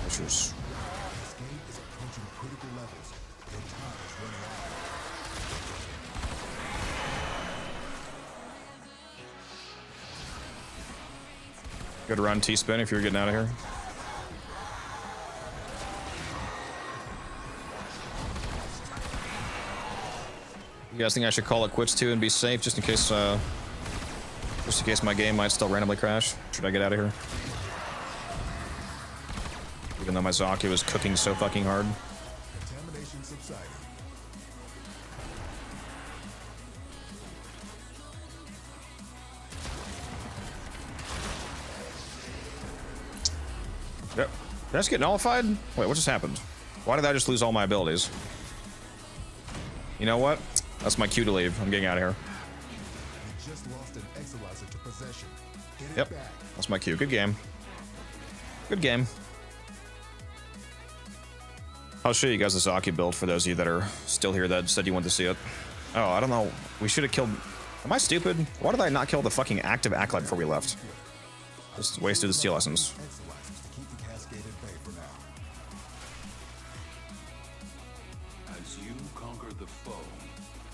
Fishers. This game is approaching critical levels. Your time is running out. Good run, T-Spin, if you're getting out of here. You guys think I should call it quits too and be safe, just in case my game might still randomly crash? Should I get out of here? Even though my Zaki was cooking so fucking hard. Contamination subsided. Yep. Did I just get nullified? Wait, what just happened? Why did I just lose all my abilities? You know what? That's my cue to leave. I'm getting out of here. You just lost an Exilizer to possession. Get it Yep. back. That's my cue. Good game. Good game. I'll show you guys the Zaki build for those of you that are still here that said you want to see it. Oh, I don't know. We should have killed... Am I stupid? Why did I not kill the fucking active Acolyte before we left? Just wasted the steel essence. Exilizers to keep the cascade at bay for now. As you conquer the foe,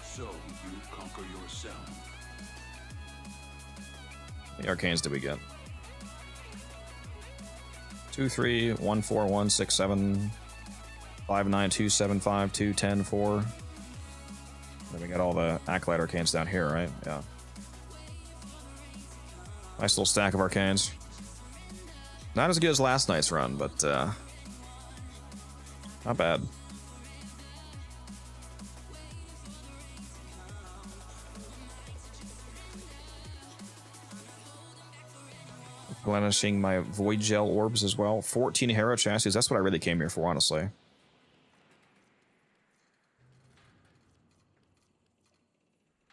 so you conquer yourself. The arcanes did we get? 2, 3, 1, 4, 1, 6, 7, 5, 9, 2, 7, 5, 2, 10, 4. Then we got all the Acolyte arcanes down here, right? Yeah. Nice little stack of arcanes. Not as good as last night's run, but not bad. Replenishing my Void Gel orbs as well. 14 Hero chassis. That's what I really came here for, honestly.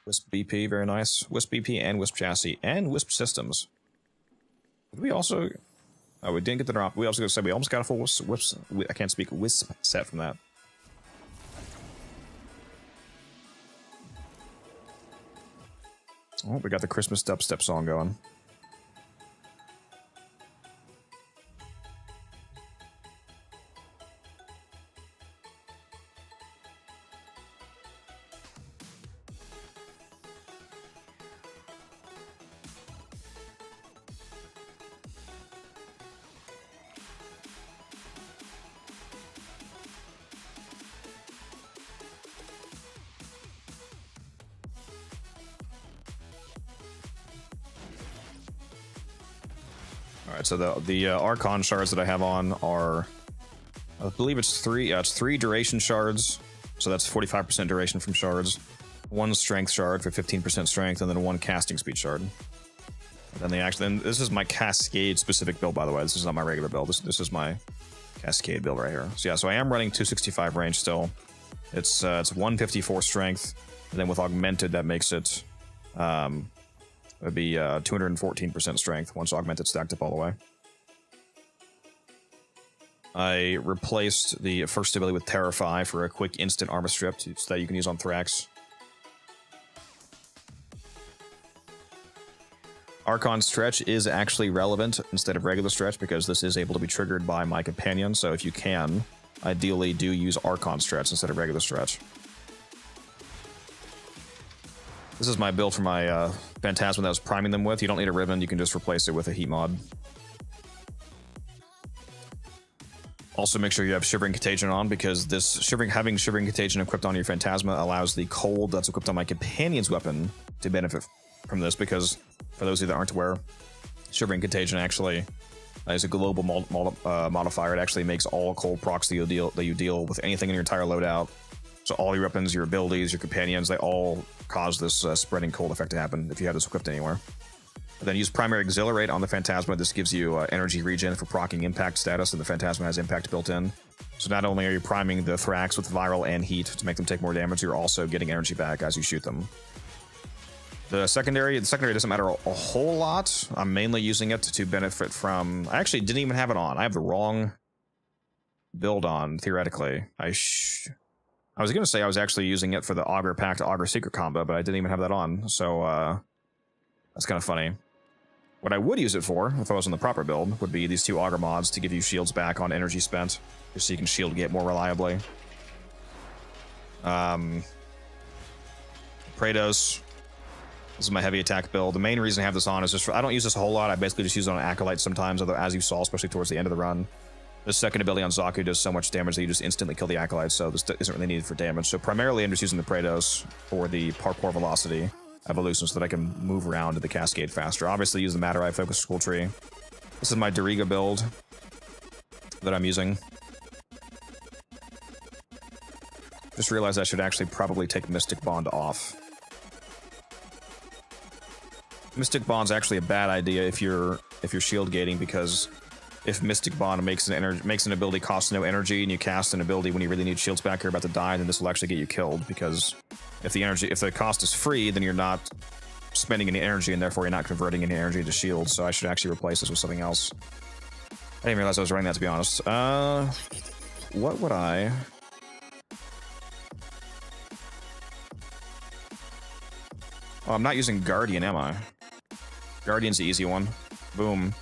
Wisp BP, very nice. Wisp BP and Wisp chassis and Wisp systems. Did we also... Oh, we didn't get the drop. We also said we almost got a full Wisp... I can't speak Wisp set from that. Oh, we got the Christmas dubstep song going. Alright, so the Archon shards that I have on are, I believe it's three duration shards, so that's 45% duration from shards, 1 strength shard for 15% strength, and then 1 casting speed shard. And then this is my Cascade specific build, by the way. This is not my regular build. This is my Cascade build right here. So yeah, so I am running 265 range still. It's 154 strength, and then with augmented that makes it it would be 214% strength once augmented stacked up all the way. I replaced the first ability with Terrify for a quick instant armor strip so that you can use on Thrax. Archon Stretch is actually relevant instead of regular Stretch because this is able to be triggered by my companion, so if you can, ideally do use Archon Stretch instead of regular Stretch. This is my build for my Phantasma that I was priming them with. You don't need a ribbon, you can just replace it with a heat mod. Also make sure you have Shivering Contagion on because having Shivering Contagion equipped on your Phantasma allows the cold that's equipped on my companion's weapon to benefit from this because, for those of you that aren't aware, Shivering Contagion actually is a global modifier. It actually makes all cold procs that you deal with anything in your entire loadout. So all your weapons, your abilities, your companions, they all cause this spreading cold effect to happen if you have this equipped anywhere. And then use Primary Exhilarate on the Phantasma. This gives you energy regen for proccing impact status, and the Phantasma has impact built in. So not only are you priming the Thrax with viral and heat to make them take more damage, you're also getting energy back as you shoot them. The secondary doesn't matter a whole lot. I'm mainly using it to benefit from... I actually didn't even have it on. I have the wrong build on, theoretically. I was going to say I was actually using it for the Augur Pact Augur Secret combo, but I didn't even have that on, so that's kind of funny. What I would use it for, if I was on the proper build, would be these 2 Augur mods to give you shields back on energy spent, just so you can shield get more reliably. Praetos. This is my heavy attack build. The main reason I have this on is just I don't use this a whole lot. I basically just use it on Acolyte sometimes, although as you saw, especially towards the end of the run. The second ability on Zaku does so much damage that you just instantly kill the Acolyte, so this isn't really needed for damage. So primarily I'm just using the Praetos for the parkour velocity evolution so that I can move around to the cascade faster. Obviously use the Matter Eye Focus School Tree. This is my Doriga build that I'm using. Just realized I should actually probably take Mystic Bond off. Mystic Bond's actually a bad idea if you're shield gating, because if Mystic Bond makes an ability cost no energy and you cast an ability when you really need shields back, you're about to die, then this will actually get you killed, because if the cost is free, then you're not spending any energy and therefore you're not converting any energy to shields. So I should actually replace this with something else. I didn't realize I was running that, to be honest. What would I... Oh, I'm not using Guardian, am I? Guardian's the easy one. Boom.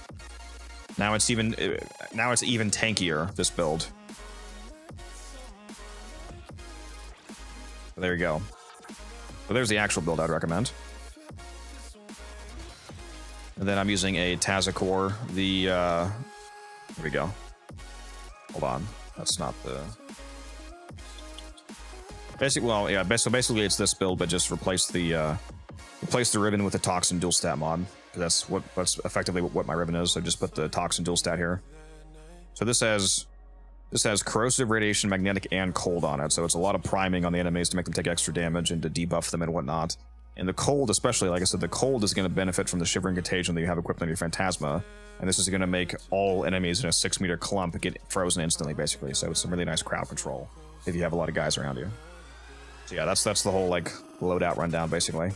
Now it's even tankier, this build. So there you go. So there's the actual build I'd recommend. And then I'm using a Tazakor. Here we go. Hold on. That's not the... Basically it's this build, but just replace the ribbon with the Toxin dual stat mod. That's effectively what my ribbon is. So just put the Toxin dual stat here. So this has corrosive, radiation, magnetic, and cold on it. So it's a lot of priming on the enemies to make them take extra damage and to debuff them and whatnot. And the cold, especially, like I said, the cold is going to benefit from the Shivering Contagion that you have equipped on your Phantasma. And this is going to make all enemies in a 6-meter clump get frozen instantly, basically. So it's some really nice crowd control if you have a lot of guys around you. So yeah, that's the whole, like, loadout rundown, basically.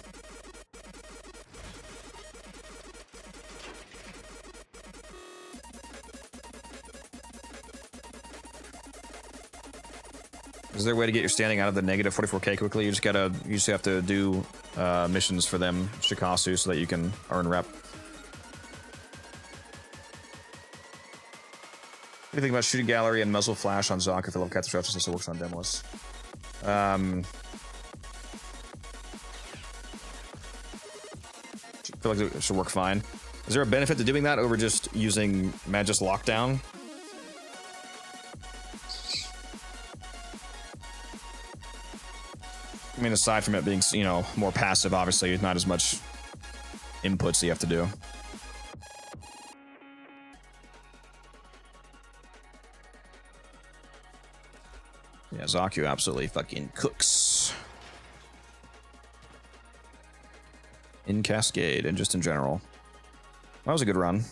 Is there a way to get your standing out of the negative 44k quickly? You just have to do missions for them, Shikasu, so that you can earn rep. What do you think about shooting gallery and muzzle flash on Zaku if the level cap stretches as it works on Demos? I feel like it should work fine. Is there a benefit to doing that over just using Magus Lockdown? I mean, aside from it being, you know, more passive, obviously, not as much inputs you have to do. Yeah, Zaku absolutely fucking cooks. In Cascade, and just in general. That was a good run.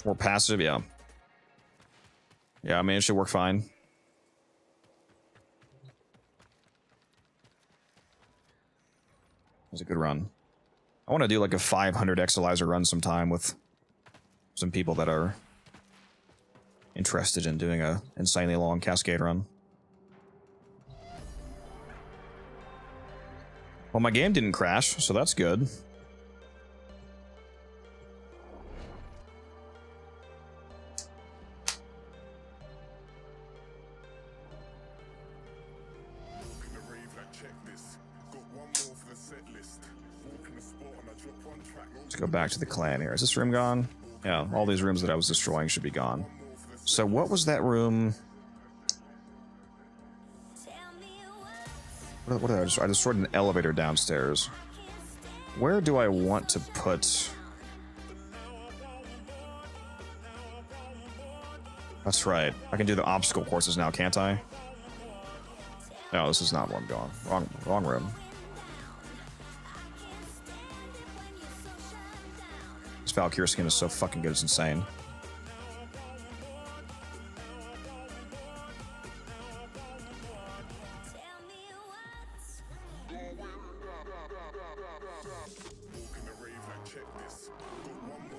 More passive, yeah. Yeah, I mean, it should work fine. It was a good run. I want to do like a 500 Exilizer run sometime with some people that are interested in doing a insanely long Cascade run. Well, my game didn't crash, so that's good. Let's go back to the clan here. Is this room gone? Yeah, all these rooms that I was destroying should be gone. So what was that room? What did I destroy? I destroyed an elevator downstairs. Where do I want to put... That's right. I can do the obstacle courses now, can't I? No, this is not where I'm going. Wrong room. Valkyrie skin is so fucking good, it's insane.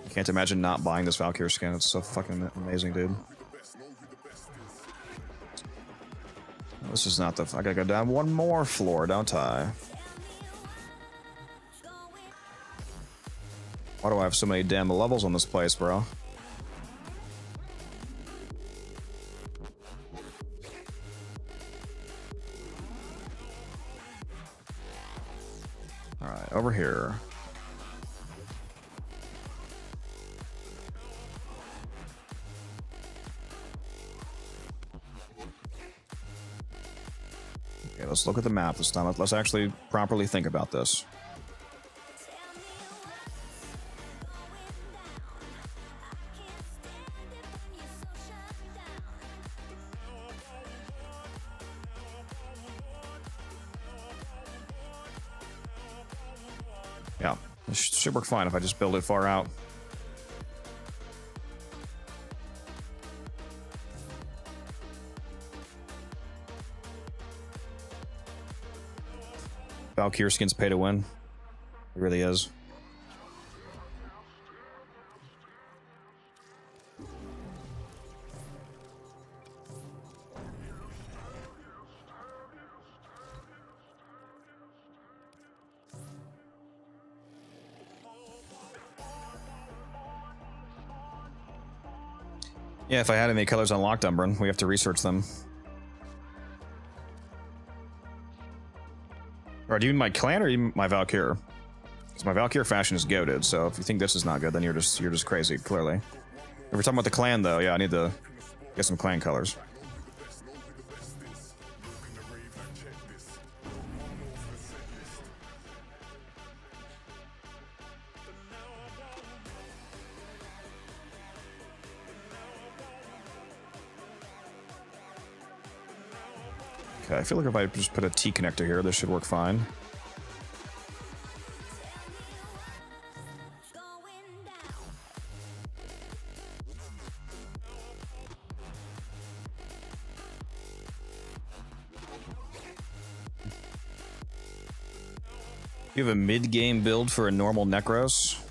Can't imagine not buying this Valkyrie skin. It's so fucking amazing, dude. This is not the... I gotta go down one more floor, don't I? Why do I have so many damn levels on this place, bro? Alright, over here. Okay, let's look at the map this time. Let's actually properly think about this. Yeah, this should work fine if I just build it far out. Valkyrie skin's pay to win. It really is. Yeah, if I had any colors unlocked, Umbran, we have to research them. Or do you mean my clan or even my Valkyrie? Because my Valkyrie fashion is goated, so if you think this is not good, then you're just crazy, clearly. If we're talking about the clan, though, yeah, I need to get some clan colors. Okay, I feel like if I just put a T connector here, this should work fine. You have a mid-game build for a normal Necros?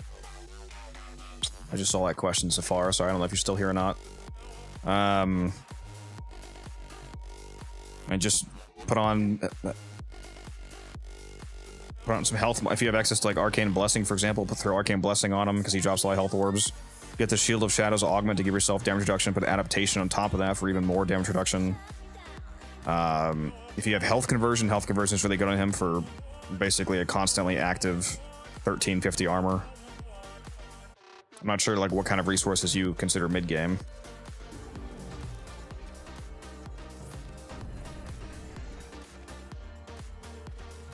I just saw that question so far. Sorry, I don't know if you're still here or not. And just put on some health. If you have access to like Arcane Blessing, for example, throw Arcane Blessing on him because he drops a lot of health orbs. Get the Shield of Shadows augment to give yourself damage reduction. Put adaptation on top of that for even more damage reduction. If you have health conversion is really good on him for basically a constantly active 1350 armor. I'm not sure like what kind of resources you consider mid game.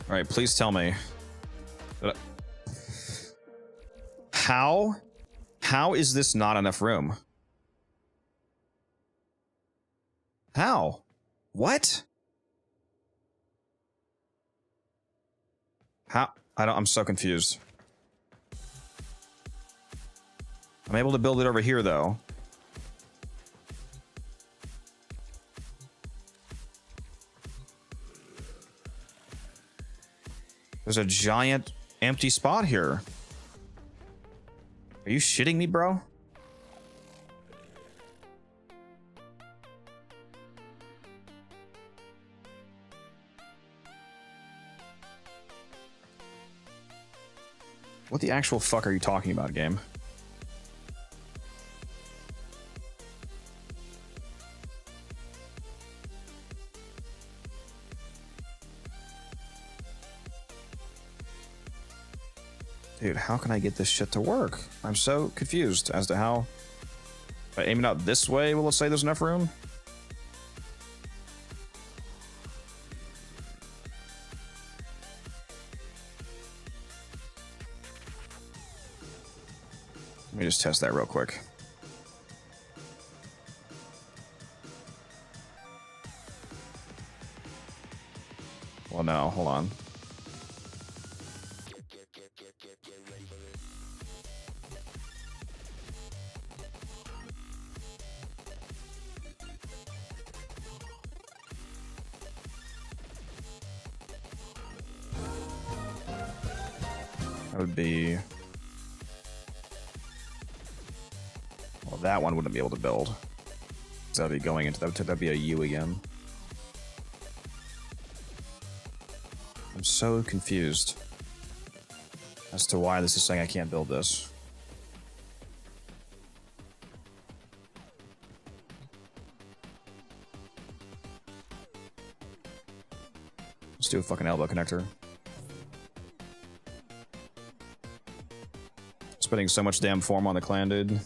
All right, please tell me. How is this not enough room? How? What? How? I'm so confused. I'm able to build it over here though. There's a giant empty spot here. Are you shitting me, bro? What the actual fuck are you talking about, game? Dude, how can I get this shit to work? I'm so confused as to how... If I aim it out this way, will it say there's enough room? Let me just test that real quick. Well, no, hold on. would be... Well, that one wouldn't be able to build. So that'd be going into... That'd be a U again. I'm so confused as to why this is saying I can't build this. Let's do a fucking elbow connector. Spending so much damn form on the clan, dude.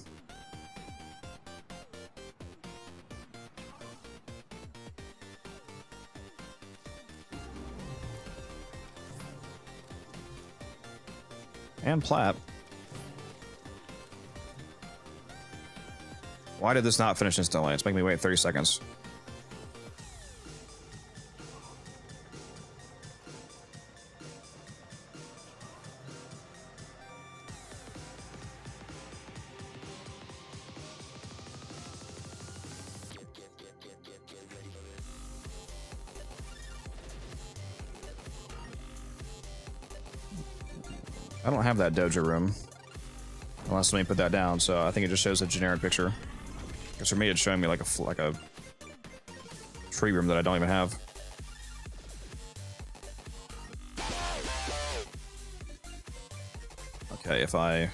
And plat. Why did this not finish instantly? It's making me wait 30 seconds. I don't have that dojo room. Unless let me put that down, so I think it just shows a generic picture. Because for me, it's showing me like a tree room that I don't even have. Okay, if I...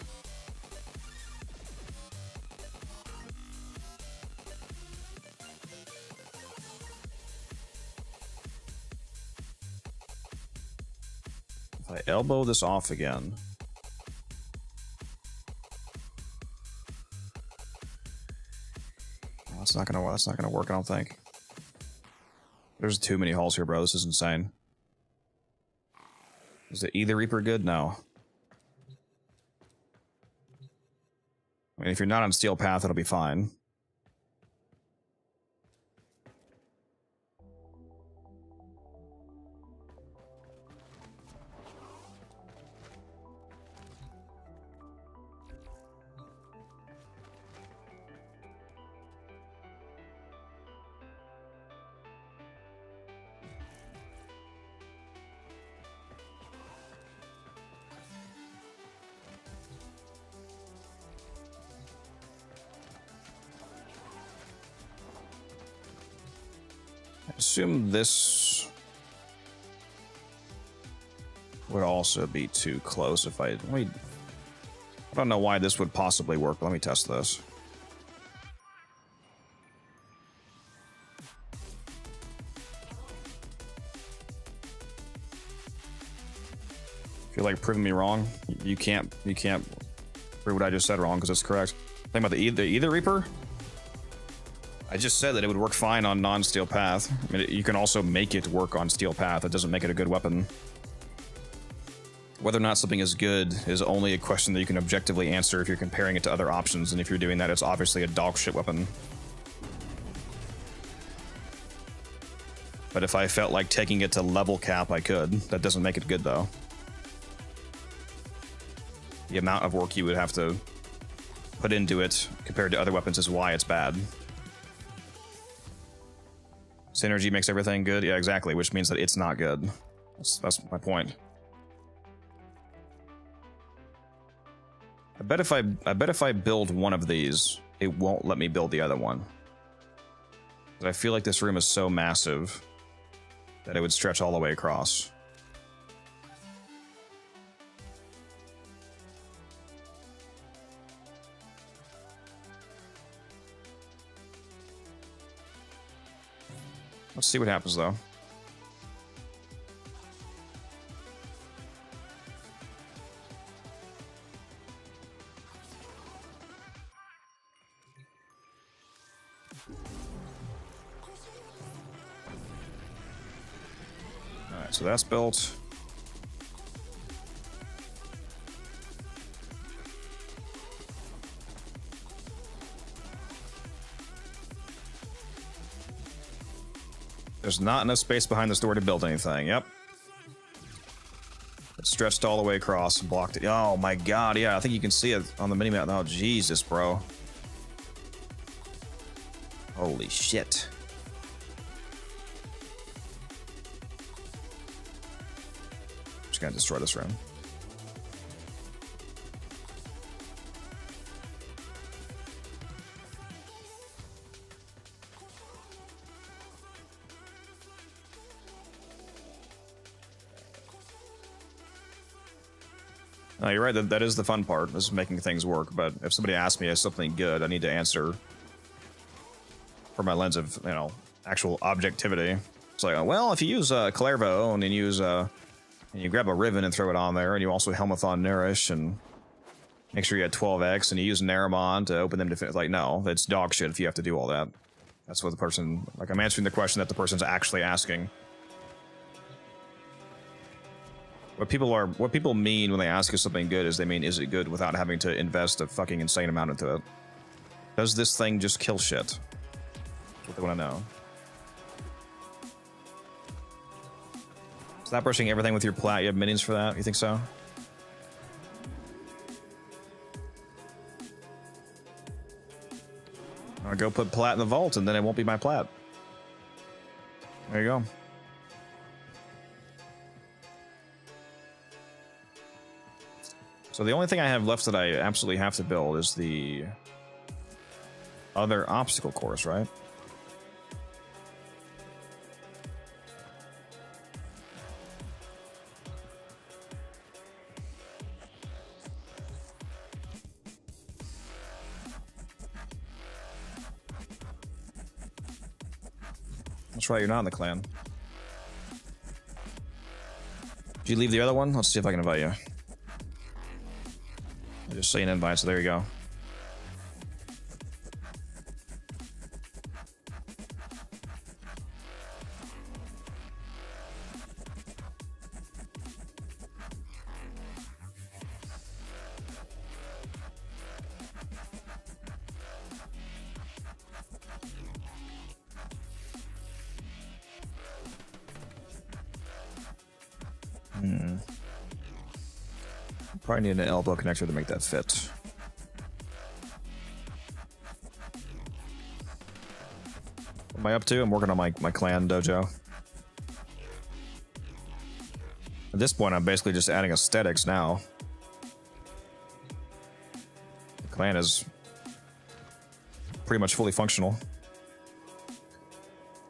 If I elbow this off again... That's not gonna work, I don't think. There's too many halls here, bro. This is insane. Is the Either Reaper good? No. I mean, if you're not on Steel Path, it'll be fine. Assume this would also be too close if I don't know why this would possibly work, but let me test this. If you're like proving me wrong, you can't prove what I just said wrong because it's correct. Think about the Either Reaper. I just said that it would work fine on non-Steel Path. I mean, you can also make it work on Steel Path. It doesn't make it a good weapon. Whether or not something is good is only a question that you can objectively answer if you're comparing it to other options, and if you're doing that, it's obviously a dog shit weapon. But if I felt like taking it to level cap, I could. That doesn't make it good, though. The amount of work you would have to put into it compared to other weapons is why it's bad. Synergy makes everything good? Yeah, exactly, which means that it's not good. That's my point. I bet if I build one of these, it won't let me build the other one. But I feel like this room is so massive that it would stretch all the way across. Let's see what happens, though. Alright, so that's built. There's not enough space behind this door to build anything. Yep. It stretched all the way across and blocked it. Oh my god, yeah, I think you can see it on the minimap. Oh, Jesus, bro. Holy shit. Just gonna destroy this room. No, you're right. That is the fun part, is making things work. But if somebody asks me something good, I need to answer from my lens of, you know, actual objectivity. It's like, well, if you use Clairvo and then use and you grab a Riven and throw it on there, and you also Helmathon Nourish and make sure you had 12x, and you use Naramon to open them to, like, no, that's dog shit if you have to do all that. That's what the person, like, I'm answering the question that the person's actually asking. What people mean when they ask you something good is they mean, is it good without having to invest a fucking insane amount into it? Does this thing just kill shit? That's what they want to know. Stop brushing everything with your plat. You have minions for that? You think so? I'll go put plat in the vault, and then it won't be my plat. There you go. So the only thing I have left that I absolutely have to build is the other obstacle course, right? That's right, you're not in the clan. Did you leave the other one? Let's see if I can invite you. I just saw an invite, so there you go. Probably need an elbow connector to make that fit. What am I up to? I'm working on my clan dojo. At this point, I'm basically just adding aesthetics now. The clan is pretty much fully functional.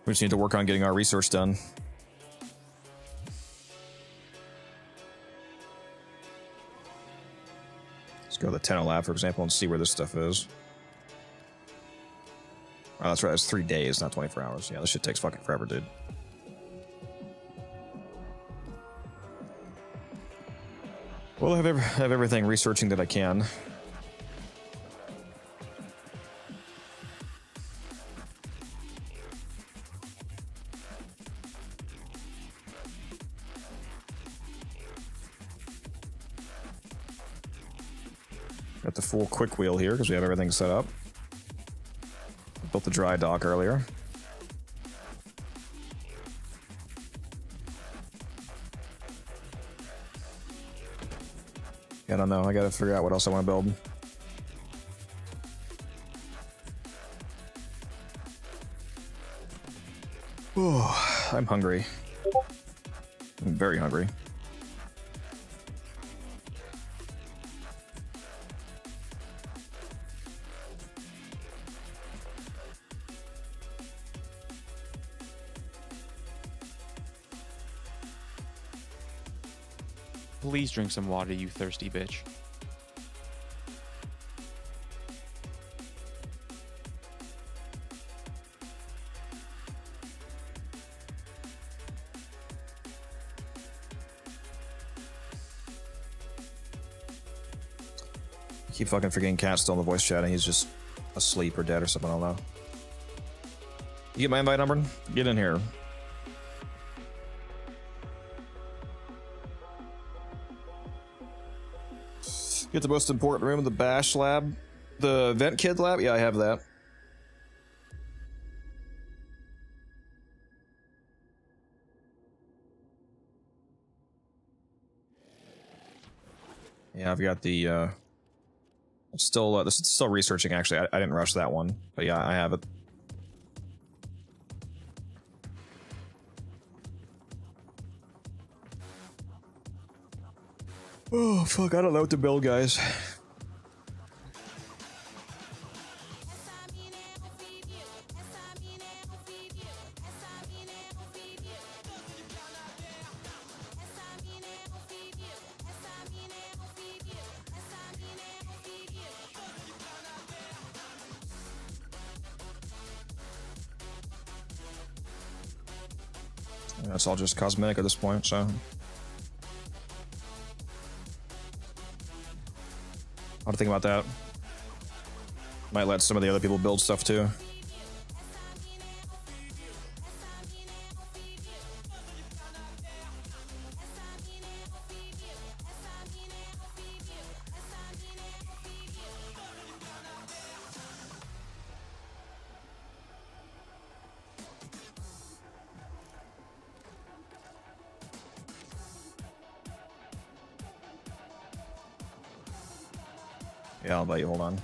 We just need to work on getting our research done. Go to the Tenno lab, for example, and see where this stuff is. Oh, that's right. It's 3 days, not 24 hours. Yeah, this shit takes fucking forever, dude. Well, I have everything researching that I can. Got the full quick wheel here because we have everything set up. Built the dry dock earlier. I don't know. I gotta figure out what else I want to build. Oh, I'm hungry. I'm very hungry. Please drink some water, you thirsty bitch. Keep fucking forgetting Cat's still in the voice chat and he's just asleep or dead or something, I don't know. You get my invite number? Get in here. Get the most important room in the Bash lab. The Vent Kid lab? Yeah, I have that. Yeah, I've got the, still, this is still researching, actually. I didn't rush that one. But yeah, I have it. Oh, fuck, I don't know what to build, guys. Yeah, it's all just cosmetic at this point, so. I'll have to think about that. Might let some of the other people build stuff too. Yeah, I'll bet you. Hold on.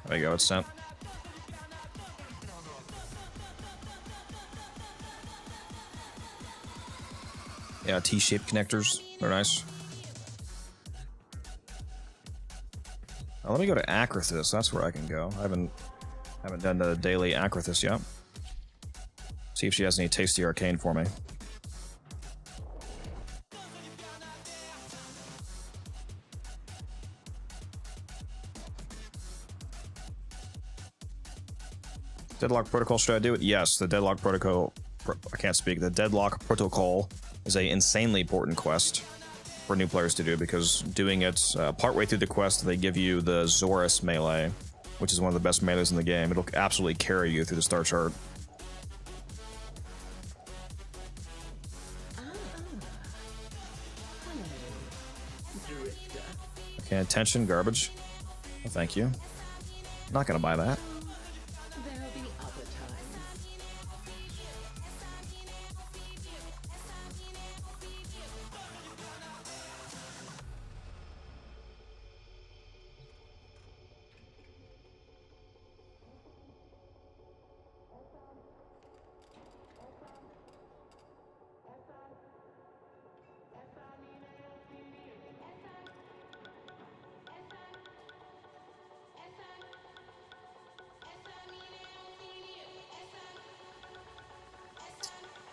There you go. It's sent. Yeah, T-shaped connectors. They're nice. Now, let me go to Acrithis. That's where I can go. I haven't done the daily Acrithis yet. See if she has any tasty arcane for me. Deadlock Protocol, should I do it? Yes, the Deadlock Protocol... I can't speak. The Deadlock Protocol is a insanely important quest for new players to do, because doing it partway through the quest, they give you the Zorus melee, which is one of the best melees in the game. It'll absolutely carry you through the star chart. Okay, attention, garbage. Oh, thank you. Not gonna buy that. There'll be other times.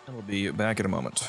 We'll be back in a moment.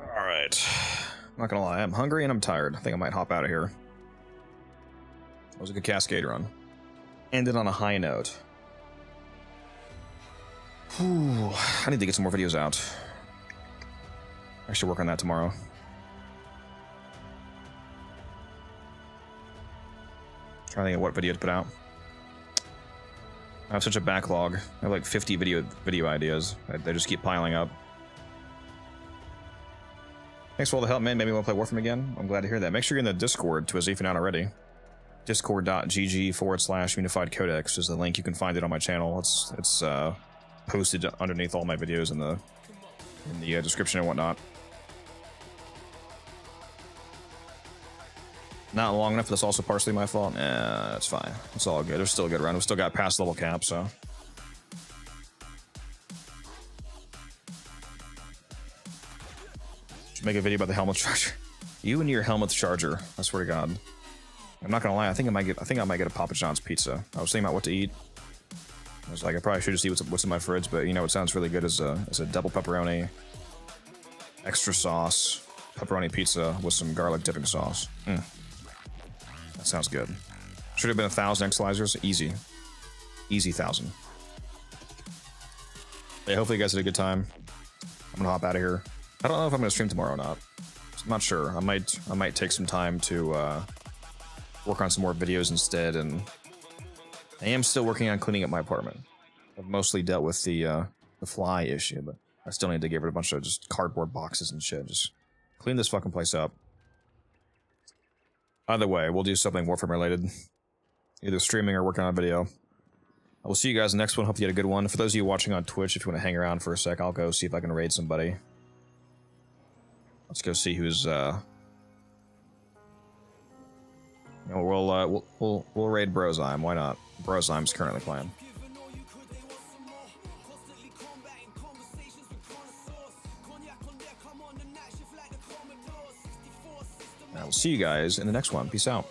All right. I'm not gonna lie, I'm hungry and I'm tired. I think I might hop out of here. It was a good cascade run. Ended on a high note. Whew. I need to get some more videos out. I should work on that tomorrow. Trying to think of what video to put out. I have such a backlog. I have like 50 video ideas. They just keep piling up. Thanks for all the help, man. Made me want to play Warframe again. I'm glad to hear that. Make sure you're in the Discord, Twizzy, if you're not already. Discord.gg/Unified Codex is the link. You can find it on my channel. It's posted underneath all my videos in the description and whatnot. Not long enough. That's also partially my fault. That's fine. It's all good. It's still a good run. We still got past level cap, so. Should make a video about the helmet charger. You and your helmet charger. I swear to God. I'm not gonna lie. I think I might get a Papa John's pizza. I was thinking about what to eat. I was like, I probably should just see what's in my fridge, but you know what sounds really good is a double pepperoni, extra sauce, pepperoni pizza with some garlic dipping sauce. That sounds good. Should have been 1,000 exolizers. Easy. Easy 1,000. Hey, hopefully you guys had a good time. I'm gonna hop out of here. I don't know if I'm gonna stream tomorrow or not. I'm not sure. I might take some time to work on some more videos instead, and I am still working on cleaning up my apartment. I've mostly dealt with the fly issue, but I still need to give it a bunch of just cardboard boxes and shit. Just clean this fucking place up. Either way, we'll do something Warframe related. Either streaming or working on a video. I will see you guys in the next one. Hope you had a good one. For those of you watching on Twitch, if you want to hang around for a sec, I'll go see if I can raid somebody. Let's go see who's we'll raid Brozyme. Why not? Brozyme's currently playing. I will see you guys in the next one. Peace out.